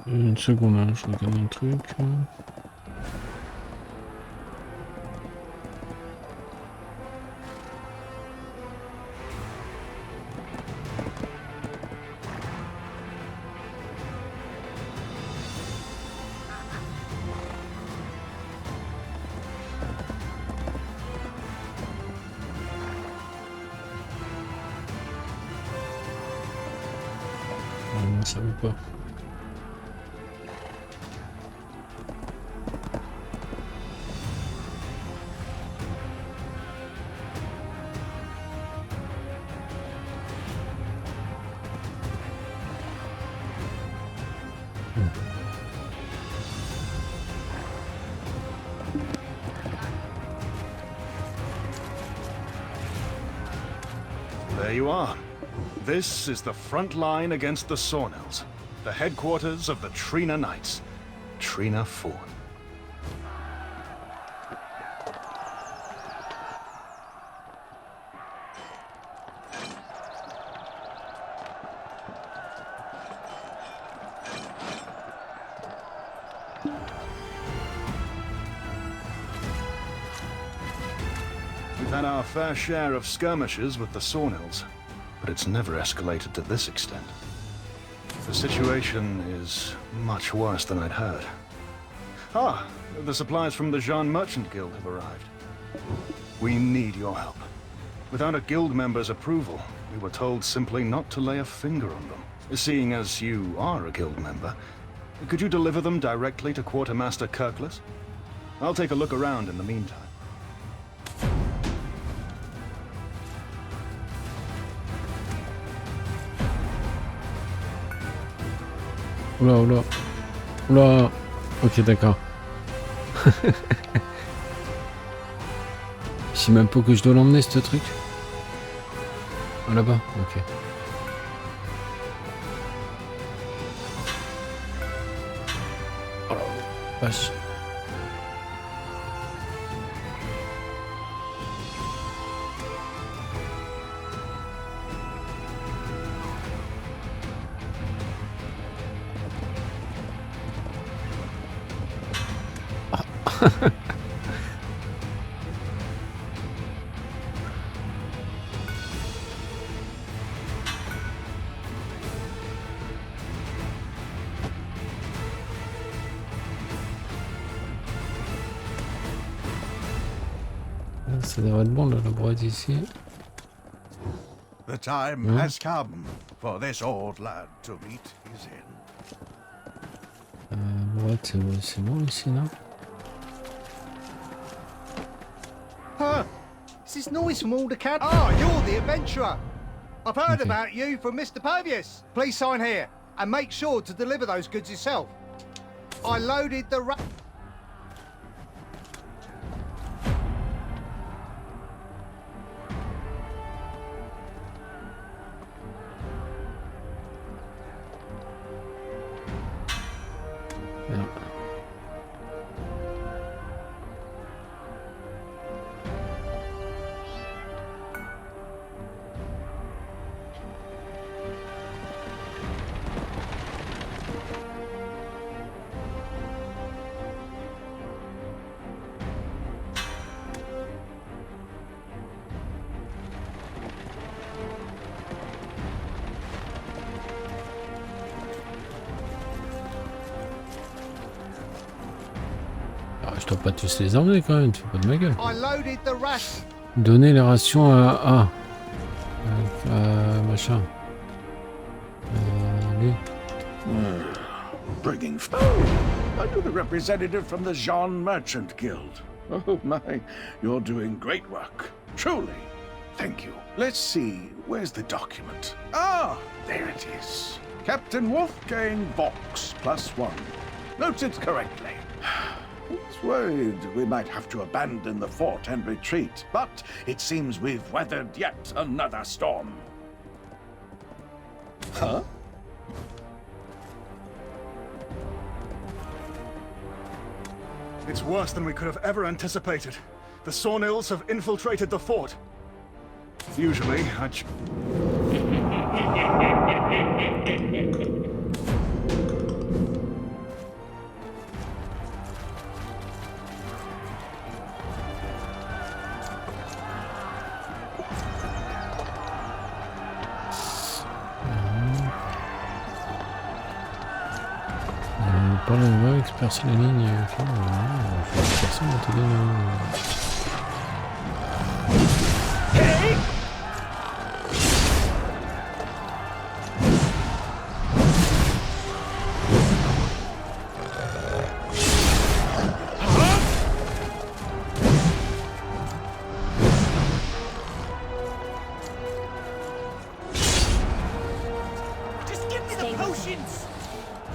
Une seconde, hein, je regarde un truc. Non, ça veut pas. There you are. This is the front line against the Sawnells, the headquarters of the Trina Knights. Trina Fort. We've had our fair share of skirmishes with the Sawnells, but it's never escalated to this extent. The situation is much worse than I'd heard. Ah, the supplies from the Jean Merchant Guild have arrived. We need your help. Without a guild member's approval, we were told simply not to lay a finger on them. Seeing as you are a guild member, could you deliver them directly to Quartermaster Kirkless? I'll take a look around in the meantime. Oula, oula. Oula. Ok, d'accord. Je sais même pas que je dois l'emmener, ce truc. Ah, là-bas, ok. Oh la vache. Ça devrait être bon là, la brouette ici. The time has come for this old lad to meet his end. Brouette, c'est bon ici, non? Huh? Is this noise from all the cad? Ah, you're the adventurer. I've heard about you from Mr. Pavius. Please sign here and make sure to deliver those goods yourself. I loaded the Je dois pas tous les emmener quand même, tu fais pas de ma gueule. Donner les rations à machin. Allez. Bringing. Oh, are you the representative from the Jean Merchant Guild? Oh my, you're doing great work. Truly. Thank you. Let's see, where's the document? Ah, there it is. Captain Wolfgang Vox, +1. Noted correctly. I was worried we might have to abandon the fort and retreat, but it seems we've weathered yet another storm. Huh? It's worse than we could have ever anticipated. The Sawnells have infiltrated the fort. Usually, Parle de Max, percer la ligne. Personne n'a été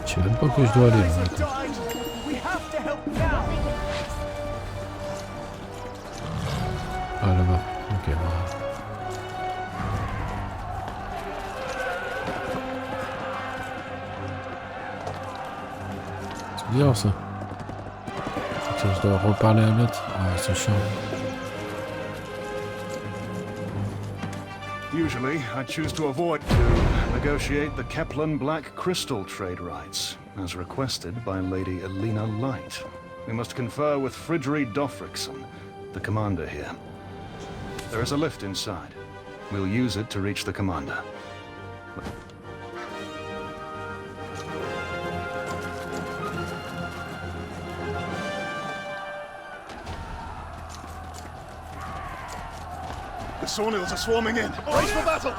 Je sais même pas que je dois aller là. Ah là-bas, ok. C'est bizarre ça. Tiens, je dois reparler à l'autre. Ah, c'est chiant. Usually, I choose to avoid to negotiate the Keplan Black Crystal trade rights, as requested by Lady Elena Light. We must confer with Fridri Dofriksson, the commander here. There is a lift inside. We'll use it to reach the commander. The Sawnils are swarming in. Brace for battle!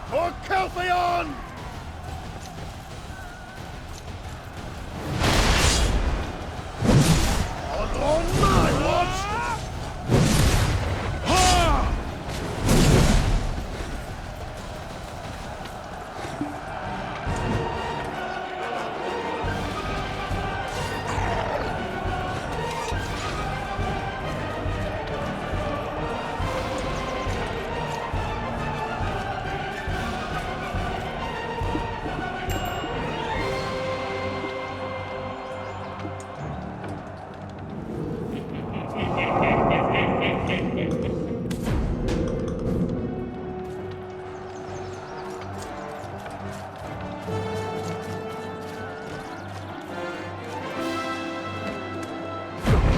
For Calpheon! On my watch! Ha!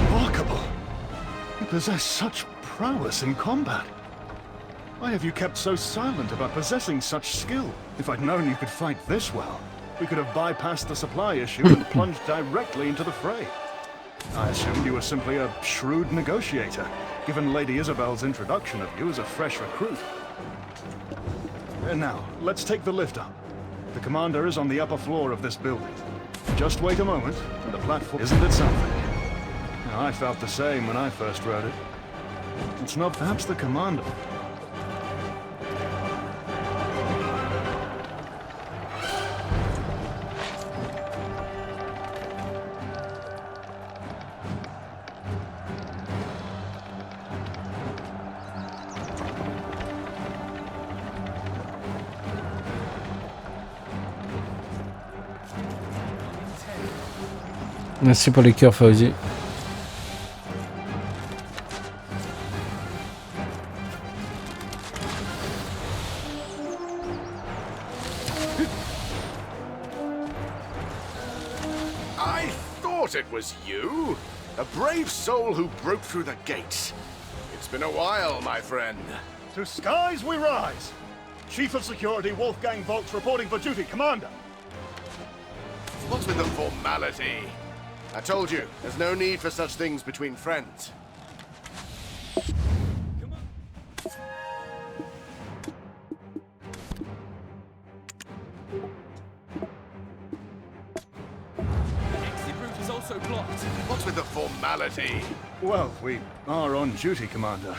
Remarkable! You possess such prowess in combat. Why have you kept so silent about possessing such skill? If I'd known you could fight this well, we could have bypassed the supply issue and plunged directly into the fray. I assumed you were simply a shrewd negotiator, given Lady Isabel's introduction of you as a fresh recruit. And now, let's take the lift up. The commander is on the upper floor of this building. Just wait a moment, and the platform... Isn't it something? I felt the same when I first rode it. It's not perhaps the commander. Merci pour les cœurs, Fauzi. I thought it was you. A brave soul who broke through the gates. It's been a while, my friend. To skies we rise! Chief of Security Wolfgang Volks reporting for duty, Commander. What's with the formality? I told you, there's no need for such things between friends. Exit route is also blocked. What's with the formality? Well, we are on duty, Commander.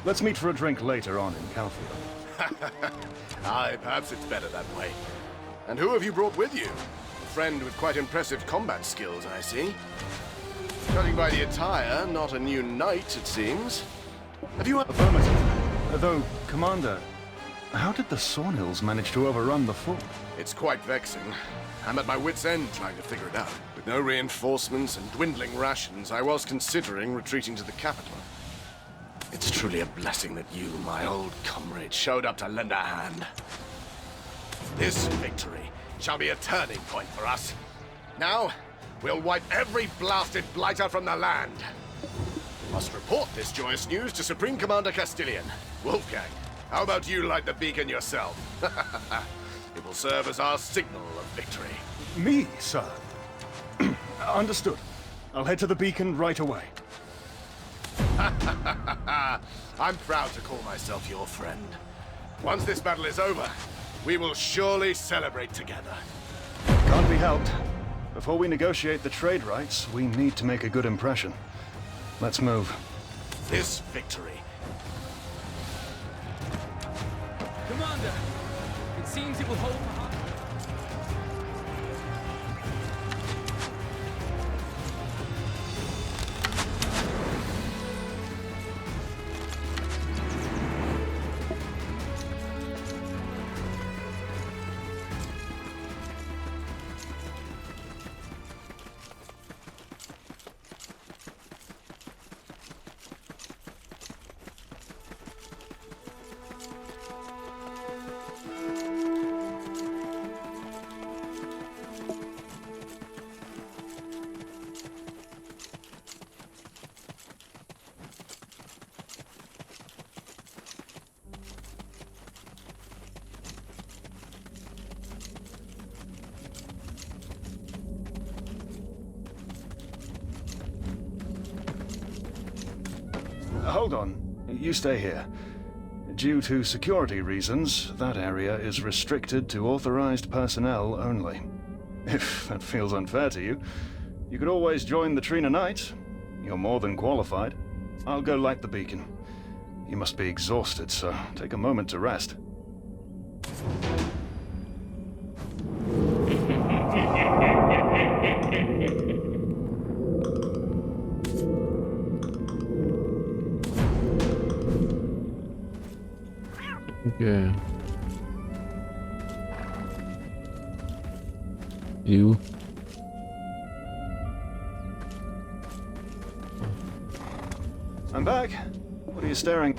Let's meet for a drink later on in Calfield. Aye, perhaps it's better that way. And who have you brought with you? A friend with quite impressive combat skills, I see. Judging by the attire, not a new knight, it seems. Have you... Affirmative. Though, Commander, how did the Sawnils manage to overrun the fort? It's quite vexing. I'm at my wit's end trying to figure it out. With no reinforcements and dwindling rations, I was considering retreating to the capital. It's truly a blessing that you, my old comrade, showed up to lend a hand. This victory shall be a turning point for us. Now, we'll wipe every blasted blighter from the land. We must report this joyous news to Supreme Commander Castilian. Wolfgang, how about you light the beacon yourself? It will serve as our signal of victory. Me, sir? Understood. I'll head to the beacon right away. I'm proud to call myself your friend. Once this battle is over, we will surely celebrate together. Can't be helped. Before we negotiate the trade rights, we need to make a good impression. Let's move. This victory. Commander, it seems it will hold for half. Hold on. You stay here. Due to security reasons, that area is restricted to authorized personnel only. If that feels unfair to you, you could always join the Trina Knights. You're more than qualified. I'll go light the beacon. You must be exhausted, so take a moment to rest. Ok. Il est où? I'm back. What are you staring?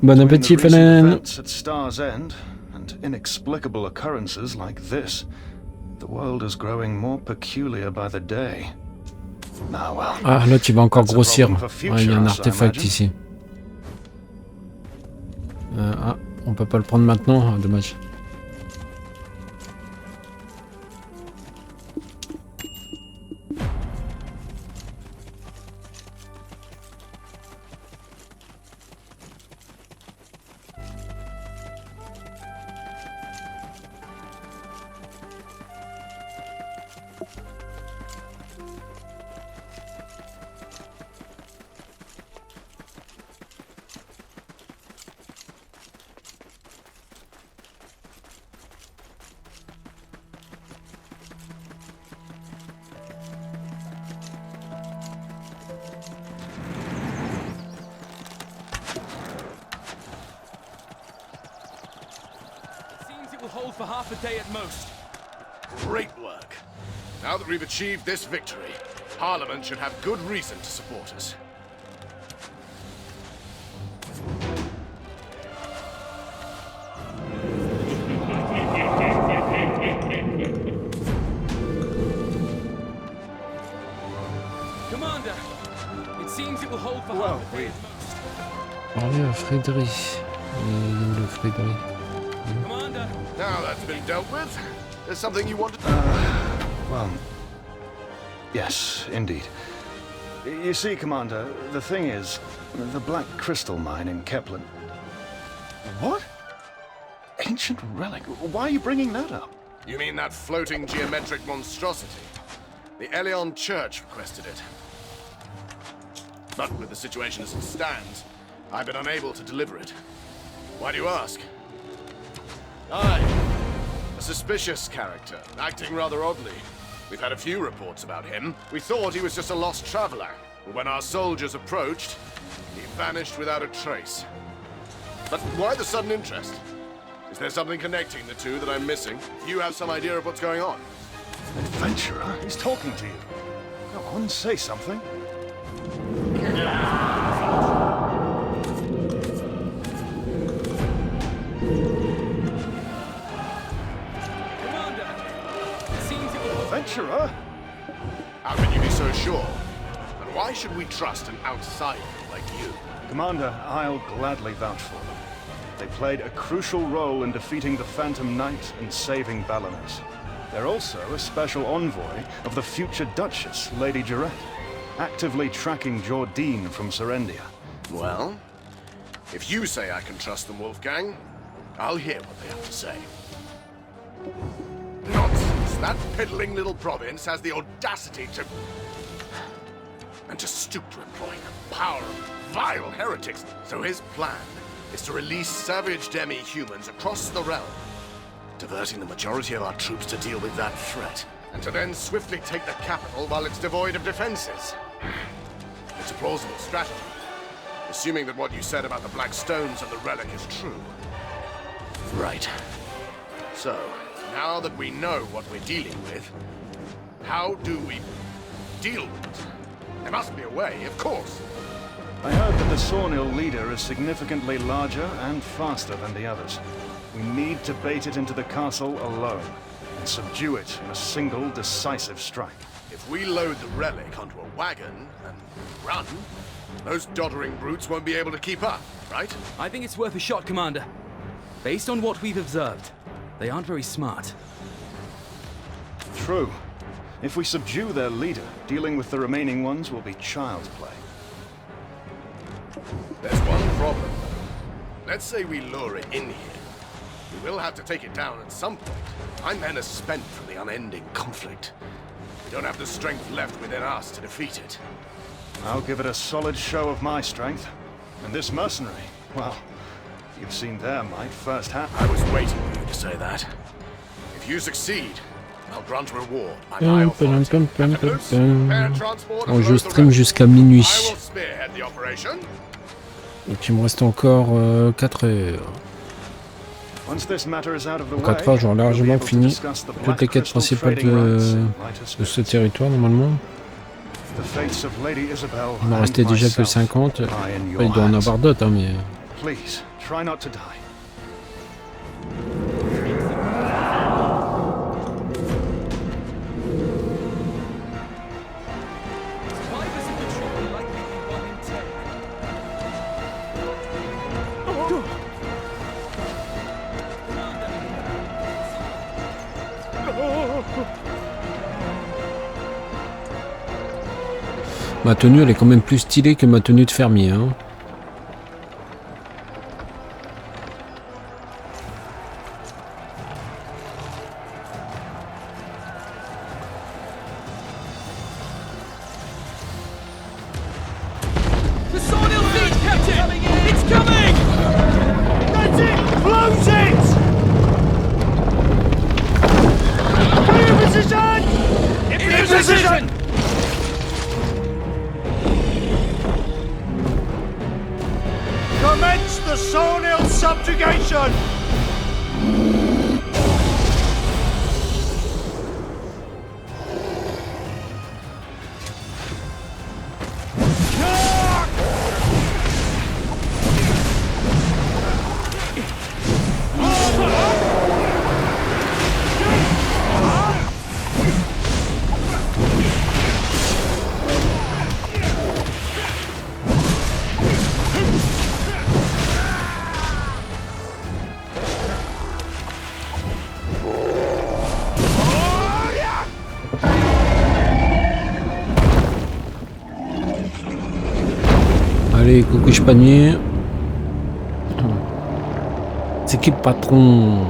Bon appétit, Fenen. At Star's End and inexplicable occurrences like this, the world is growing more peculiar by the day. Ah, well, ah, là tu vas encore grossir. Il y a un artefact ici. Ah, on peut pas le prendre maintenant, dommage. Will hold for half a day at most. Great work. Now that we've achieved this victory, Parliament should have good reason to support us. Commander, it seems it will hold for half a day at most. Parlez à Frédéric. Il est où le Frédéric? Now that's been dealt with, there's something you wanted to... Well, yes, indeed. You see, Commander, the thing is, the Black Crystal Mine in Kepler... What? Ancient relic? Why are you bringing that up? You mean that floating geometric monstrosity? The Elion Church requested it. But with the situation as it stands, I've been unable to deliver it. Why do you ask? Aye. A suspicious character, acting rather oddly. We've had a few reports about him. We thought he was just a lost traveler. But when our soldiers approached, he vanished without a trace. But why the sudden interest? Is there something connecting the two that I'm missing? You have some idea of what's going on? Adventurer is talking to you. Go on, say something. Adventurer? How can you be so sure? And why should we trust an outsider like you? Commander, I'll gladly vouch for them. They played a crucial role in defeating the Phantom Knight and saving Balinese. They're also a special envoy of the future Duchess, Lady Jarrett, actively tracking Jordine from Serendia. Well, if you say I can trust them, Wolfgang, I'll hear what they have to say. Nonsense! That piddling little province has the audacity to... and to stoop to employing the power of vile heretics. So his plan is to release savage demi-humans across the realm, diverting the majority of our troops to deal with that threat, and to then swiftly take the capital while it's devoid of defenses. It's a plausible strategy, assuming that what you said about the Black Stones and the relic is true. Right. So, now that we know what we're dealing with, how do we deal with it? There must be a way, of course. I heard that the Sawnil leader is significantly larger and faster than the others. We need to bait it into the castle alone, and subdue it in a single decisive strike. If we load the relic onto a wagon and run, those doddering brutes won't be able to keep up, right? I think it's worth a shot, Commander. Based on what we've observed, they aren't very smart. True. If we subdue their leader, dealing with the remaining ones will be child's play. There's one problem. Let's say we lure it in here. We will have to take it down at some point. My men are spent from the unending conflict. We don't have the strength left within us to defeat it. I'll give it a solid show of my strength. And this mercenary, well, you've seen their might firsthand. I was waiting for you to say that. If you succeed, I'll grant a reward by my authority. Bon, je stream jusqu'à minuit. I will spearhead the operation. Donc il me reste encore 4 heures. En 4 heures, j'aurai largement fini toutes les quêtes principales de ce territoire normalement. Il m'en restait déjà que 50. Après, il doit en avoir d'autres, hein, mais... Ma tenue, elle est quand même plus stylée que ma tenue de fermier, hein. Commence the Sawnil subjugation! Allez, coucou panier. C'est qui le patron?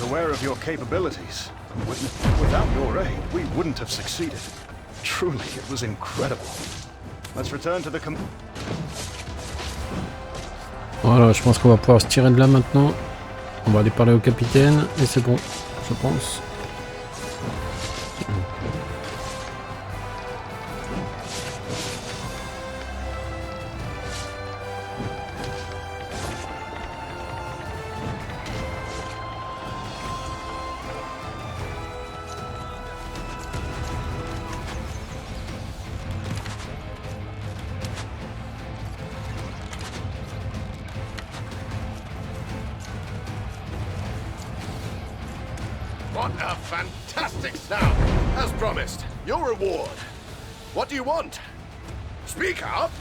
Aware of your capabilities, Without your aid, we wouldn't have succeeded. Truly, it was incredible. Let's return to the Voilà, je pense qu'on va pouvoir se tirer de là maintenant. On va aller parler au capitaine et c'est bon, je pense. What a fantastic sound! As promised, your reward. What do you want? Speak up!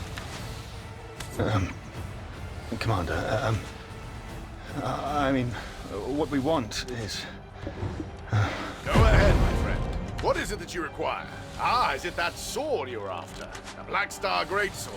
Commander, I mean, what we want is... Go ahead, my friend. What is it that you require? Ah, is it that sword you're after? A Black Star Greatsword.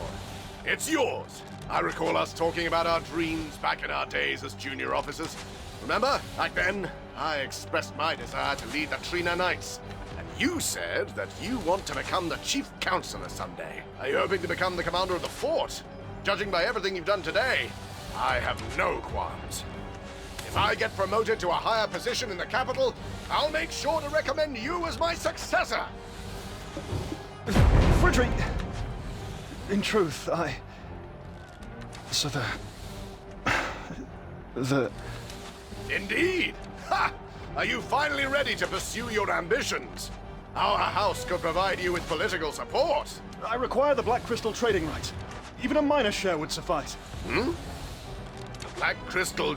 It's yours. I recall us talking about our dreams back in our days as junior officers. Remember? Back then, I expressed my desire to lead the Trina Knights. And you said that you want to become the Chief Counselor someday. Are you hoping to become the commander of the fort? Judging by everything you've done today, I have no qualms. If I get promoted to a higher position in the capital, I'll make sure to recommend you as my successor! Frederick! In truth, So the... Indeed! Ha! Are you finally ready to pursue your ambitions? Our house could provide you with political support. I require the Black Crystal trading rights. Even a minor share would suffice. Hmm? The Black Crystal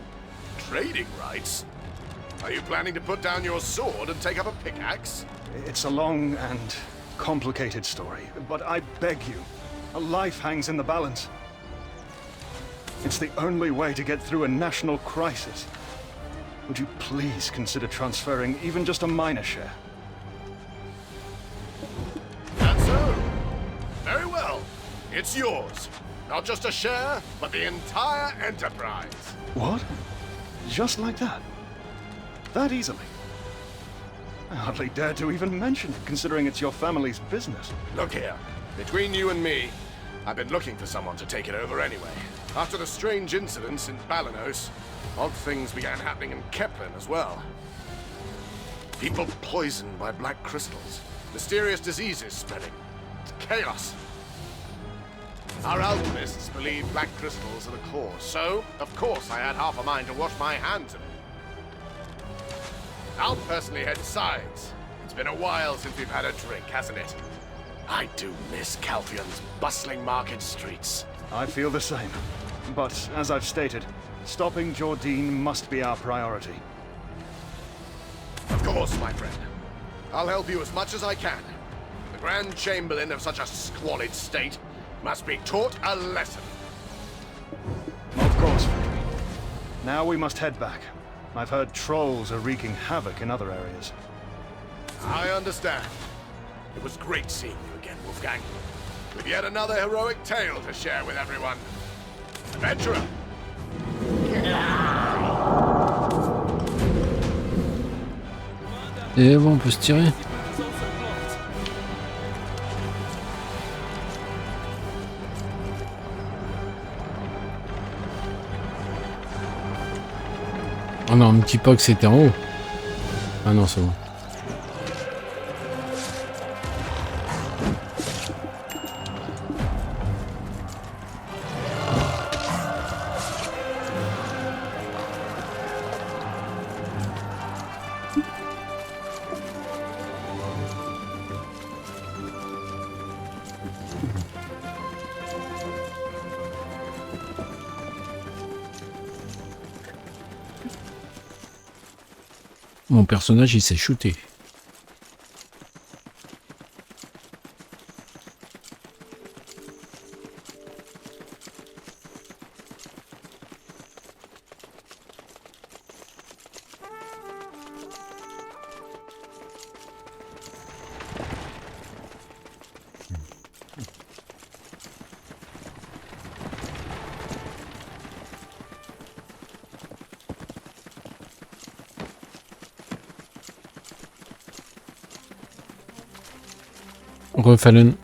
trading rights? Are you planning to put down your sword and take up a pickaxe? It's a long and complicated story, but I beg you, a life hangs in the balance. It's the only way to get through a national crisis. Would you please consider transferring even just a minor share? That's so. Very well. It's yours. Not just a share, but the entire enterprise. What? Just like that? That easily? I hardly dare to even mention it, considering it's your family's business. Look here. Between you and me, I've been looking for someone to take it over anyway. After the strange incidents in Balanos, odd things began happening in Kepler as well. People poisoned by black crystals. Mysterious diseases spreading. It's chaos. Our alchemists believe black crystals are the cause, so, of course, I had half a mind to wash my hands of it. I'll personally head sides. It's been a while since we've had a drink, hasn't it? I do miss Calphion's bustling market streets. I feel the same. But, as I've stated, stopping Jordine must be our priority. Of course, my friend. I'll help you as much as I can. The Grand Chamberlain of such a squalid state must be taught a lesson. Of course, Frederick. Now we must head back. I've heard trolls are wreaking havoc in other areas. I understand. It was great seeing you again, Wolfgang. With yet another heroic tale to share with everyone. Adventurer! Et bon, on peut se tirer. Oh non, me dis pas que c'était en haut. Ah non, c'est bon. Mon personnage, il s'est shooté. Refallen.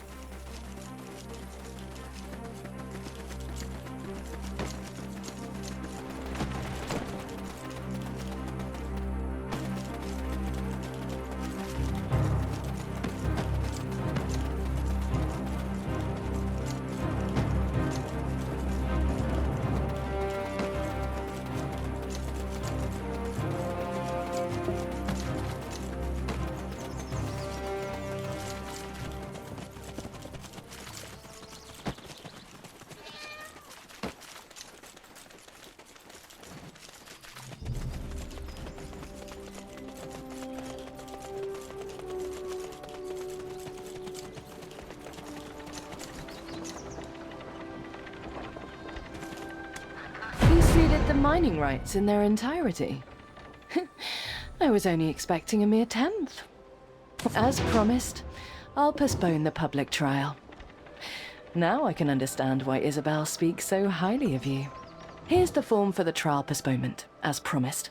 The mining rights in their entirety. I was only expecting a mere 10th. As promised, I'll postpone the public trial. Now I can understand why Isabel speaks so highly of you. Here's the form for the trial postponement, as promised.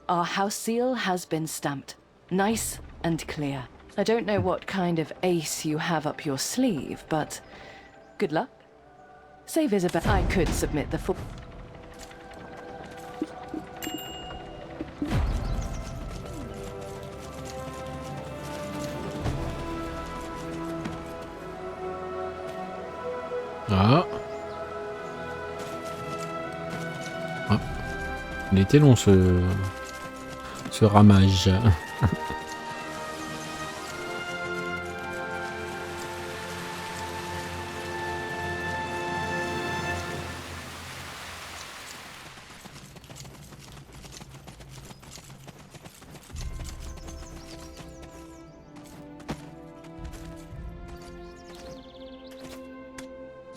Our house seal has been stamped. Nice and clear. I don't know what kind of ace you have up your sleeve, but good luck. Save Isabel. I could submit the full... Ah. Ah. Il était long ce ramage.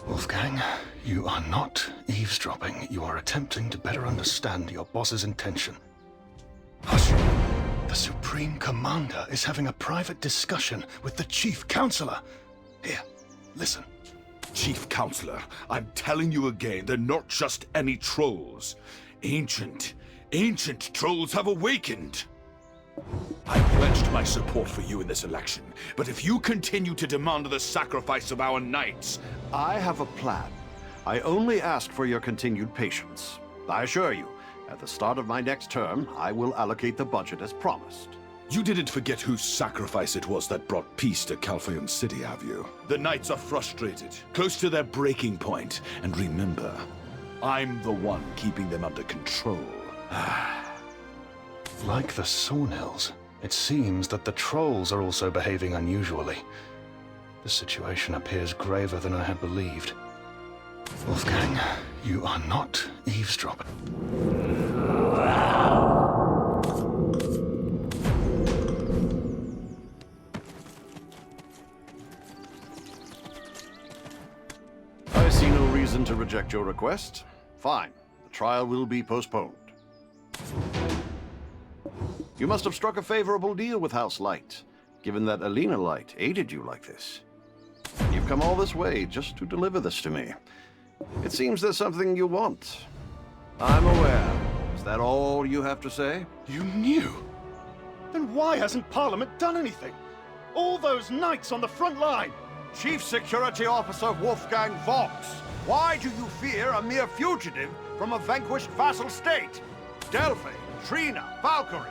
Wolfgang, you are not eavesdropping. You are attempting to better understand your boss's intention. Hush! The Supreme Commander is having a private discussion with the Chief Counselor. Here, listen. Chief Counselor, I'm telling you again, they're not just any trolls. Ancient trolls have awakened. I pledged my support for you in this election, but if you continue to demand the sacrifice of our knights... I have a plan. I only ask for your continued patience. I assure you, at the start of my next term, I will allocate the budget as promised. You didn't forget whose sacrifice it was that brought peace to Calphion City, have you? The knights are frustrated, close to their breaking point. And remember, I'm the one keeping them under control. Like the Sawnhills, it seems that the trolls are also behaving unusually. The situation appears graver than I had believed. Wolfgang, you are not eavesdropping. I see no reason to reject your request. Fine. The trial will be postponed. You must have struck a favorable deal with House Light, given that Alina Light aided you like this. You've come all this way just to deliver this to me. It seems there's something you want. I'm aware. Is that all you have to say? You knew? Then why hasn't Parliament done anything? All those knights on the front line! Chief Security Officer Wolfgang Vox, why do you fear a mere fugitive from a vanquished vassal state? Delphi, Trina, Valkyrie,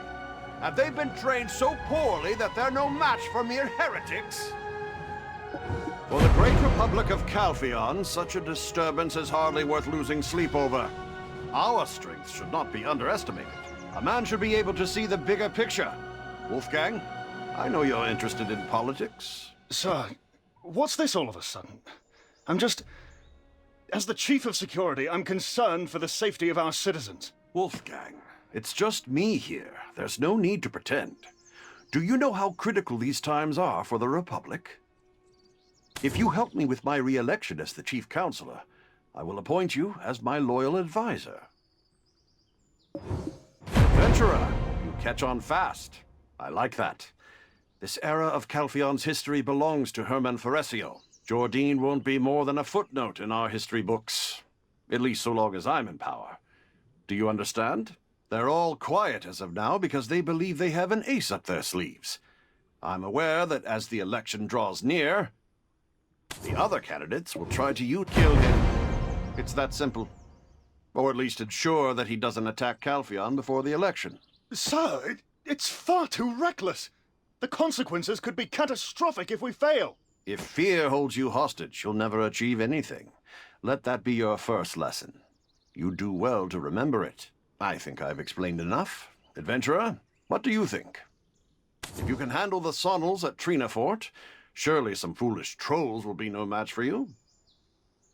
have they been trained so poorly that they're no match for mere heretics? For the great Republic of Calphion, such a disturbance is hardly worth losing sleep over. Our strength should not be underestimated. A man should be able to see the bigger picture. Wolfgang, I know you're interested in politics. Sir, what's this all of a sudden? As the Chief of Security, I'm concerned for the safety of our citizens. Wolfgang, it's just me here. There's no need to pretend. Do you know how critical these times are for the Republic? If you help me with my re-election as the Chief Counselor, I will appoint you as my loyal advisor. Adventurer, you catch on fast. I like that. This era of Calphion's history belongs to Hermann Pharesio. Jordine won't be more than a footnote in our history books. At least so long as I'm in power. Do you understand? They're all quiet as of now because they believe they have an ace up their sleeves. I'm aware that as the election draws near, the other candidates will try to kill him. It's that simple. Or at least ensure that he doesn't attack Calpheon before the election. Sir, it's far too reckless. The consequences could be catastrophic if we fail. If fear holds you hostage, you'll never achieve anything. Let that be your first lesson. You do well to remember it. I think I've explained enough. Adventurer, what do you think? If you can handle the Sonnels at Trina Fort, surely some foolish trolls will be no match for you.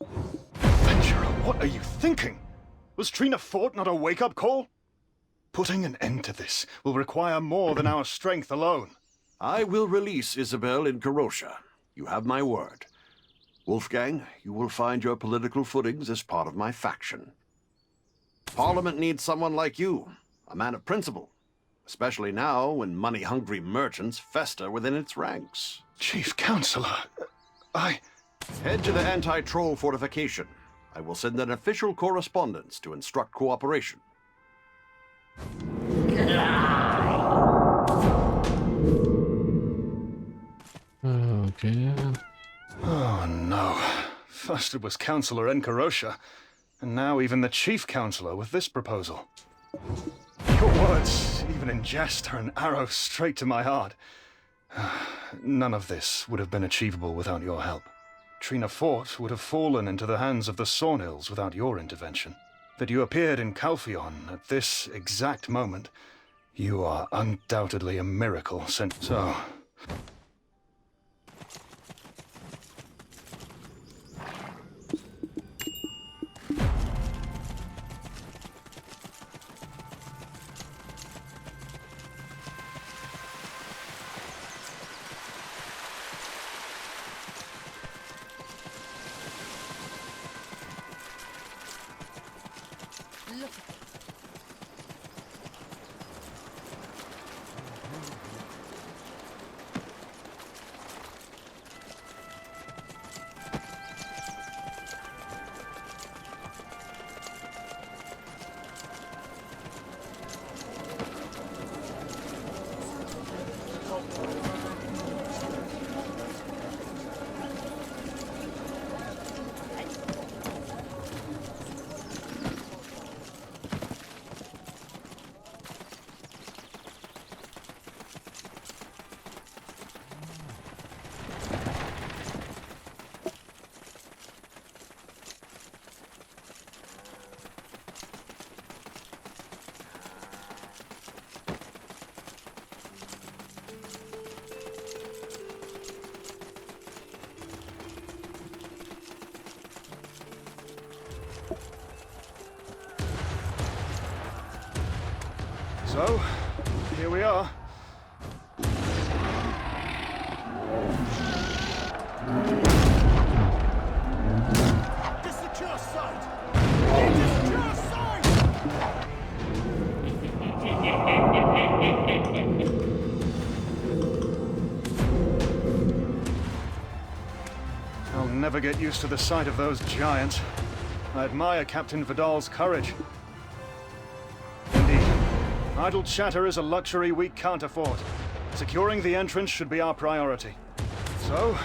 Adventurer, what are you thinking? Was Trina Fort not a wake-up call? Putting an end to this will require more than our strength alone. I will release Isabel in Karosha. You have my word. Wolfgang, you will find your political footings as part of my faction. Parliament needs someone like you, a man of principle, especially now when money-hungry merchants fester within its ranks. Chief Counselor, Head to the anti-troll fortification. I will send an official correspondence to instruct cooperation. Okay. Oh no. First it was Counselor Enkarosha, and now even the Chief Counselor with this proposal. Your words, even in jest, are an arrow straight to my heart. None of this would have been achievable without your help. Trina Fort would have fallen into the hands of the Sawnhills without your intervention. That you appeared in Calpheon at this exact moment, you are undoubtedly a miracle sent. So... So, here we are. Secure sight! Secure sight! I'll never get used to the sight of those giants. I admire Captain Vidal's courage. Indeed. Idle chatter is a luxury we can't afford. Securing the entrance should be our priority. So...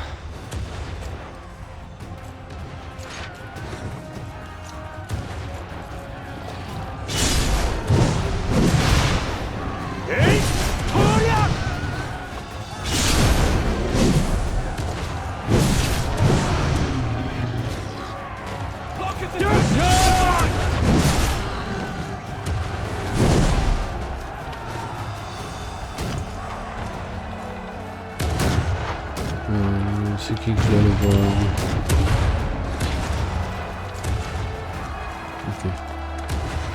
C'est qui que je dois aller voir? Ok.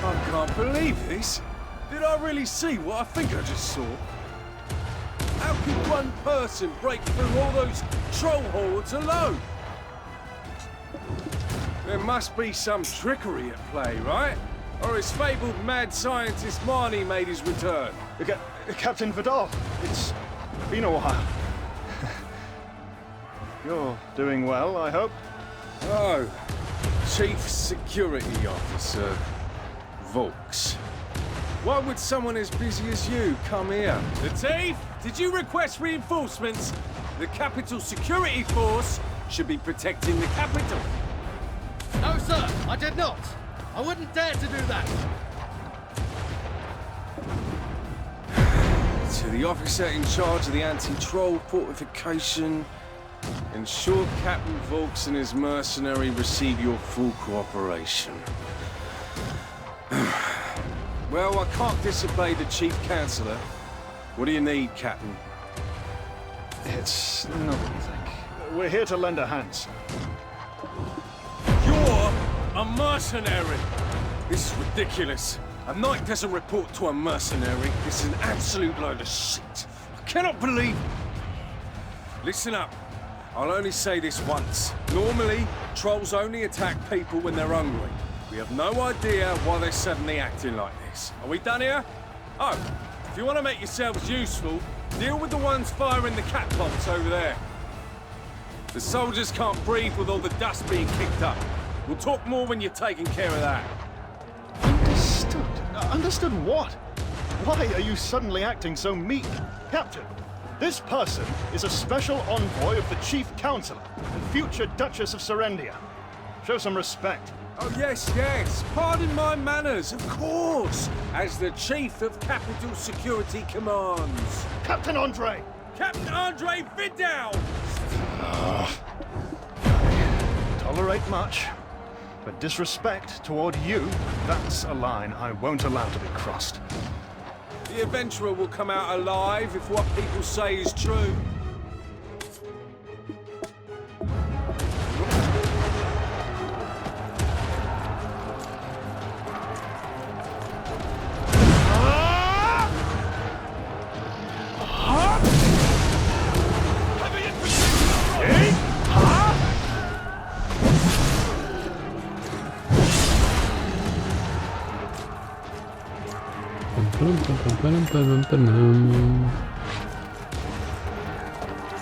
I can't believe this. Did I really see what I think I just saw? How could one person break through all those troll hordes alone? There must be some trickery at play, right? Or has fabled mad scientist Marnie made his return? Captain Vidal, it's been a while. You're doing well, I hope? Oh, Chief Security Officer Volks. Why would someone as busy as you come here? Latif, did you request reinforcements? The capital security force should be protecting the capital. No, sir, I did not. I wouldn't dare to do that. To the officer in charge of the anti-troll fortification, ensure Captain Volks and his mercenary receive your full cooperation. Well, I can't disobey the Chief Counselor. What do you need, Captain? It's not what you think. We're here to lend a hand, sir. You're a mercenary! This is ridiculous. A knight doesn't report to a mercenary. This is an absolute load of shit. I cannot believe... Listen up. I'll only say this once. Normally, trolls only attack people when they're hungry. We have no idea why they're suddenly acting like this. Are we done here? Oh, if you want to make yourselves useful, deal with the ones firing the cat bombs over there. The soldiers can't breathe with all the dust being kicked up. We'll talk more when you're taking care of that. Understood? Understood what? Why are you suddenly acting so meek? Captain, this person is a special envoy of the Chief Counselor and future Duchess of Serendia. Show some respect. Oh, yes, yes. Pardon my manners, of course. As the Chief of Capital Security Commands. Captain Andre! Captain Andre Vidal! Tolerate much, but disrespect toward you, that's a line I won't allow to be crossed. The adventurer will come out alive if what people say is true.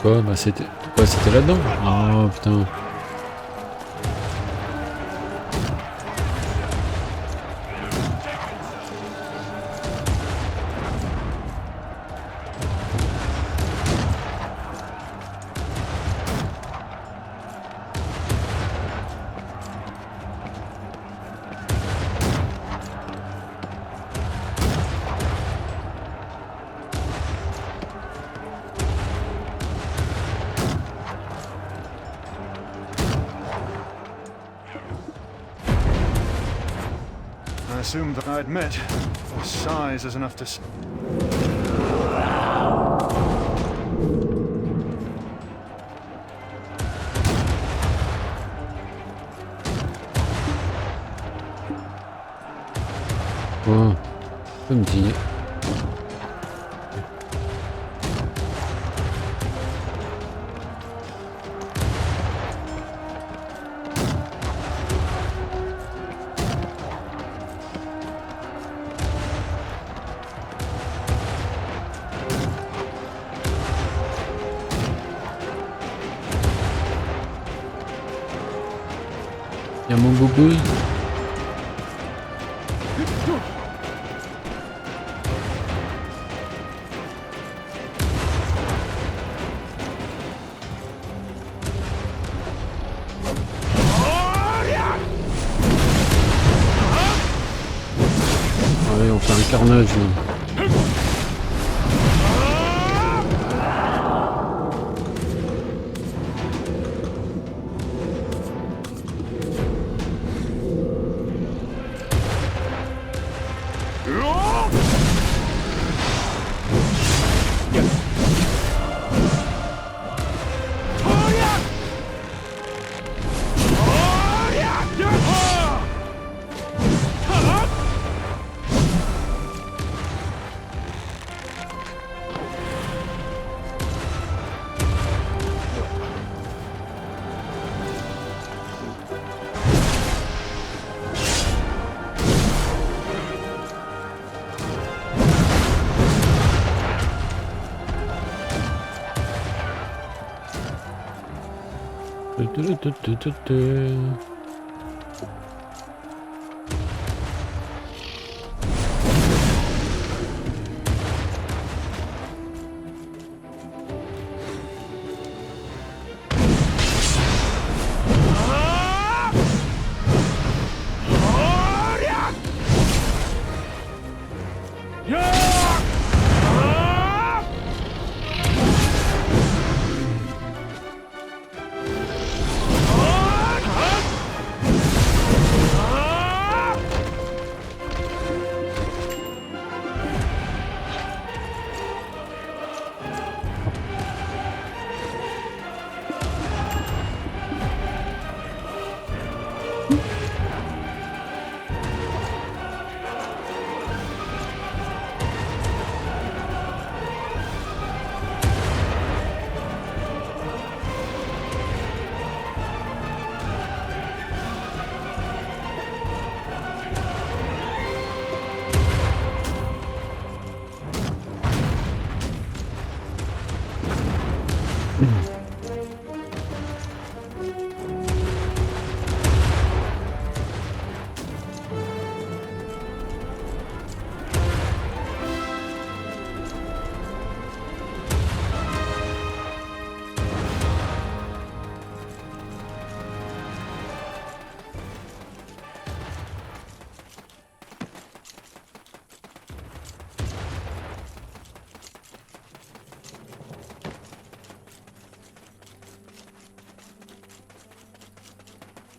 Quoi? Bah c'était... Quoi, c'était là-dedans? Oh putain. I assume that I admit, the size is enough to... Oh, comme dit. Y'a mon boubouille. Allez, on fait un carnage là.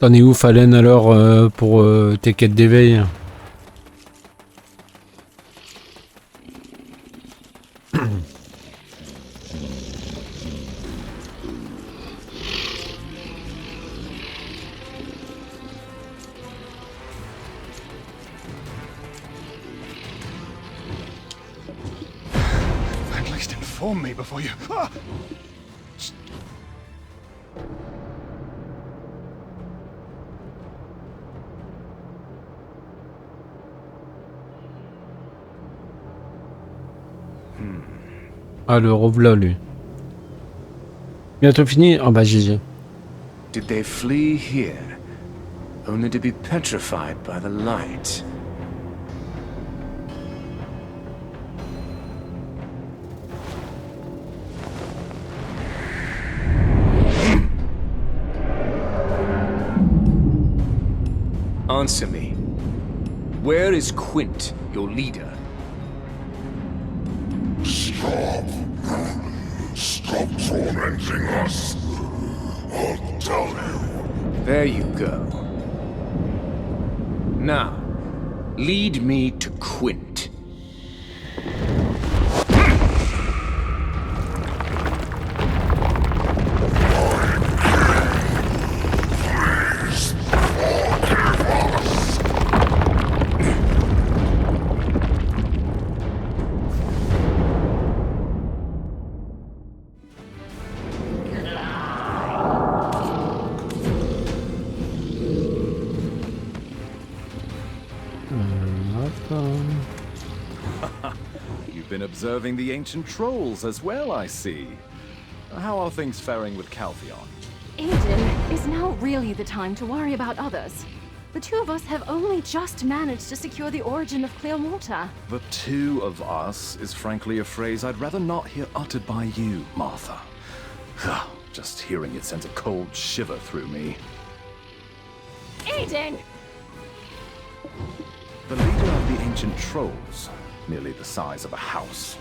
T'en es où, Fallen, alors, pour tes quêtes d'éveil? At least inform me before you... Ah! Ah, le revoilà, lui. Bientôt fini? Ah bah GG. Did they flee here, only to be petrified by the light? Answer me. Where is Quint, your leader? Stop. Stop tormenting us. I'll tell you. There you go. Now, lead me to Quint. You've been observing the ancient trolls as well, I see. How are things faring with Calpheon? Aiden, is now really the time to worry about others? The two of us have only just managed to secure the origin of clear water. The two of us is frankly a phrase I'd rather not hear uttered by you, Martha. Just hearing it sends a cold shiver through me. Aiden! The leader of the ancient trolls, nearly the size of a house.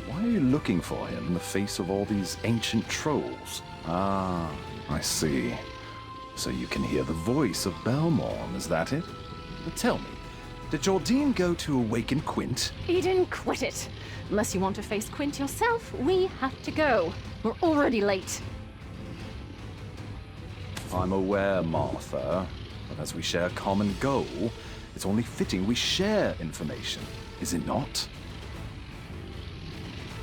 Why are you looking for him in the face of all these ancient trolls? Ah, I see. So you can hear the voice of Belmorn, is that it? But tell me, did Jordine go to awaken Quint? Eden, quit it. Unless you want to face Quint yourself, we have to go. We're already late. I'm aware, Martha, but as we share a common goal, it's only fitting we share information, is it not?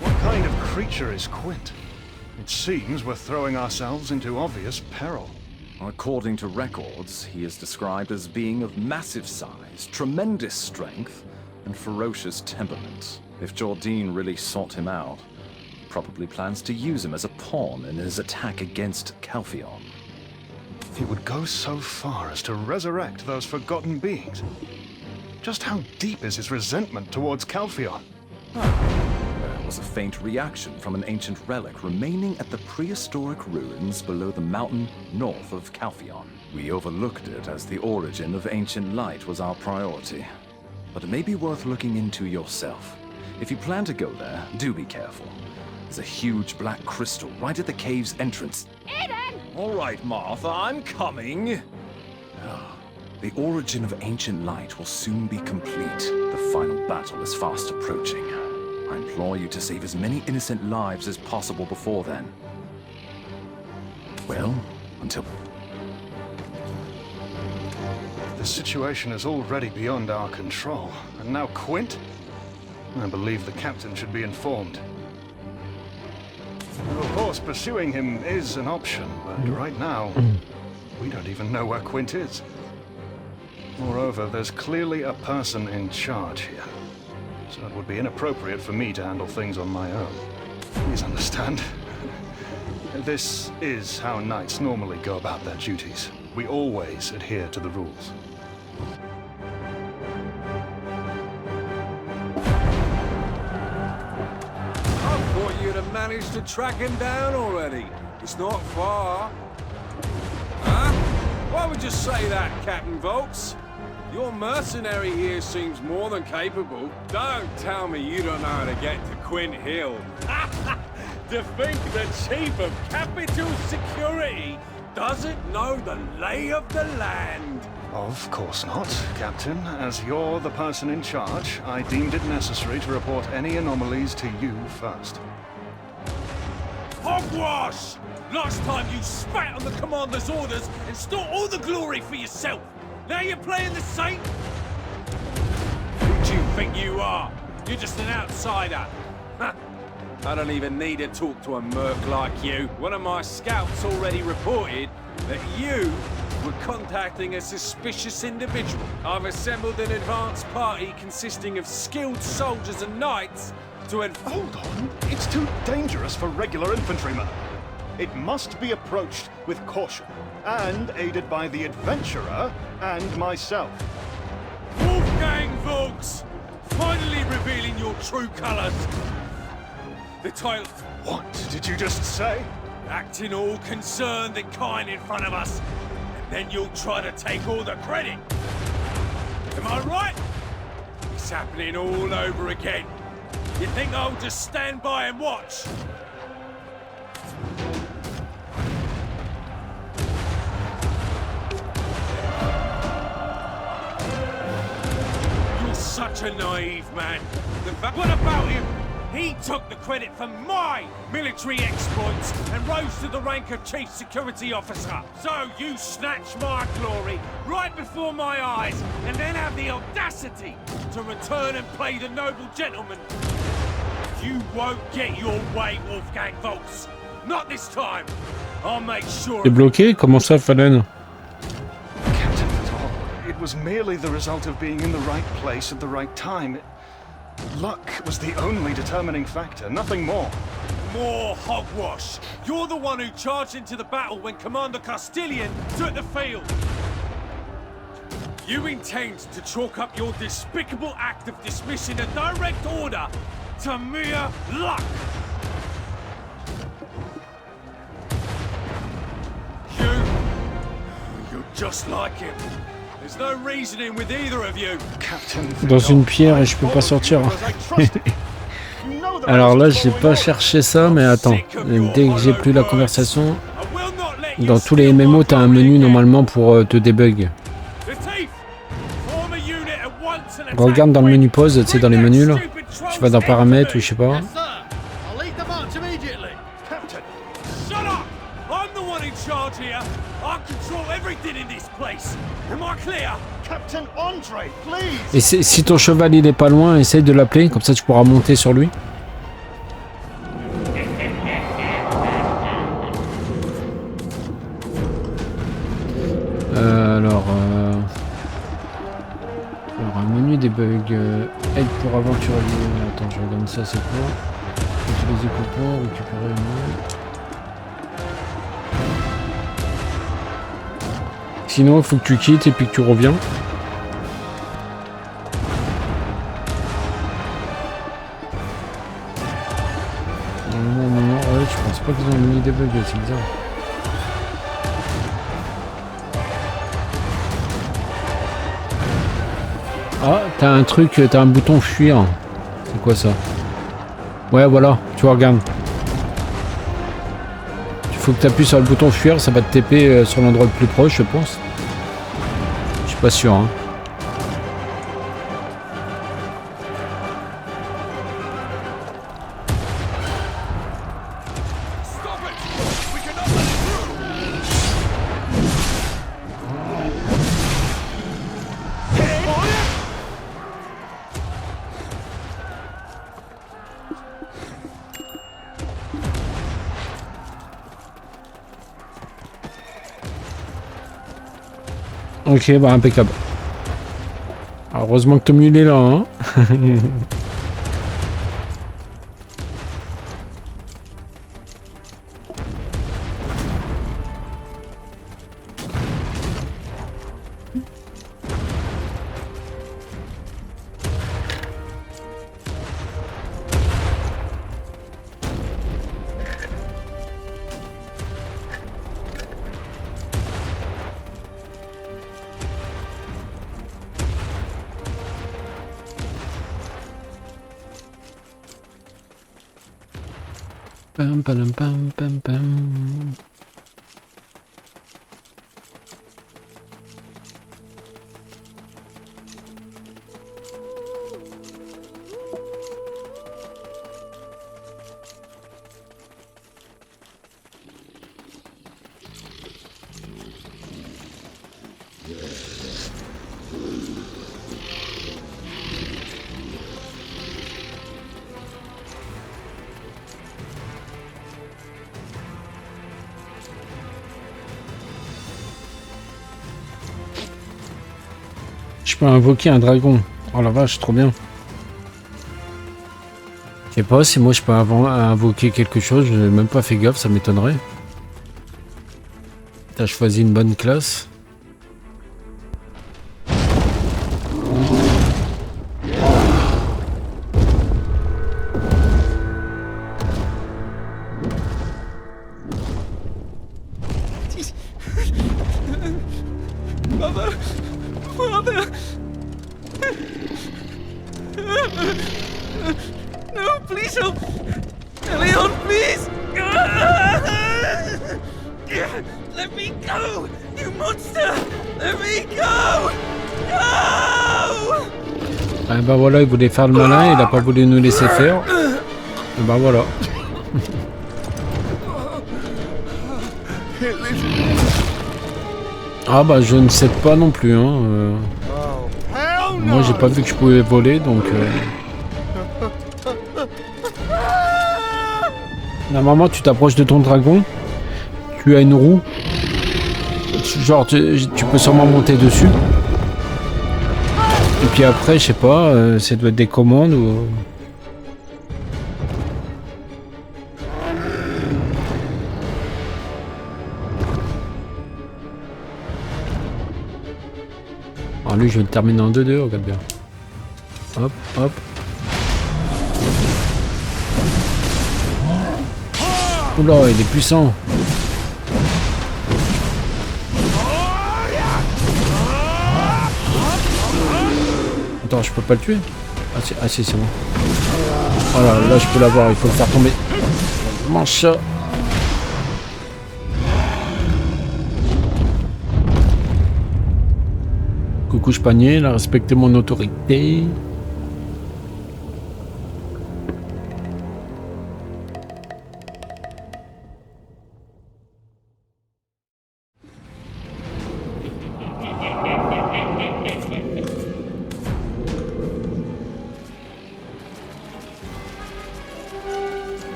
What kind of creature is Quint? It seems we're throwing ourselves into obvious peril. According to records, he is described as being of massive size, tremendous strength, and ferocious temperament. If Jordine really sought him out, probably plans to use him as a pawn in his attack against Calpheon. He would go so far as to resurrect those forgotten beings. Just how deep is his resentment towards Calpheon? There was a faint reaction from an ancient relic remaining at the prehistoric ruins below the mountain north of Calpheon. We overlooked it as the origin of ancient light was our priority. But it may be worth looking into yourself. If you plan to go there, do be careful. There's a huge black crystal right at the cave's entrance. Eden! All right, Martha, I'm coming. The origin of ancient light will soon be complete. The final battle is fast approaching. I implore you to save as many innocent lives as possible before then. Well, until... The situation is already beyond our control. And now Quint? I believe the captain should be informed. Of course, pursuing him is an option, but right now, we don't even know where Quint is. Moreover, there's clearly a person in charge here. So it would be inappropriate for me to handle things on my own. Please understand. This is how knights normally go about their duties. We always adhere to the rules. I thought you'd have managed to track him down already. It's not far. Huh? Why would you say that, Captain Volks? Your mercenary here seems more than capable. Don't tell me you don't know how to get to Quint Hill. To think the Chief of Capital Security doesn't know the lay of the land. Of course not, Captain. As you're the person in charge, I deemed it necessary to report any anomalies to you first. Hogwash! Last time you spat on the commander's orders and stole all the glory for yourself. Now you're playing the saint? Who do you think you are? You're just an outsider. I don't even need to talk to a merc like you. One of my scouts already reported that you were contacting a suspicious individual. I've assembled an advance party consisting of skilled soldiers and knights to Hold on! It's too dangerous for regular infantrymen. It must be approached with caution, and aided by the adventurer and myself. Wolfgang Vogs! Finally revealing your true colors! The title... What did you just say? Acting all concerned and kind in front of us, and then you'll try to take all the credit. Am I right? It's happening all over again. You think I'll just stand by and watch? You're such a naive man. What about him? He took the credit for my military exploits and rose to the rank of Chief Security Officer. So you snatch my glory right before my eyes and then have the audacity to return and play the noble gentleman. You won't get your way, Wolfgang Volks. Not this time. I'll make sure... T'es bloqué? Comment ça, Fallen? Captain Vidal, it was merely the result of being in the right place at the right time. Luck was the only determining factor, nothing more. More hogwash. You're the one who charged into the battle when Commander Castilian took the field. You intend to chalk up your despicable act of dismissing a direct order to mere luck. You're just like him. There's no reasoning with either of you. Dans une pierre et je peux pas sortir. Alors là, j'ai pas cherché ça, mais attends. Dès que j'ai plus la conversation, dans tous les MMO, t'as un menu normalement pour te débug. Regarde dans le menu pause, tu sais, dans les menus là. Tu vas dans paramètres ou je sais pas. Et si ton cheval il est pas loin, essaye de l'appeler, comme ça tu pourras monter sur lui. Alors un menu debug, aide pour aventurier. Attends, je regarde ça, c'est quoi? Utiliser coupons, récupérer le menu. Sinon, il faut que tu quittes et puis que tu reviens. Non, ouais, je pense pas qu'ils ont un mini debug, c'est bizarre. Ah, t'as un truc, t'as un bouton fuir. C'est quoi ça? Ouais, voilà, tu vois, regarde. Il faut que tu appuies sur le bouton fuir, ça va te TP sur l'endroit le plus proche, je pense. Je suis pas sûr, hein. Ok, bah impeccable. Alors, heureusement que Tomu il est là, hein. Pam, pam, pam, pam, pam. Je peux invoquer un dragon. Oh la vache, trop bien. Je sais pas si moi je peux invoquer quelque chose, je n'ai même pas fait gaffe, ça m'étonnerait. T'as choisi une bonne classe. Mother! Father! No, please help! Leon, please! Let me go! You monster! Let me go! No! Ah bah voilà, il voulait faire le malin, il a pas voulu nous laisser faire. Et bah voilà. Ah bah je ne sais pas non plus hein. Moi j'ai pas vu que je pouvais voler donc Normalement tu t'approches de ton dragon, tu as une roue, genre tu peux sûrement monter dessus. Et puis après je sais pas, ça doit être des commandes ou... Alors lui je vais le terminer en 2-2, regarde bien. Hop, hop. Oula, il est puissant. Attends, je peux pas le tuer? Ah si, c'est bon. Voilà, là je peux l'avoir, il faut le faire tomber. Mange ça. Coucou Panier, là, respectez mon autorité.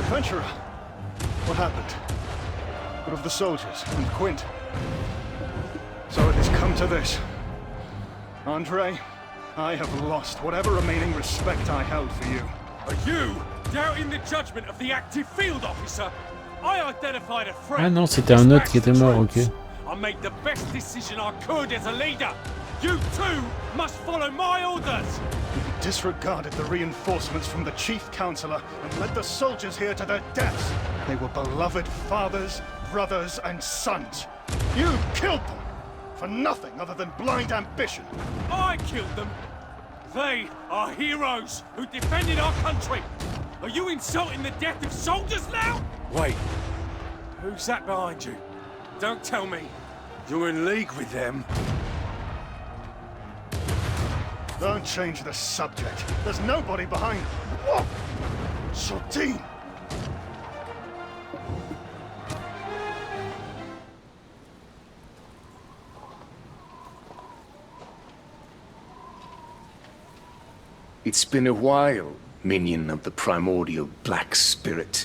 Adventurer, what happened? What of the soldiers and Quint? So it has come to this. Andre, I have lost whatever remaining respect I held for you. Are you doubting the judgment of the active field officer? I identified a threat. Ah non, c'était un autre qui était mort, ok. I made the best decision I could as a leader. You too must follow my orders. You disregarded the reinforcements from the chief counselor and led the soldiers here to their deaths. They were beloved fathers, brothers, and sons. You killed them for nothing other than blind ambition. I killed them. They are heroes who defended our country. Are you insulting the death of soldiers now? Wait. Who's that behind you? Don't tell me. You're in league with them. Don't change the subject. There's nobody behind. Whoa! Shortine! It's been a while, minion of the primordial Black Spirit.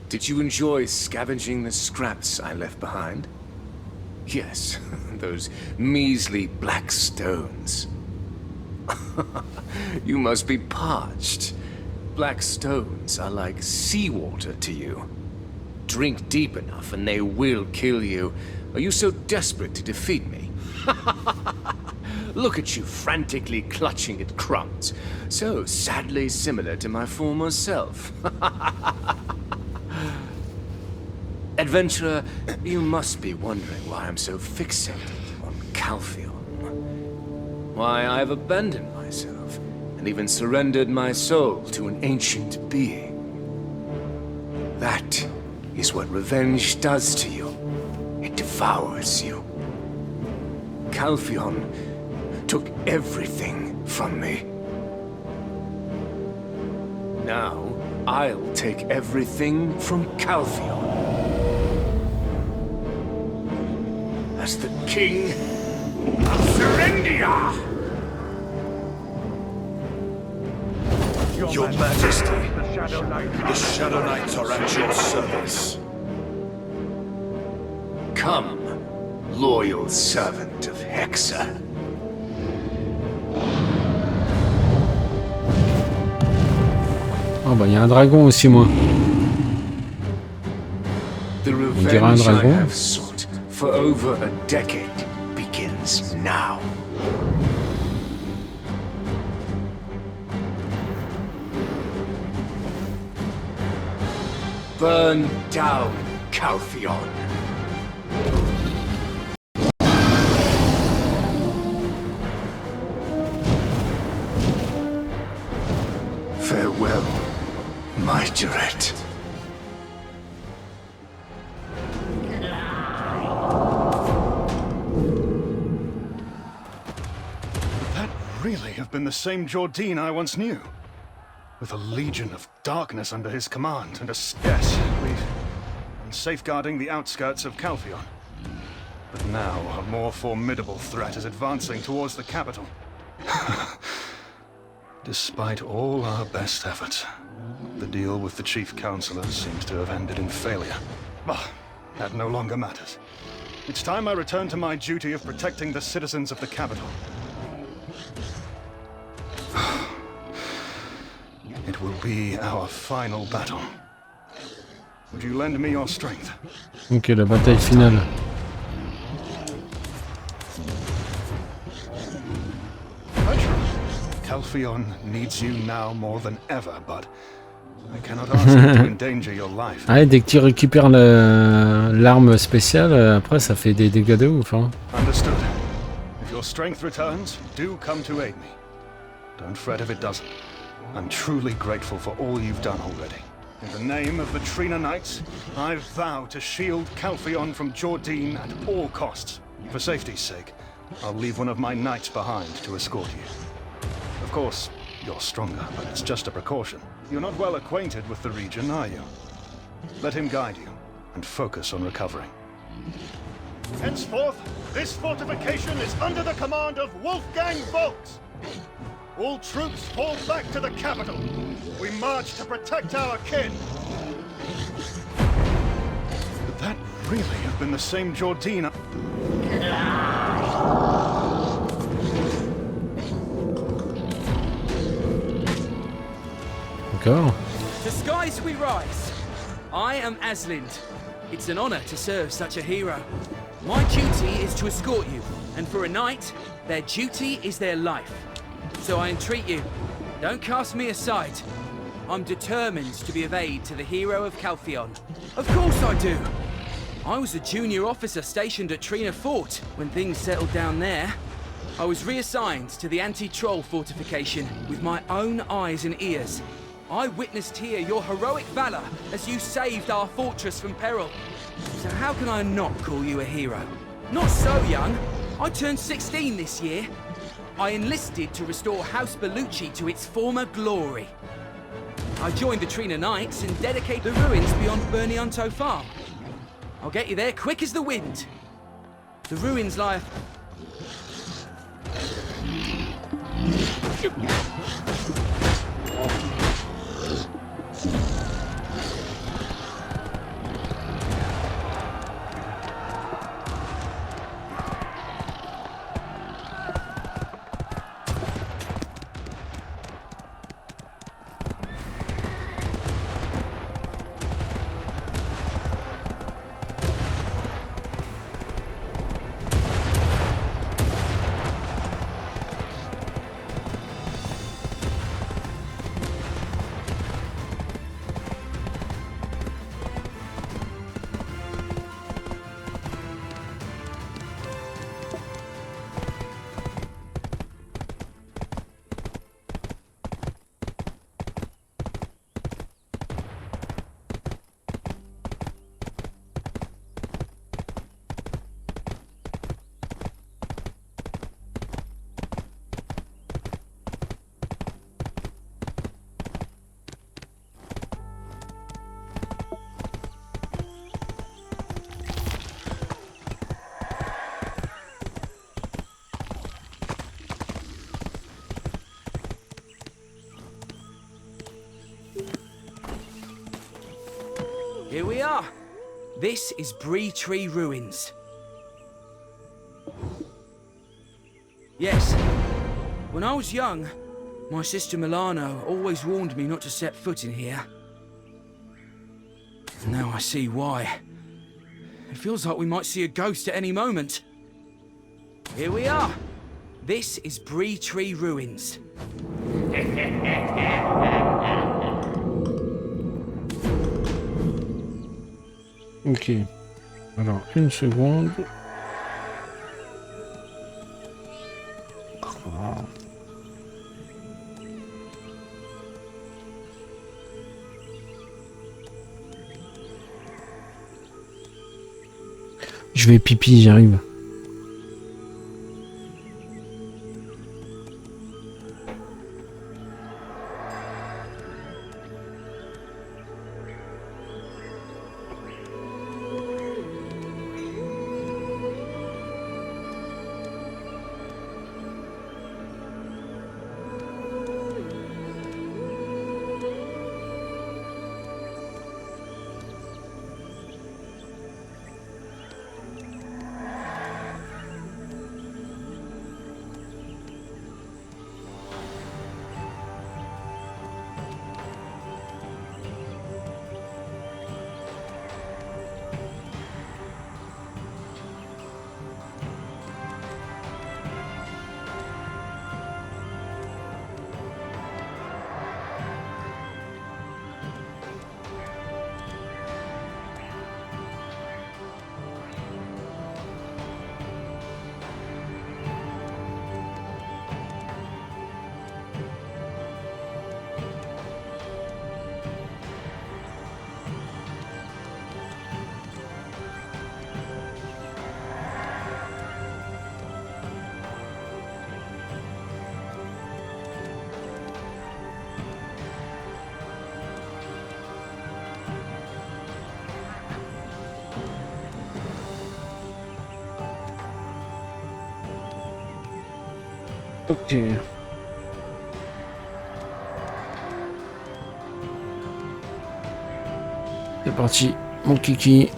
Did you enjoy scavenging the scraps I left behind? Yes, those measly black stones. You must be parched. Black stones are like seawater to you. Drink deep enough and they will kill you. Are you so desperate to defeat me? Look at you frantically clutching at crumbs. So sadly similar to my former self. Adventurer, you must be wondering why I'm so fixated on Calphion. Why I've abandoned myself, and even surrendered my soul to an ancient being. That is what revenge does to you. It devours you. Calpheon took everything from me. Now, I'll take everything from Calpheon. As the King of Serendia! Your Majesty, the Shadow Knights are at your service. Come, loyal servant of Hexa. Ah bah il y a un dragon aussi moi. The On dirait un revenge I dragon. have sought for over a decade begins now. Burn down Calpheon. Farewell, my Juret. That really have been the same Jordine I once knew. With a legion of darkness under his command and yes, we've been safeguarding the outskirts of Calpheon. But now a more formidable threat is advancing towards the capital. Despite all our best efforts, the deal with the Chief Counselor seems to have ended in failure. But that no longer matters. It's time I return to my duty of protecting the citizens of the capital. It will be our final battle. Would you lend me your strength? Ok, la bataille finale. Calpheon needs you now more than ever, but I cannot ask you to endanger your life. Ah, dès que tu récupères l'arme spéciale, après ça fait des dégâts de ouf. Hein. Understood. If your strength returns, do come to aid me. Don't fret if it doesn't. I'm truly grateful for all you've done already. In the name of the Trina Knights, I vow to shield Calpheon from Jordine at all costs. For safety's sake, I'll leave one of my knights behind to escort you. Of course, you're stronger, but it's just a precaution. You're not well acquainted with the region, are you? Let him guide you, and focus on recovering. Henceforth, this fortification is under the command of Wolfgang Volks. All troops fall back to the capital. We march to protect our kin. Could that really have been the same Jordine? D'accord. To skies we rise. I am Aslind. It's an honor to serve such a hero. My duty is to escort you, and for a knight, their duty is their life. So I entreat you, don't cast me aside. I'm determined to be of aid to the hero of Calpheon. Of course I do. I was a junior officer stationed at Trina Fort when things settled down there. I was reassigned to the anti-troll fortification with my own eyes and ears. I witnessed here your heroic valor as you saved our fortress from peril. So how can I not call you a hero? Not so young. I turned 16 this year. I enlisted to restore House Bellucci to its former glory. I joined the Trina Knights and dedicated the ruins beyond Bernianto Farm. I'll get you there quick as the wind. The ruins lie... This is Bree Tree Ruins. Yes. When I was young, my sister Milano always warned me not to set foot in here. Now I see why. It feels like we might see a ghost at any moment. Here we are. This is Bree Tree Ruins. Ok. Alors, une seconde. Je vais pipi, j'arrive. Ok. C'est parti, mon kiki.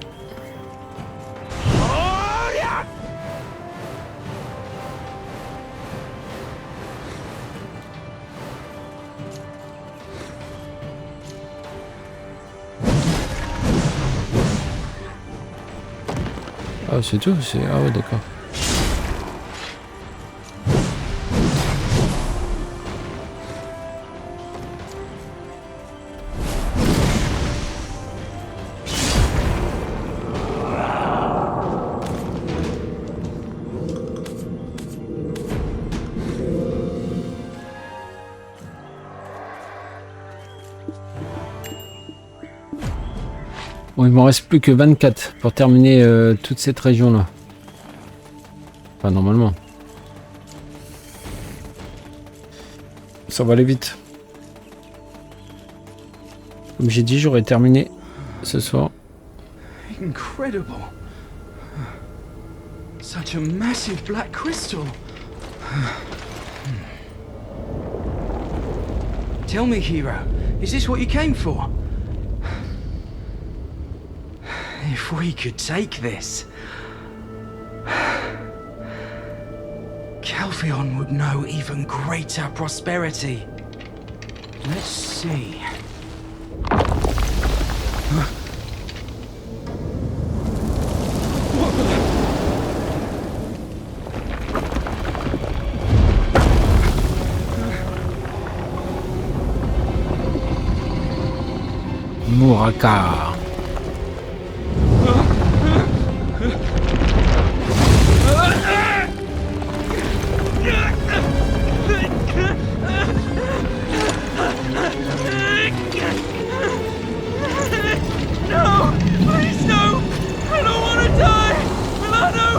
Ah, c'est tout, c'est... Ah ouais, d'accord. Bon, il m'en reste plus que 24 pour terminer toute cette région-là. Enfin, normalement. Ça va aller vite. Comme j'ai dit, j'aurais terminé ce soir. Incredible. Such a massive black crystal. Tell me, hero, is this what you came for? If we could take this, Calpheon would know even greater prosperity. Let's see. Muraka. No! Please, no! I don't want to die! Milano!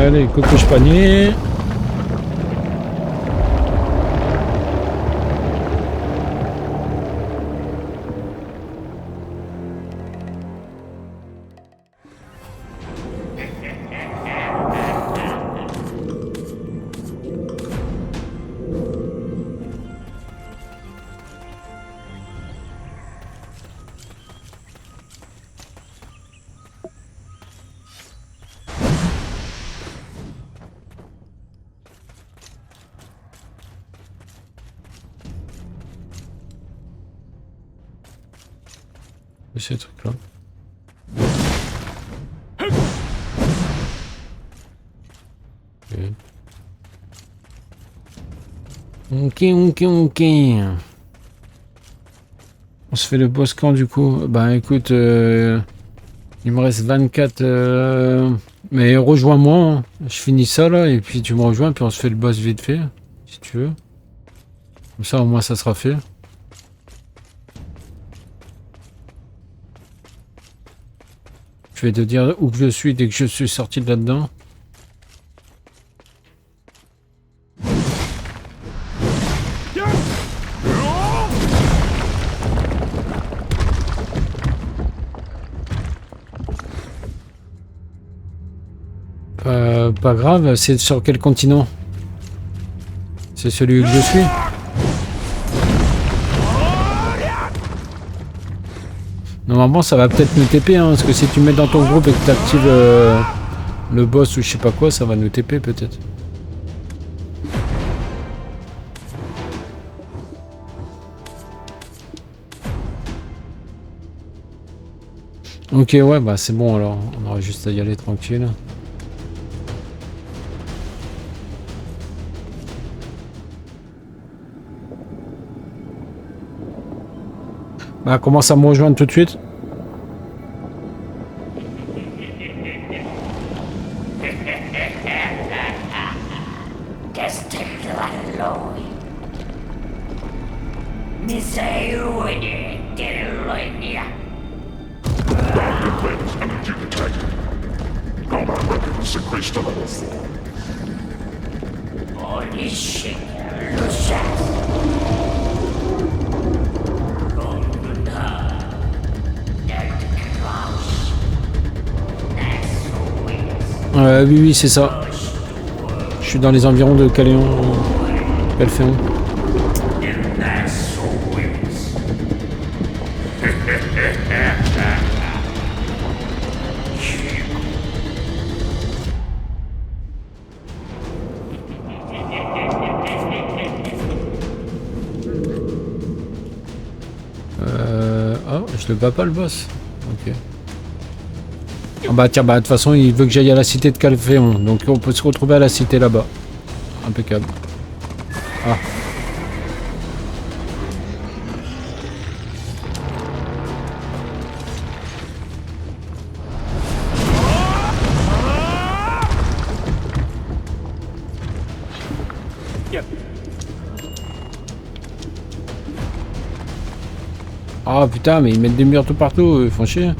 Allez, coquouche panier. Ces trucs-là. Ok. Ok. On se fait le boss quand du coup? Bah écoute, il me reste 24. Mais rejoins-moi, hein. Je finis ça là et puis tu me rejoins puis on se fait le boss vite fait, si tu veux. Comme ça au moins ça sera fait. Je vais te dire où que je suis dès que je suis sorti de là-dedans. Pas grave, c'est sur quel continent? C'est celui que je suis? Normalement ça va peut-être nous TP, hein, parce que si tu mets dans ton groupe et que tu actives le boss ou je sais pas quoi, ça va nous TP peut-être. Ok, ouais, bah c'est bon alors, on aura juste à y aller tranquille. Bah commence à me rejoindre tout de suite. Oui, c'est ça. Je suis dans les environs de Caléon. Calféon. Oh, je le bats pas le boss. Ok. Ah bah tiens, bah de toute façon il veut que j'aille à la cité de Calféon, donc on peut se retrouver à la cité là-bas. Impeccable. Ah. Ah putain, mais ils mettent des murs tout partout, ils font chier.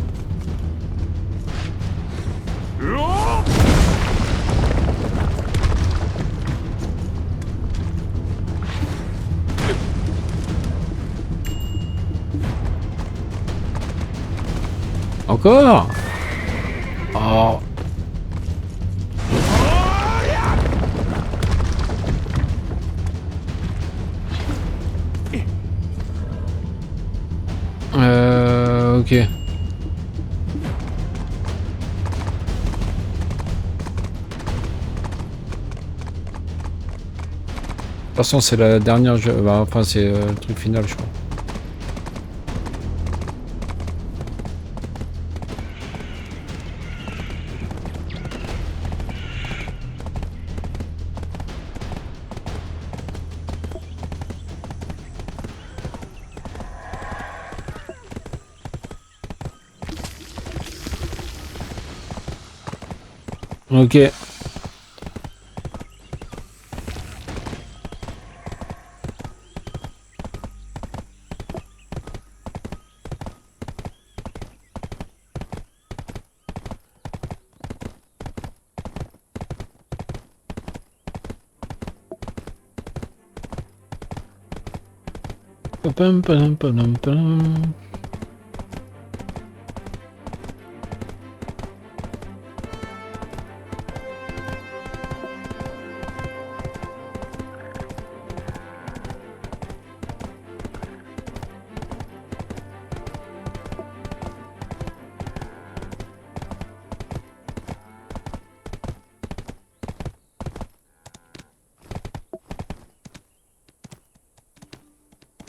Encore? Oh. Ok. De toute façon, c'est la dernière... Bah, enfin, c'est le truc final, je crois. Ok. Pam, pam, pam, pam.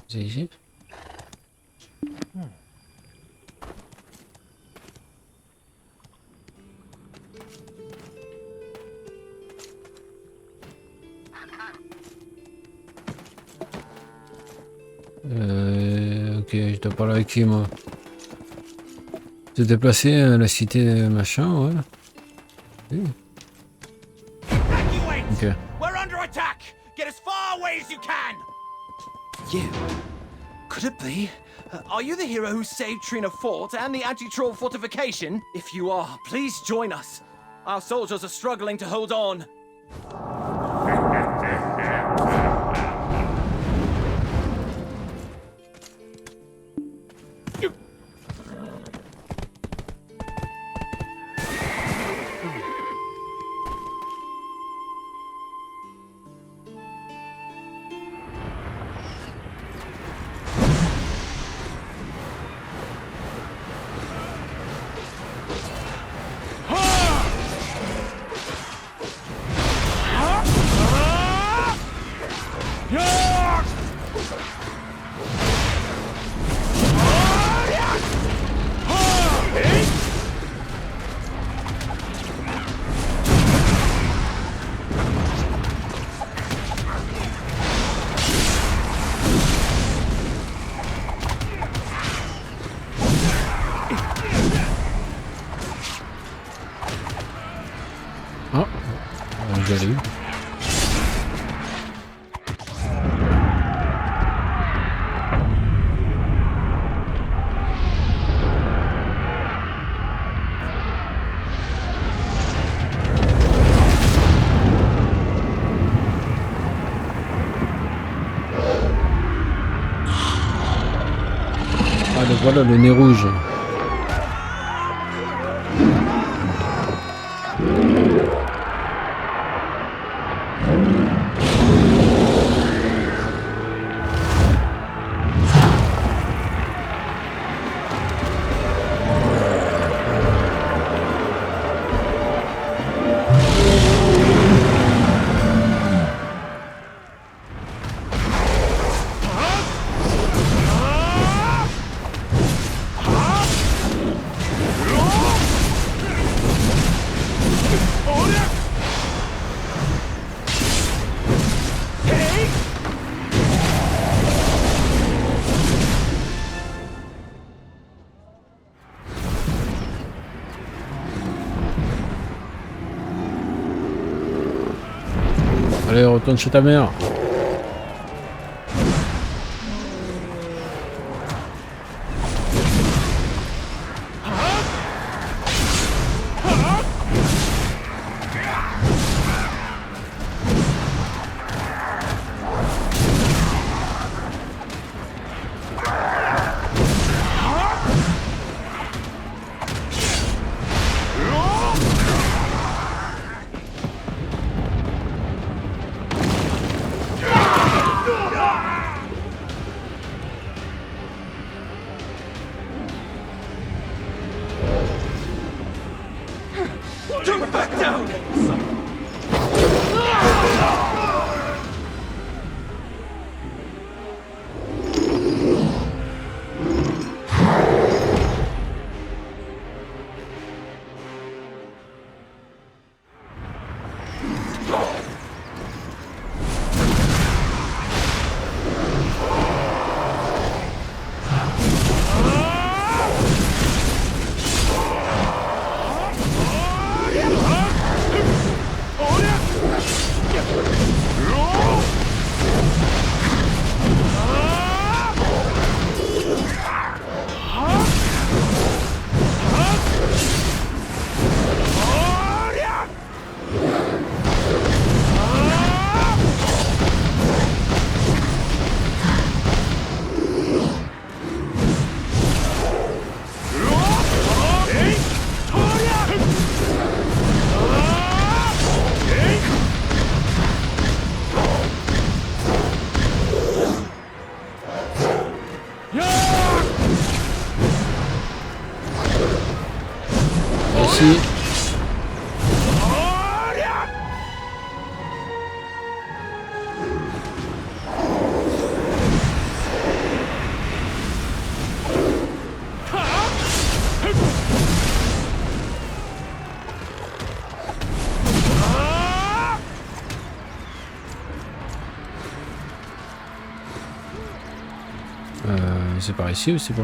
C'est ici. Ok, je dois parler avec qui moi? Se déplacer à la cité machin, ouais. Oui. Ok. We're under attack! Get as far away as you can! You? Could it be? Are you the hero who saved Trina Fort and the anti-troll fortification? If you are, please join us. Our soldiers are struggling to hold on. J'allais. Ah, le voilà, le nez rouge. Allez, retourne chez ta mère. Jump back down! ici. C'est par ici ou c'est pas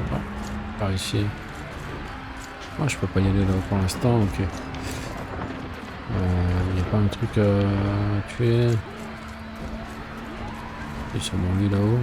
par ici? Moi, je peux pas y aller là pour l'instant, ok. Il n'y a pas un truc à tuer? Il est sûrement lui là-haut.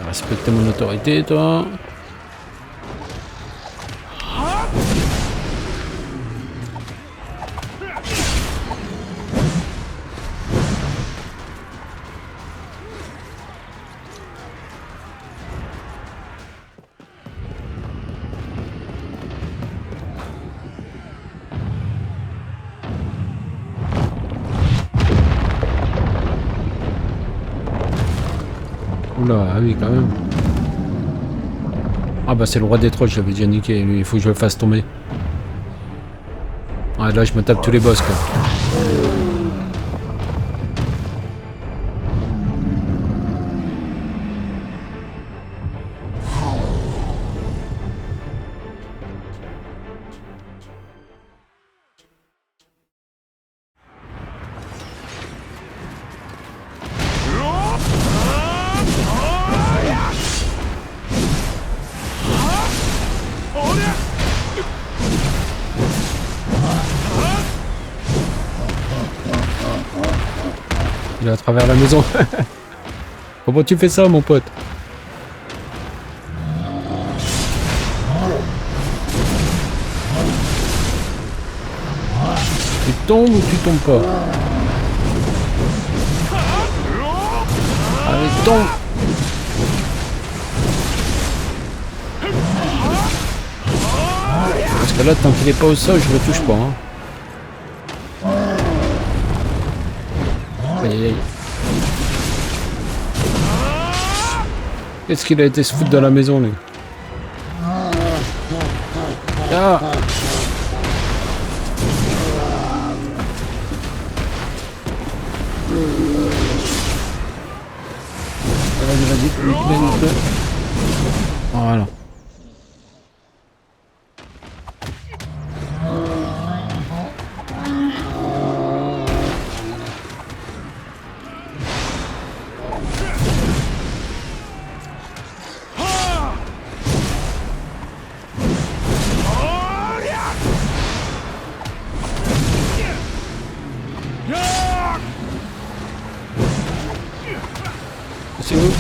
Respecte mon autorité, toi. Oula, ah oui, quand même. Ah bah c'est le roi des trolls, j'avais déjà niqué, lui, il faut que je le fasse tomber. Ah là je me tape tous les boss quoi. Il est à travers la maison. Comment tu fais ça, mon pote? Tu tombes ou tu tombes pas? Allez, tombe! Parce que là, tant qu'il est pas au sol, je le touche pas. Hein. Aïe aïe aïe. Qu'est-ce qu'il a été se foutre dans la maison, lui? Ah! Vas-y, voilà. C'est où?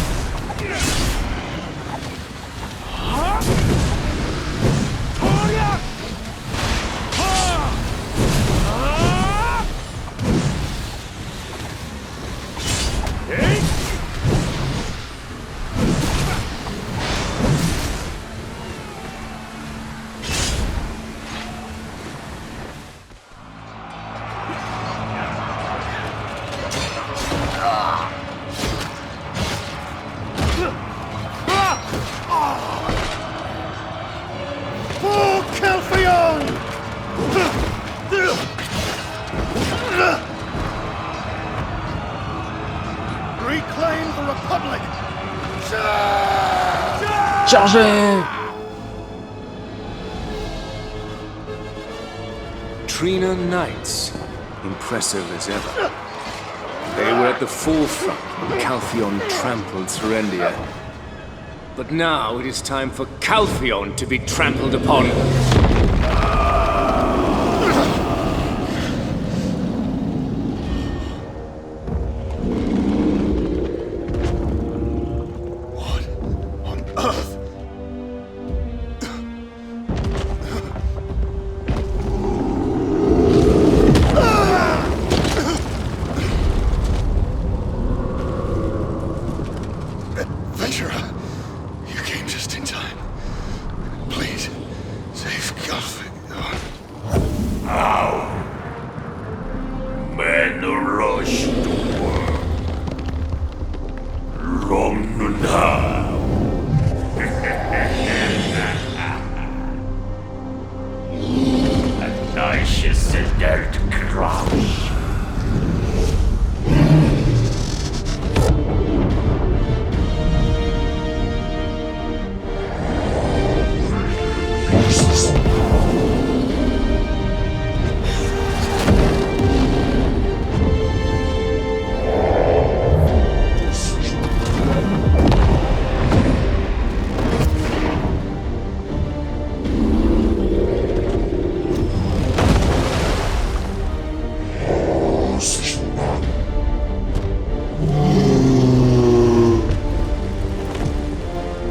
Chargez! Trina Knights, impressive as ever. They were at the forefront when Calpheon trampled Serendia. But now it is time for Calpheon to be trampled upon.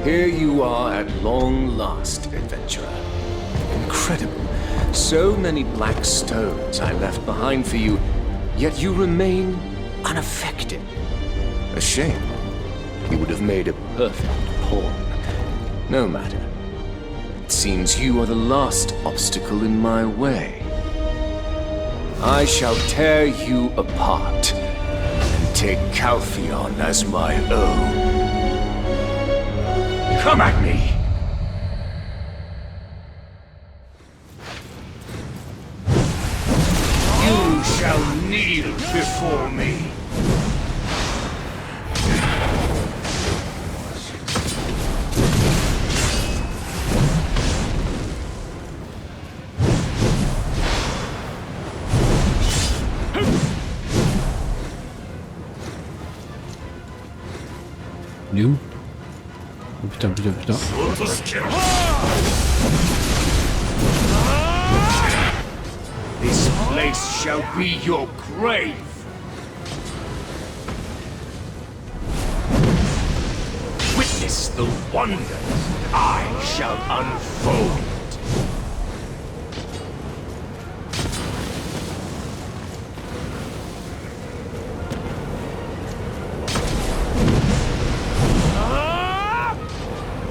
Here you are at long last, adventurer. Incredible. So many black stones I left behind for you, yet you remain unaffected. A shame. You would have made a perfect pawn. No matter. It seems you are the last obstacle in my way. I shall tear you apart and take Calpheon as my own. Come at me! You shall kneel before me. Il est où? Oh putain, putain, putain. This place shall be your grave. Witness the wonders I shall unfold.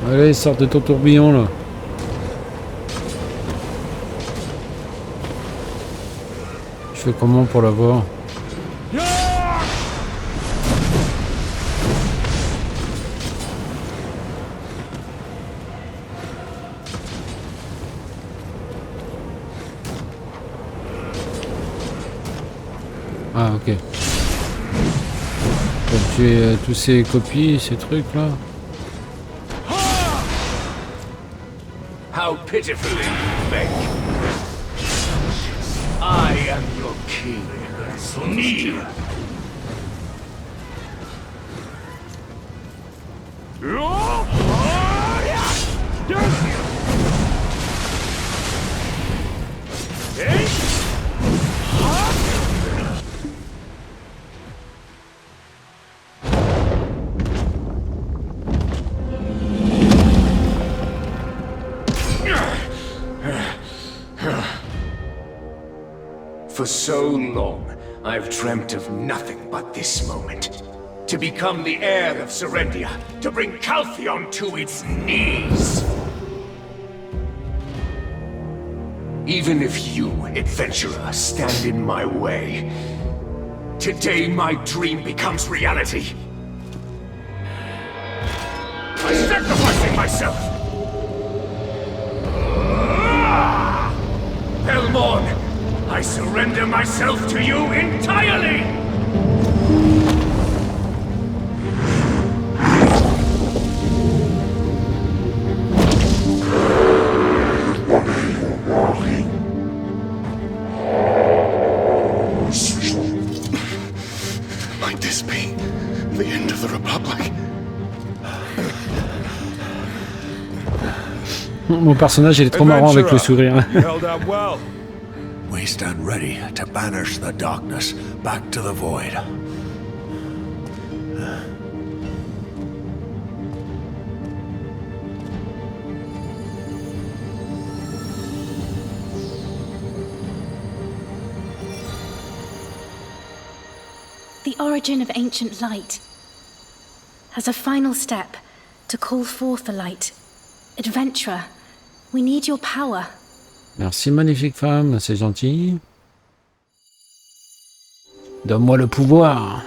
Allez, sors de ton tourbillon là. Je fais comment pour l'avoir? Ah ok. Faut tuer tous ces copies, ces trucs là. How pitifully you beg. I am your king. Kneel. For so long, I've dreamt of nothing but this moment. To become the heir of Serendia, to bring Calpheon to its knees. Even if you, adventurer, stand in my way, today my dream becomes reality. I'm sacrificing myself! Helmorn! I surrender myself to you entirely! Might this be the end of the Republic? Mon personnage il est trop marrant avec le sourire. You held out well. We stand ready to banish the darkness back to the void. The origin of ancient light. As a final step, to call forth the light. Adventurer, we need your power. Merci magnifique femme, c'est gentil. Donne-moi le pouvoir.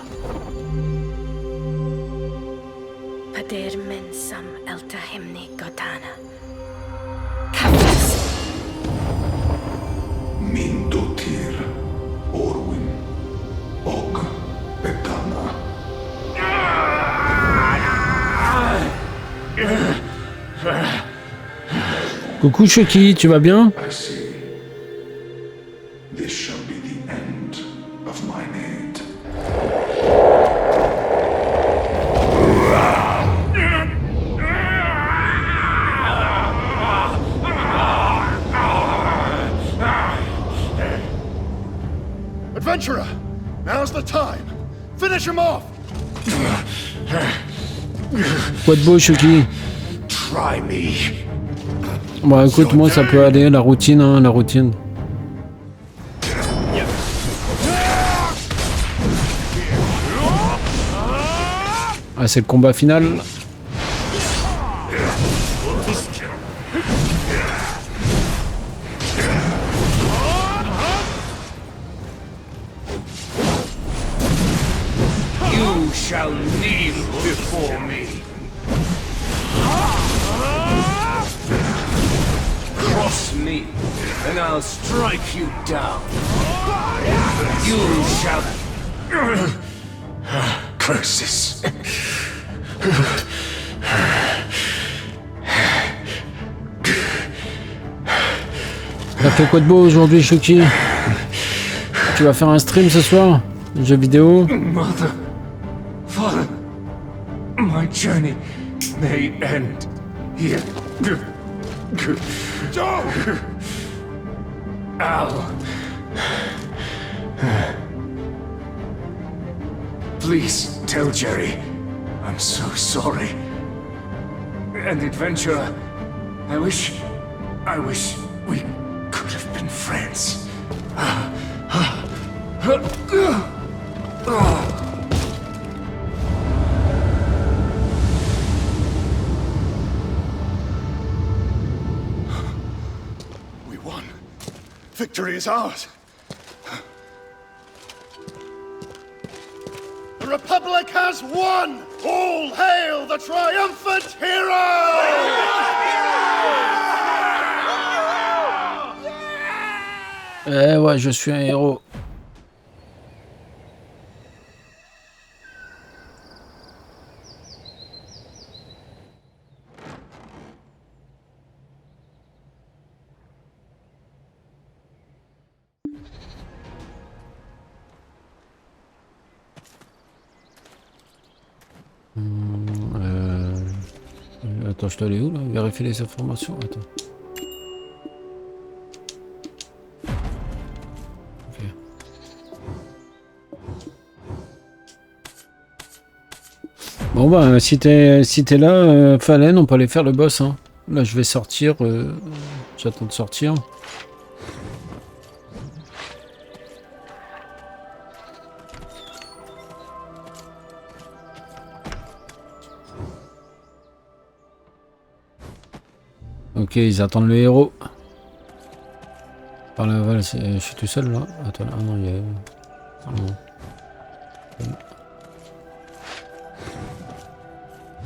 Padir mensam eltahimni gotana. Mindutir Orwin Og Betana. Coucou Chucky, tu vas bien? I see. This shall be the end of my need. Adventurer, now's the time. Finish him off. Quoi de beau Chucky? Try me. Bon écoute, moi ça peut aller, la routine, hein, la routine. Ah, c'est le combat final. You shall kneel before me. Cross me, and I'll strike you down. You shall... Curses. T'as fait quoi de beau aujourd'hui Chucky? Tu vas faire un stream ce soir? Jeu vidéo? Mother, Father, my journey may end here. Al. Please tell Jerry I'm so sorry. And Adventurer, I wish we could have been friends. We won. Victory is ours. The Republic has won! All hail the triumphant hero! Eh ouais, je suis un héros. Attends, je t'allais où là? Vérifier les informations. Attends. Ok. Bon bah si t'es là, Fallen, on peut aller faire le boss. Hein. Là je vais sortir. J'attends de sortir. Ok, ils attendent le héros. Par là, voilà, je suis tout seul là. Attends, ah non, il y a... Ah, non.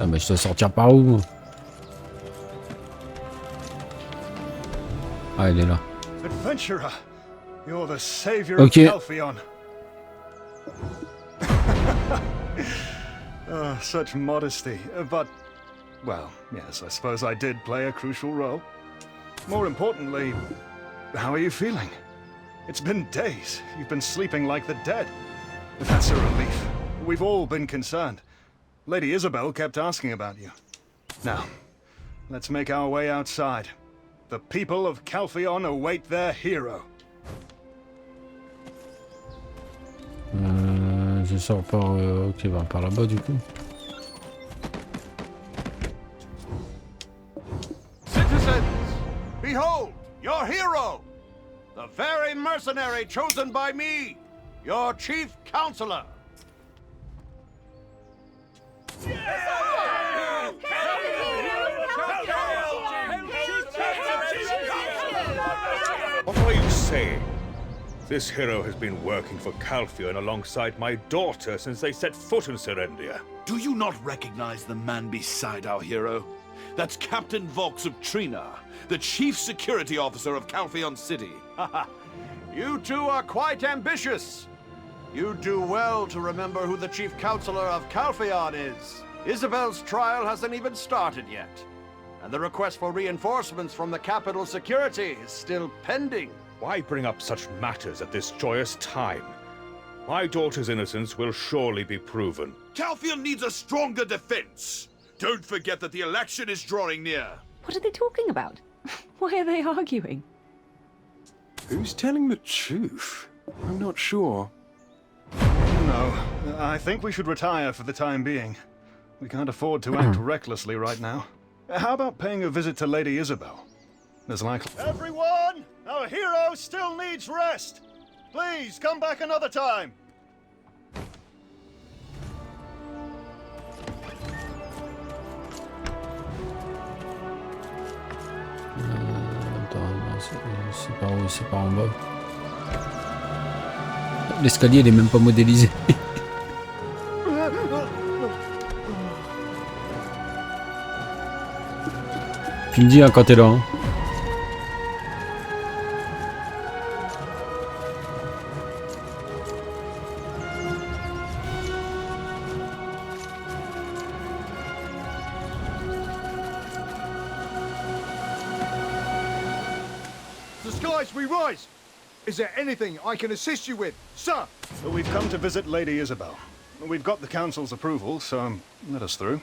Ah mais je dois sortir par où? Ah, il est là. Adventurer, you're the savior Ok. of Calphion. Oh, such modesty, but... Well, yes, I suppose I did play a crucial role. More importantly, how are you feeling? It's been days. You've been sleeping like the dead. That's a relief. We've all been concerned. Lady Isabel kept asking about you. Now, let's make our way outside. The people of Calphion await their hero. Je sors par... ok, bah, par là-bas du coup. Citizens, behold, your hero! The very mercenary chosen by me, your chief counselor. What are you saying? This hero has been working for Calphion alongside my daughter since they set foot in Serendia. Do you not recognize the man beside our hero? That's Captain Vox of Trina, the chief security officer of Calphion City. You two are quite ambitious. You do well to remember who the chief counselor of Calphion is. Isabel's trial hasn't even started yet. And the request for reinforcements from the capital security is still pending. Why bring up such matters at this joyous time? My daughter's innocence will surely be proven. Calphion needs a stronger defense. Don't forget that the election is drawing near. What are they talking about? Why are they arguing? Who's telling the truth? I'm not sure. No, I think we should retire for the time being. We can't afford to act recklessly right now. How about paying a visit to Lady Isabel? There's likely... Everyone! Our hero still needs rest! Please, come back another time! C'est par où? C'est par en bas. L'escalier, il est même pas modélisé. Tu me dis hein, quand t'es là. Hein. Disguise, we rise! Is there anything I can assist you with, sir? We've come to visit Lady Isabel. We've got the council's approval, so let us through.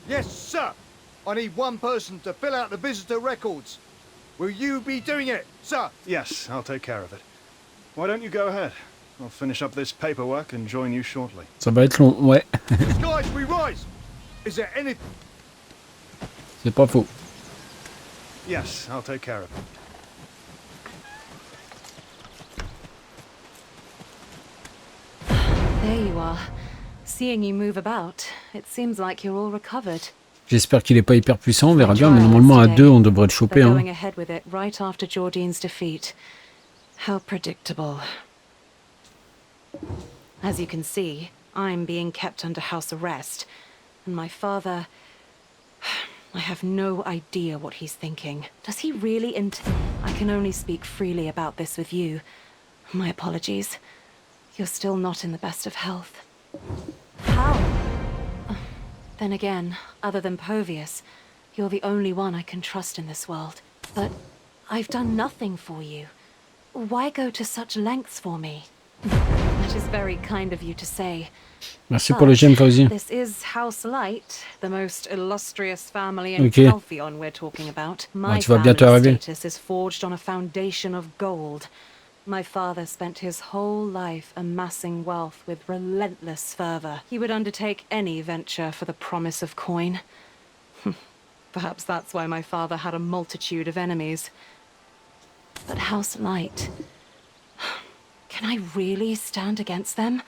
Yes, sir! I need one person to fill out the visitor records. Will you be doing it, sir? Yes, I'll take care of it. Why don't you go ahead? I'll finish up this paperwork and join you shortly. Ça va être long, ouais. Disguise, we rise! Is there any... C'est pas faux. Yes, I'll take care of it. There you are. Seeing you move about, it seems like you're all recovered. J'espère qu'il est pas hyper puissant, on verra bien, mais normalement à 2 on devrait le choper. Hein. Going ahead with it right after Jordine's defeat. How predictable. As you can see, I'm being kept under house arrest, and my father... I have no idea what he's thinking. Does he really I can only speak freely about this with you. My apologies. You're still not in the best of health. How? Then again, other than Povius, you're the only one I can trust in this world. But I've done nothing for you. Why go to such lengths for me? That is very kind of you to say. Merci pour le gemme, Fauzi. This is House Light, the most illustrious family in Calphion we're talking about. My family status is forged on a foundation of gold. My father spent his whole life amassing wealth with relentless fervor. He would undertake any venture for the promise of coin. Perhaps that's why my father had a multitude of enemies. But House Light... Can I really stand against them?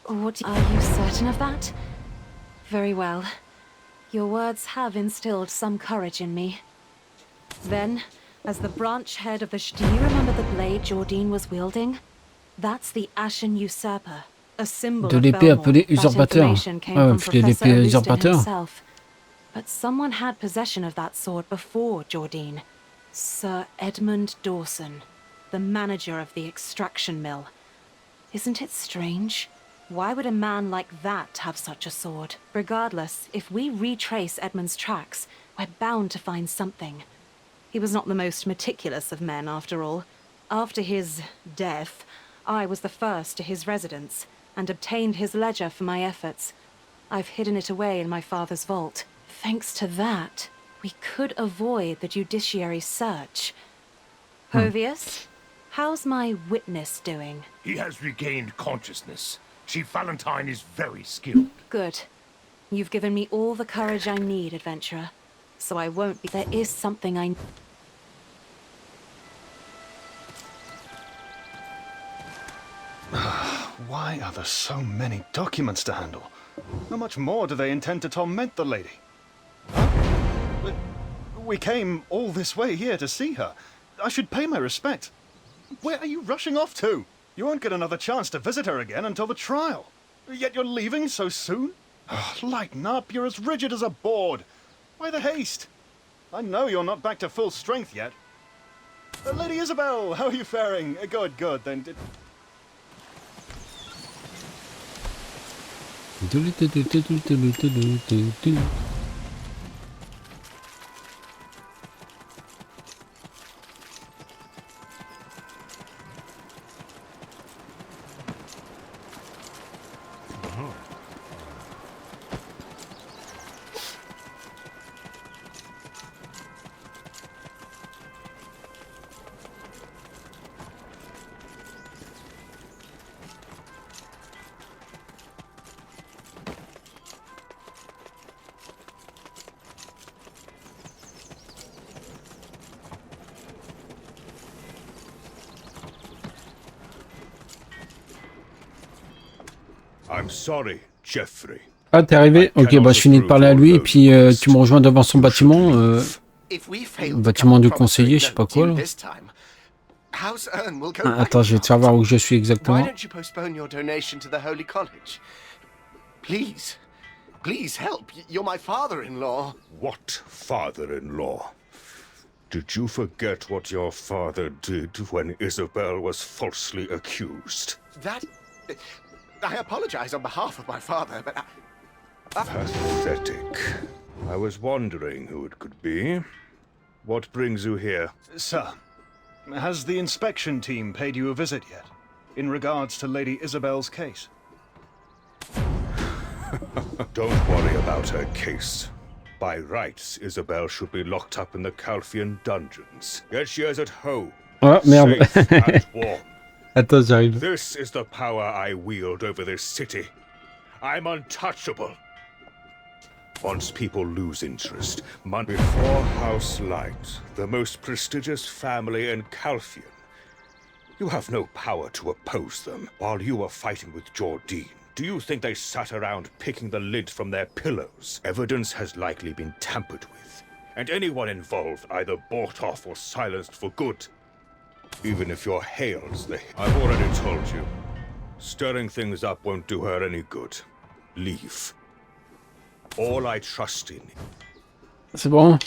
Are you certain of that? Very well. Your words have instilled some courage in me. Then, as the branch head of the do you remember the blade Jordine was wielding? That's the Ashen Usurper, a symbol de of l'épée appelée Belmont. usurpateur. Ah, un filet d'épée usurpateur. Himself. But someone had possession of that sword before Jordine. Sir Edmund Dawson, the manager of the extraction mill. Isn't it strange? Why would a man like that have such a sword? Regardless, if we retrace Edmund's tracks, we're bound to find something. He was not the most meticulous of men, after all. After his death, I was the first to his residence, and obtained his ledger for my efforts. I've hidden it away in my father's vault. Thanks to that, we could avoid the judiciary search. Hovius, how's my witness doing? He has regained consciousness. Chief Valentine is very skilled. Good. You've given me all the courage I need, adventurer. So I won't be... There is something I... Why are there so many documents to handle? How much more do they intend to torment the lady? Huh? We came all this way here to see her. I should pay my respect. Where are you rushing off to? You won't get another chance to visit her again until the trial. Yet you're leaving so soon? Lighten up, you're as rigid as a board. Why the haste? I know you're not back to full strength yet. Lady Isabel, how are you faring? Good, good, then... I'm sorry, Jeffrey. Ah, t'es arrivé? Ok, bah je finis de parler à lui et puis tu me rejoins devant son bâtiment. Bâtiment du conseiller, je sais pas quoi là. Ah, attends, je vais te faire voir où je suis exactement. Why don't you postpone your donation to the Holy College? Please, please help. You're my father-in-law. What father-in-law? Did you forget what your father did when Isabel was falsely accused? That... I apologize on behalf of my father, but Pathetic. I was wondering who it could be. What brings you here? Sir, has the inspection team paid you a visit yet? In regards to Lady Isabel's case? Don't worry about her case. By rights, Isabel should be locked up in the Calfian dungeons. Yet she is at home. Ah, merde. Safe and warm. Attends, j'arrive. This is the power I wield over this city. I'm untouchable. Once people lose interest, before House Light, the most prestigious family in Calfian, you have no power to oppose them. While you were fighting with Jordine, do you think they sat around picking the lid from their pillows? Evidence has likely been tampered with, and anyone involved either bought off or silenced for good. Even if you're Hales, I've already told you. Stirring things up won't do her any good. Leave. All I trust in. C'est bon.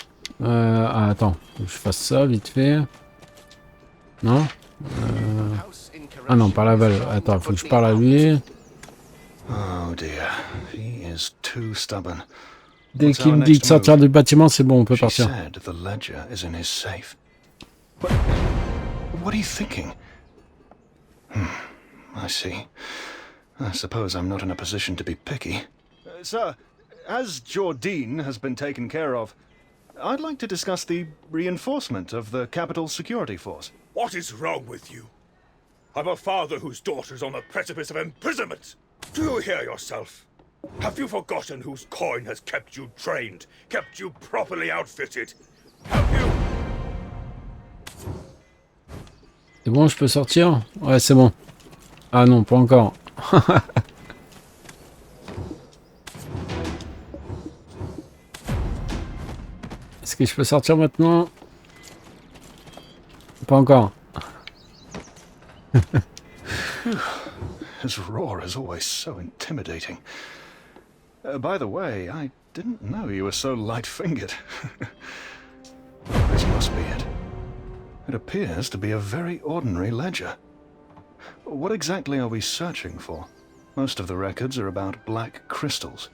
Ah, attends, faut que je fasse ça vite fait. Non. Ah non, par là-bas. Attends, faut que je parle à lui. Oh dear, he is too stubborn. Dès qu'il me dit de sortir du bâtiment, c'est bon, on peut partir. The ledger is in his safe. What are you thinking? I see. I suppose I'm not in a position to be picky. Sir, as Jordine has been taken care of, I'd like to discuss the reinforcement of the capital security force. What is wrong with you? I'm a father whose daughter's on the precipice of imprisonment. Do you hear yourself? Have you forgotten whose coin has kept you trained, kept you properly outfitted? Have you... C'est bon, je peux sortir? Ouais, c'est bon. Ah non, pas encore. Est-ce que je peux sortir maintenant? Pas encore. His roar is always so intimidating. By the way, I didn't know you were so light-fingered. This must be it. It appears to be a very ordinary ledger. What exactly are we searching for? Most of the records are about black crystals.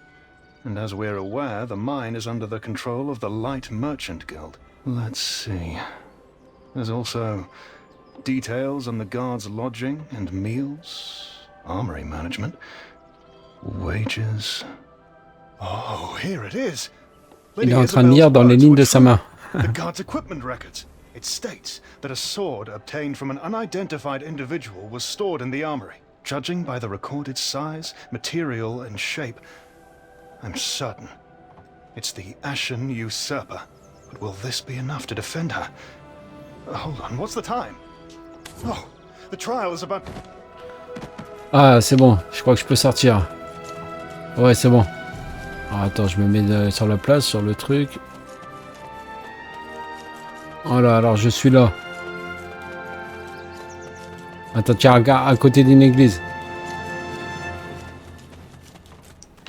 And as we're aware, the mine is under the control of the Light Merchant Guild. Let's see. There's also details on the guards' lodging and meals, armory management, wages. Oh, here it is. Il est en train de lire dans les lignes de sa main. The guard's equipment records. It states that a sword obtained from an unidentified individual was stored in the armory. Judging by the recorded size, material, and shape, I'm certain it's the Ashen Usurper. But will this be enough to defend her? Hold on, what's the time? Oh, the trial is about... Ah, c'est bon, je crois que je peux sortir. Ouais, c'est bon. Alors, attends, je me mets sur la place, sur le truc. Voilà, alors je suis là. Attends, tiens, regarde, à côté d'une église.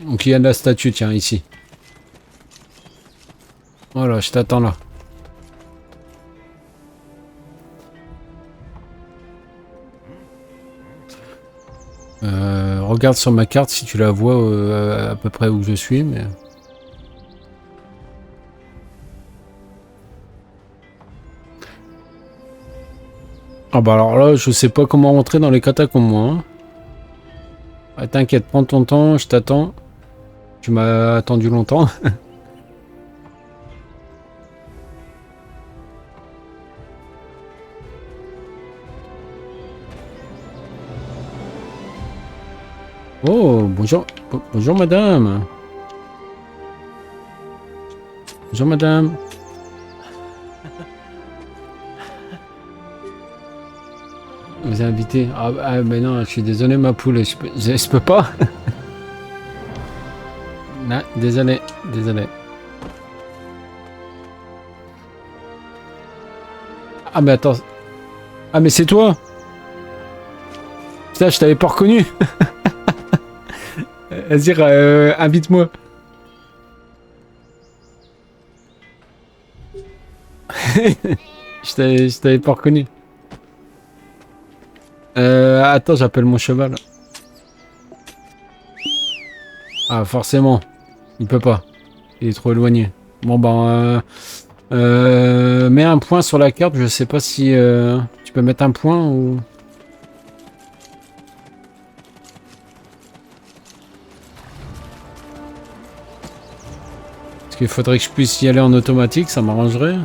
Donc il y a de la statue, tiens, ici. Voilà, je t'attends là. Regarde sur ma carte si tu la vois à peu près où je suis, mais... Ah bah alors là, je sais pas comment rentrer dans les catacombes, moi. Hein. Ah, t'inquiète, prends ton temps, je t'attends. Tu m'as attendu longtemps. Oh, bonjour. Bonjour, madame. Bonjour, madame. Vous avez invité. Ah, mais non, je suis désolé, ma poule. Je peux pas. Non, désolé. Désolé. Ah, mais attends. Ah, mais c'est toi. Putain, je t'avais pas reconnu. Vas-y, invite-moi. Je t'avais pas reconnu. Attends, j'appelle mon cheval. Ah, forcément. Il peut pas. Il est trop éloigné. Bon, ben... mets un point sur la carte. Je sais pas si... tu peux mettre un point ou... Parce qu'il faudrait que je puisse y aller en automatique. Ça m'arrangerait.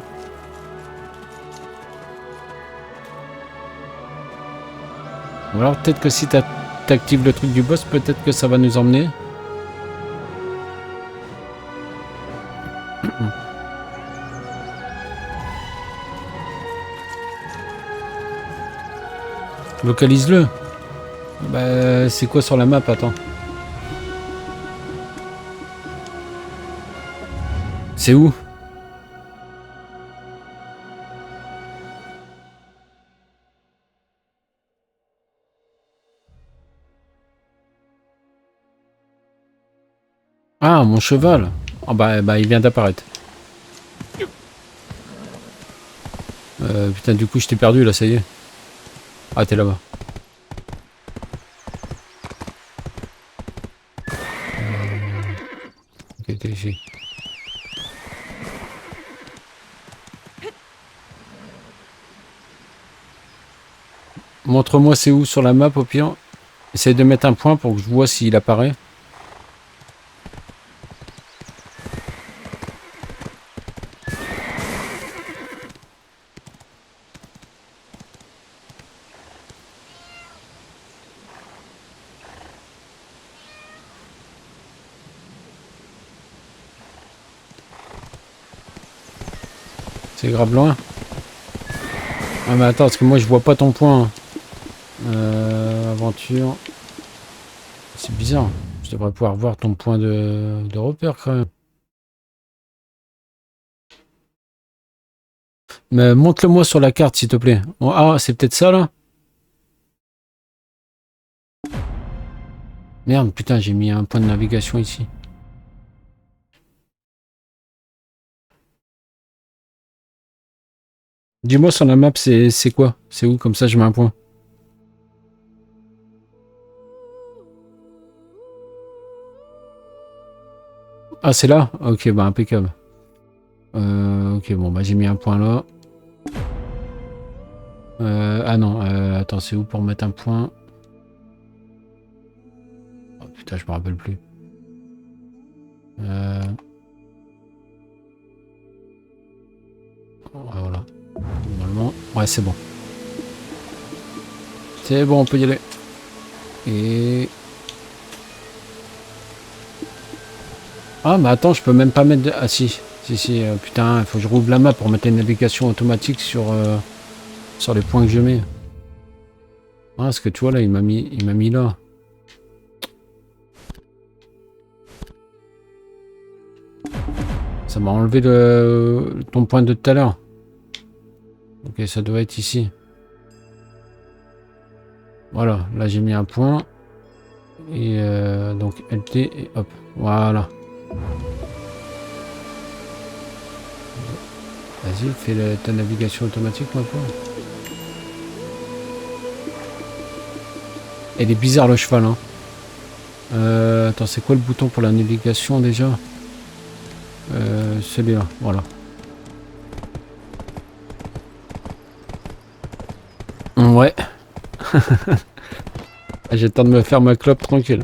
Ou alors peut-être que si t'actives le truc du boss, peut-être que ça va nous emmener. Localise-le. Bah, c'est quoi sur la map? Attends. C'est où? Ah, mon cheval. Oh, bah, il vient d'apparaître. Putain, du coup, je t'ai perdu, là, ça y est. Ah, t'es là-bas. Ok, t'es ici. Montre-moi c'est où sur la map, au pire. Essaye de mettre un point pour que je vois s'il apparaît. C'est grave loin. Ah mais attends, parce que moi je vois pas ton point. Aventure. C'est bizarre. Je devrais pouvoir voir ton point de repère quand même. Mais montre-le-moi sur la carte s'il te plaît. Oh, ah, c'est peut-être ça là? Merde, putain, j'ai mis un point de navigation ici. Dis-moi sur la map, c'est quoi? C'est où? Comme ça, je mets un point. Ah, c'est là? Ok, bah impeccable. Ok, bon, bah j'ai mis un point là. Ah non, attends, c'est où pour mettre un point? Oh, putain, je me rappelle plus. Ouais, c'est bon. C'est bon, on peut y aller. Et... Ah, mais attends, je peux même pas mettre de... Ah, si. Si, putain, il faut que je rouvre la map pour mettre une navigation automatique sur les points que je mets. Ah, parce que tu vois, là, il m'a mis là. Ça m'a enlevé ton point de tout à l'heure. Ok, ça doit être ici. Voilà, là j'ai mis un point. Et donc LT et hop, voilà. Vas-y, fais ta navigation automatique maintenant. Elle est bizarre le cheval, hein. Attends, c'est quoi le bouton pour la navigation déjà? Celui-là, voilà. Ouais. J'ai le temps de me faire ma clope tranquille.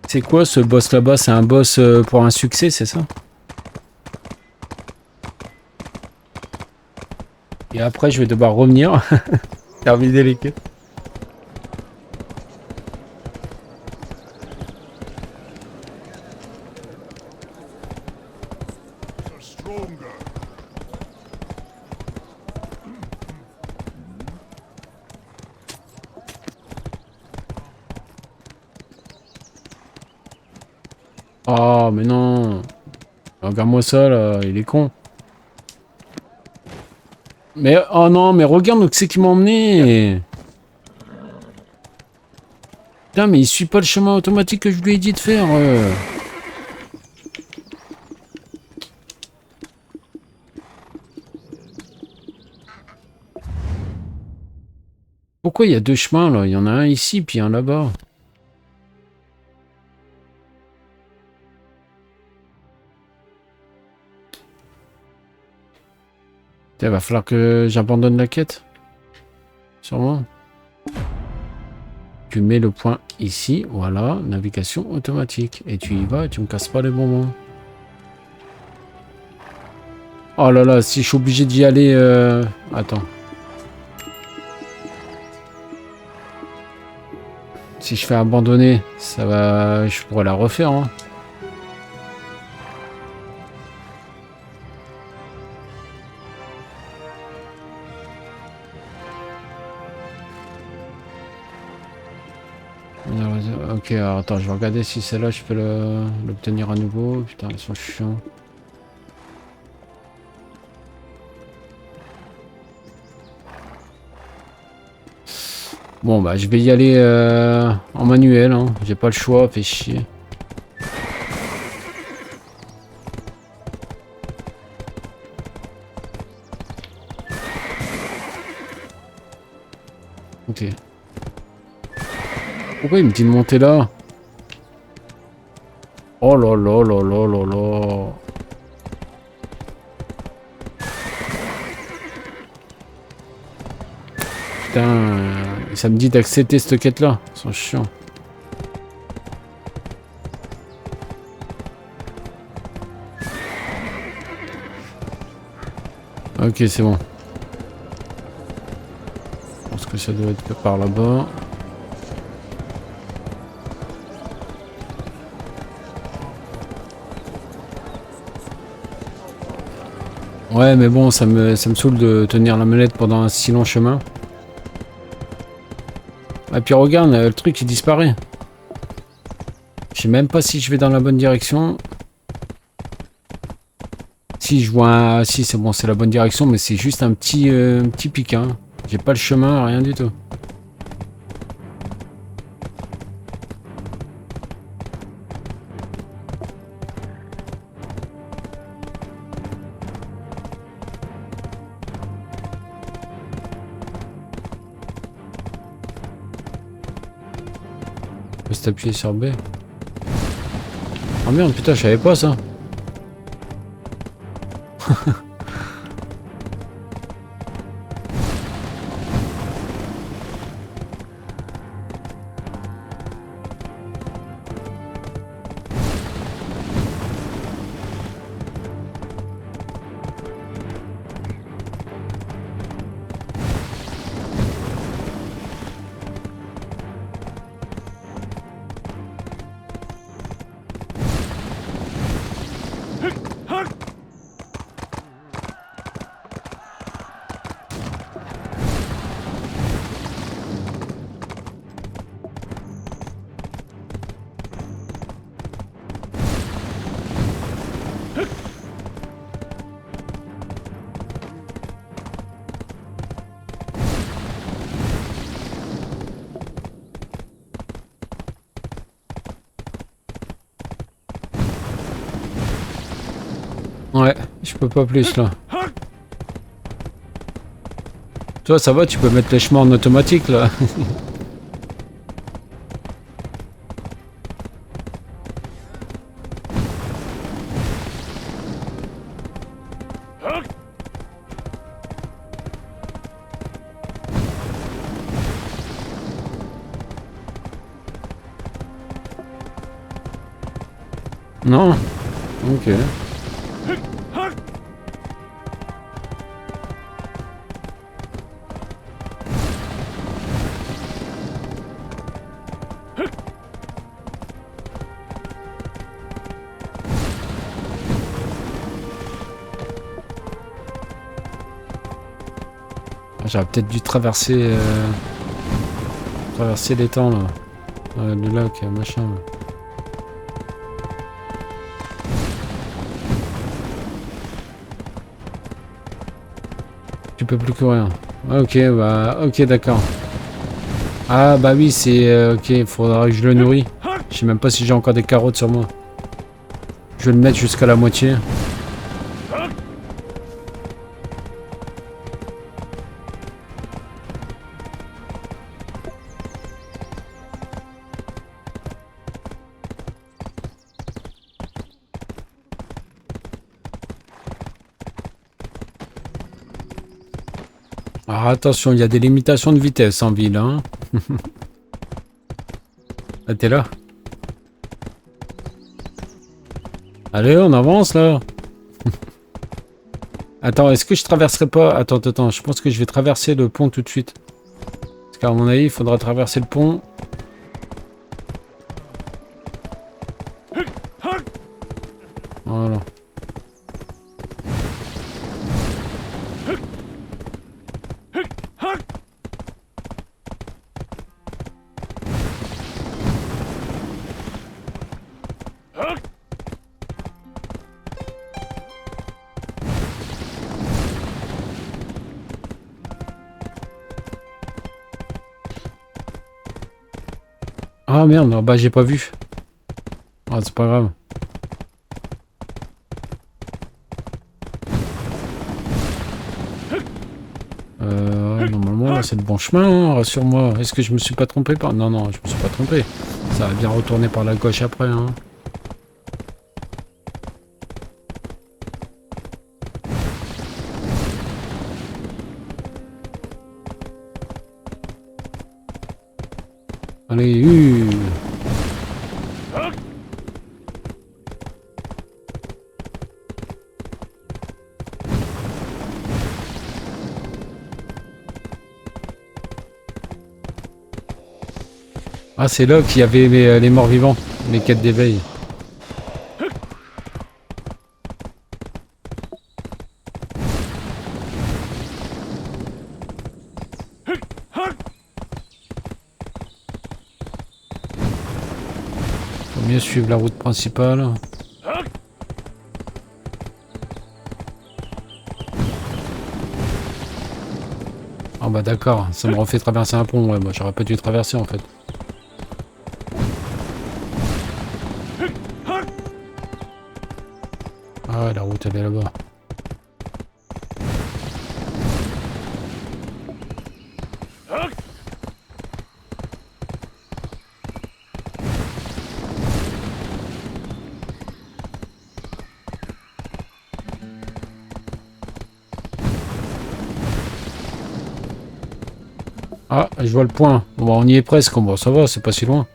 C'est quoi ce boss là-bas? C'est un boss pour un succès, c'est ça? Et après, je vais devoir revenir. Terminer les quêtes. Oh, mais non. Regarde-moi ça, là. Il est con. Mais, oh non, mais regarde où c'est qui m'a emmené. Putain, mais il suit pas le chemin automatique que je lui ai dit de faire. Pourquoi il y a deux chemins, là? Il y en a un ici, puis un là-bas. Il va falloir que j'abandonne la quête. Sûrement. Tu mets le point ici, voilà, navigation automatique. Et tu y vas et tu me casses pas les bonbons. Oh là là, si je suis obligé d'y aller... Attends. Si je fais abandonner, ça va... Je pourrais la refaire, hein. Ok, alors attends, je vais regarder si celle-là je peux l'obtenir à nouveau. Putain, ils sont chiants. Bon, bah, je vais y aller en manuel, hein. J'ai pas le choix, fait chier. Ok. Pourquoi il me dit de monter là? Oh là là là là là là. Putain, ça me dit d'accepter cette quête là. Ils sont chiants. Ok, c'est bon. Je pense que ça doit être par là-bas. Ouais, mais bon, ça me saoule de tenir la manette pendant un si long chemin. Et puis regarde, le truc il disparaît. Je sais même pas si je vais dans la bonne direction. Si je vois un... Si c'est bon, c'est la bonne direction, mais c'est juste un petit pic, hein. J'ai pas le chemin, rien du tout. On peut appuyer sur B. Oh merde, putain, je savais pas ça. Ouais, je peux pas plus là. Toi ça va, tu peux mettre les chemins en automatique là. Non. Ok. J'aurais peut-être dû traverser traverser l'étang là. Le lac, machin. Tu peux plus courir. Ok, bah ok d'accord. Ah bah oui c'est ok, faudra que je le nourris. Je sais même pas si j'ai encore des carottes sur moi. Je vais le mettre jusqu'à la moitié. Alors attention, il y a des limitations de vitesse en ville, hein. Ah, t'es là? Allez, on avance là. Attends, est-ce que je traverserai pas? Attends, je pense que je vais traverser le pont tout de suite. Parce qu'à mon avis, il faudra traverser le pont. Voilà. Ah merde, bah j'ai pas vu. Ah, c'est pas grave. Ouais, normalement là c'est le bon chemin, hein, rassure-moi. Est-ce que je me suis pas trompé par... Non, non, je me suis pas trompé. Ça va bien retourner par la gauche après, hein. Allez, Ah, c'est là qu'il y avait les morts vivants, les quêtes d'éveil. Faut mieux suivre la route principale. Ah bah d'accord, ça me refait traverser un pont, ouais, moi j'aurais pas dû traverser en fait. Ah ouais, la route elle est là-bas. Ah, je vois le point. Bon, on y est presque, bon, ça va, c'est pas si loin.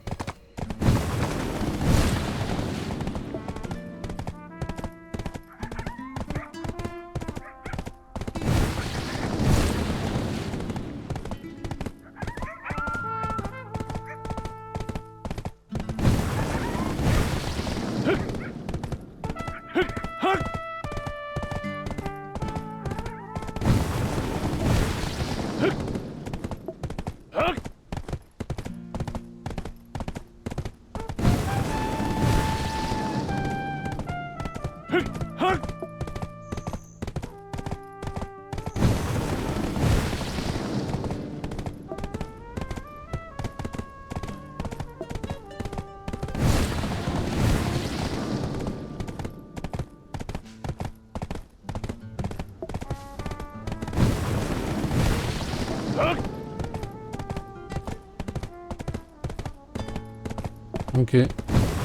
Ok. Ça a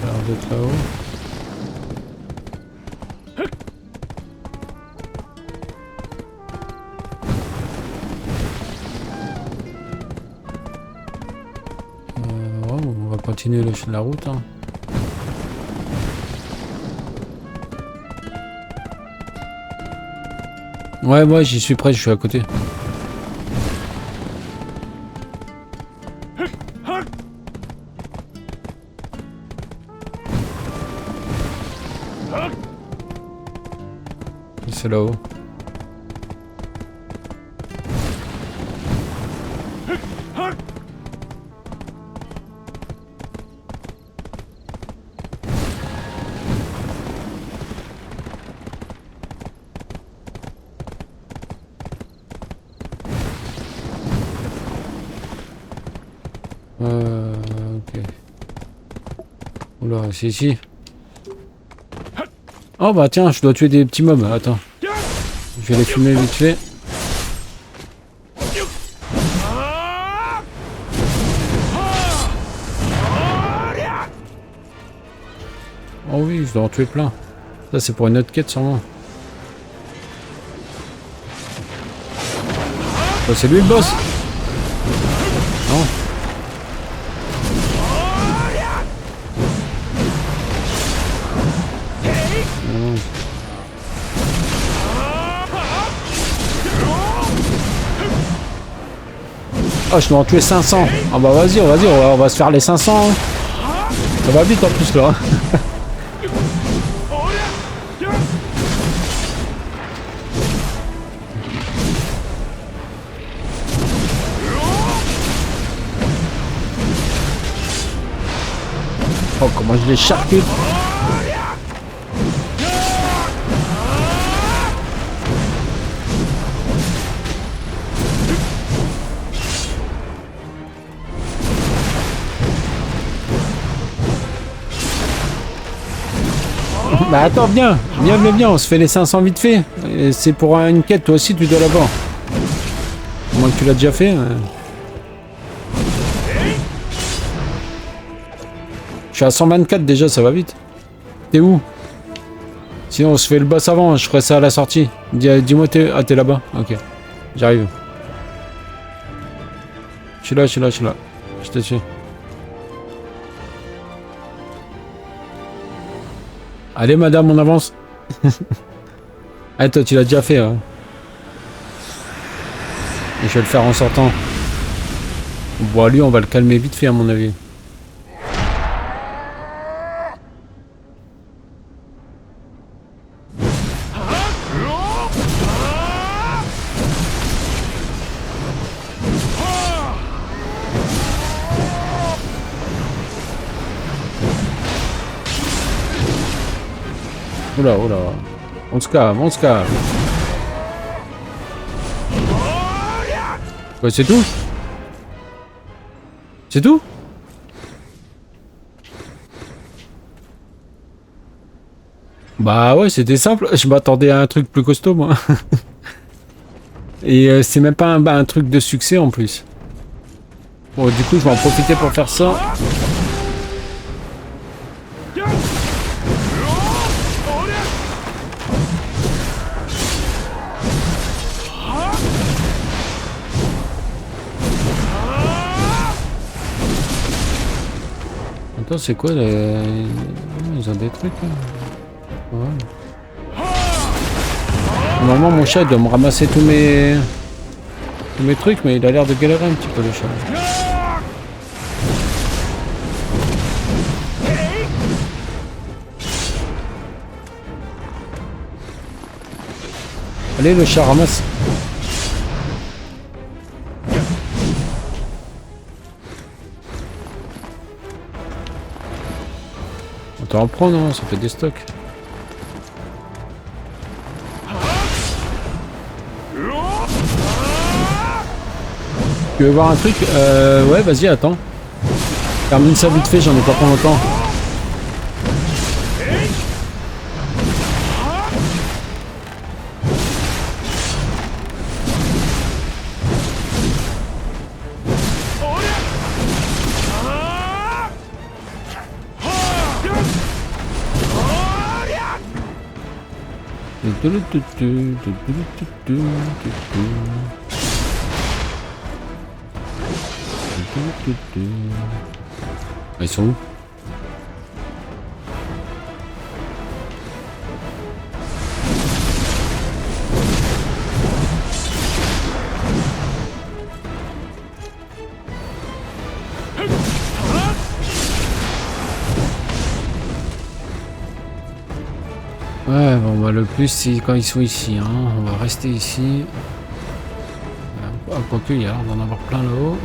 l'air d'être là-haut. Ouais, on va continuer la route. Hein. Ouais, j'y suis prêt, je suis à côté. C'est là-haut. Ok. Oula, c'est ici. Oh bah tiens, je dois tuer des petits mobs. Attends. Je vais les fumer vite fait. Oh oui, je dois en tuer plein. Ça c'est pour une autre quête sûrement. Oh, c'est lui le boss. Non. Oh, je dois en tuer 500. Ah bah vas-y, on va se faire les 500. Hein. Ça va vite en plus là. Oh, comment je les charcute. Bah attends, viens, on se fait les 500 vite fait. C'est pour une quête, toi aussi tu dois l'avoir. Au moins que tu l'as déjà fait. Je suis à 124 déjà, ça va vite. T'es où? Sinon on se fait le boss avant, je ferai ça à la sortie. Dis-moi, t'es là-bas. Ok, j'arrive. Je suis là. Je te suis. Allez madame, on avance. Ah toi tu l'as déjà fait. Hein. Et je vais le faire en sortant. Bon lui on va le calmer vite fait à mon avis. Oula. On se calme. Ouais, c'est tout? C'est tout? Bah ouais, c'était simple. Je m'attendais à un truc plus costaud, moi. Et c'est même pas un truc de succès en plus. Bon, du coup, je vais en profiter pour faire ça. Attends, c'est quoi les... Ils ont des trucs là. Ouais. Normalement mon chat doit me ramasser tous mes trucs, mais il a l'air de galérer un petit peu le chat. Allez le chat ramasse. On t'en prend, non? Ça fait des stocks. Tu veux voir un truc? Ouais, vas-y, attends. Termine ça vite fait, j'en ai pas pour longtemps. Ils sont où? Ouais, bon, bah, le plus c'est quand ils sont ici, hein. On va rester ici. Quoique, il y a l'air d'en avoir plein là-haut.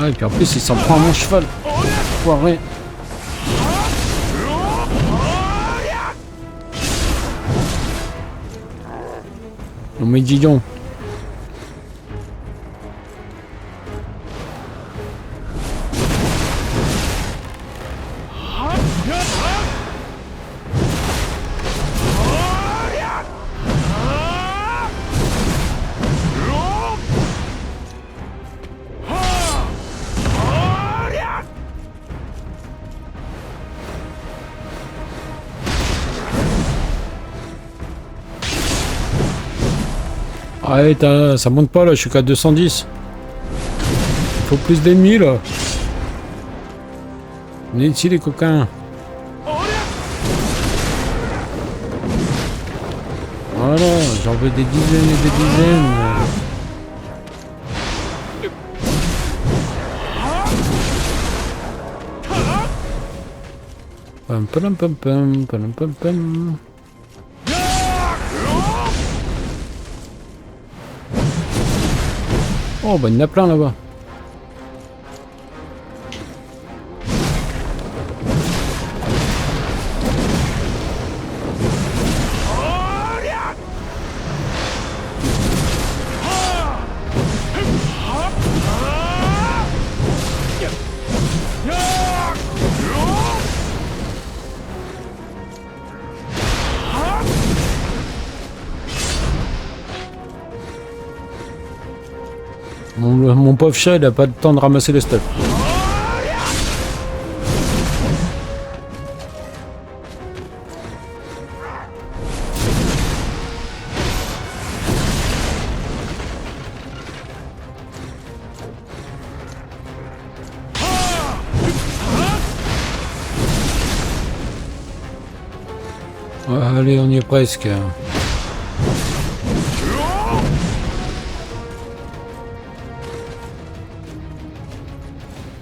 Ah, et puis en plus, il s'en prend à mon cheval. Foiré. Non mais dis donc. Arrête, hein, ça monte pas là, je suis qu'à 210. Il faut plus d'ennemis là. Venez ici les coquins. Voilà, j'en veux des dizaines et des dizaines. Pam pam pam pam pam pam pam. Oh bah il y en a plein là-bas. Mon pauvre chat, il a pas le temps de ramasser le stuff. Ouais, allez, on y est presque.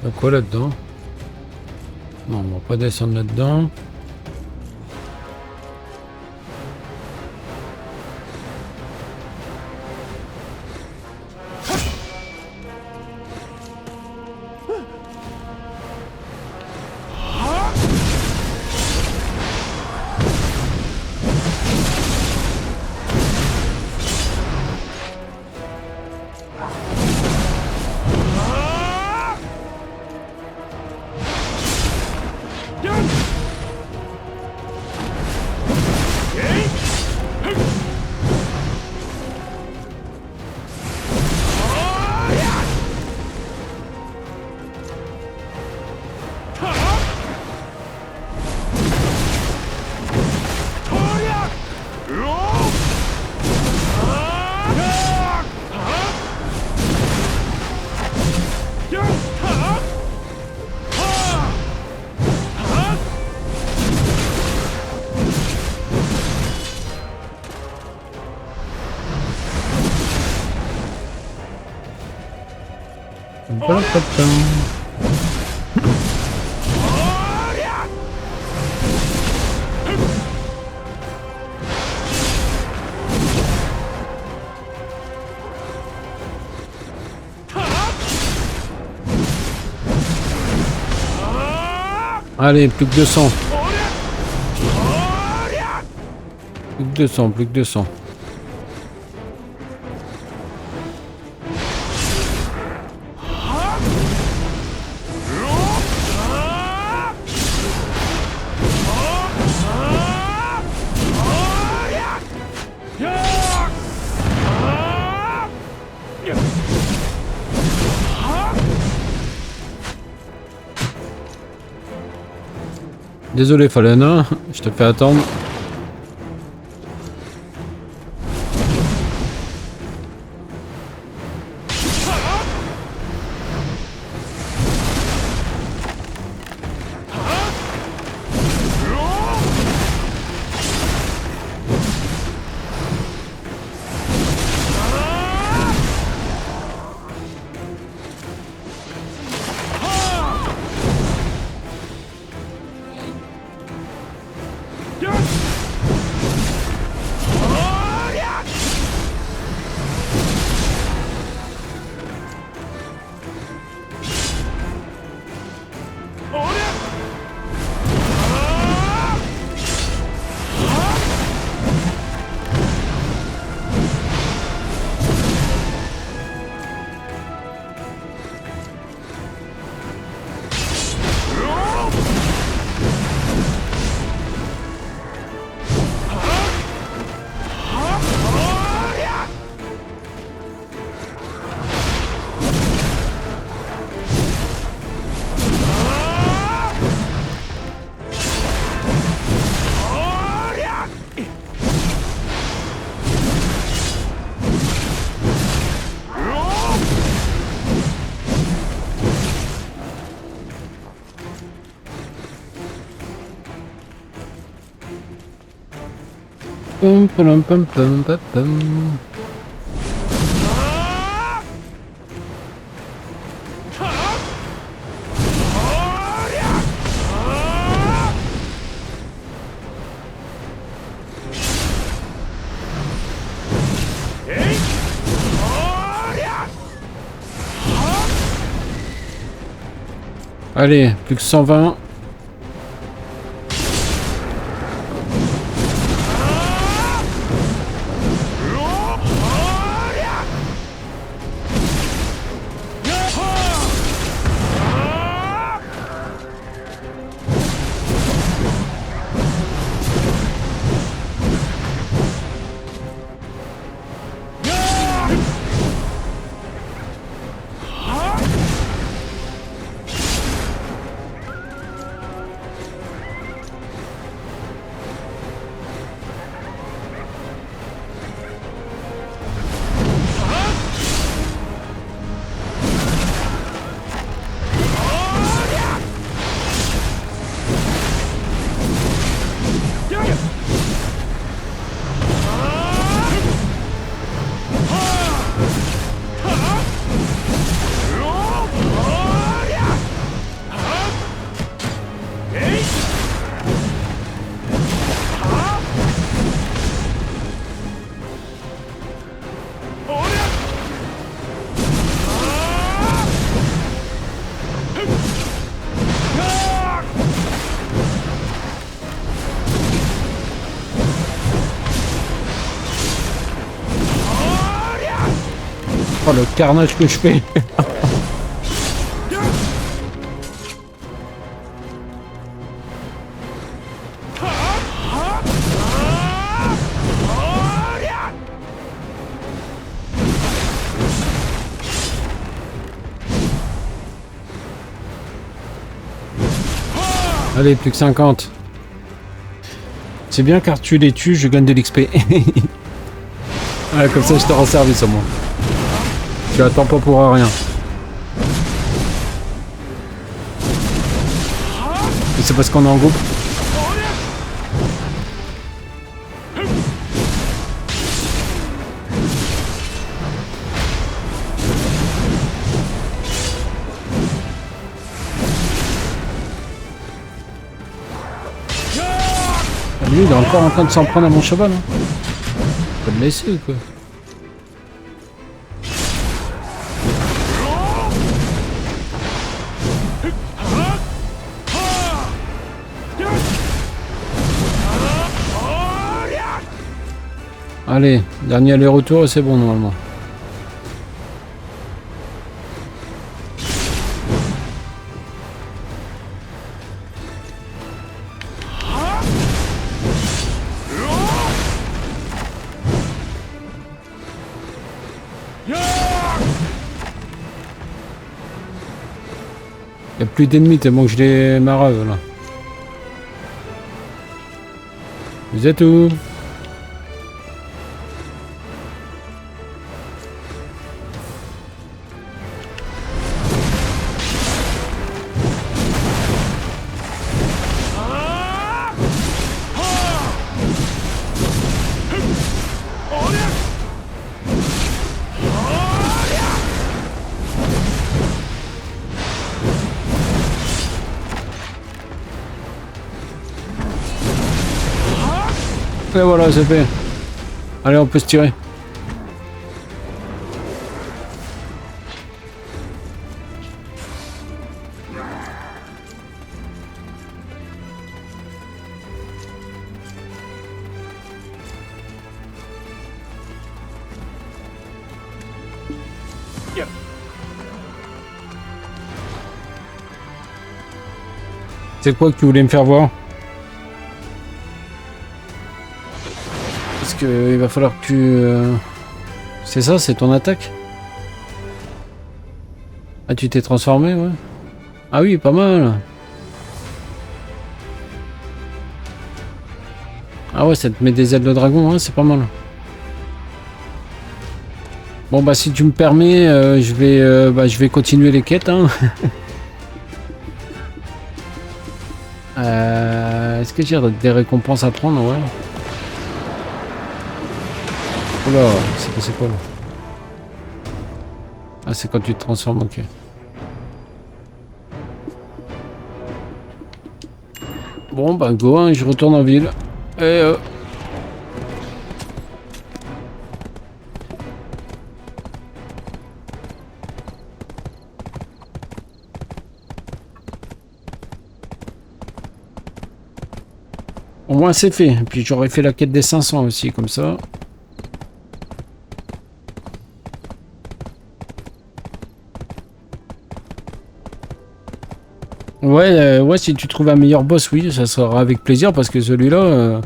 Y'a quoi là-dedans? Non, on va pas descendre là-dedans. Allez, plus que 200. Plus que 200, plus que 200. Désolé Fallen, hein, je te fais attendre. Pum, pum, pum, pum, pum, pum. Allez, plus que 120. Oh le carnage que je fais. Allez, plus que 50. C'est bien car tu les tues, je gagne de l'XP. Ouais, comme ça je te rends service au moins. Tu attends pas pour rien. Et c'est parce qu'on est en groupe. Lui, il est encore en train de s'en prendre à mon cheval. Hein. Faut le laisser ou quoi? Allez, dernier aller-retour et c'est bon normalement. Il n'y a plus d'ennemis tellement que je les marave là. Vous êtes où? Et voilà, c'est fait. Allez, on peut se tirer. C'est quoi que tu voulais me faire voir? Parce que il va falloir que tu... C'est ça, c'est ton attaque? Ah, tu t'es transformé, ouais. Ah oui, pas mal. Ah ouais, ça te met des ailes de dragon, hein, c'est pas mal. Bon bah si tu me permets, je vais continuer les quêtes, hein. Est-ce que j'ai des récompenses à prendre? Ouais. Oula, c'est passé quoi là? Ah, c'est quand tu te transformes, ok. Bon bah go, hein, je retourne en ville. Et au moins c'est fait. Et puis j'aurais fait la quête des 500 aussi, comme ça. Ouais, ouais, si tu trouves un meilleur boss, oui, ça sera avec plaisir, parce que celui-là,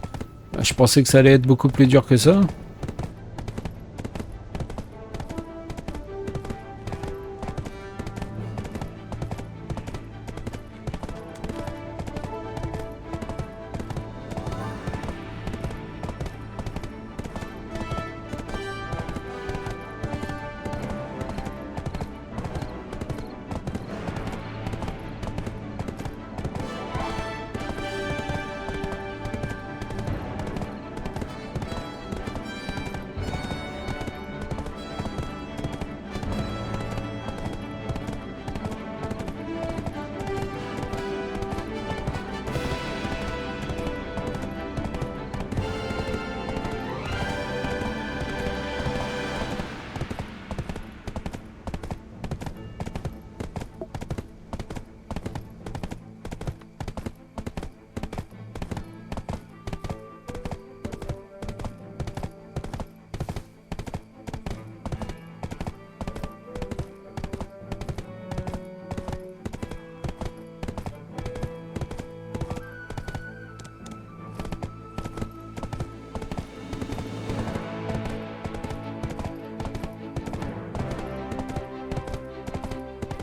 je pensais que ça allait être beaucoup plus dur que ça.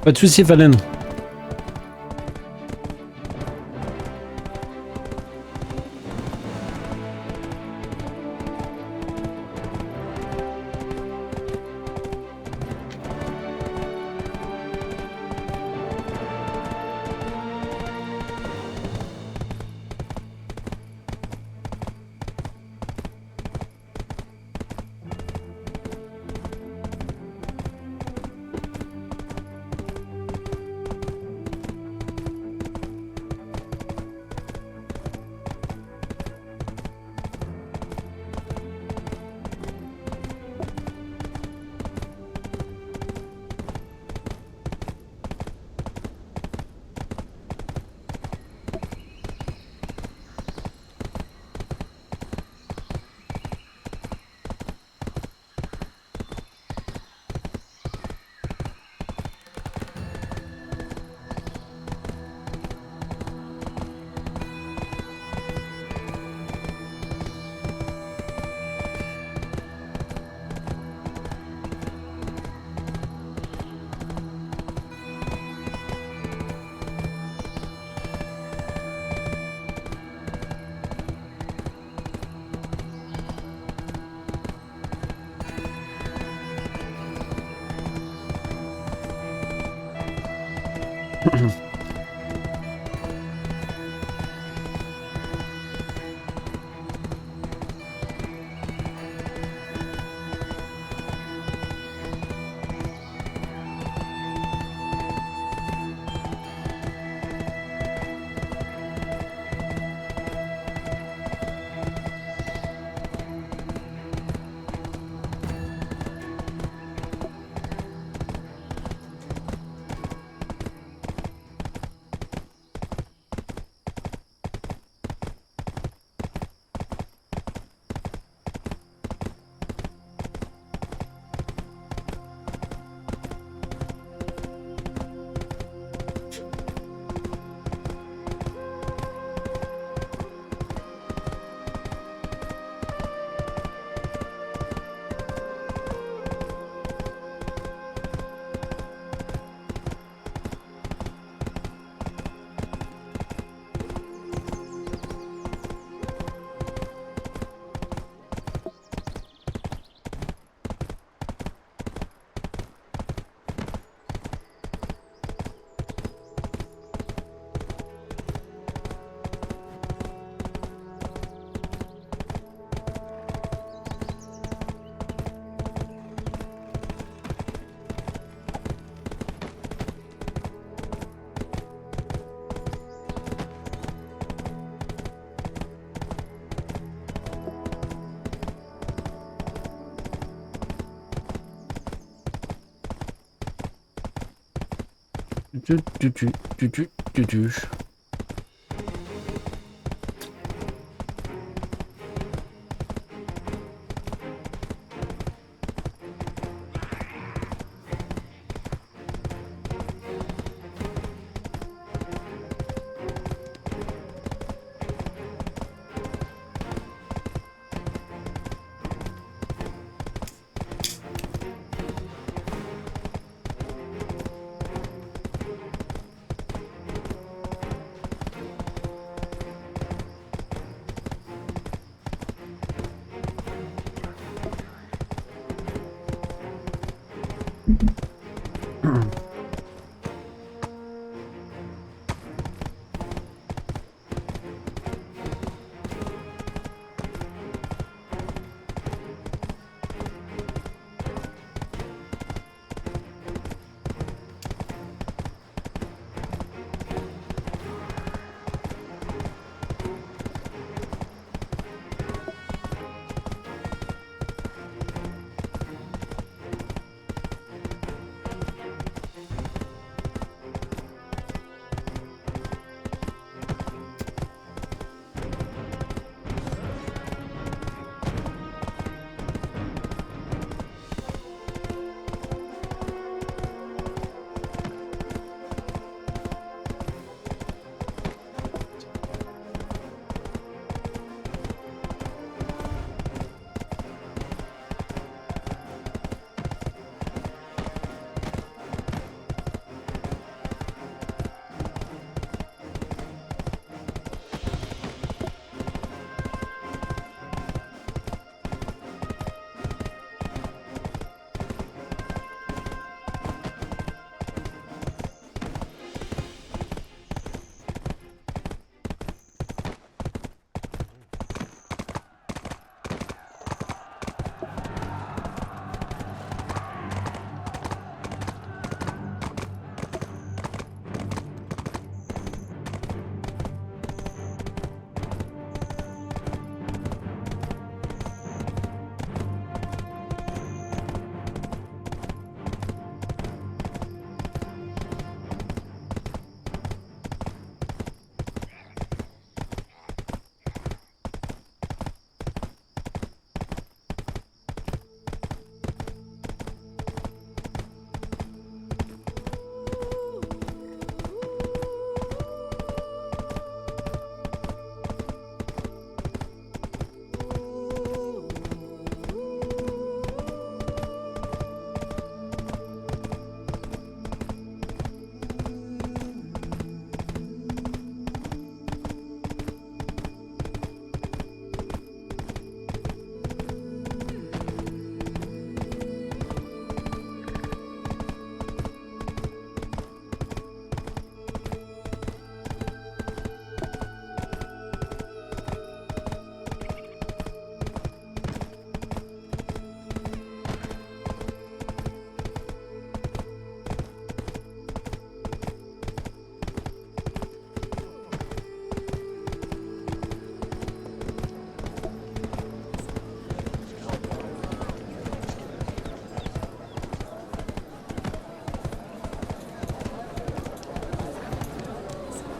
Pas de soucis, Fallen.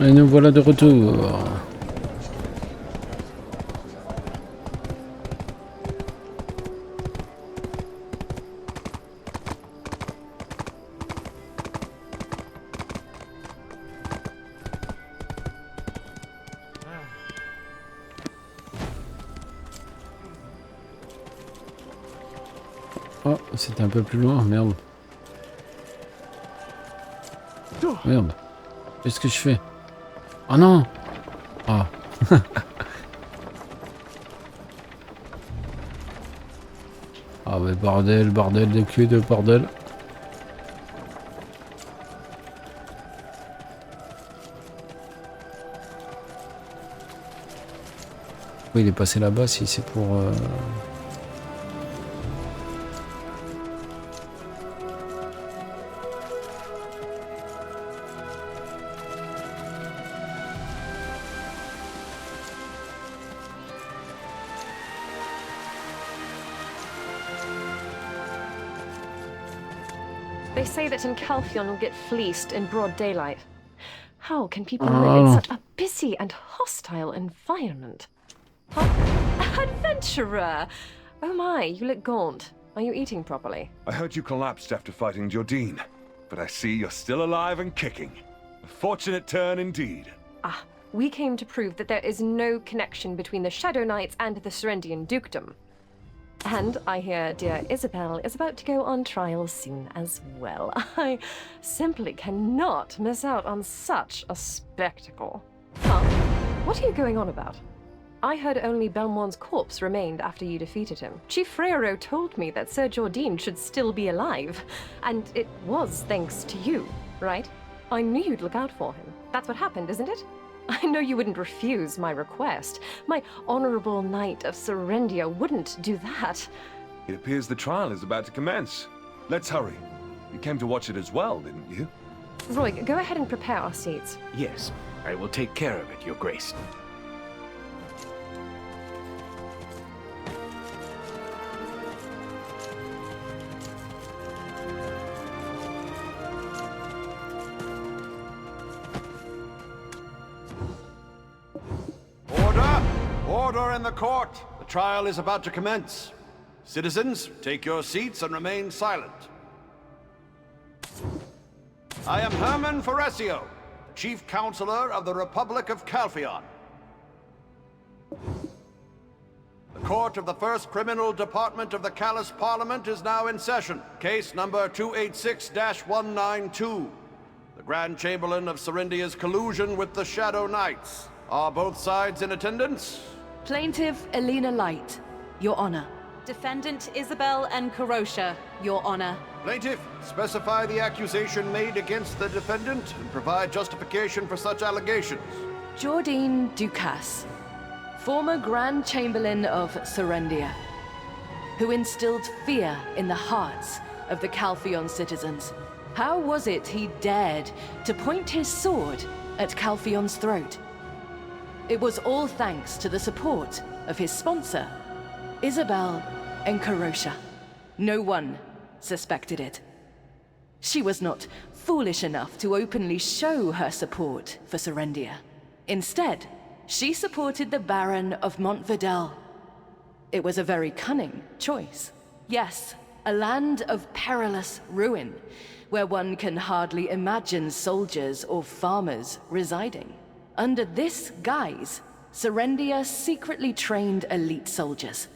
Et nous voilà de retour. Oh, c'était un peu plus loin, merde. Merde. Qu'est-ce que je fais? Oh non! Ah. Ah mais bordel, bordel de cul de bordel. Oui, il est passé là-bas si c'est pour... They say that in Calphion you'll get fleeced in broad daylight. How can people live in such a busy and hostile environment? Huh? Adventurer! Oh my, you look gaunt. Are you eating properly? I heard you collapsed after fighting Jordine, but I see you're still alive and kicking. A fortunate turn indeed. Ah, we came to prove that there is no connection between the Shadow Knights and the Serendian dukedom. And I hear dear Isabel is about to go on trial soon as well. I simply cannot miss out on such a spectacle. Huh? What are you going on about? I heard only Belmont's corpse remained after you defeated him. Chief Frero told me that Sir Jordine should still be alive. And it was thanks to you, right? I knew you'd look out for him. That's what happened, isn't it? I know you wouldn't refuse my request. My honorable knight of Serendia wouldn't do that. It appears the trial is about to commence. Let's hurry. You came to watch it as well, didn't you? Roy, go ahead and prepare our seats. Yes, I will take care of it, Your Grace. Order in the court! The trial is about to commence. Citizens, take your seats and remain silent. I am Herman Foresio, Chief Counselor of the Republic of Calphion. The court of the First Criminal Department of the Callus Parliament is now in session. Case number 286-192. The Grand Chamberlain of Serendia's collusion with the Shadow Knights. Are both sides in attendance? Plaintiff Elena Light, Your Honor. Defendant Isabel and Karosha, Your Honor. Plaintiff, specify the accusation made against the defendant and provide justification for such allegations. Jordine Ducasse, former Grand Chamberlain of Serendia, who instilled fear in the hearts of the Calphion citizens. How was it he dared to point his sword at Calphion's throat? It was all thanks to the support of his sponsor, Isabel and Karosha. No one suspected it. She was not foolish enough to openly show her support for Serendia. Instead, she supported the Baron of Montvidal. It was a very cunning choice. Yes, a land of perilous ruin, where one can hardly imagine soldiers or farmers residing. Under this guise, Serendia secretly trained elite soldiers,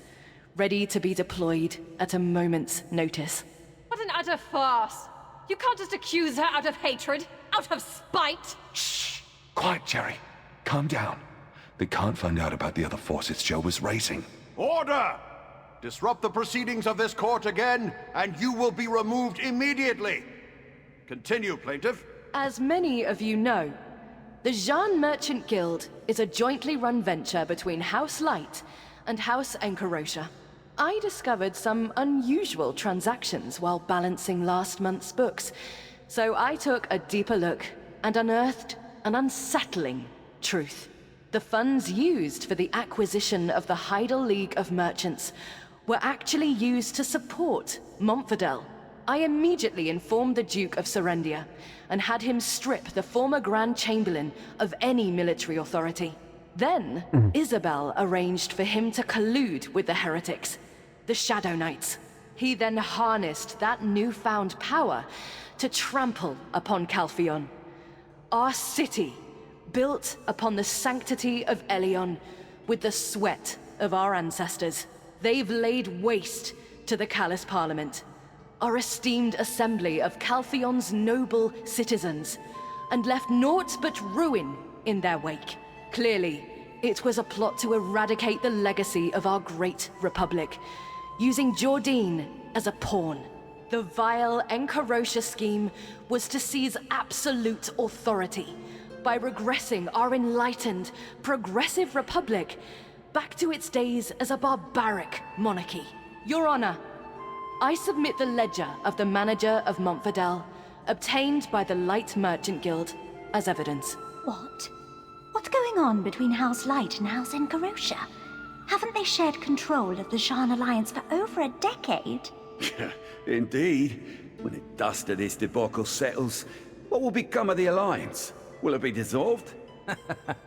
ready to be deployed at a moment's notice. What an utter farce! You can't just accuse her out of hatred, out of spite! Shh! Quiet, Jerry. Calm down. They can't find out about the other forces Joe was raising. Order! Disrupt the proceedings of this court again, and you will be removed immediately. Continue, plaintiff. As many of you know, the Jean Merchant Guild is a jointly run venture between House Light and House Enkarosha. I discovered some unusual transactions while balancing last month's books, so I took a deeper look and unearthed an unsettling truth. The funds used for the acquisition of the Heidel League of Merchants were actually used to support Montvidal I immediately informed the Duke of Serendia and had him strip the former Grand Chamberlain of any military authority. Then, Isabel arranged for him to collude with the heretics, the Shadow Knights. He then harnessed that newfound power to trample upon Calpheon, our city, built upon the sanctity of Elion, with the sweat of our ancestors. They've laid waste to the Callous Parliament, our esteemed assembly of Calpheon's noble citizens, and left naught but ruin in their wake. Clearly, it was a plot to eradicate the legacy of our great republic, using Jordine as a pawn. The vile Enkarosia scheme was to seize absolute authority by regressing our enlightened, progressive republic back to its days as a barbaric monarchy. Your Honor, I submit the ledger of the manager of Montfordel, obtained by the Light Merchant Guild, as evidence. What? What's going on between House Light and House Enkarosia? Haven't they shared control of the Shan Alliance for over a decade? Indeed. When the dust of this debacle settles, what will become of the Alliance? Will it be dissolved?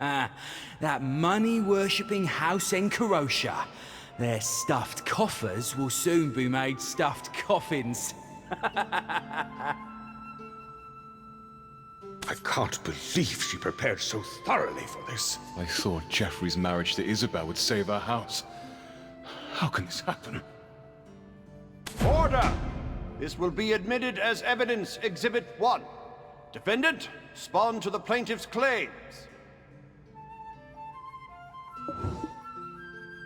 That money-worshipping House Enkarosia. Their stuffed coffers will soon be made stuffed coffins. I can't believe she prepared so thoroughly for this. I thought Geoffrey's marriage to Isabel would save our house. How can this happen? Order! This will be admitted as evidence, Exhibit 1. Defendant, respond to the plaintiff's claims.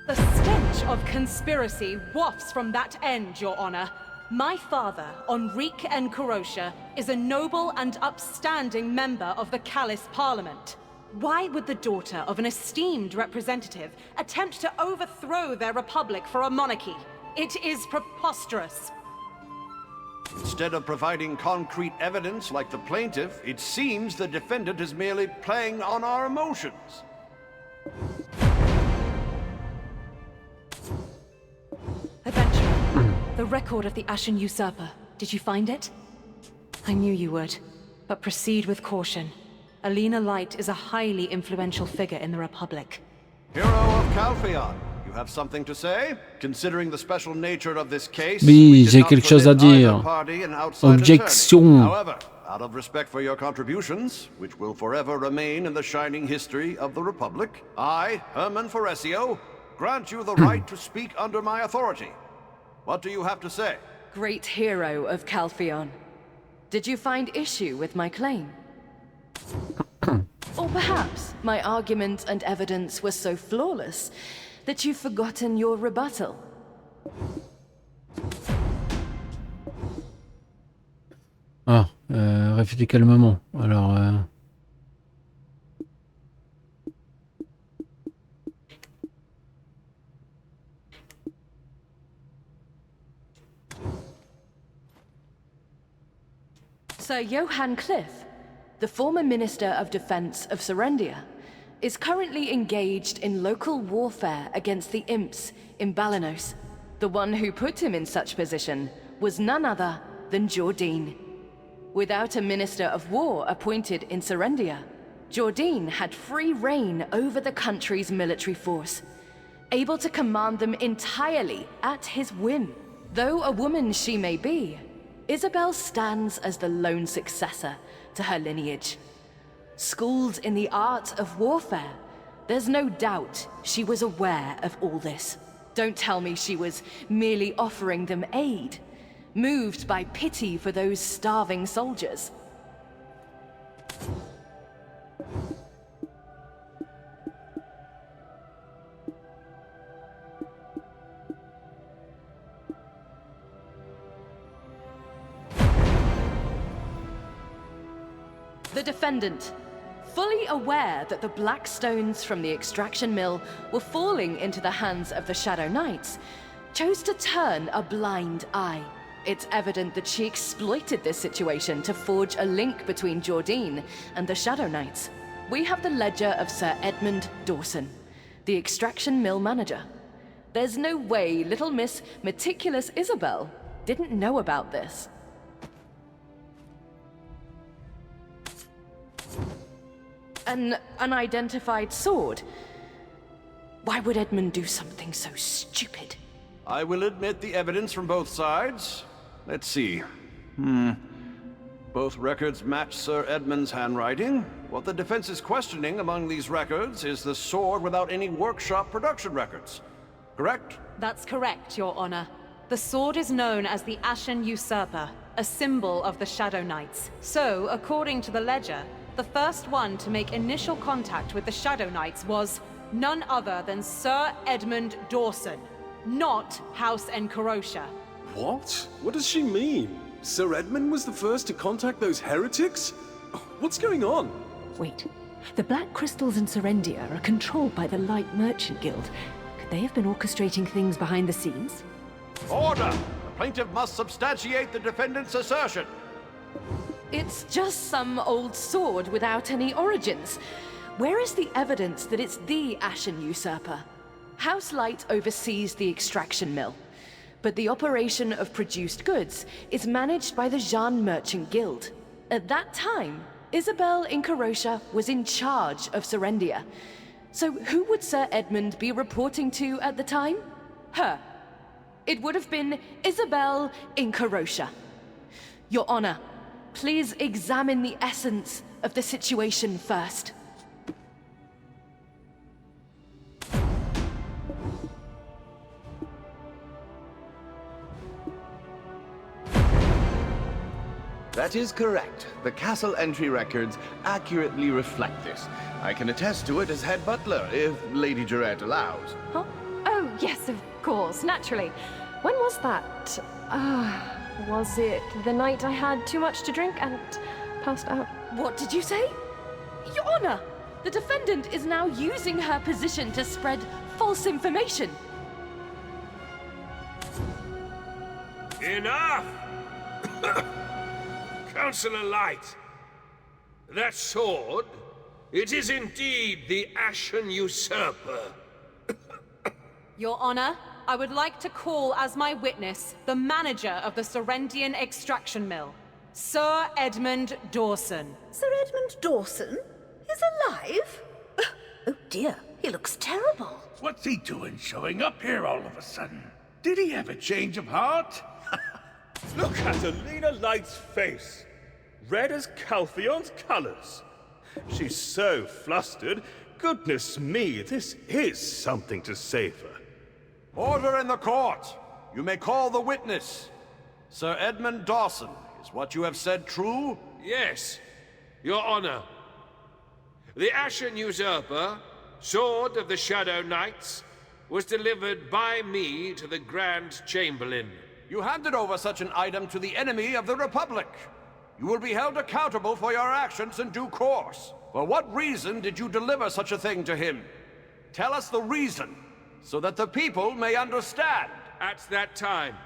The stench of conspiracy wafts from that end, Your Honor. My father, Enrique Enkarosia, is a noble and upstanding member of the Callous Parliament. Why would the daughter of an esteemed representative attempt to overthrow their republic for a monarchy? It is preposterous. Instead of providing concrete evidence like the plaintiff, it seems the defendant is merely playing on our emotions. Adventurer, the record of the Ashen Usurper. Did you find it? I knew you would, but proceed with caution. Alina Light is a highly influential figure in the Republic. Hero of Calpheon, you have something to say? Considering the special nature of this case, Oui, j'ai quelque chose à dire. Objection. However, out of respect for your contributions, which will forever remain in the shining history of the Republic, I, Herman Foresio, grant you the right to speak under my authority. What do you have to say? Great hero of Calpheon. Did you find issue with my claim? Or perhaps my argument and evidence were so flawless that you've forgotten your rebuttal? Ah, réfléchis calmement. Alors... Sir Johann Cliff, the former Minister of Defense of Serendia, is currently engaged in local warfare against the imps in Balanos. The one who put him in such position was none other than Jordine. Without a Minister of War appointed in Serendia, Jordine had free reign over the country's military force, able to command them entirely at his whim. Though a woman she may be, Isabel stands as the lone successor to her lineage. Schooled in the art of warfare, there's no doubt she was aware of all this. Don't tell me she was merely offering them aid, moved by pity for those starving soldiers. The defendant, fully aware that the black stones from the extraction mill were falling into the hands of the Shadow Knights, chose to turn a blind eye. It's evident that she exploited this situation to forge a link between Jordine and the Shadow Knights. We have the ledger of Sir Edmund Dawson, the extraction mill manager. There's no way little Miss Meticulous Isabel didn't know about this. an unidentified sword. Why would Edmund do something so stupid? I will admit the evidence from both sides. Let's see. Both records match Sir Edmund's handwriting. What the defense is questioning among these records is the sword without any workshop production records. Correct? That's correct, Your Honor. The sword is known as the Ashen Usurper, a symbol of the Shadow Knights. So, according to the ledger, the first one to make initial contact with the Shadow Knights was none other than Sir Edmund Dawson, not House Encarocia. What? What does she mean? Sir Edmund was the first to contact those heretics? What's going on? Wait. The Black Crystals in Serendia are controlled by the Light Merchant Guild. Could they have been orchestrating things behind the scenes? Order! The plaintiff must substantiate the defendant's assertion. It's just some old sword without any origins. Where is the evidence that it's the Ashen Usurper? House Light oversees the extraction mill, but the operation of produced goods is managed by the Jean Merchant Guild. At that time, Isabel Encarocia was in charge of Serendia. So who would Sir Edmund be reporting to at the time? Her. It would have been Isabel Encarocia. Your Honor, please examine the essence of the situation first. That is correct. The castle entry records accurately reflect this. I can attest to it as head butler, if Lady Jarrett allows. Huh? Oh, yes, of course, naturally. When was that? Was it the night I had too much to drink and passed out? What did you say? Your Honor, the defendant is now using her position to spread false information. Enough! Councillor Light, that sword, it is indeed the Ashen Usurper. Your Honor, I would like to call as my witness the manager of the Serendian extraction mill, Sir Edmund Dawson. Sir Edmund Dawson? He's alive? Oh dear, he looks terrible. What's he doing showing up here all of a sudden? Did he have a change of heart? Look at Alina Light's face. Red as Calphion's colors. She's so flustered. Goodness me, this is something to save her. Order in the court! You may call the witness. Sir Edmund Dawson, is what you have said true? Yes, Your Honor. The Ashen Usurper, Sword of the Shadow Knights, was delivered by me to the Grand Chamberlain. You handed over such an item to the enemy of the Republic. You will be held accountable for your actions in due course. For what reason did you deliver such a thing to him? Tell us the reason, so that the people may understand. At that time,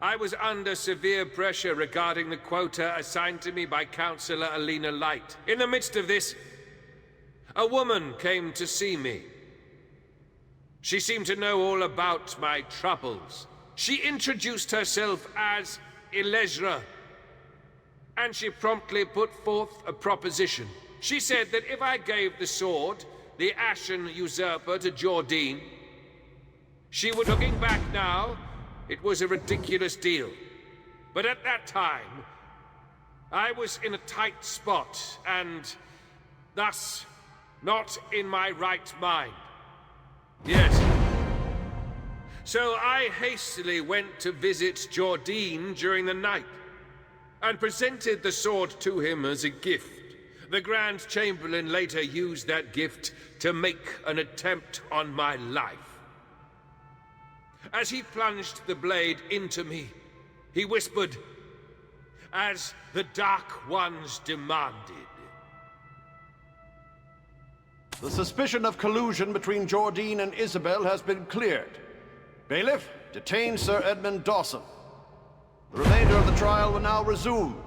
I was under severe pressure regarding the quota assigned to me by Councillor Alina Light. In the midst of this, a woman came to see me. She seemed to know all about my troubles. She introduced herself as Elezra, and she promptly put forth a proposition. She said that if I gave the sword, the Ashen Usurper, to Jordine, she would, looking back now, it was a ridiculous deal. But at that time, I was in a tight spot, and thus, not in my right mind. Yes. So I hastily went to visit Jordine during the night, and presented the sword to him as a gift. The Grand Chamberlain later used that gift to make an attempt on my life. As he plunged the blade into me, he whispered, "As the Dark Ones demanded." The suspicion of collusion between Jordine and Isabel has been cleared. Bailiff, detain Sir Edmund Dawson. The remainder of the trial will now resume.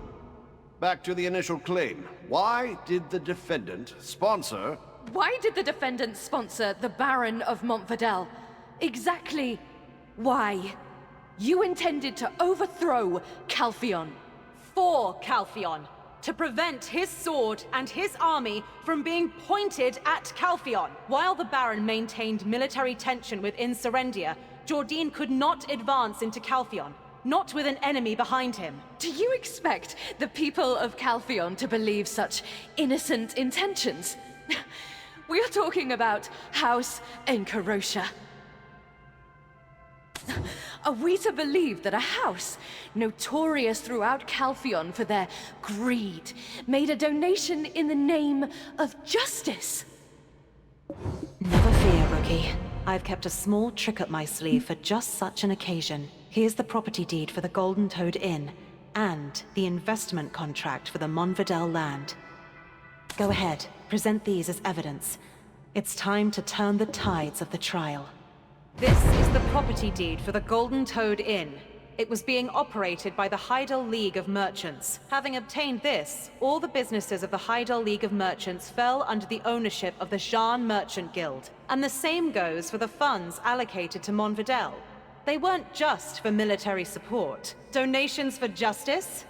Back to the initial claim. Why did the defendant sponsor... Why did the defendant sponsor the Baron of Montvidal? Exactly why? You intended to overthrow Calphion. For Calphion. to prevent his sword and his army from being pointed at Calpheon. While the Baron maintained military tension within Serendia, Jordine could not advance into Calpheon, not with an enemy behind him. Do you expect the people of Calpheon to believe such innocent intentions? We are talking about House Encarosha. Are we to believe that a house, notorious throughout Calpheon for their greed, made a donation in the name of justice? Never fear, Rookie. I've kept a small trick up my sleeve for just such an occasion. Here's the property deed for the Golden Toad Inn, and the investment contract for the Monvidel land. Go ahead, present these as evidence. It's time to turn the tides of the trial. This is the property deed for the Golden Toad Inn. It was being operated by the Heidel League of Merchants. Having obtained this, all the businesses of the Heidel League of Merchants fell under the ownership of the Jean Merchant Guild. And the same goes for the funds allocated to Monvidel. They weren't just for military support. Donations for justice?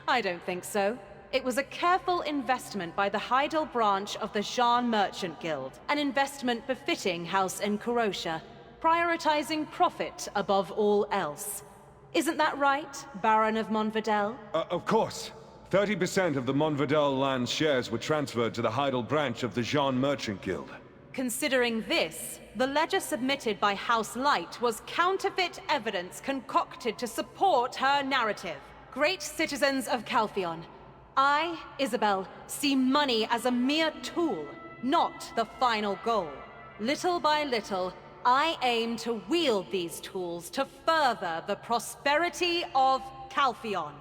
I don't think so. It was a careful investment by the Heidel branch of the Jean Merchant Guild. An investment befitting House Encarosha, prioritizing profit above all else. Isn't that right, Baron of Monvidel? Of course. 30% of the Monvidel land's shares were transferred to the Heidel branch of the Jean Merchant Guild. Considering this, the ledger submitted by House Light was counterfeit evidence concocted to support her narrative. Great citizens of Calpheon, I, Isabel, see money as a mere tool, not the final goal. Little by little, I aim to wield these tools to further the prosperity of Calpheon.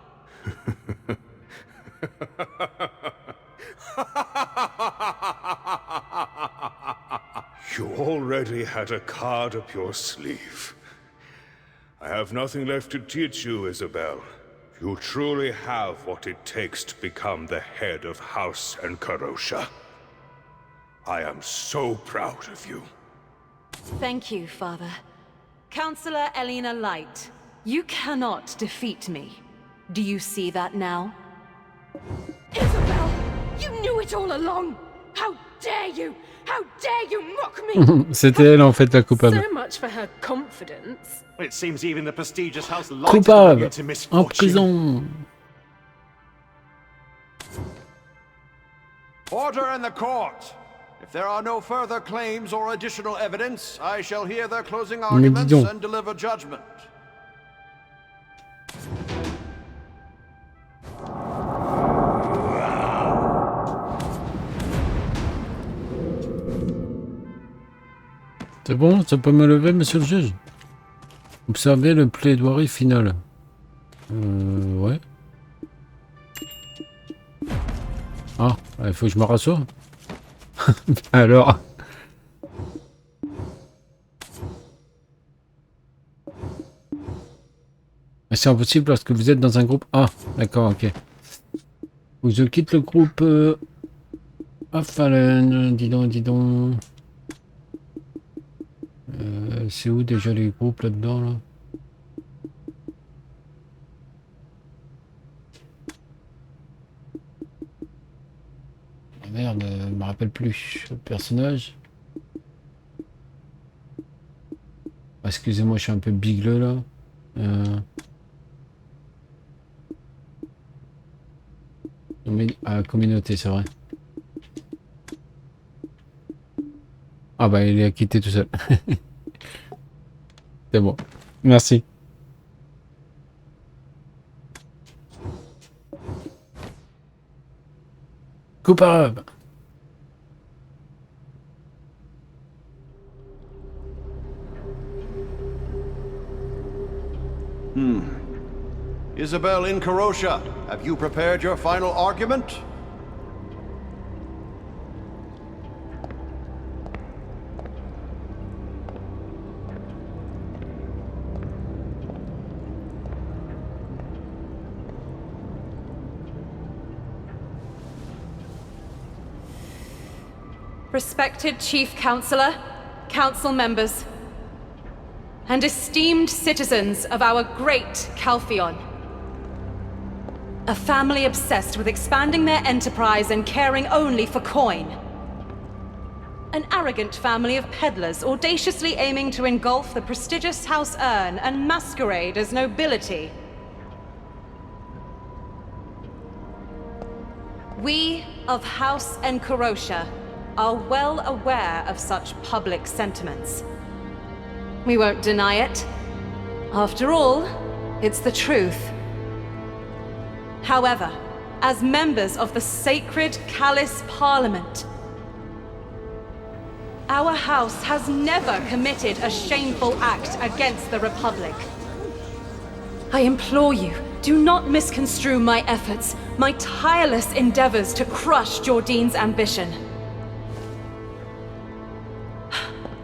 You already had a card up your sleeve. I have nothing left to teach you, Isabel. You truly have what it takes to become the head of House Encarosha. I am so proud of you. Thank you, Father. Counselor Elena Light, you cannot defeat me. Do you see that now? Isabel! You knew it all along! How dare you! How dare you mock me! C'était elle en fait la coupable. So much for her confidence. It seems even the prestigious House Light Coupable into en misfortune. prison. Order in the court. If there are no further claims or additional evidence, I shall hear their closing arguments and deliver judgment. C'est bon, ça peut me lever, monsieur le juge? Observez le plaidoirie final. Ouais. Ah, il faut que je me rassoie. Alors. C'est impossible lorsque vous êtes dans un groupe. Ah, d'accord, ok. Faut que je quitte le groupe. Enfin, dis donc. C'est où déjà les groupes là-dedans là? Ah, merde, je me rappelle plus le personnage. Ah, excusez-moi, je suis un peu bigleux là. Ah, communauté, c'est vrai. Ah bah il est quitté tout seul. C'est bon. Merci. Coupable. Isabel Encarosha, have you prepared your final argument? Respected Chief Counselor, Council members, and esteemed citizens of our great Calpheon. A family obsessed with expanding their enterprise and caring only for coin. An arrogant family of peddlers audaciously aiming to engulf the prestigious House Urn and masquerade as nobility. We of House Encarosha are well aware of such public sentiments. We won't deny it. After all, it's the truth. However, as members of the sacred Callus Parliament, our house has never committed a shameful act against the Republic. I implore you, do not misconstrue my efforts, my tireless endeavors to crush Jordine's ambition.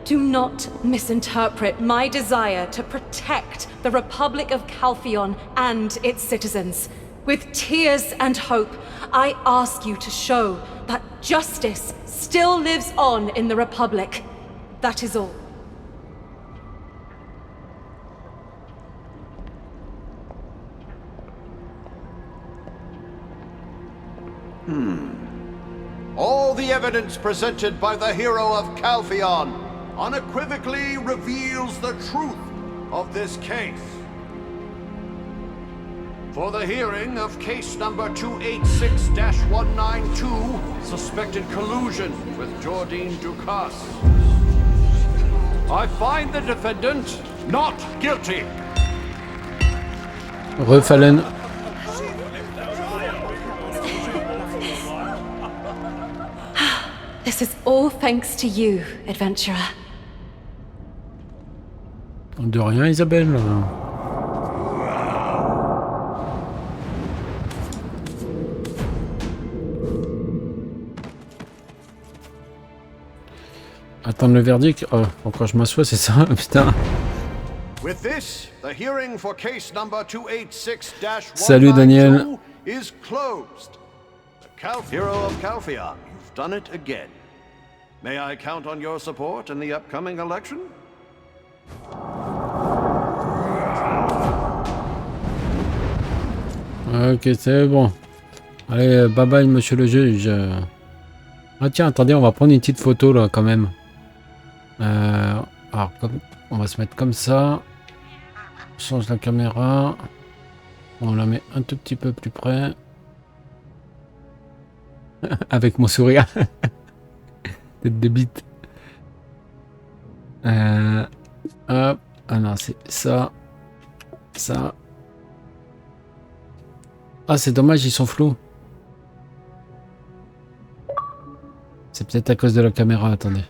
Do not misinterpret my desire to protect the Republic of Calphion and its citizens. With tears and hope, I ask you to show that justice still lives on in the Republic. That is all. All the evidence presented by the hero of Calphion unequivocally reveals the truth of this case. For the hearing of case number 286-192, suspected collusion with Jordine Ducasse, I find the defendant not guilty. Refallen. This is all thanks to you, adventurer. De rien, Isabelle. Attendre le verdict. Oh, encore je m'assois, c'est ça, putain. With this, the hearing for case number 286-192 Salut Daniel. is closed. The hero of Calphion, you've done it again. May I count on your support in the upcoming election? Ok, c'est bon. Allez, bye bye, monsieur le juge. Ah tiens, attendez, on va prendre une petite photo là quand même. Alors, on va se mettre comme ça. On change la caméra. On la met un tout petit peu plus près. Avec mon sourire. Tête de bite. Hop. Ah non, c'est ça. Ça. Ah, c'est dommage, ils sont flous. C'est peut-être à cause de la caméra, attendez.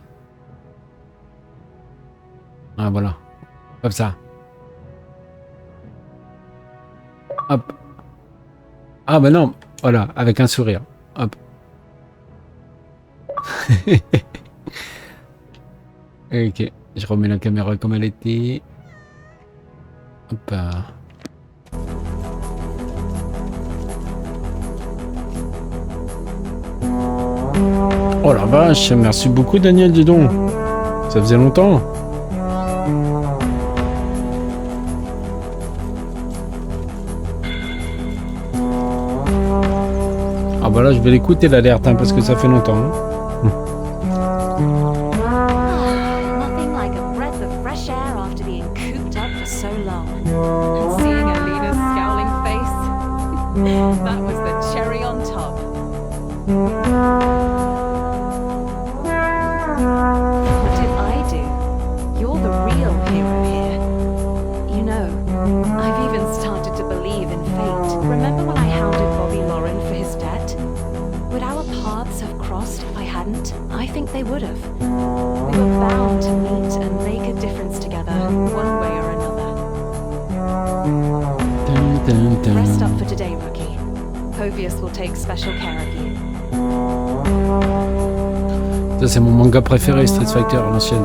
Ah, voilà. Comme ça. Hop. Ah, bah non. Voilà, avec un sourire. Hop. Ok, je remets la caméra comme elle était. Hop. Oh la vache, merci beaucoup Daniel, dis donc. Ça faisait longtemps. Ah bah là je vais l'écouter l'alerte hein, parce que ça fait longtemps. Hein. Nothing like a breath of fresh air after being cooped up for so long. And seeing Alina's scowling face, that was the cherry on top. What did I do? You're the real hero here. You know, I've even started to believe in fate. Remember when I hounded Bobby Lauren for his debt? Would our paths have crossed if I hadn't? I think they would have. We were bound to meet and make a difference together, one way or another. Rest up for today, rookie. Povius will take special care of you. Ça c'est mon manga préféré, Street Fighter, l'ancienne.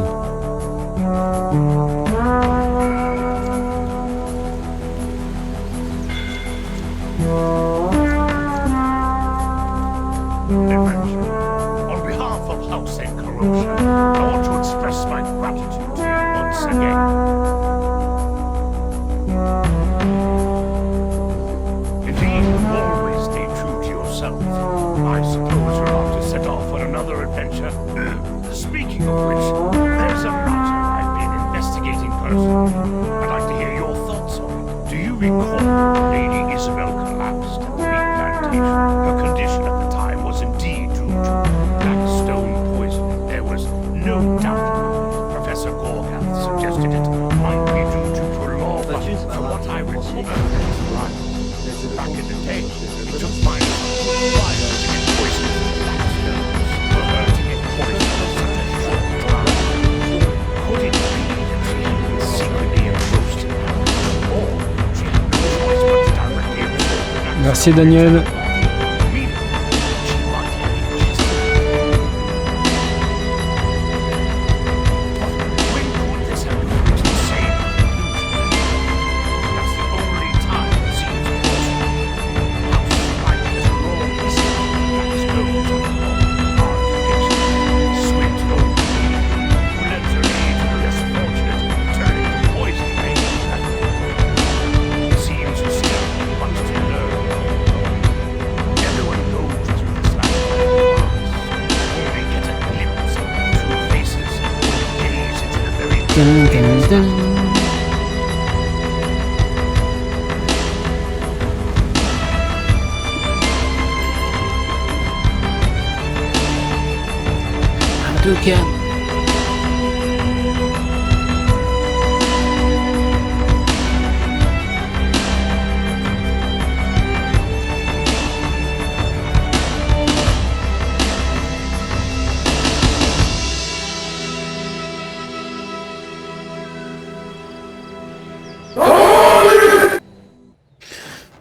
On behalf of House Encarosha, I want to express my gratitude to you once again. Indeed, you've always Speaking of which, there's a matter I've been investigating personally. I'd like to hear your thoughts on it. Do you recall Lady Isabel collapsed at the replantation? Her condition at the time was indeed due to black stone poisoning. There was no doubt about it. Professor Gorgath suggested it might be due to prolonged. From what I recall, back in the day, it took mine a while to get poisoned with black stones. For her to get poisoned in such a short time. Could it be that she had been secretly engrossed in alcohol, or she had no choice but to directly absorb the black Merci Daniel.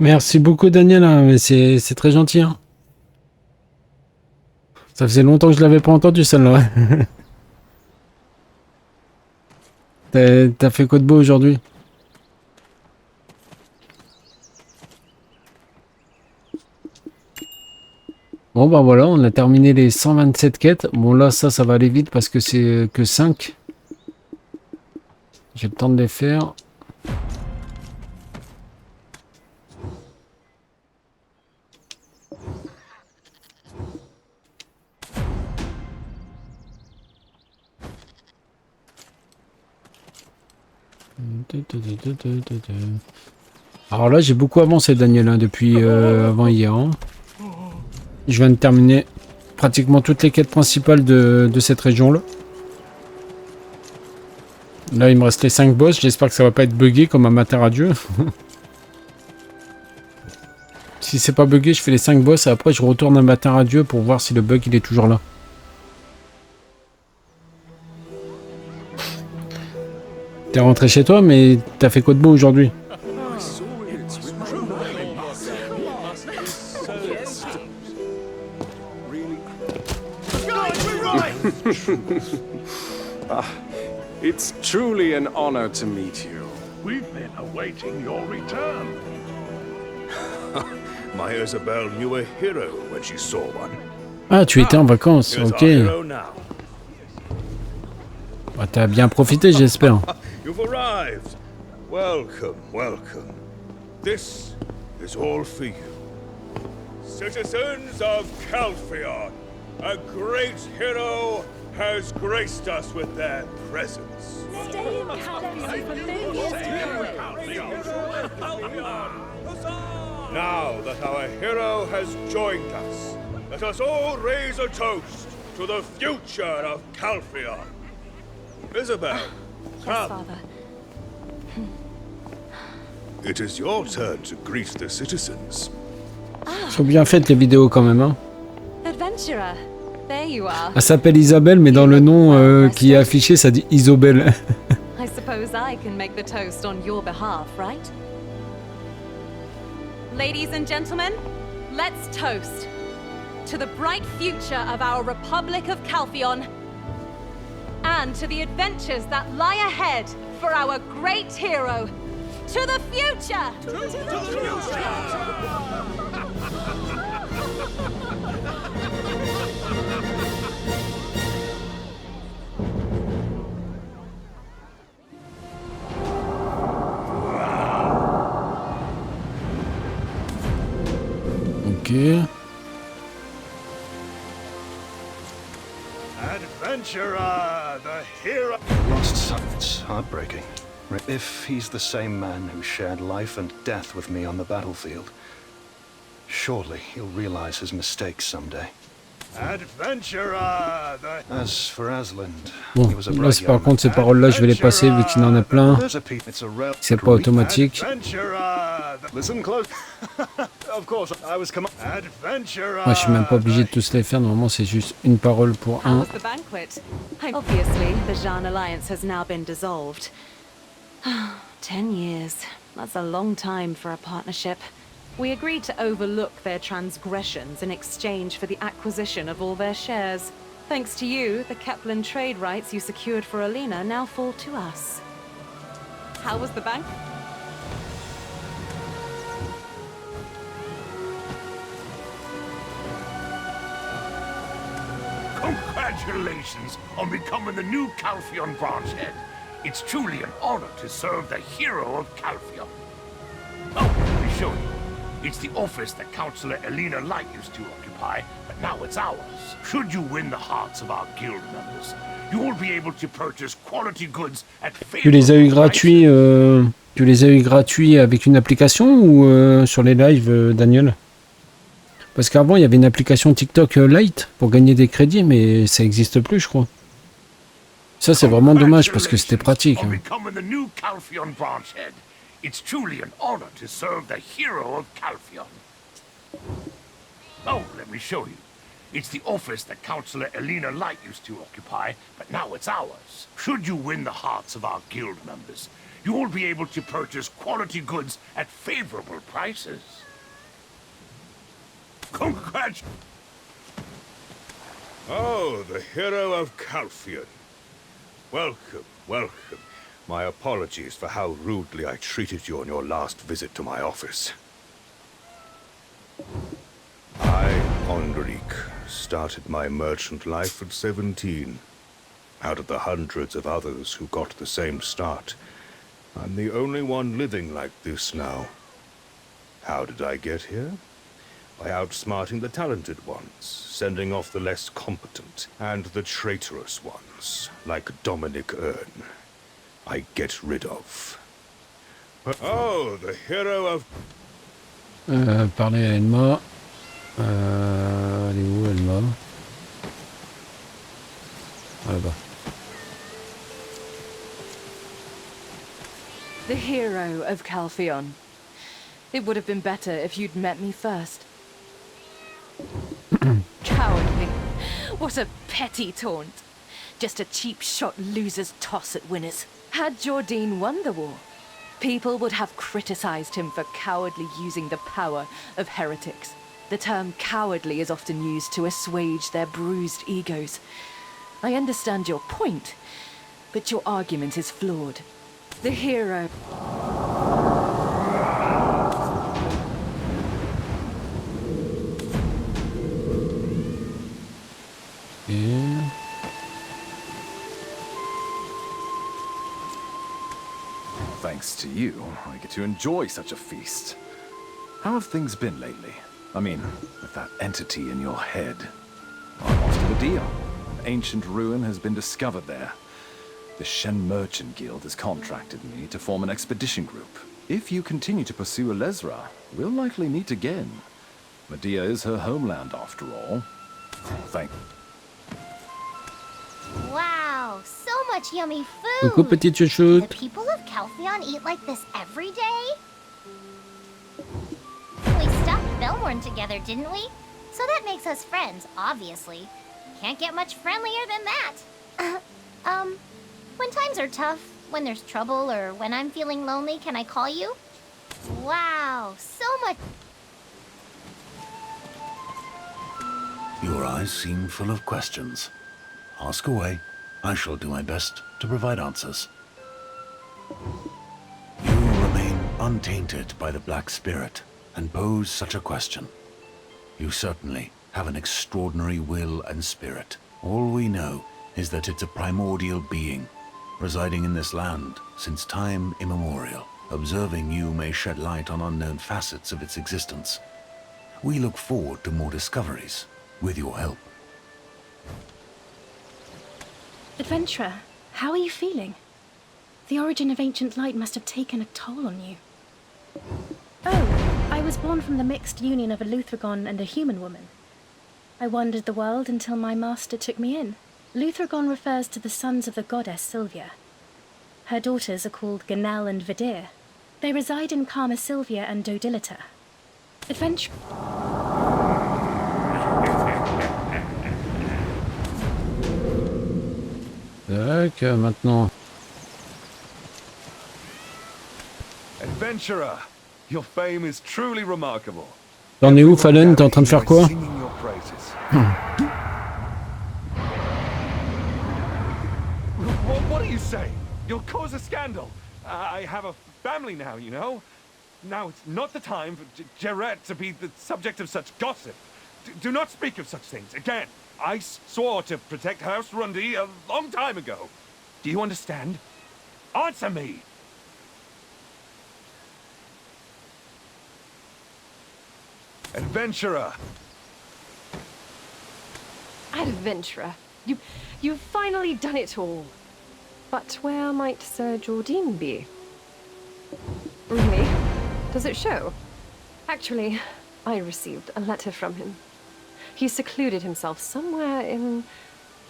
Merci beaucoup Daniel, hein, mais c'est très gentil. Hein. Ça faisait longtemps que je l'avais pas entendu celle-là. T'as fait quoi de beau aujourd'hui? Bon bah voilà, on a terminé les 127 quêtes. Bon là ça va aller vite parce que c'est que 5. J'ai le temps de les faire. Alors là j'ai beaucoup avancé Daniel hein, depuis avant hier. Hein. Je viens de terminer pratiquement toutes les quêtes principales de cette région là. Là il me reste les 5 boss, j'espère que ça va pas être buggé comme un matin radieux. Si c'est pas buggé je fais les 5 boss et après je retourne un matin radieux pour voir si le bug il est toujours là. T'es rentré chez toi, mais t'as fait quoi de beau aujourd'hui? It's truly an honor to meet you. We've been awaiting your return. My Isabel knew a hero when she saw one. Ah, tu étais en vacances, ok. Bah, t'as bien profité, j'espère. You've arrived. Welcome, welcome. This is all for you. Citizens of Calpheon, a great hero has graced us with their presence. Stay in Calpheon for Now that our hero has joined us, let us all raise a toast to the future of Calpheon. Isabel, come. Father. It is your turn to greet the citizens. Sont bien faites les vidéos quand même. Hein. Adventurer, there you are. Elle s'appelle Isabelle, mais dans le nom qui est affiché, ça dit Isobel. I suppose I can make the toast on your behalf, right? Ladies and gentlemen, let's toast to the bright future of our Republic of Calpheon and to the adventures that lie ahead for our great hero. To the future! To the future! Ok. Adventurer, the hero. Lost son. It's heartbreaking. If he's the same man who shared life and death with me on the battlefield, surely he'll realize his mistakes someday. Adventurer, as for Aslan, Bon, là, par contre, ces paroles-là, je vais les passer vu qu'il en a plein. C'est pas automatique. Moi, je suis même pas obligé de tous les faire. Normalement, c'est juste une parole pour un. Obviously, the Jean Alliance has now been dissolved. 10 years. That's a long time for a partnership. We agreed to overlook their transgressions in exchange for the acquisition of all their shares. Thanks to you, the Kepler trade rights you secured for Alina now fall to us. How was the bank? Congratulations on becoming the new Calpheon branch head. It's truly an honor to serve the hero of Calpheon. Oh, let me show you. It's the office that Councillor Alina Light used to occupy, but now it's ours. Should you win the hearts of our guild members, you will be able to purchase quality goods at Tu les as eu gratuits, tu les as eu gratuits avec une application ou sur les lives, Daniel? Parce qu'avant, il y avait une application TikTok Lite pour gagner des crédits, mais ça n'existe plus, je crois. Ça, c'est vraiment dommage parce que c'était pratique. Hein. It's truly an honor to serve the hero of Calpheon. Oh, let me show you. It's the office that Councillor Alina Light used to occupy, but now it's ours. Should you win the hearts of our guild members, you will be able to purchase quality goods at favorable prices. Congratulations! Oh, the hero of Calpheon. Welcome, welcome. My apologies for how rudely I treated you on your last visit to my office. I, Enrique, started my merchant life at 17. Out of the hundreds of others who got the same start, I'm the only one living like this now. How did I get here? By outsmarting the talented ones, sending off the less competent, and the traitorous ones, like Dominic Earn. I get rid of. Oh, the hero of... Parler à Elma. Elle est où, Elma? Là-bas. The hero of Calpheon. It would have been better if you'd met me first. Cowardly. What a petty taunt. Just a cheap shot loser's toss at winners. Had Jordine won the war, people would have criticized him for cowardly using the power of heretics. The term cowardly is often used to assuage their bruised egos. I understand your point, but your argument is flawed. The hero... Thanks to you, I get to enjoy such a feast. How have things been lately? I mean, with that entity in your head. I'm off to Medea. An ancient ruin has been discovered there. The Shen Merchant Guild has contracted me to form an expedition group. If you continue to pursue Elezra, we'll likely meet again. Medea is her homeland, after all. Thank you. Wow, so much yummy food! Coucou petite chouchoute. Do the people of Calpheon eat like this every day? We stuffed Belmorn together, didn't we? So that makes us friends, obviously. Can't get much friendlier than that. When times are tough, when there's trouble, or when I'm feeling lonely, can I call you? Wow, so much... Your eyes seem full of questions. Ask away. I shall do my best to provide answers. You remain untainted by the Black Spirit and pose such a question. You certainly have an extraordinary will and spirit. All we know is that it's a primordial being, residing in this land since time immemorial. Observing you may shed light on unknown facets of its existence. We look forward to more discoveries, with your help. Adventurer, how are you feeling? The origin of ancient light must have taken a toll on you. Oh, I was born from the mixed union of a Luthragon and a human woman. I wandered the world until my master took me in. Luthragon refers to the sons of the goddess Sylvia. Her daughters are called Ganel and Vidir. They reside in Karma Sylvia and Dodilita. Adventure... Tac, maintenant. Adventurer, your fame is truly remarkable. T'en es où, Fallen? T'es en train de faire quoi? What are you saying? You'll cause a scandal. I have a family now, you know. Now it's not the time for Jarrett to be the subject of such gossip. Do not speak of such things again. I swore to protect House Rundy a long time ago. Do you understand? Answer me! Adventurer! Adventurer, you've finally done it all. But where might Sir Jordine be? Really? Does it show? Actually, I received a letter from him. He secluded himself somewhere in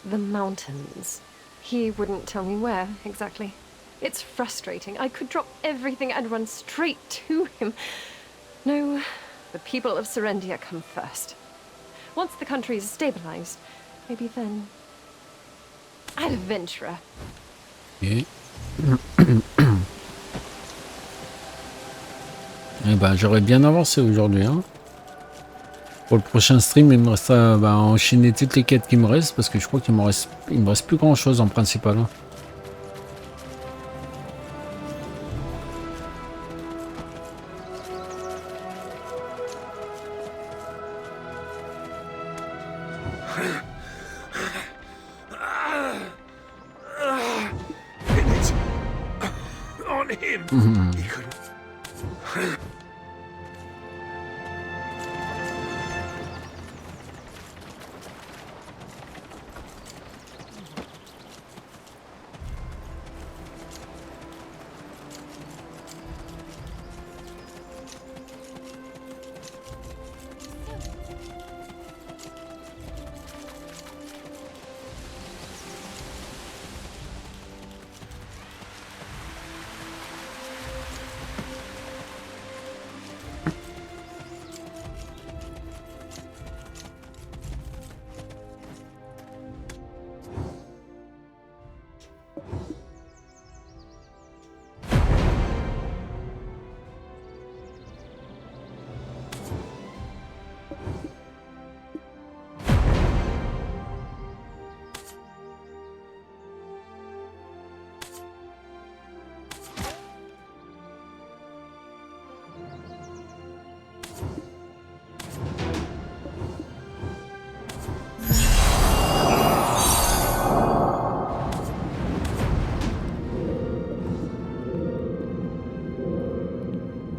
the mountains. He wouldn't tell me where exactly. It's frustrating. I could drop everything and run straight to him. No, the people of Serendia come first. Once the country is stabilized, maybe then... Adventurer. Okay. Eh ben, j'aurais bien avancé aujourd'hui, hein. Pour le prochain stream, il me restera enchaîner toutes les quêtes qui me restent parce que je crois qu'il me reste plus grand chose en principal. Hein. On him. He couldn't.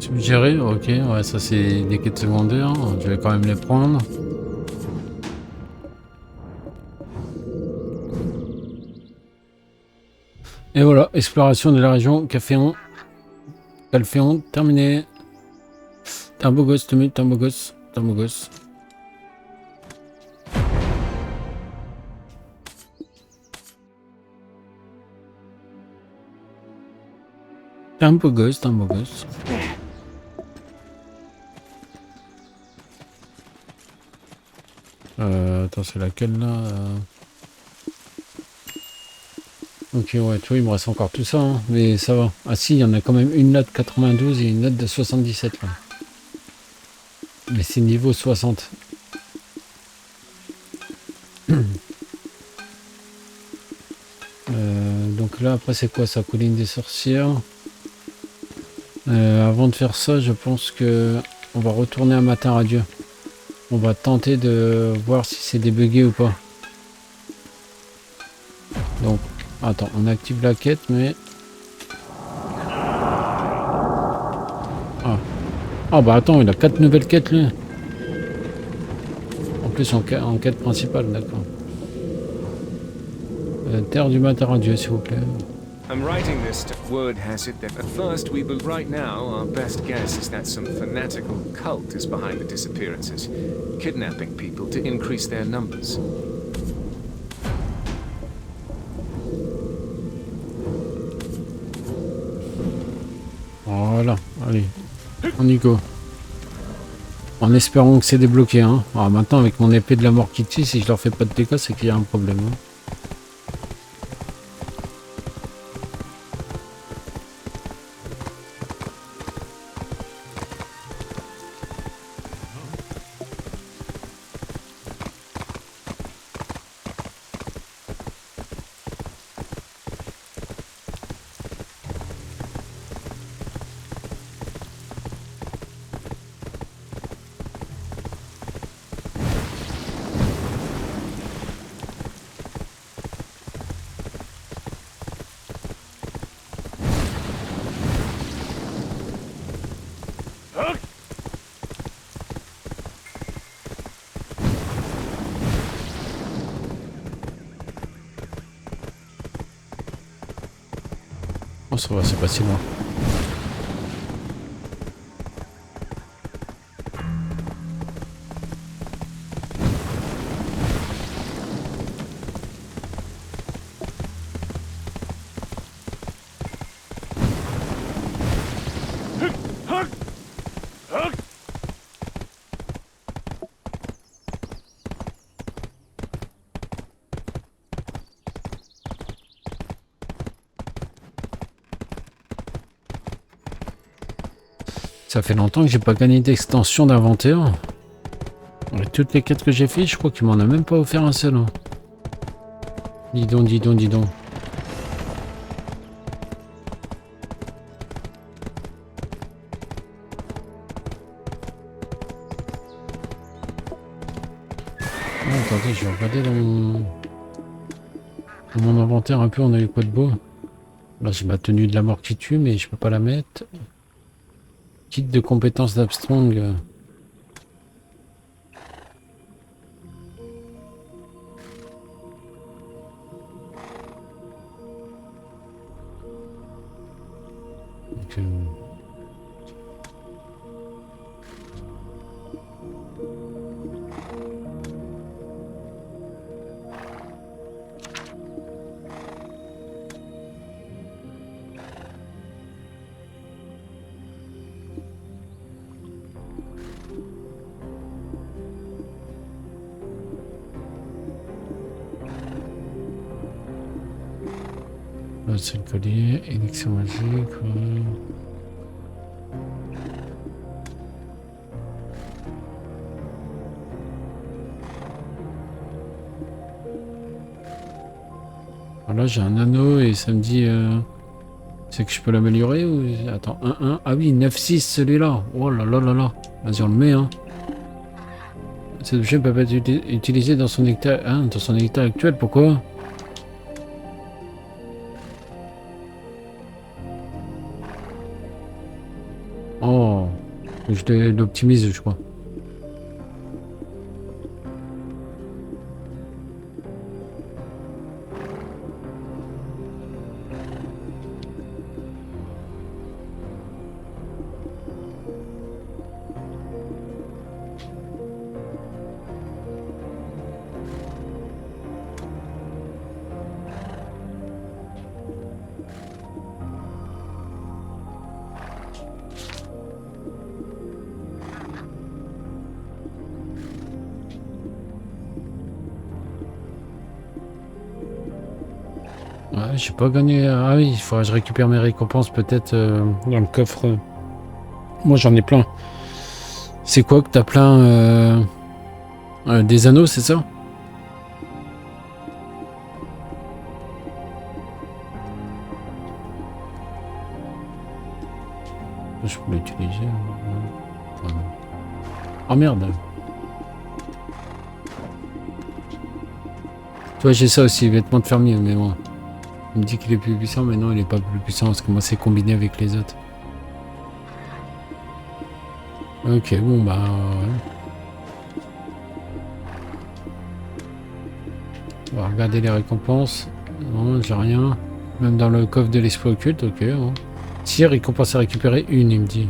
Suggéré, ok, ouais, ça c'est des quêtes secondaires, je vais quand même les prendre. Et voilà, exploration de la région Calphéon, terminé. T'es un beau gosse, t'es un beau gosse, t'es un beau gosse. T'es un beau gosse, t'es un beau gosse. Attends, c'est laquelle là Ok, ouais, tu vois, il me reste encore tout ça, hein, mais ça va. Ah si, il y en a quand même une note 92 et une note de 77 là. Mais c'est niveau 60. Donc là, après, c'est quoi ça? Colline des sorcières. Avant de faire ça, je pense que on va retourner à Matin Radieux. On va tenter de voir si c'est débugué ou pas. Donc, attends, on active la quête, mais... Ah bah attends, il a 4 nouvelles quêtes, lui. En plus, en quête principale, d'accord. Terre du matin radieux, s'il vous plaît. I'm writing this to word has it that at first we will right now our best guess is that some fanatical cult is behind the disappearances, kidnapping people to increase their numbers. Voilà, allez, on y go. En espérant que c'est débloqué, hein. Alors maintenant avec mon épée de la mort qui tue, si je leur fais pas de dégâts, c'est qu'il y a un problème. Hein. Oh, ça va, c'est pas si loin. Ça fait longtemps que j'ai pas gagné d'extension d'inventaire. Toutes les quêtes que j'ai fait, je crois qu'il m'en a même pas offert un seul. Hein. Dis donc, dis donc, dis donc. Oh, attendez, je vais regarder dans mon inventaire un peu, on a eu quoi de beau. Là j'ai ma tenue de la mort qui tue, mais je peux pas la mettre. Kit de compétences d'Abstrong. Là c'est le collier, élixir magique. Ouais. Là j'ai un anneau et ça me dit c'est que je peux l'améliorer ou... Attends, 1-1. Ah oui, 9-6 celui-là. Oh là là là là. Vas-y on le met hein. Cet objet peut pas être utilisé dans son état actuel, pourquoi? Oh, je l'optimise je crois. Ouais, j'ai pas gagné. Ah oui, il faudrait que je récupère mes récompenses peut-être dans le coffre. Moi j'en ai plein. C'est quoi que t'as plein des anneaux, c'est ça? Je peux l'utiliser. Oh merde. Tu vois, j'ai ça aussi, vêtements de fermier, mais bon. Il me dit qu'il est plus puissant, mais non, il est pas plus puissant parce que moi c'est combiné avec les autres. Ok, bon bah... Ouais. On va regarder les récompenses. Non, j'ai rien. Même dans le coffre de l'esprit occulte, ok. Bon. Si, récompense à récupérer une, il me dit.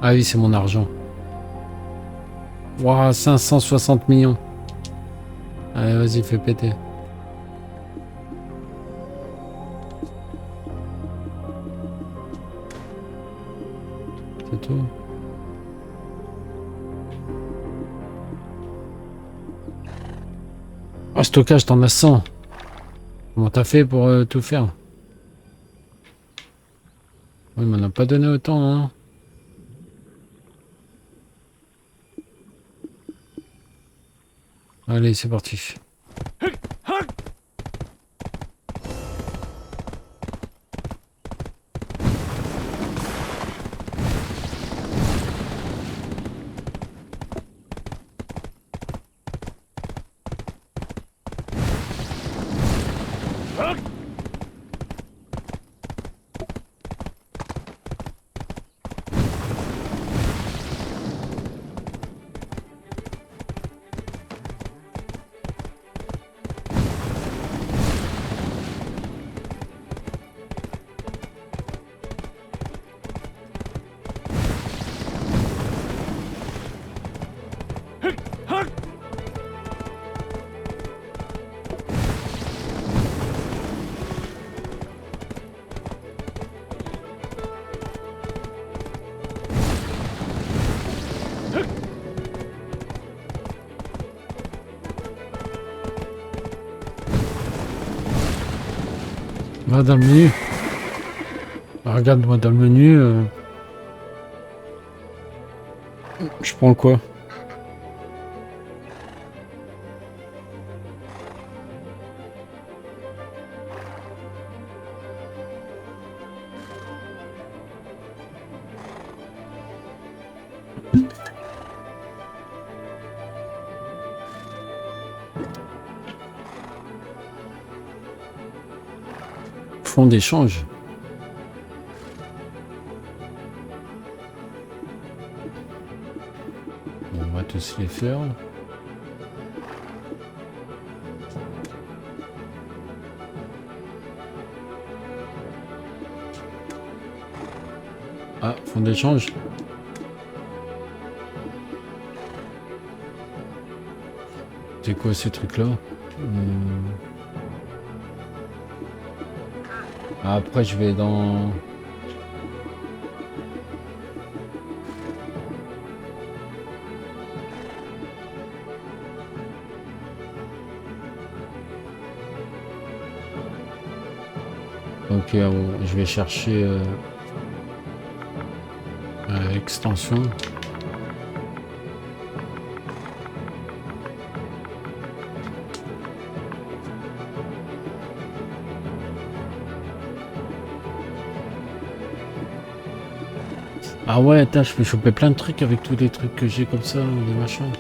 Ah oui, c'est mon argent. Waouh, 560 millions. Allez, vas-y, fais péter. C'est tout. Ah, stockage, t'en as 100. Comment t'as fait pour tout faire? Oui, il m'en a pas donné autant, hein. Allez, c'est parti. Va dans le menu. Regarde-moi dans le menu. Je prends quoi? Fonds d'échange. On va tous les faire. Ah, fonds d'échange. C'est quoi ces trucs-là? Après, je vais dans... Ok, je vais chercher extension. Ah ouais, attends, je peux choper plein de trucs avec tous les trucs que j'ai comme ça, les machins.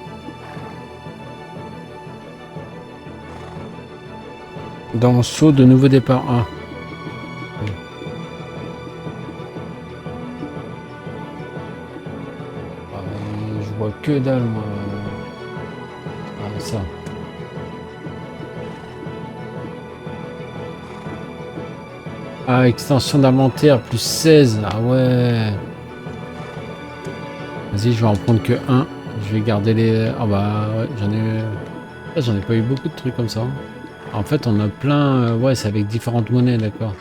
Dans saut de nouveau départ 1. Oui. Je vois que dalle, moi. Ah, ça. Ah, extension d'inventaire, plus 16. Ah ouais. Vas-y, je vais en prendre que un. Je vais garder les... Ah bah ouais, j'en ai pas eu beaucoup de trucs comme ça. En fait, on a plein... Ouais, c'est avec différentes monnaies, d'accord.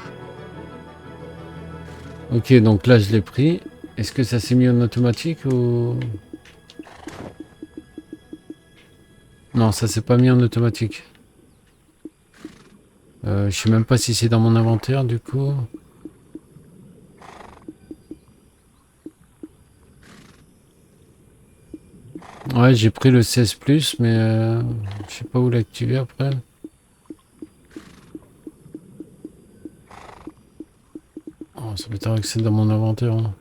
Ok, donc là, je l'ai pris. Est-ce que ça s'est mis en automatique ou... Non, ça s'est pas mis en automatique. Je sais même pas si c'est dans mon inventaire, du coup. Ouais, j'ai pris le 16+, mais je sais pas où l'activer après. Oh, ça peut être que c'est dans mon inventaire. Hein.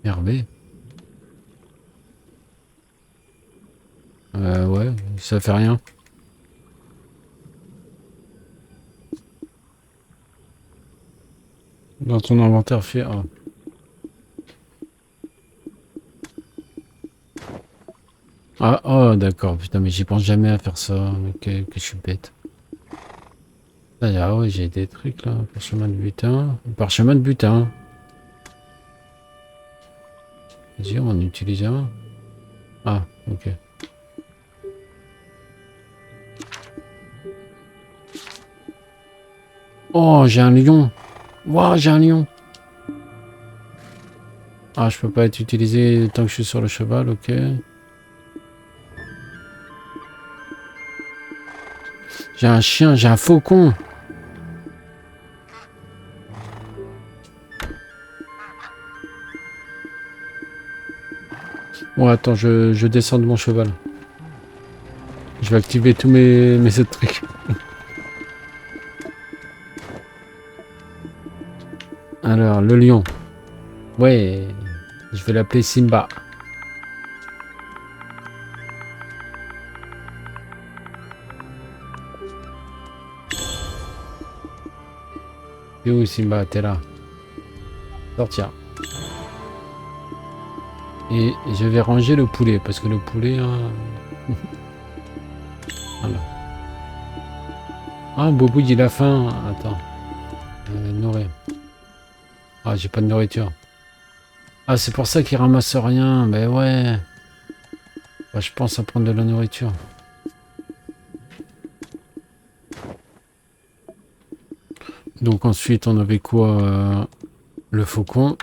RB. Ouais, ça fait rien. Dans ton inventaire, fais... Oh. Ah, oh, d'accord. Putain, mais j'y pense jamais à faire ça. Que je suis bête. Ah ouais, j'ai des trucs là. Parchemin de butin. Parchemin de butin. Vas-y, on en utilise un. Ah, ok. Oh, j'ai un lion. Waouh, j'ai un lion. Ah, je peux pas être utilisé tant que je suis sur le cheval, ok. J'ai un chien, j'ai un faucon. Bon, attends, je descends de mon cheval. Je vais activer tous mes autres trucs. Alors, le lion. Ouais, je vais l'appeler Simba. T'es où Simba? T'es là. Sortir. Et je vais ranger le poulet, parce que le poulet... Voilà. Ah, Bobo, il a faim. Attends. Nourrir. Ah, j'ai pas de nourriture. Ah, c'est pour ça qu'il ramasse rien. Ben ouais. Bah, je pense à prendre de la nourriture. Donc ensuite, on avait quoi? Le faucon.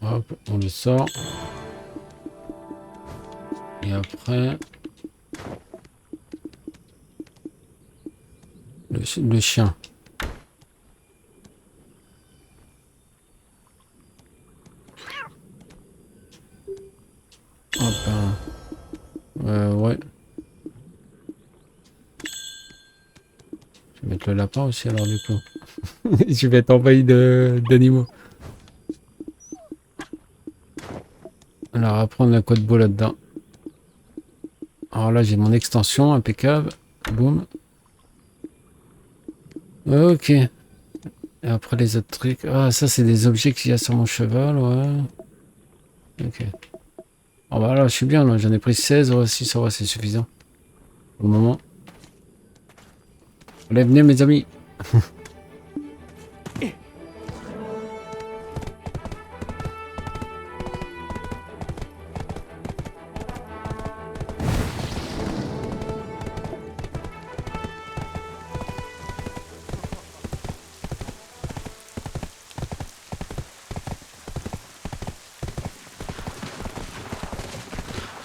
Hop, on le sort. Et après... Le chien. Hop, ouais. Je vais mettre le lapin aussi alors du coup. Je vais être envahi d'animaux. Alors, apprendre la code beau là-dedans. Alors là, j'ai mon extension impeccable. Boum. Ok. Et après les autres trucs. Ah, ça, c'est des objets qu'il y a sur mon cheval, ouais. Ok. Oh bah là, je suis bien, là. J'en ai pris 16. Ouais, si, ça va, c'est suffisant. Au moment. Allez, venez, mes amis.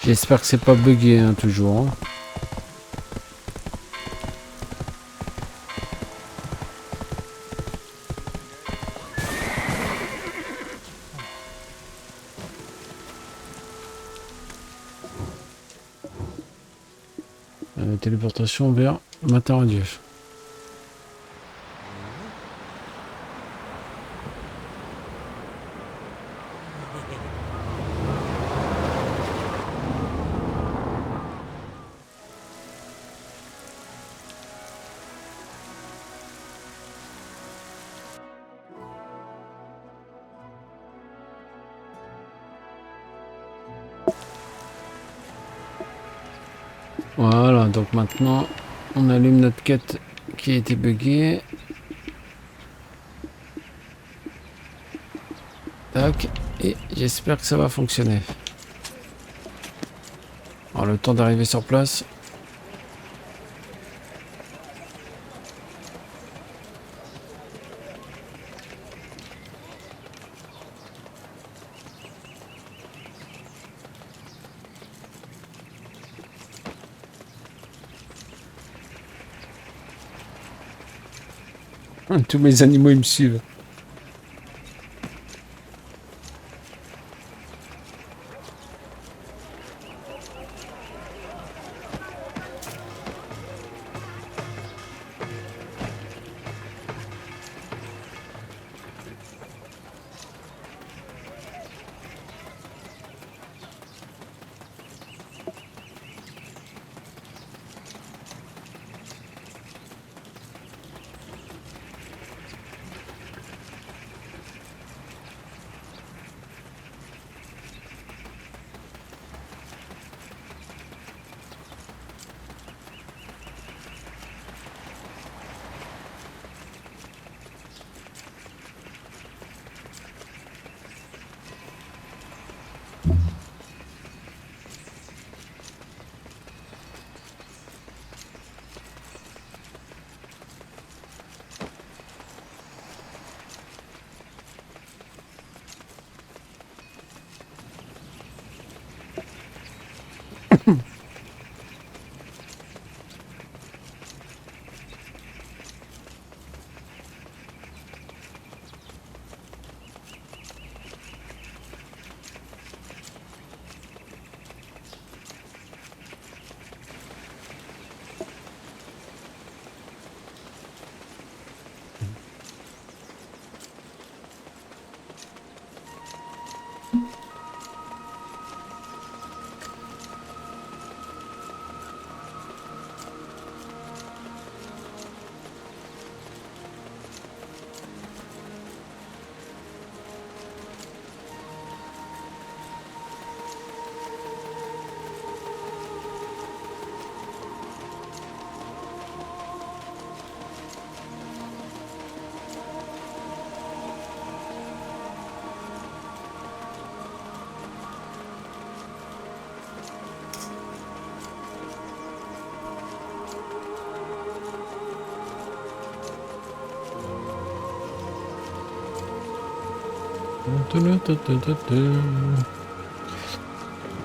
J'espère que c'est pas bugué, hein, toujours. Hein. Téléportation vers Matin Radieux. Voilà, donc maintenant on allume notre quête qui a été buggée. Tac, et j'espère que ça va fonctionner. Alors le temps d'arriver sur place. Tous mes animaux ils me suivent.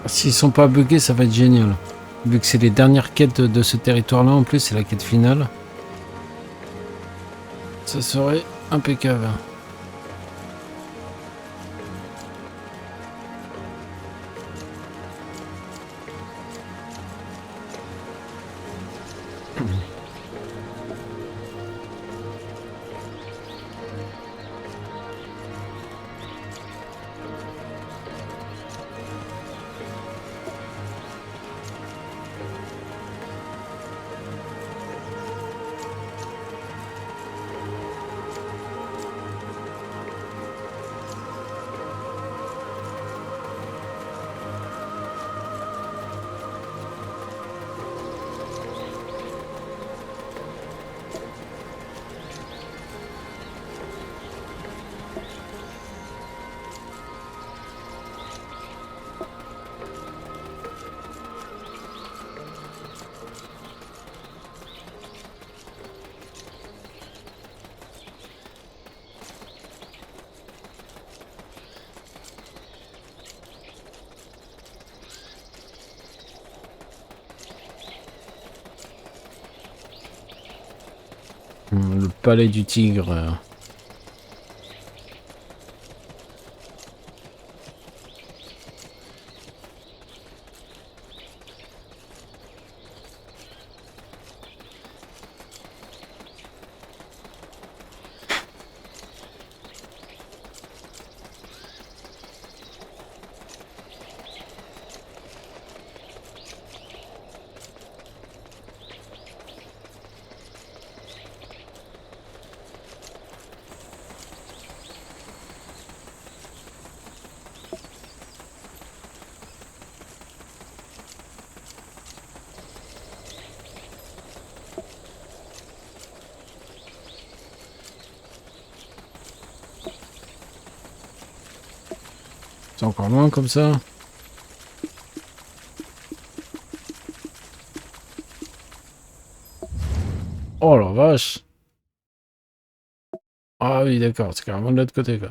S'ils sont pas buggés, ça va être génial. Vu que c'est les dernières quêtes de ce territoire-là, en plus, c'est la quête finale. Ça serait impeccable. Le palais du tigre. C'est encore loin comme ça. Oh la vache. Ah oui d'accord, c'est carrément de l'autre côté quoi.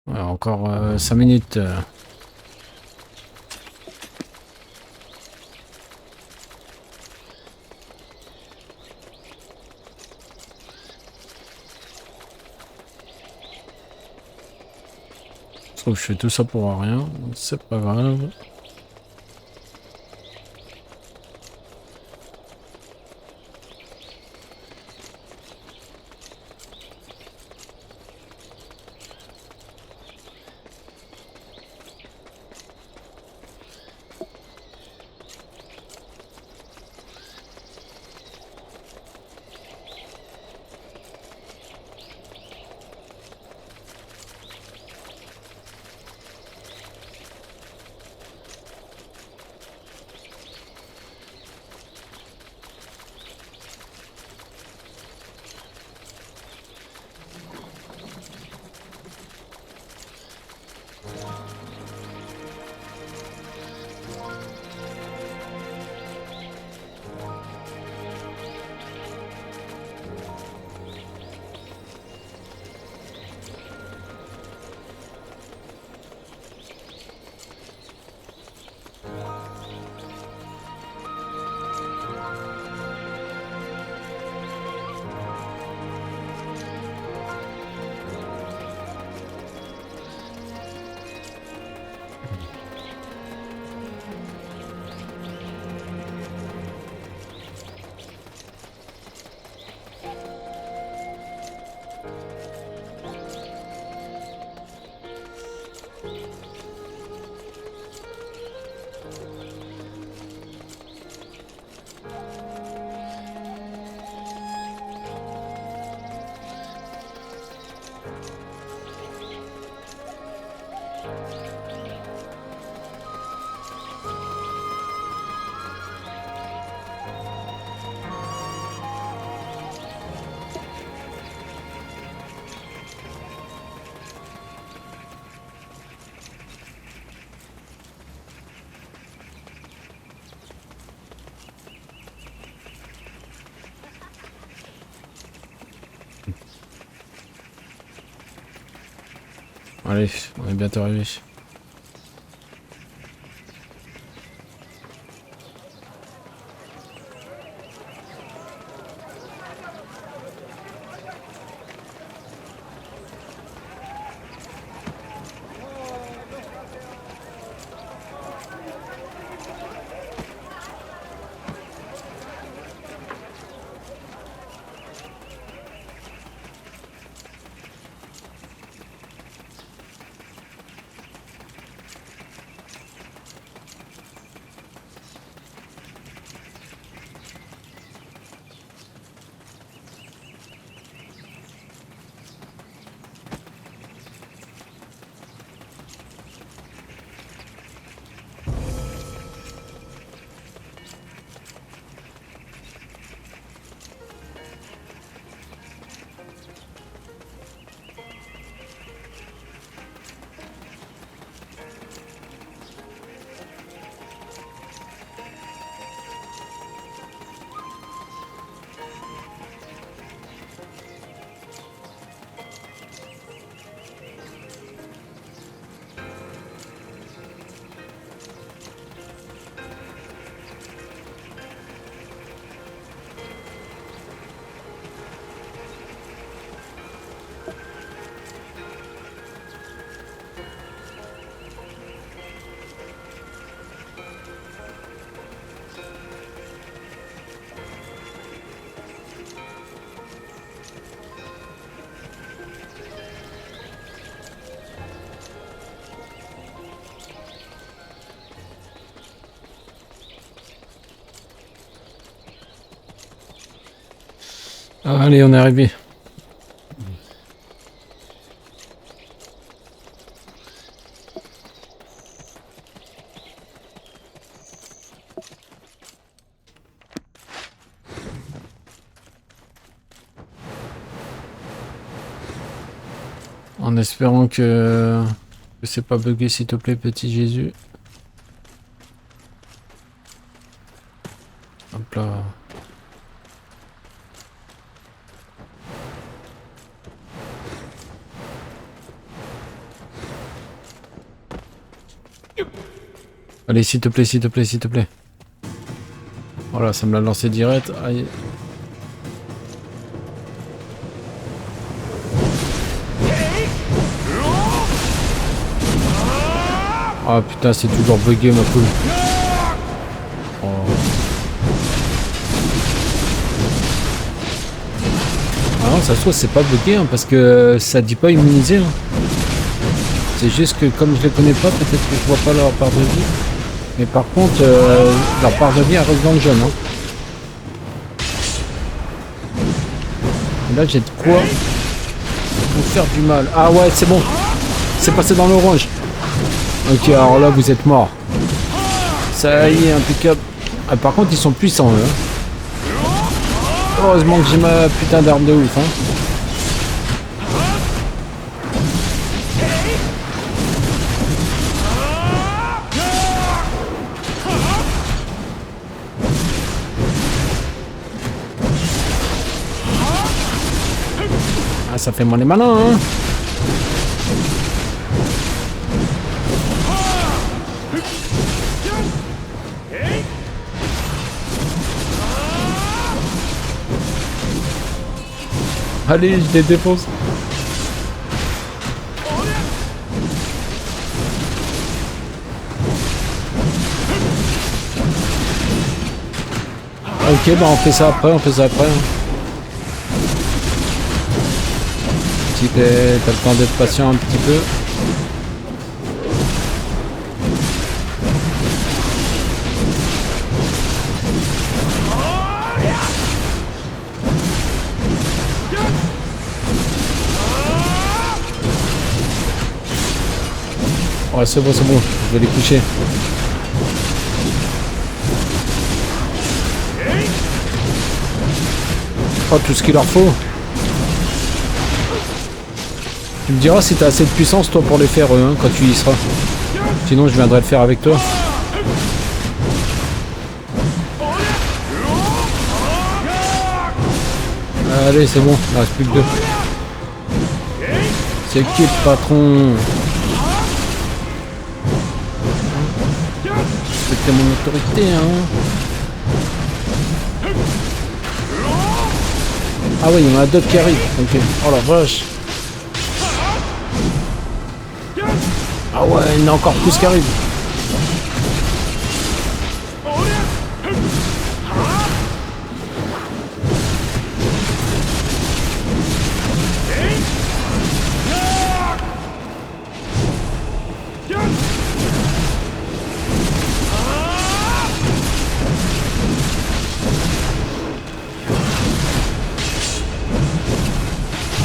Ouais, encore 5 minutes. Je trouve que je fais tout ça pour rien, c'est pas grave. Allez, on est bientôt arrivé. Ah, allez, on est arrivé. En espérant que c'est pas bugué, s'il te plaît, petit Jésus. Hop là. Allez, s'il te plaît, s'il te plaît, s'il te plaît. Voilà, ça me l'a lancé direct. Aïe. Ah putain, c'est toujours bugué ma poule. Oh. Ah non, ça se trouve c'est pas bugué hein, parce que ça dit pas immunisé. Hein. C'est juste que comme je les connais pas, peut-être que je vois pas leur part de vie. Mais par contre, leur part de vie elle reste dans le jaune. Hein. Et là j'ai de quoi vous faire du mal. Ah ouais, c'est bon. C'est passé dans l'orange. Ok, alors là vous êtes morts. Ça y est, impeccable. Ah, par contre ils sont puissants eux. Hein. Heureusement que j'ai ma putain d'arme de ouf. Hein. Ah, ça fait moins les malins. Hein. Allez, je les dépose. Ok, bah on fait ça après, Hein. Si t'as le temps d'être patient un petit peu. Ouais, c'est bon, je vais les coucher. Oh, tout ce qu'il leur faut. Tu me diras si t'as assez de puissance, toi, pour les faire, eux, hein, quand tu y seras. Sinon, je viendrai le faire avec toi. Allez, c'est bon, il ne reste plus que 2. C'est qui le patron? Respectez mon autorité, hein. Ah oui, il y en a d'autres qui arrivent. Ok. Oh la vache. Ah ouais, il y en a encore plus qui arrivent.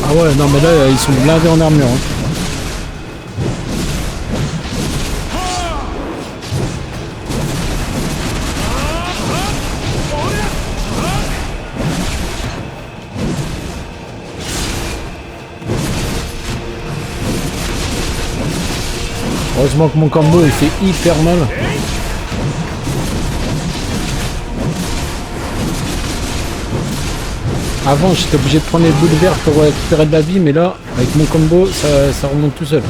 Ah ouais, non mais là, ils sont blindés en armure. Hein. Heureusement que mon combo il fait hyper mal. Avant j'étais obligé de prendre les boules vertes pour récupérer de la vie, mais là avec mon combo ça remonte tout seul.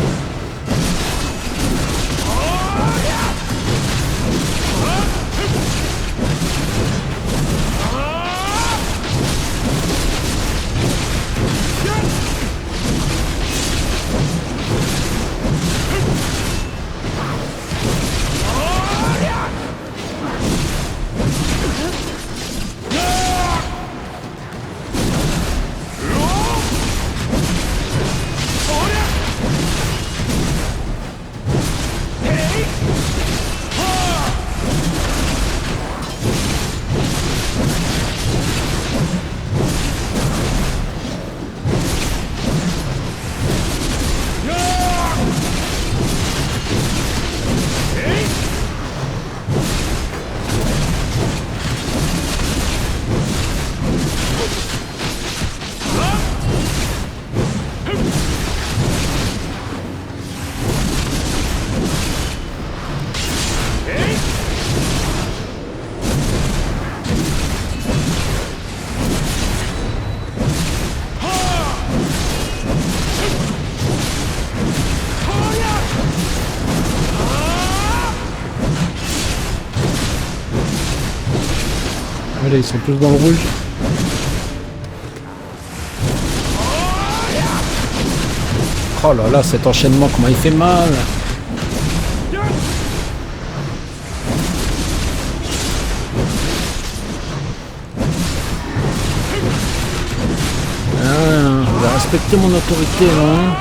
Allez, ils sont tous dans le rouge. Oh là là, cet enchaînement, comment il fait mal! Ah, je vais respecter mon autorité, non?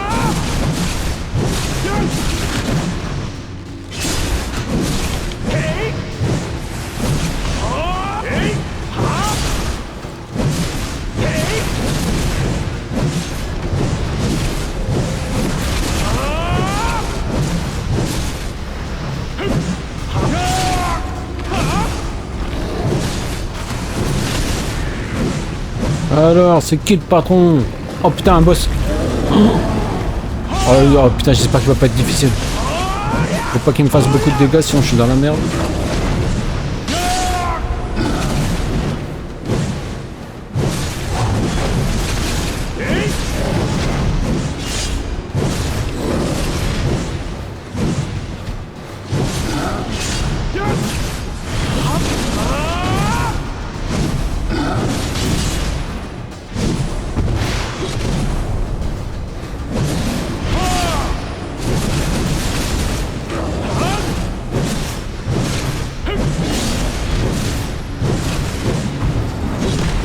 Alors, c'est qui le patron? Oh putain, un boss. Oh putain, j'espère qu'il va pas être difficile. Faut pas qu'il me fasse beaucoup de dégâts sinon je suis dans la merde.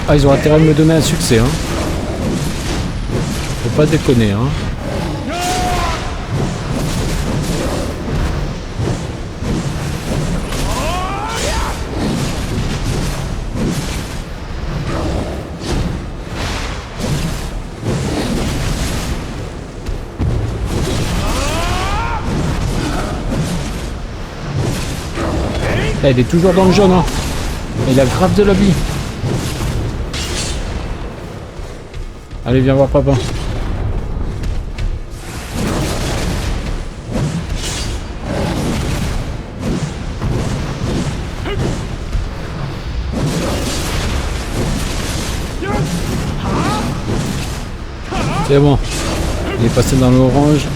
Ah, ils ont intérêt à me donner un succès, hein. Faut pas déconner, hein. Là, il est toujours dans le jaune, hein. Il a grave de la vie. Allez, viens voir papa. C'est bon. Il est passé dans l'orange.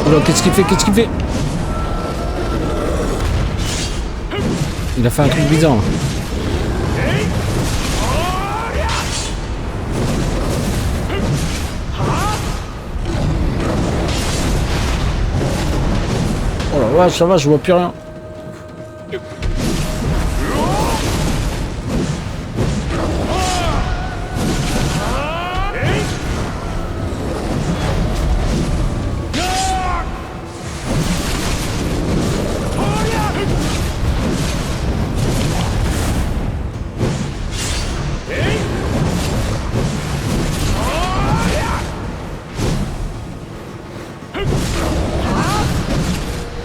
Alors, qu'est-ce qu'il fait? Qu'est-ce qu'il fait? Il a fait un truc bizarre. Oh la vache, ça va, je vois plus rien.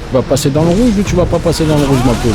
Tu vas passer dans le rouge ou tu vas pas passer dans le rouge, ma poule?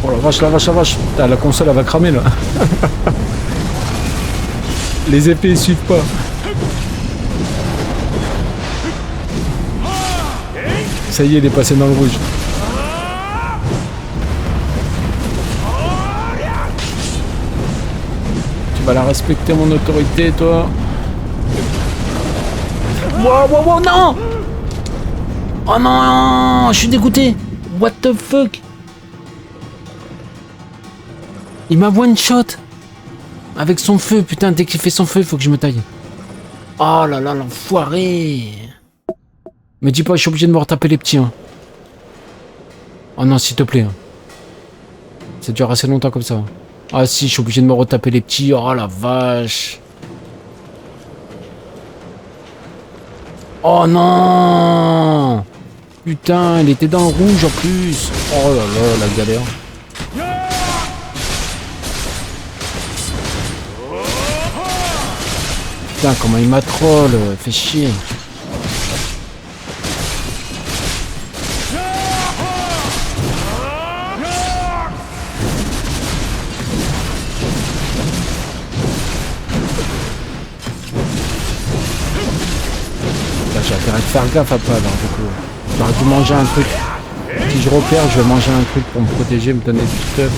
Oh la vache, la vache, la vache. Putain, la console elle va cramer là. Les épées ils suivent pas. Ça y est, il est passé dans le rouge. Tu vas la respecter mon autorité, toi. Wow, wow, wow, non! Oh non, je suis dégoûté. What the fuck? Il m'a one shot avec son feu, putain, dès qu'il fait son feu, il faut que je me taille. Oh là là, l'enfoiré. Me dis pas, je suis obligé de me retaper les petits. Hein. Oh non, s'il te plaît. Hein. Ça dure assez longtemps comme ça. Ah si, je suis obligé de me retaper les petits. Oh la vache. Oh non. Putain, il était dans le rouge en plus. Oh là là, la galère. Putain, comment il m'a troll, fait chier. J'ai intérêt de faire gaffe à pas alors du coup. J'aurais dû manger un truc. Si je repère, je vais manger un truc pour me protéger, me donner du stuff.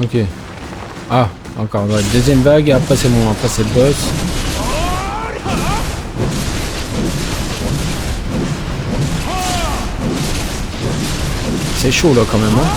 Ok. Ah, encore, ouais, deuxième vague, et après c'est bon, après c'est le boss. C'est chaud là quand même, hein.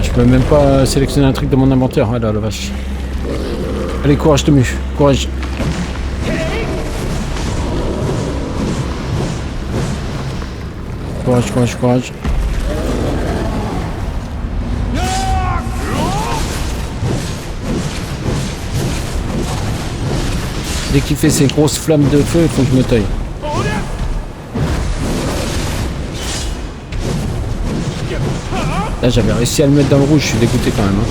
Je peux même pas sélectionner un truc de mon inventaire. Ah là, la vache. Allez, courage, Tomu. Courage. Courage, courage, courage. Dès qu'il fait ces grosses flammes de feu, il faut que je me taille. Là, j'avais réussi à le mettre dans le rouge, je suis dégoûté quand même. Hein.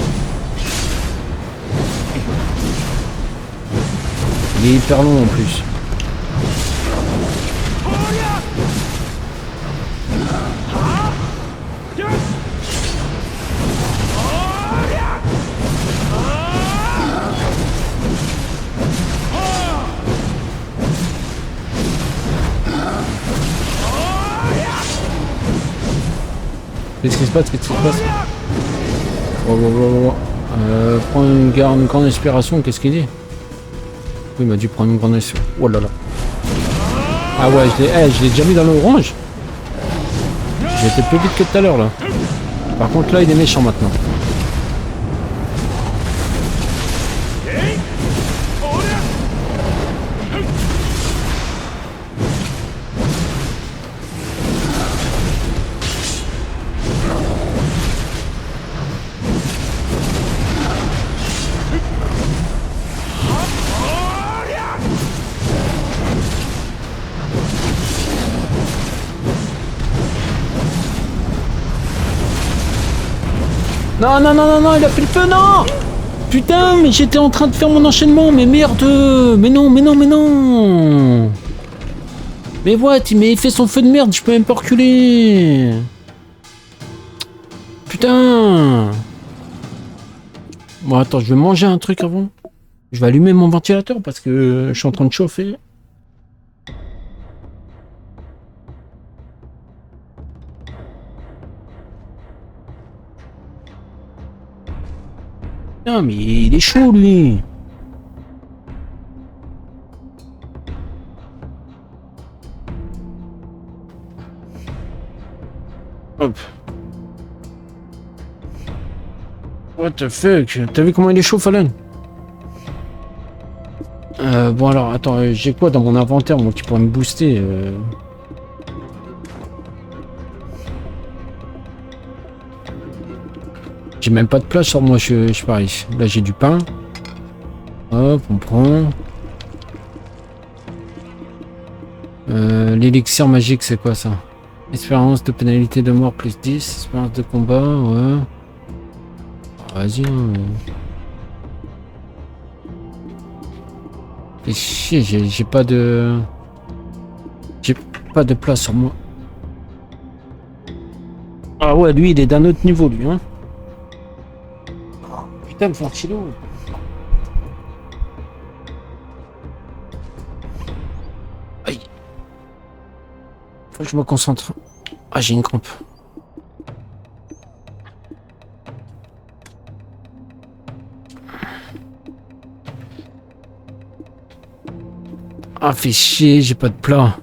Il est hyper long en plus. Qu'est-ce qui se passe? Qu'est-ce qui se passe? Oh. Prends une grande inspiration, qu'est-ce qu'il dit? Oui, il m'a dû prendre une grande inspiration. Oh là là. Ah ouais, je l'ai déjà mis dans l'orange. J'étais plus vite que tout à l'heure là. Par contre là, il est méchant maintenant. Non, il a pris le feu, non! Putain, mais j'étais en train de faire mon enchaînement, mais merde! Mais non! Mais what? Il fait son feu de merde, je peux même pas reculer! Putain! Bon, attends, je vais manger un truc avant. Je vais allumer mon ventilateur parce que je suis en train de chauffer. Putain, mais il est chaud, lui. Hop. What the fuck? T'as vu comment il est chaud, Fallen? Bon alors, attends, j'ai quoi dans mon inventaire, moi, qui pourrait me booster J'ai même pas de place sur moi, je suis pareil. Là, j'ai du pain. Hop, on prend. L'élixir magique, c'est quoi ça? Espérance de pénalité de mort plus 10, espérance de combat, ouais. Vas-y, hein. Fais chier, j'ai pas de... J'ai pas de place sur moi. Ah ouais, lui, il est d'un autre niveau, lui, hein. Oh, putain, le Fortilo. Aïe. Faut que je me concentre. Ah, j'ai une crampe. Ah, fais chier, j'ai pas de plat.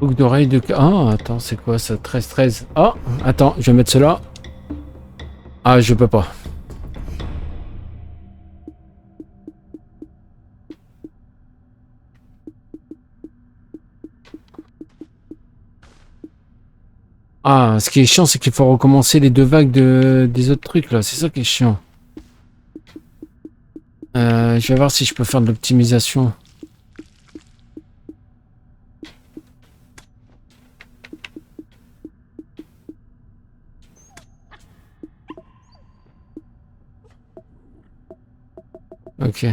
Boucle d'oreille de... Ah, attends, c'est quoi ça? 13-13. Ah, attends, je vais mettre cela. Ah, je peux pas. Ah, ce qui est chiant, c'est qu'il faut recommencer les 2 vagues des autres trucs, là. C'est ça qui est chiant. Je vais voir si je peux faire de l'optimisation. Ok.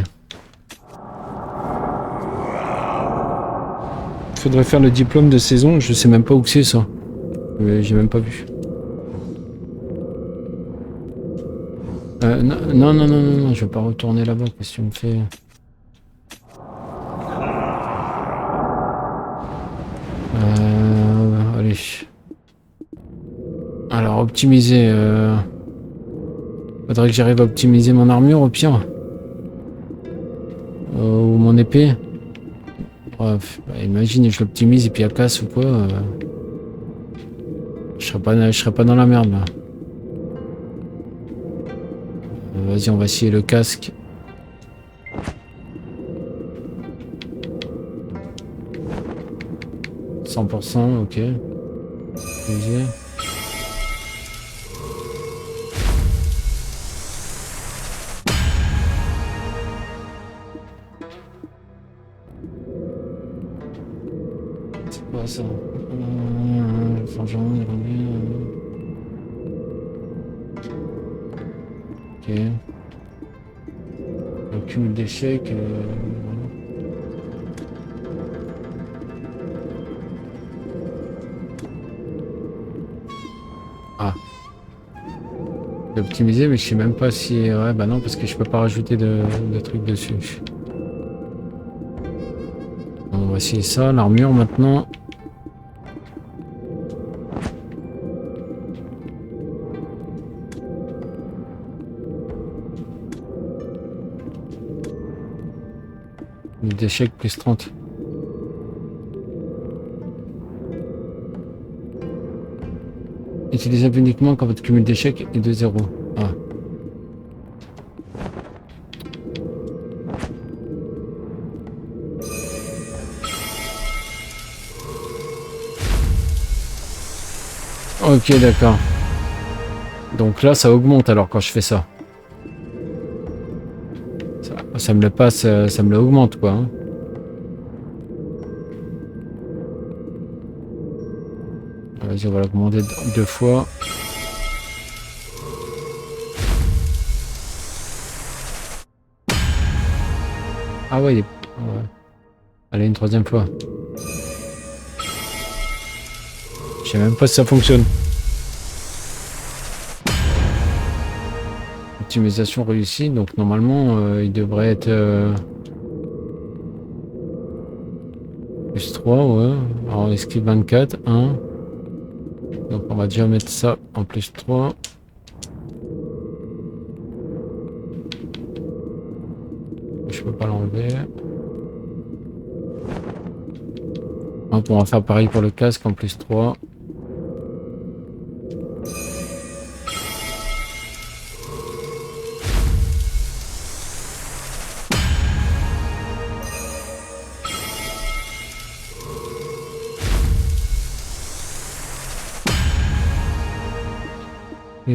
Faudrait faire le diplôme de saison, je sais même pas où c'est ça. J'ai même pas vu. Non, je vais pas retourner là-bas, qu'est-ce que tu me fais? Allez. Alors, optimiser. Faudrait que j'arrive à optimiser mon armure au pire. Ou mon épée. Bref, bah, imagine, je l'optimise et puis elle casse ou quoi. Je serais pas dans la merde là. Vas-y, on va essayer le casque. « 100%, ok. Optimiser. C'est quoi ça? Forgeron, ok. Le cumul d'échecs. Ah. Optimiser, mais je sais même pas si... Ouais, bah non, parce que je peux pas rajouter de trucs dessus. On va essayer ça, l'armure maintenant. D'échecs plus 30. Utilisable uniquement quand votre cumul d'échecs est de 0. Ah. Ok, d'accord. Donc là, ça augmente alors quand je fais ça. Ça me le passe, ça me l'augmente quoi. Hein. Vas-y, on va l'augmenter 2 fois. Ah ouais, il est... ouais. Allez, une 3e fois. Je sais même pas si ça fonctionne. Optimisation réussie, donc normalement il devrait être plus 3, ouais. Alors, esquive 24, 1. Donc on va déjà mettre ça en plus 3. Je peux pas l'enlever. Hop, on va faire pareil pour le casque en plus 3. Et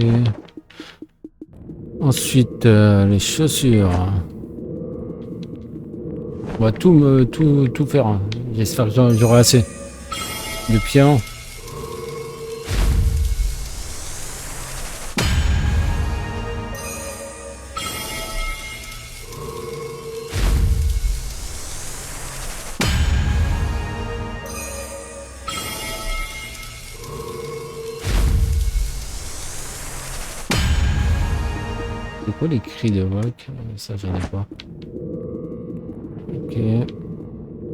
ensuite les chaussures. On va tout faire. Hein. J'espère que j'aurai assez. De pierre. C'est quoi les cris de rock? Ça j'en ai pas. Ok.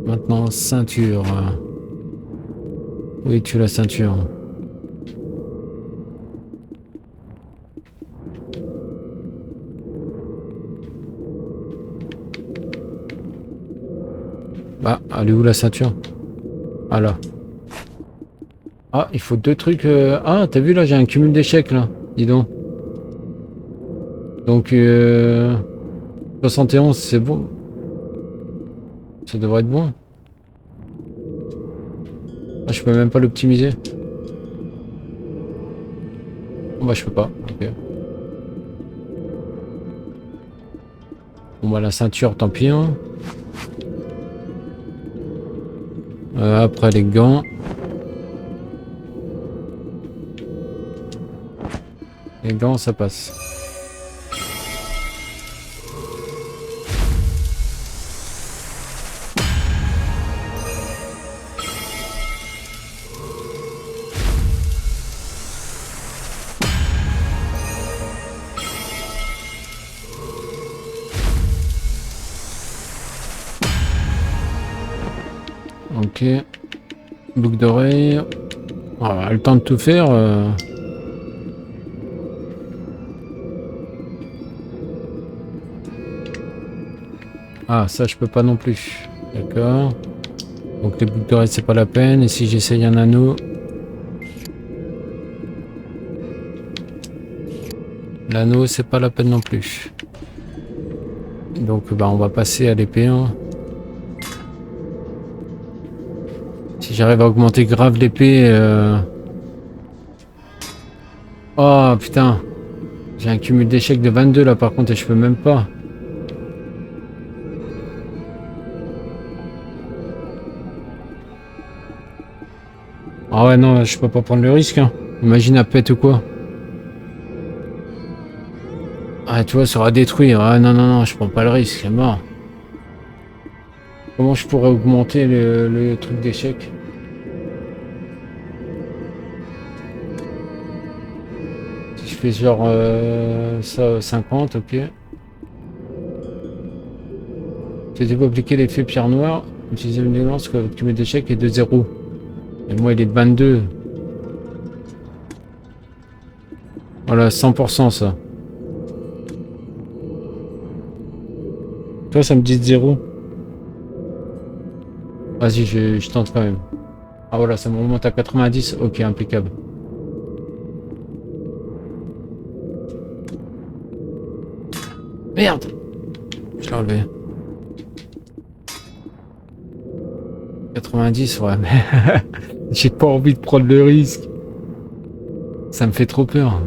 Maintenant ceinture. Oui, tu la ceinture. Bah, elle est où la ceinture? Ah là. Ah, il faut 2 trucs. Ah, t'as vu là, j'ai un cumul d'échecs là. Dis donc. Donc 71, c'est bon. Ça devrait être bon. Ah, je peux même pas l'optimiser. Bon, bah je peux pas. Ok. Bon bah la ceinture, tant pis. Hein. Après les gants. Les gants, ça passe. Ok. Boucle d'oreille. Ah, le temps de tout faire. Ah, ça je peux pas non plus. D'accord. Donc les boucles d'oreille c'est pas la peine. Et si j'essaye un anneau. L'anneau c'est pas la peine non plus. Donc bah on va passer à l'épée. Hein. Si j'arrive à augmenter grave l'épée. Oh putain. J'ai un cumul d'échecs de 22 là par contre et je peux même pas. Ah ouais non, je peux pas prendre le risque. Hein. Imagine à pète ou quoi. Ah tu vois, ça aura détruit. Ah non non non, je prends pas le risque, c'est mort. Comment je pourrais augmenter le truc d'échec? Si je fais genre ça 50, ok. C'était pas appliquer l'effet pierre noire. Utiliser une lance que votre cumul d'échec est de 0. Et moi il est de 22. Voilà, 100% ça. Toi ça me dit 0. Vas-y, je tente quand même. Ah voilà, ça me remonte à 90. Ok, impeccable. Merde! Je l'ai enlevé. 90, ouais, mais j'ai pas envie de prendre le risque. Ça me fait trop peur.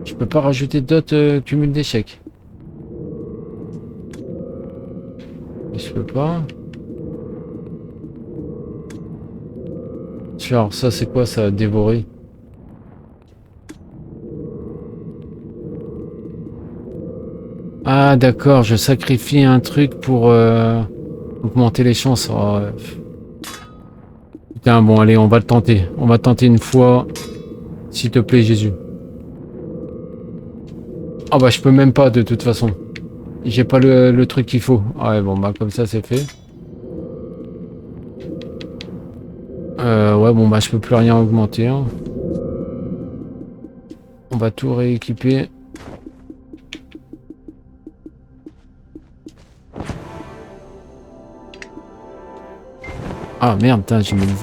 Je peux pas rajouter d'autres cumuls d'échecs. Je peux pas. Genre ça c'est quoi ça, dévorer? Ah d'accord, je sacrifie un truc pour augmenter les chances. Oh, putain bon allez, on va le tenter. On va tenter une fois. S'il te plaît, Jésus. Ah bah je peux même pas de toute façon. J'ai pas le truc qu'il faut. Ah ouais, bon bah comme ça c'est fait. Ouais, bon bah je peux plus rien augmenter. Hein. On va tout rééquiper. Ah merde, j'ai mis le V.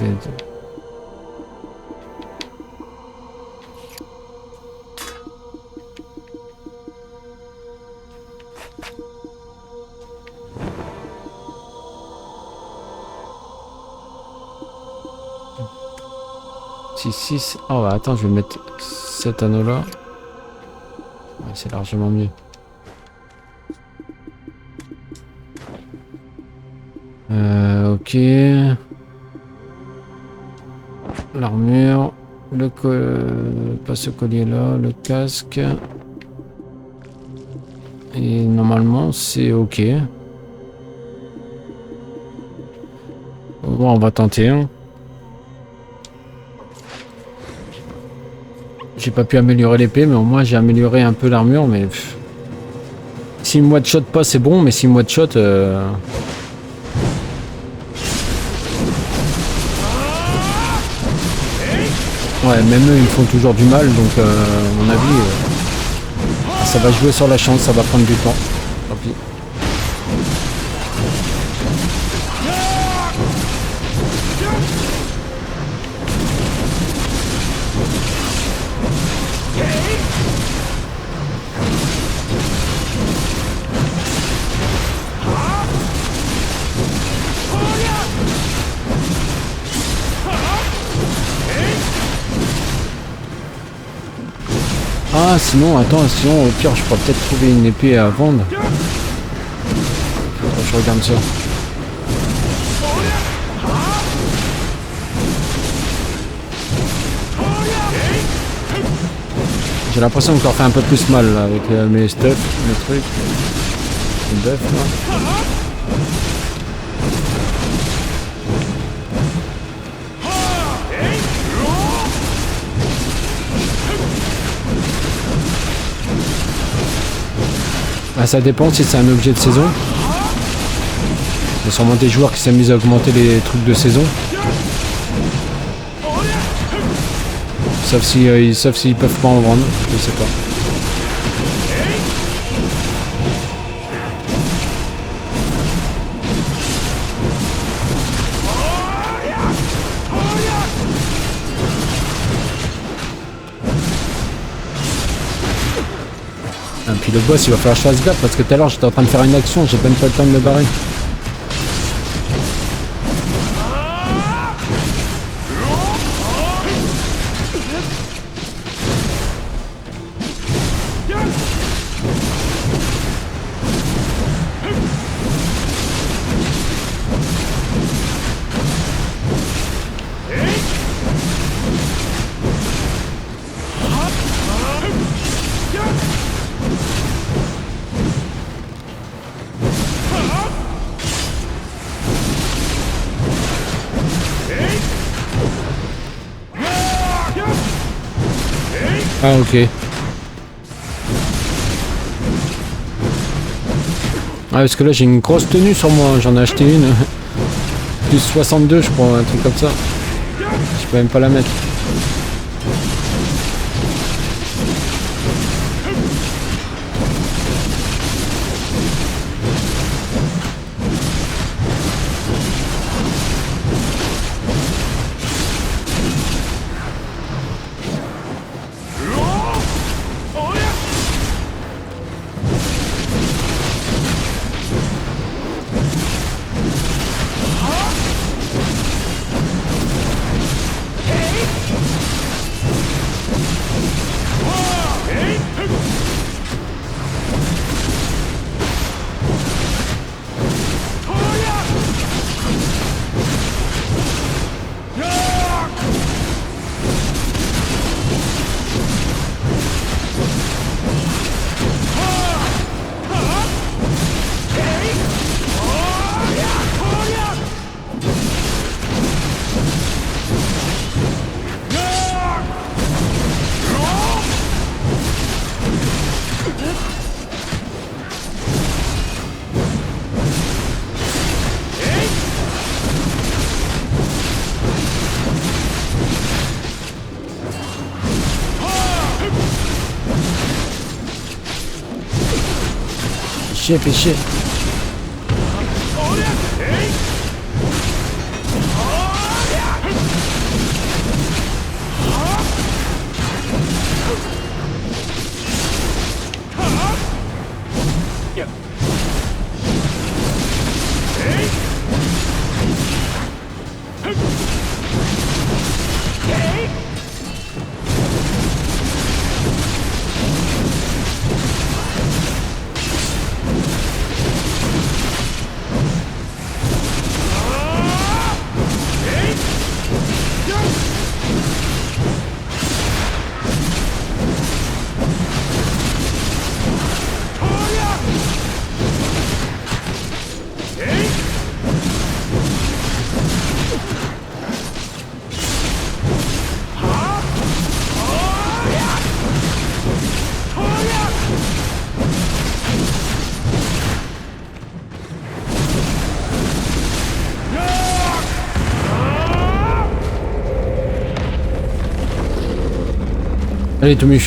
Oh bah attends, je vais mettre cet anneau là. Ouais, c'est largement mieux. Ok. L'armure. Pas ce collier là, le casque. Et normalement c'est ok. Bon, on va tenter. Hein. J'ai pas pu améliorer l'épée, mais au moins j'ai amélioré un peu l'armure. Mais si moi de shot pas, c'est bon, mais si moi de shot. Ouais, même eux ils me font toujours du mal, donc à mon avis, ça va jouer sur la chance, ça va prendre du temps. Tant pis. Ah sinon, attends, sinon au pire je pourrais peut-être trouver une épée à vendre. Je regarde ça. J'ai l'impression que je leur fais un peu plus mal là, avec mes stuff, mes trucs. Les buffs là. Ah, ça dépend si c'est un objet de saison. Il y a sûrement des joueurs qui s'amusent à augmenter les trucs de saison. Sauf s'ils peuvent pas en vendre, je sais pas. Puis le boss il va falloir que je fasse gaffe parce que tout à l'heure j'étais en train de faire une action, j'ai même pas le temps de me barrer. Ah ok. Ah parce que là j'ai une grosse tenue sur moi, j'en ai acheté une. Plus 62 je crois, un truc comme ça. Je peux même pas la mettre. chier, fais chier. Allez Tomu.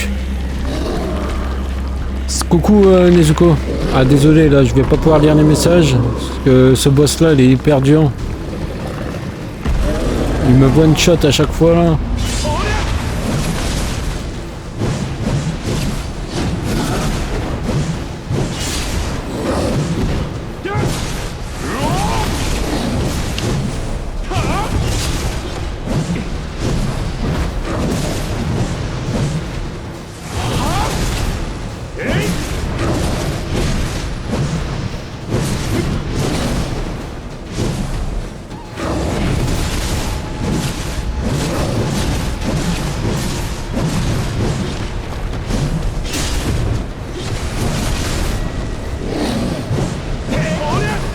Coucou Nezuko. Ah désolé là je vais pas pouvoir lire les messages parce que ce boss là il est hyper dur. Il me one shot à chaque fois là.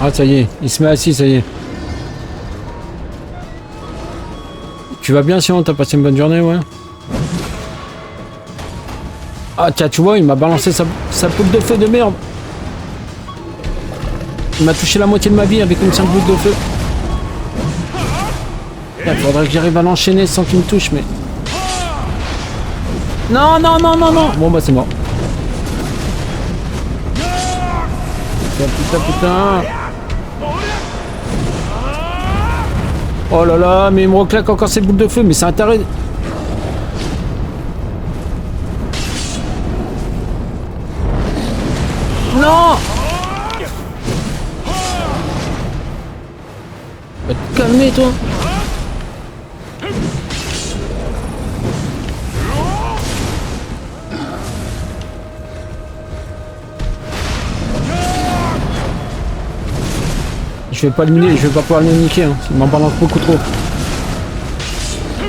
Ah ça y est, il se met assis, ça y est. Tu vas bien sinon, t'as passé une bonne journée, ouais. Ah tiens, tu vois, il m'a balancé sa poule de feu de merde. Il m'a touché la moitié de ma vie avec une simple boule de feu. Il faudrait que j'arrive à l'enchaîner sans qu'il me touche, mais... Non, non, non, non, non. Bon bah c'est mort. Putain, putain, putain. Oh là là, mais il me reclaque encore ces boules de feu, mais c'est un taré. Non! Va te calmer toi. Je vais pas pouvoir le niquer, hein. Il m'en balance beaucoup trop.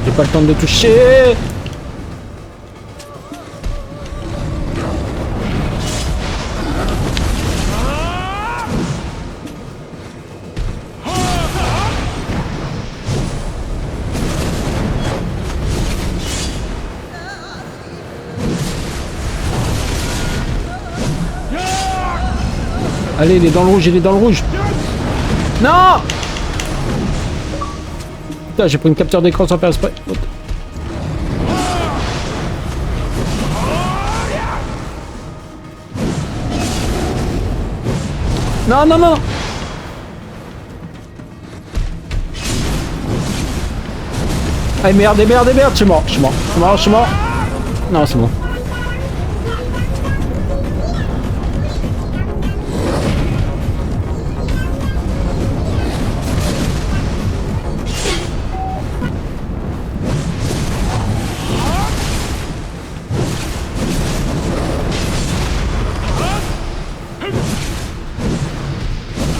J'ai pas le temps de le toucher. Allez, il est dans le rouge, il est dans le rouge. Non! Putain, j'ai pris une capture d'écran sans faire exprès. Non, non, non! Ah merde, merde, merde, je suis mort, je suis mort, je suis mort, je suis mort. Non, c'est bon.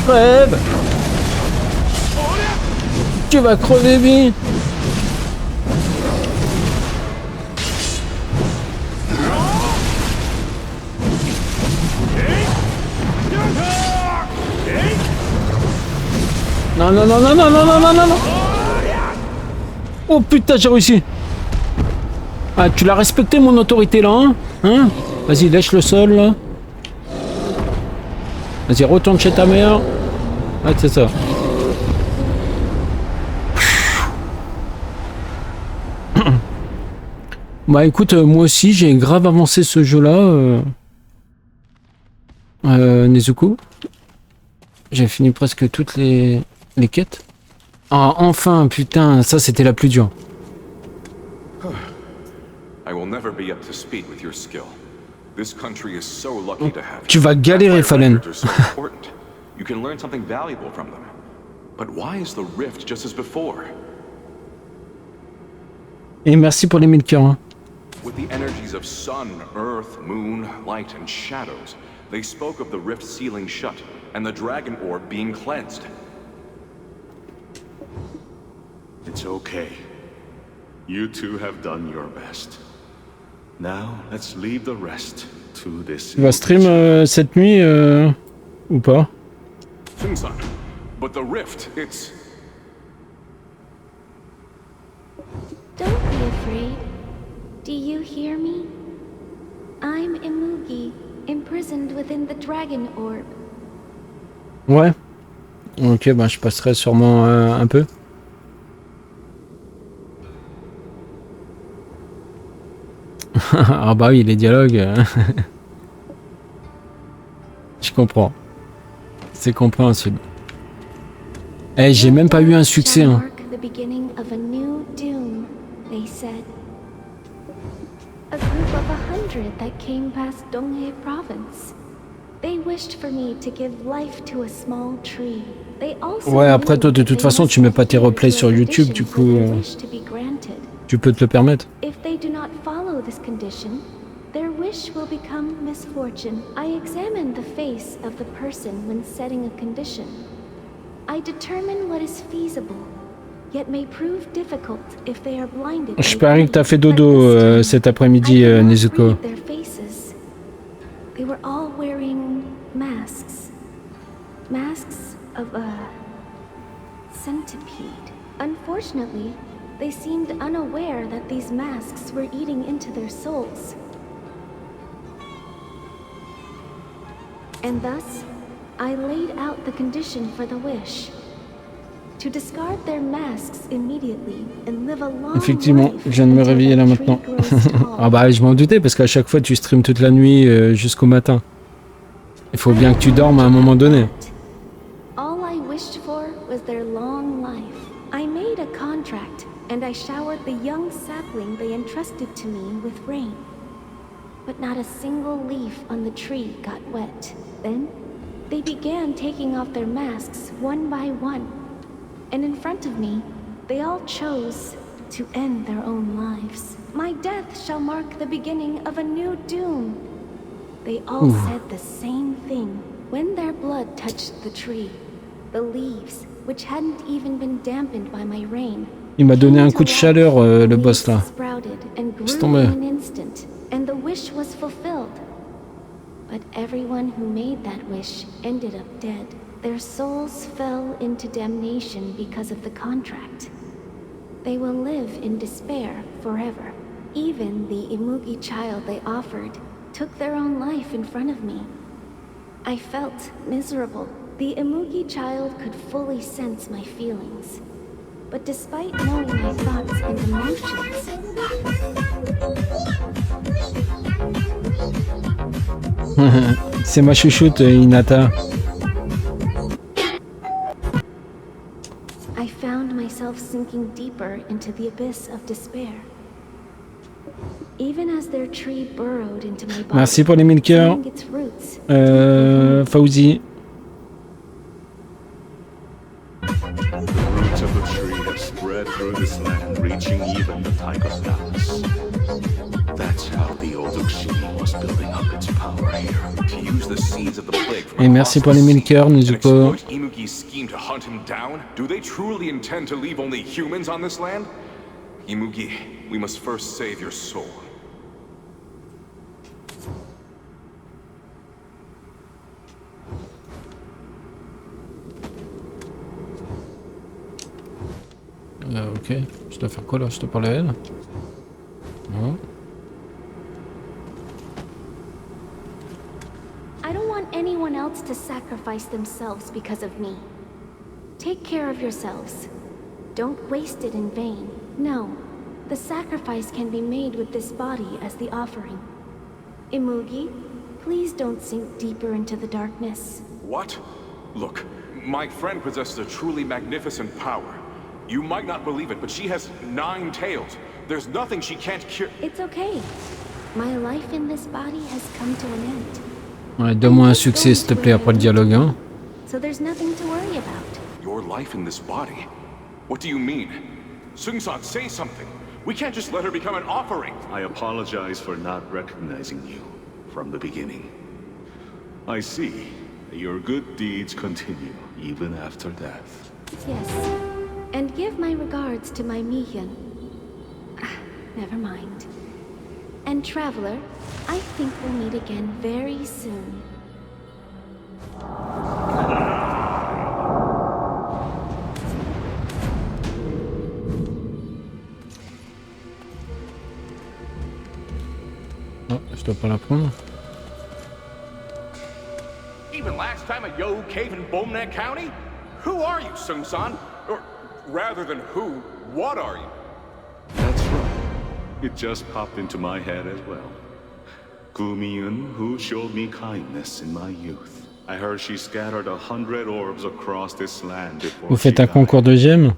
Crève! Tu vas crever vite! Non, non, non, non, non, non, non, non, non, non! Oh putain, j'ai réussi! Ah, tu l'as respecté mon autorité là, hein? Hein? Vas-y, lèche le sol là. Vas-y, retourne chez ta mère. Ouais, c'est ça. Bah écoute, moi aussi j'ai grave avancé ce jeu là. Nezuko. J'ai fini presque toutes les quêtes. Ah, enfin, putain, ça c'était la plus dure. I will never be up to speed with your skill. This country is so lucky to have you. Tu vas galérer, Fallen. You can learn something valuable from them. But why is the rift just as before? Et merci pour les 1000 cœurs. Hein. With the energies of sun, earth, moon, light, and shadows, they spoke of the rift sealing shut and the dragon orb being cleansed. It's okay. You two have done your best. Now, let's leave the rest to this. Tu vas stream cette nuit ou pas? Shinsan, but the rift, it's... Don't be afraid. Do you hear me? I'm Imugi, imprisoned within the dragon orb. Ouais. Ok, bah je passerai sûrement un peu. Ah bah oui, les dialogues. Je comprends. C'est compréhensible. Eh, j'ai même pas eu un succès. Hein. The beginning of a new doom, they said. A group of 100 that came past Donghae province. They wished for me to give life to a small tree. They also Ouais, après toi de toute façon tu mets pas tes replays sur YouTube, du coup tu peux te le permettre. If they do not follow this condition, their wish will become misfortune. I examine the face of the person when setting a condition. I determine what is feasible, yet may prove difficult if they are blinded. Je parie que t'as fait dodo cet après-midi, Nezuko. Their faces. They were all wearing masks. Masks of a centipede. Unfortunately, they seemed unaware that these masks were eating into their souls. And thus, I laid out the condition for the wish. To discard their masks immediately and live a long Effectivement, je viens de me réveiller là maintenant. Ah bah je m'en doutais parce qu'à chaque fois tu streams toute la nuit jusqu'au matin. Il faut bien que tu dormes à un moment donné. All I wished for was their long life. I made a contract and I showered the young sapling they entrusted to me with rain. But not a single leaf on the tree got wet. Then, they began taking off their masks one by one. And in front of me, they all chose to end their own lives. My death shall mark the beginning of a new doom. They all said the same thing. When their blood touched the tree, the leaves, which hadn't even been dampened by my rain, Il m'a donné un coup de chaleur le boss là. Laisse tomber. And the wish was fulfilled. But everyone who made that wish ended up dead. Their souls fell into damnation because of the contract. They will live in despair forever. Even the Imugi child they offered took their own life in front of me. I felt miserable. The Imugi child could fully sense my feelings. But despite knowing my thoughts and emotions, C'est ma chouchoute, Hinata. I found myself sinking deeper into the abyss of despair. Even as their tree burrowed into my body, Merci pour les 1000 cœurs. Fauzi. The roots of the tree have spread through this land, reaching even the Tiger Palace. That's how the old Uxini was building up its power here. To use the seeds of the plague from Et merci pour les 1000 cœurs, Nezuko. exploit Imugi's scheme to hunt him down? Do they truly intend to leave only humans on this land? Imugi, we must first save your soul. Ok, je dois faire quoi là? Je dois parler à elle? Non. I don't want anyone else to sacrifice themselves because of me. Take care of yourselves. Don't waste it in vain. No, the sacrifice can be made with this body as the offering. Imugi, Please don't sink deeper into the darkness. What? Look, my friend possesses a truly magnificent power. You might not believe it, but she has 9 tails. There's nothing she can't cure. It's okay. My life in this body has come to an end. Ouais, donne-moi un succès, s'il te plaît, après le dialogue, hein. So there's nothing to worry about. Your life in this body? What do you mean? Sung-san, say something. We can't just let her become an offering. I apologize for not recognizing you from the beginning. I see that your good deeds continue even after death. Yes. And give my regards to my Mihyun. Never mind. And Traveler, I think we'll meet again very soon. Oh, je dois pas la prendre. Even last time a Yo cave in Bomnet County? Who are you, Sung-san? Or rather than who, what are you? That's right. It just popped into my head as well. Gumiyun, who showed me kindness in my youth. I heard she scattered 100 orbs across this land before Vous faites un concours de gemmes?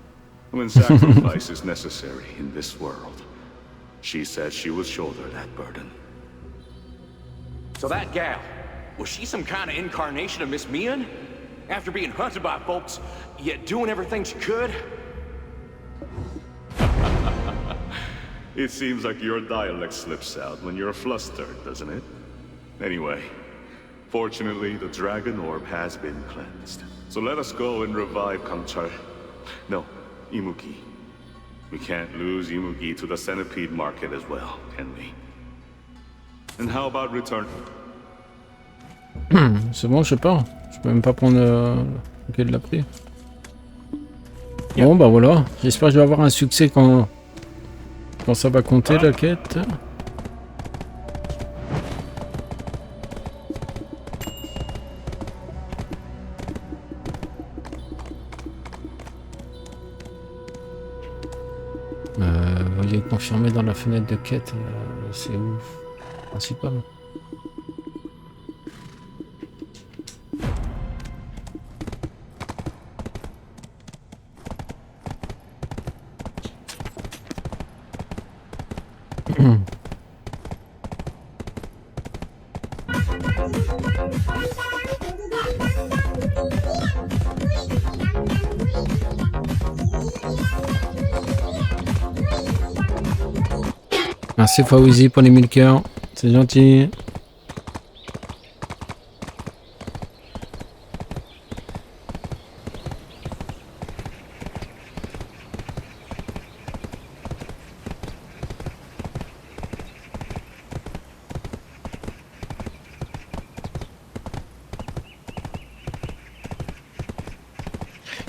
When sacrifice is necessary in this world, she said she would shoulder that burden. So that gal, was she some kind of incarnation of Miss Mian? After being hunted by folks, yet doing everything she could? It seems like your dialect slips out when you're flustered, doesn't it? Anyway, fortunately, the dragon orb has been cleansed. So let us go and revive Kangchal. No, Imuki. We can't lose Imuki to the centipede market as well, can we? And how about return? C'est bon, je pars. Je peux même pas prendre lequel l'a pris. Bon, bah voilà. J'espère que je vais avoir un succès quand ça va compter la quête. Veuillez confirmer dans la fenêtre de quête. C'est ouf. Principal. Merci Fawzi pour les 1000 cœurs, c'est gentil.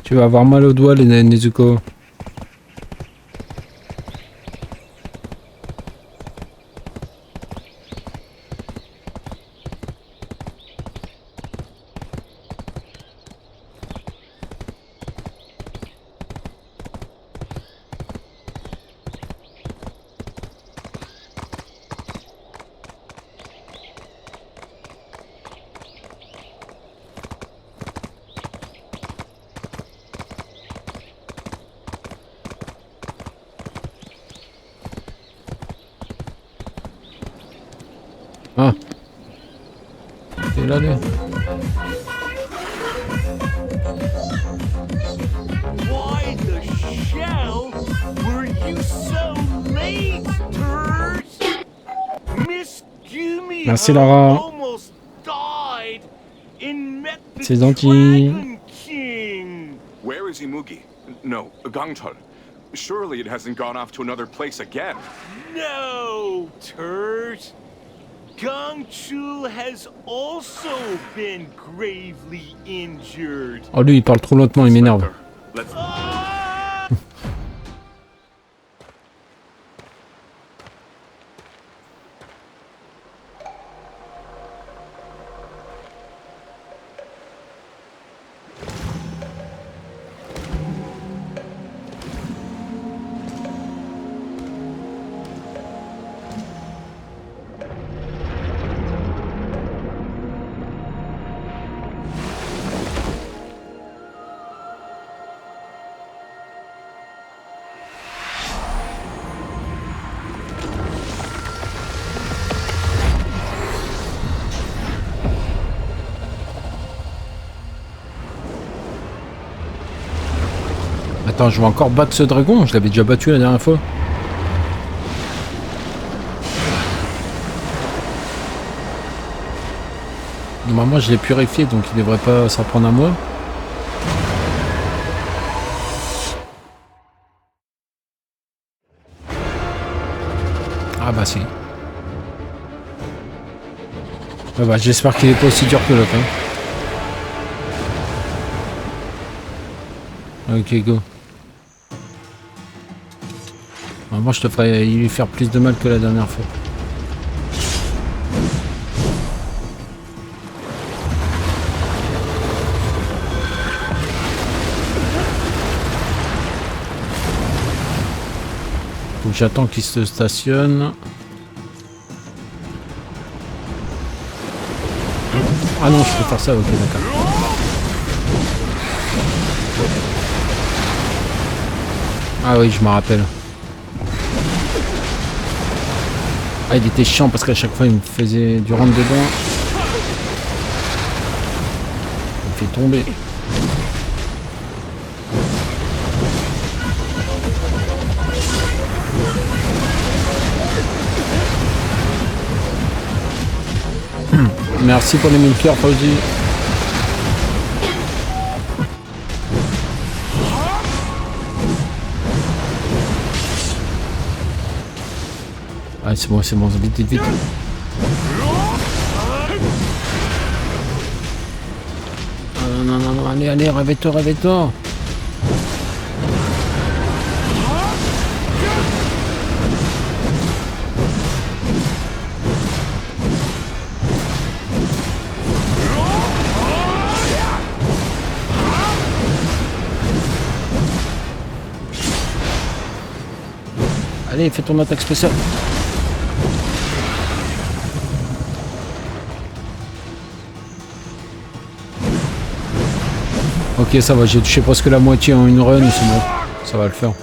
Tu vas avoir mal aux doigts, les Nezuko. Ah. Et là, lui. Why the shell were you so late, turds? Miss Gumi Merci Lara. almost died and met the C'est gentil. Dragon King. Where is Imugi? No, Gangchul. Surely it hasn't gone off to another place again. No, turds. Gangchul has also been gravely injured. Oh lui il parle trop lentement, il m'énerve. Attends, je vais encore battre ce dragon. Je l'avais déjà battu la dernière fois. Normalement, je l'ai purifié, donc il devrait pas s'en prendre à moi. Ah bah si. Ah bah, j'espère qu'il est pas aussi dur que l'autre. Hein. Ok, go. Moi, je te ferai lui faire plus de mal que la dernière fois. Donc j'attends qu'il se stationne. Ah non, je peux faire ça, ok, d'accord. Ah oui, je me rappelle. Ah, il était chiant parce qu'à chaque fois il me faisait du rentre dedans. Il me fait tomber. Merci pour les 1000 cœurs, Fauzi. Ah, c'est bon, vite, vite, vite. Non, non, non, allez, allez, réveille-toi, réveille-toi. Allez, fais ton attaque spéciale. Ok, ça va, j'ai touché presque la moitié en une run, c'est bon, ça va le faire.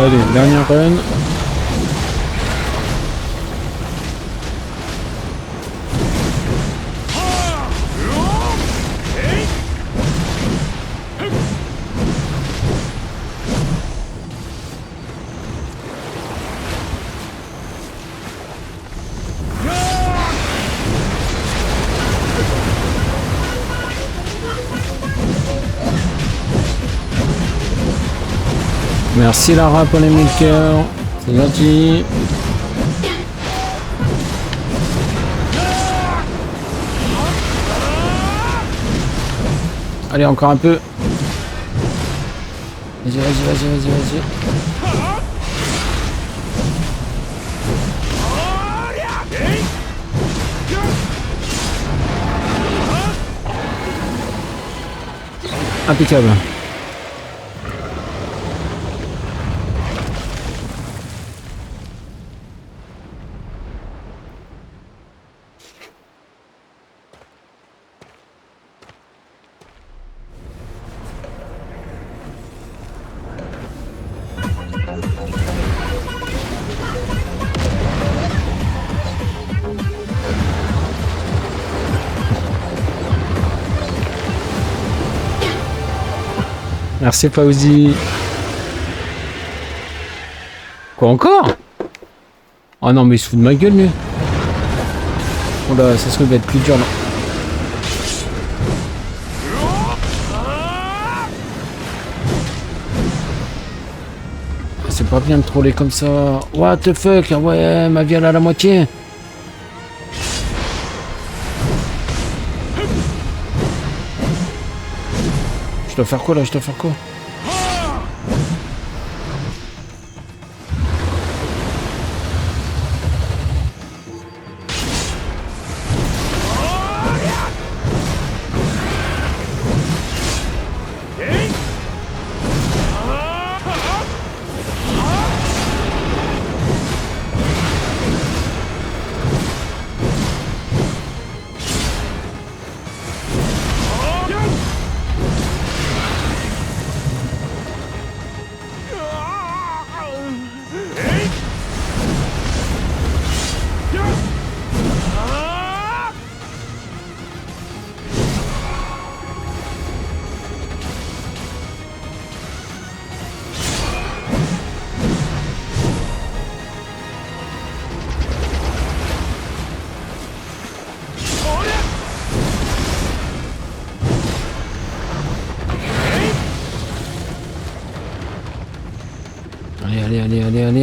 Allez, dernière run. Merci Lara pour les 1000 cœurs, c'est gentil. Allez, encore un peu. Vas-y, vas-y, vas-y, vas-y, vas-y. Impeccable. Merci Fauzi. Quoi encore? Oh non mais il se fout de ma gueule lui. Oula, ça se va être plus dur là. C'est pas bien de troller comme ça. What the fuck? Ouais, ma vie elle est à la moitié. Je dois faire quoi là? Je dois faire quoi?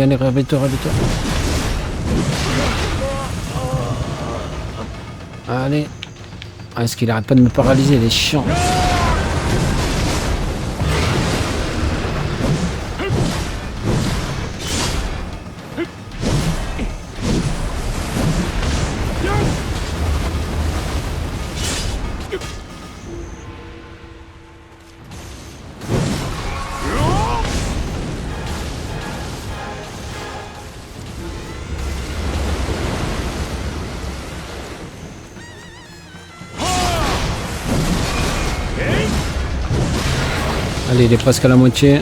Allez, réveille-toi. Allez. Ah, est-ce qu'il arrête pas de me paralyser, il est chiant. Allez, il est presque à la moitié.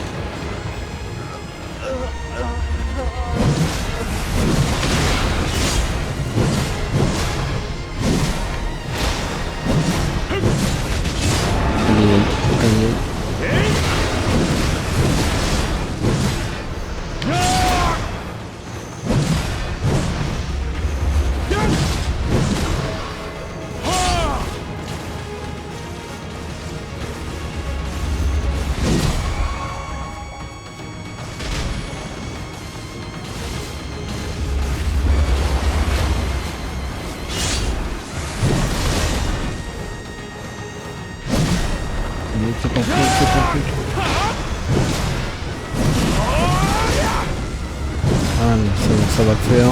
Ça va le faire.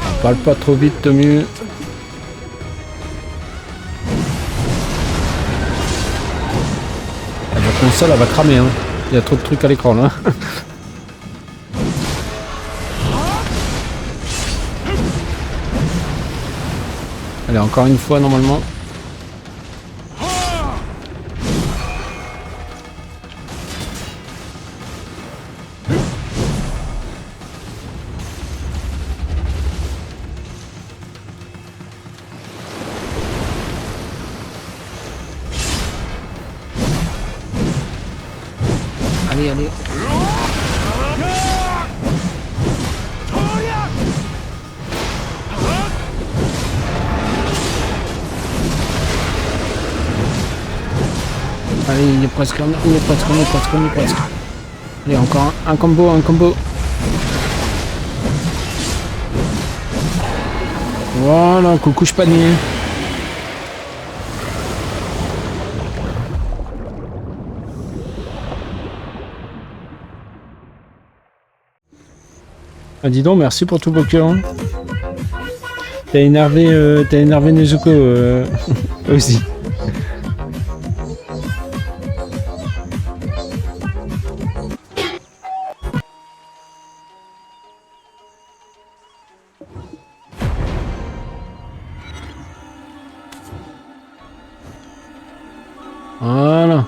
On parle pas trop vite, Tomu. La console elle va cramer, hein. Il y a trop de trucs à l'écran là. Allez, encore une fois normalement. Allez. Allez, il est presque. Allez, encore un combo. Voilà, coucou panier. Ah, dis donc, merci pour tout vos cœurs. T'as énervé Nezuko aussi. Voilà.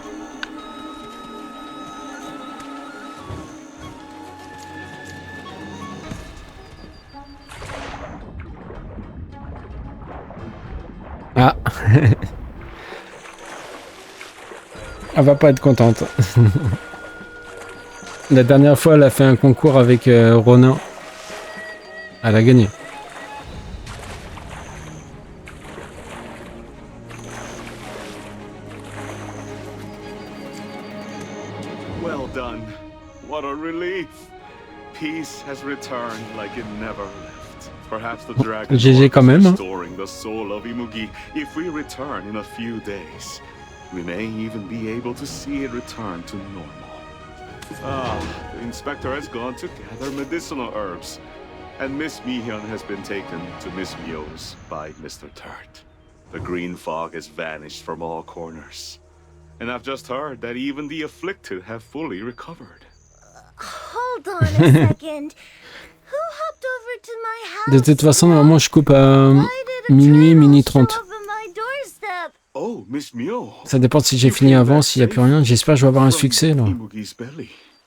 Ah. Elle va pas être contente. La dernière fois, elle a fait un concours avec Ronin. Elle a gagné. done. What a relief. Peace has returned like it never left. Perhaps the dragon GG quand même. restoring the soul of Imugi. If we return in a few days, we may even be able to see it return to normal. The inspector has gone to gather medicinal herbs, and Miss Mihyun has been taken to Miss Mio's by Mr. Turt. The green fog has vanished from all corners, and I've just heard that even the afflicted have fully recovered. Hold on a second. Who hopped over to my house? De toute façon, normalement, je coupe à minuit 30. Oh, Miss Mio. Ça dépend si j'ai fini avant, s'il n'y a plus rien. J'espère que je vais avoir un succès, là.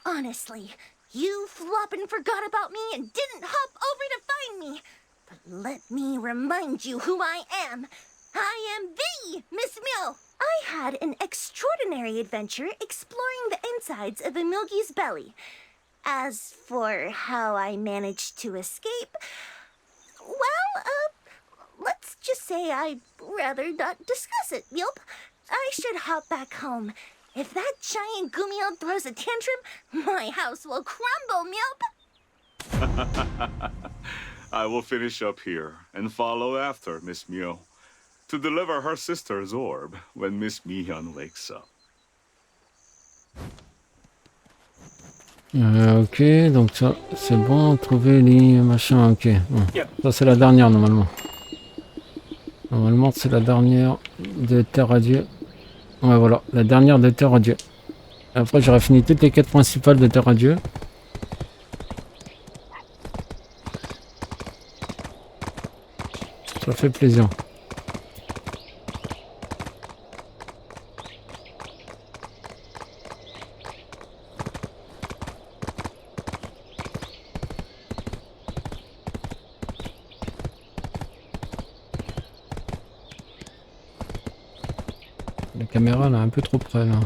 Honestly, you floppin' forgot about me and didn't hop over to find me. But let me remind you who I am. I am the Miss Mio. I had an extraordinary adventure exploring the insides of Emilgi's belly. As for how I managed to escape, well, let's just say I'd rather not discuss it, Yelp. I should hop back home. If that giant Gumiel throws a tantrum, my house will crumble, Milp! I will finish up here and follow after Miss Mio to deliver her sister's orb when Miss Mihyun wakes up. Ok, donc ça, c'est bon. Trouver les machins, ok. Bon. Ça, c'est la dernière, normalement. Normalement, c'est la dernière de Terre à Dieu. Ouais, voilà, la dernière de Terre à Dieu. Après, j'aurai fini toutes les quêtes principales de Terre à Dieu. Ça fait plaisir. La caméra là, un peu trop près là.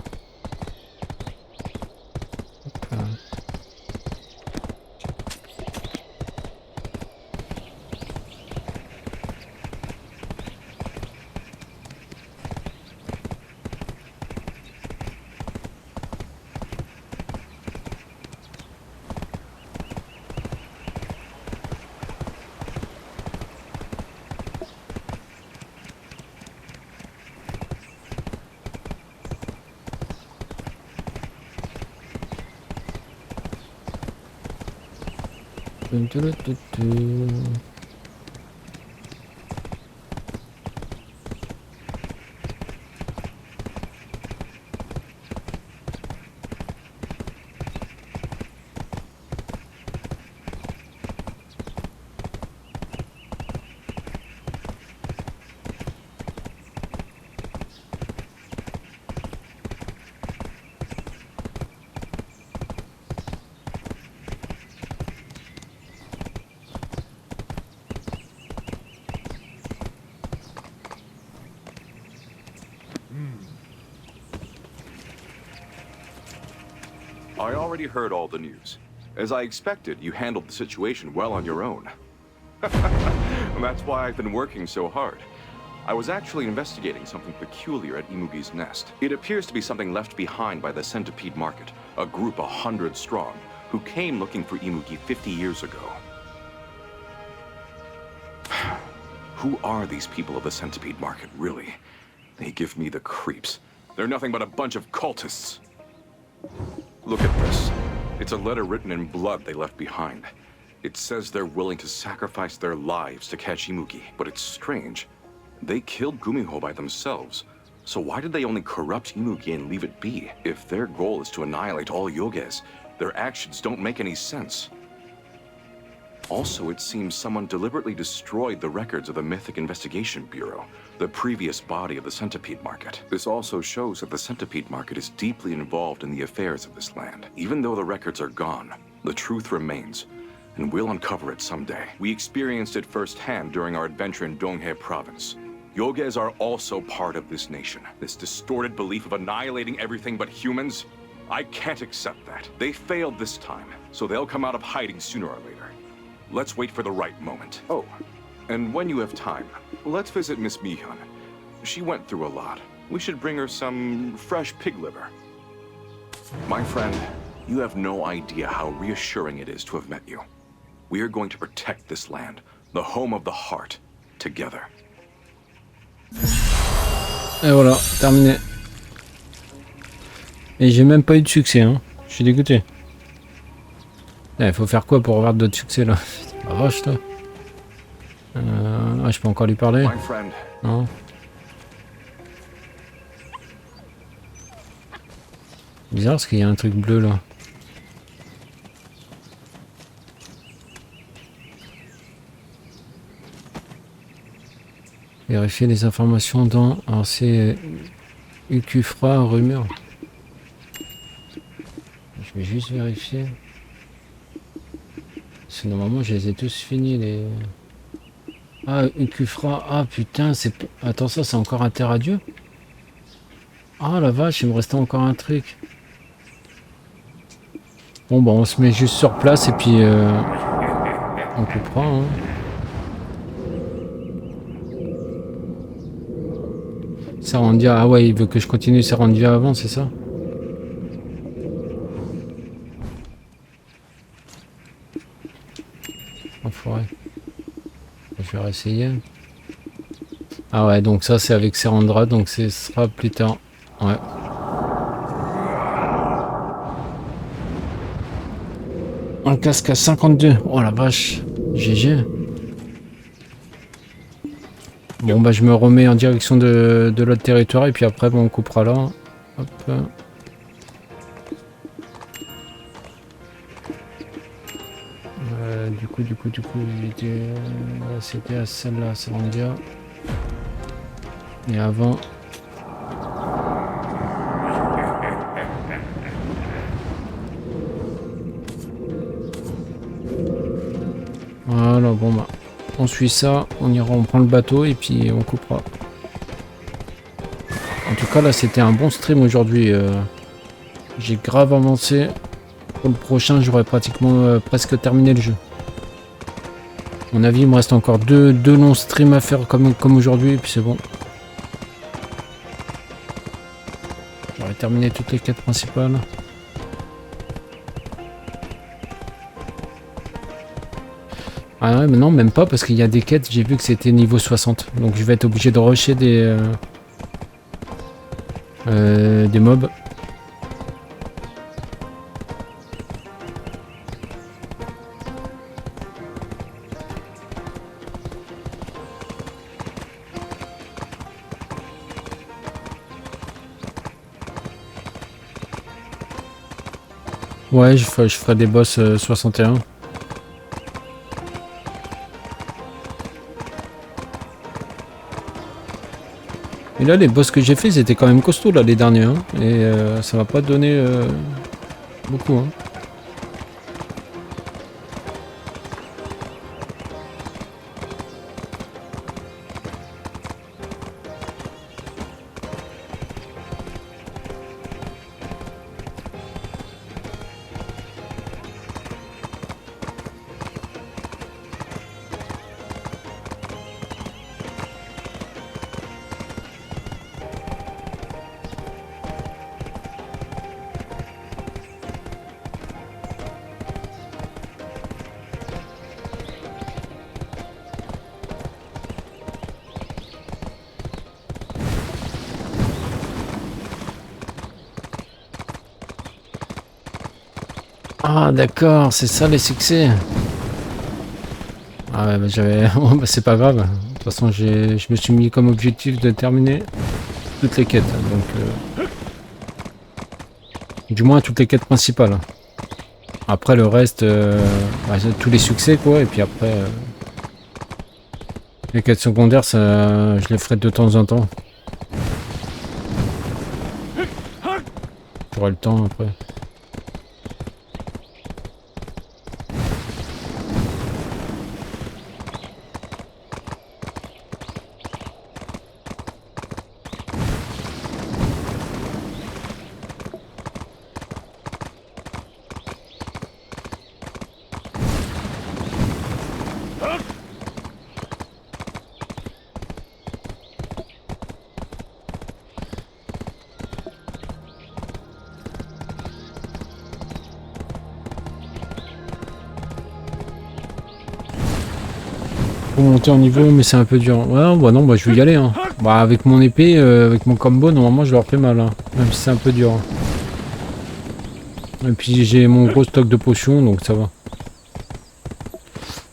I already heard all the news. As I expected, you handled the situation well on your own. That's why I've been working so hard. I was actually investigating something peculiar at Imugi's nest. It appears to be something left behind by the Centipede Market, a group 100 strong, who came looking for Imugi 50 years ago. Who are these people of the Centipede Market, really? They give me the creeps. They're nothing but a bunch of cultists. Look at this. It's a letter written in blood they left behind. It says they're willing to sacrifice their lives to catch Imugi, but it's strange. They killed Gumiho by themselves, so why did they only corrupt Imugi and leave it be? If their goal is to annihilate all Yoges, their actions don't make any sense. Also, it seems someone deliberately destroyed the records of the Mythic Investigation Bureau, the previous body of the Centipede Market. This also shows that the Centipede Market is deeply involved in the affairs of this land. Even though the records are gone, the truth remains, and we'll uncover it someday. We experienced it firsthand during our adventure in Donghae Province. Yoges are also part of this nation. This distorted belief of annihilating everything but humans, I can't accept that. They failed this time, so they'll come out of hiding sooner or later. Let's wait for the right moment. Oh, and when you have time, let's visit Miss Mihyun. She went through a lot. We should bring her some fresh pig liver. My friend, You have no idea how reassuring it is to have met you. We are going to protect this land, the home of the heart, together. Et voilà, terminé. Et j'ai même pas eu de succès, hein. Je suis dégoûté. Il faut faire quoi pour avoir d'autres succès là? Ah vache là. Ah, je peux encore lui parler? Non. Bizarre parce qu'il y a un truc bleu là. Vérifier les informations dans... Alors c'est... Ucufra, rumeur. Je vais juste vérifier. Parce que normalement je les ai tous finis les... Ah, Ucufra, ah putain, c'est... Attends, ça c'est encore un terre à Dieu? Ah la vache, il me restait encore un truc. Bon bah on se met juste sur place et puis on coupera hein. Sarandia, ah ouais il veut que je continue Sarandia avant, c'est ça? Enfoiré. Je vais réessayer. Ah ouais donc ça c'est avec Serandra donc ce sera plus tard. Ouais. Un casque à 52. Oh la vache. GG. Bon bah je me remets en direction de l'autre territoire et puis après bon, on coupera là. Hop. Du coup c'était à celle-là, Salandia. Et avant. Voilà, bon bah, on suit ça, on ira, on prend le bateau et puis on coupera. En tout cas là c'était un bon stream aujourd'hui, j'ai grave avancé. Pour le prochain j'aurais pratiquement presque terminé le jeu. À mon avis il me reste encore deux longs streams à faire comme aujourd'hui et puis c'est bon. J'aurais terminé toutes les quêtes principales. Ah ouais mais non même pas parce qu'il y a des quêtes, j'ai vu que c'était niveau 60. Donc je vais être obligé de rusher des mobs. Ouais je ferai des boss 61. Et là les boss que j'ai fait c'était quand même costaud là les derniers hein, et ça m'a pas donné beaucoup hein. Ah d'accord, c'est ça les succès. Ah ouais bah j'avais... Oh, bah, c'est pas grave. De toute façon je me suis mis comme objectif de terminer toutes les quêtes. Donc du moins toutes les quêtes principales. Après le reste, bah, tous les succès quoi. Et puis après les quêtes secondaires ça, je les ferai de temps en temps. J'aurai le temps après. pour monter en niveau, mais c'est un peu dur. Ouais, bah non, bah je vais y aller. Hein. Bah avec mon épée, avec mon combo, normalement je leur fais mal. Hein. Même si c'est un peu dur. Hein. Et puis j'ai mon gros stock de potions, donc ça va.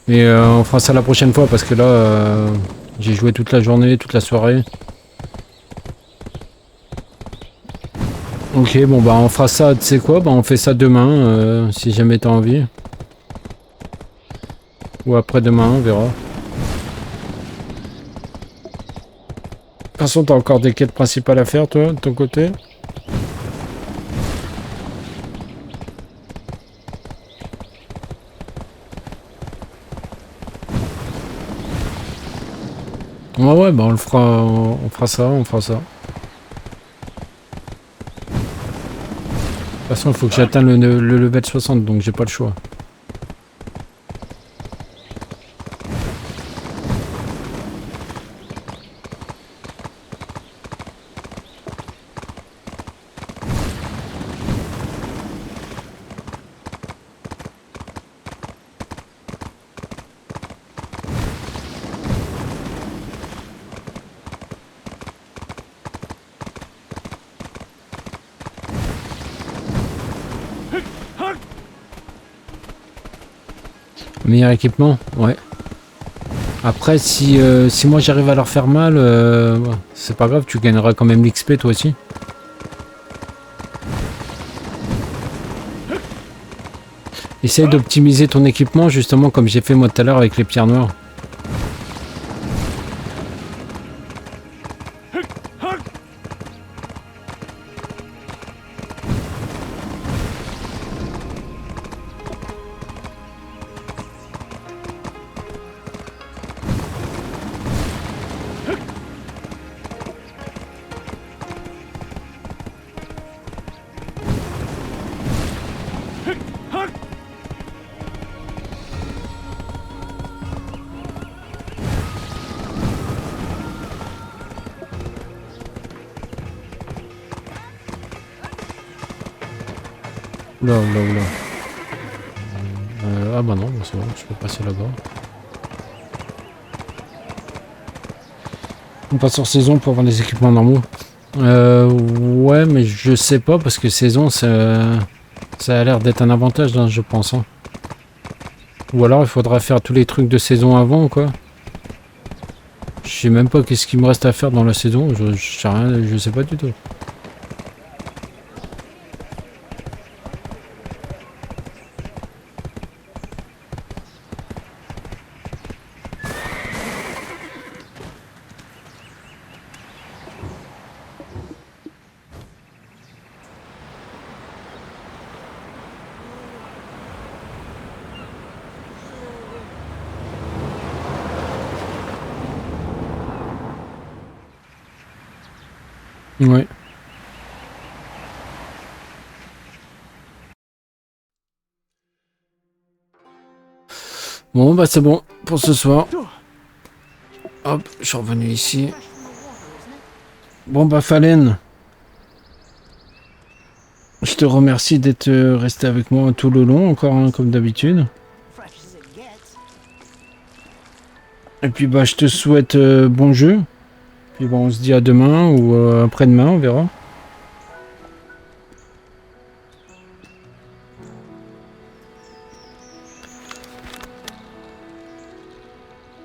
Mais on fera ça la prochaine fois parce que là, j'ai joué toute la journée, toute la soirée. Ok, bon bah on fera ça, tu sais quoi, bah on fait ça demain, si jamais t'as envie. Ou après-demain, on verra. De toute façon, t'as encore des quêtes principales à faire, toi, de ton côté? Ouais, bah on le fera, on fera ça, on fera ça. De toute façon, il faut que j'atteigne le level 60, donc j'ai pas le choix. Meilleur équipement, ouais. Après, si moi j'arrive à leur faire mal, c'est pas grave, tu gagneras quand même l'XP toi aussi. Essaye d'optimiser ton équipement, justement, comme j'ai fait moi tout à l'heure avec les pierres noires. Oula, oula, oula. Ah bah non, c'est bon, je peux passer là-bas. On passe sur saison pour avoir les équipements normaux. Ouais, mais je sais pas, parce que saison, ça a l'air d'être un avantage, hein, je pense. Hein. Ou alors il faudra faire tous les trucs de saison avant, quoi. Je sais même pas qu'est-ce qu'il me reste à faire dans la saison, je sais rien, je sais pas du tout. Ouais. Bon bah c'est bon pour ce soir. Hop, je suis revenu ici. Bon bah Fallen, je te remercie d'être resté avec moi tout le long encore, hein, comme d'habitude. Et puis bah je te souhaite bon jeu. Puis bon, on se dit à demain ou après-demain, on verra.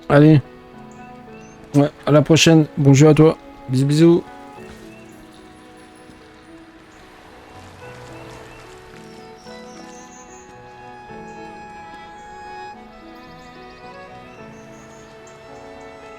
Allez. Ouais, à la prochaine. Bon jeu à toi. Bisous bisous.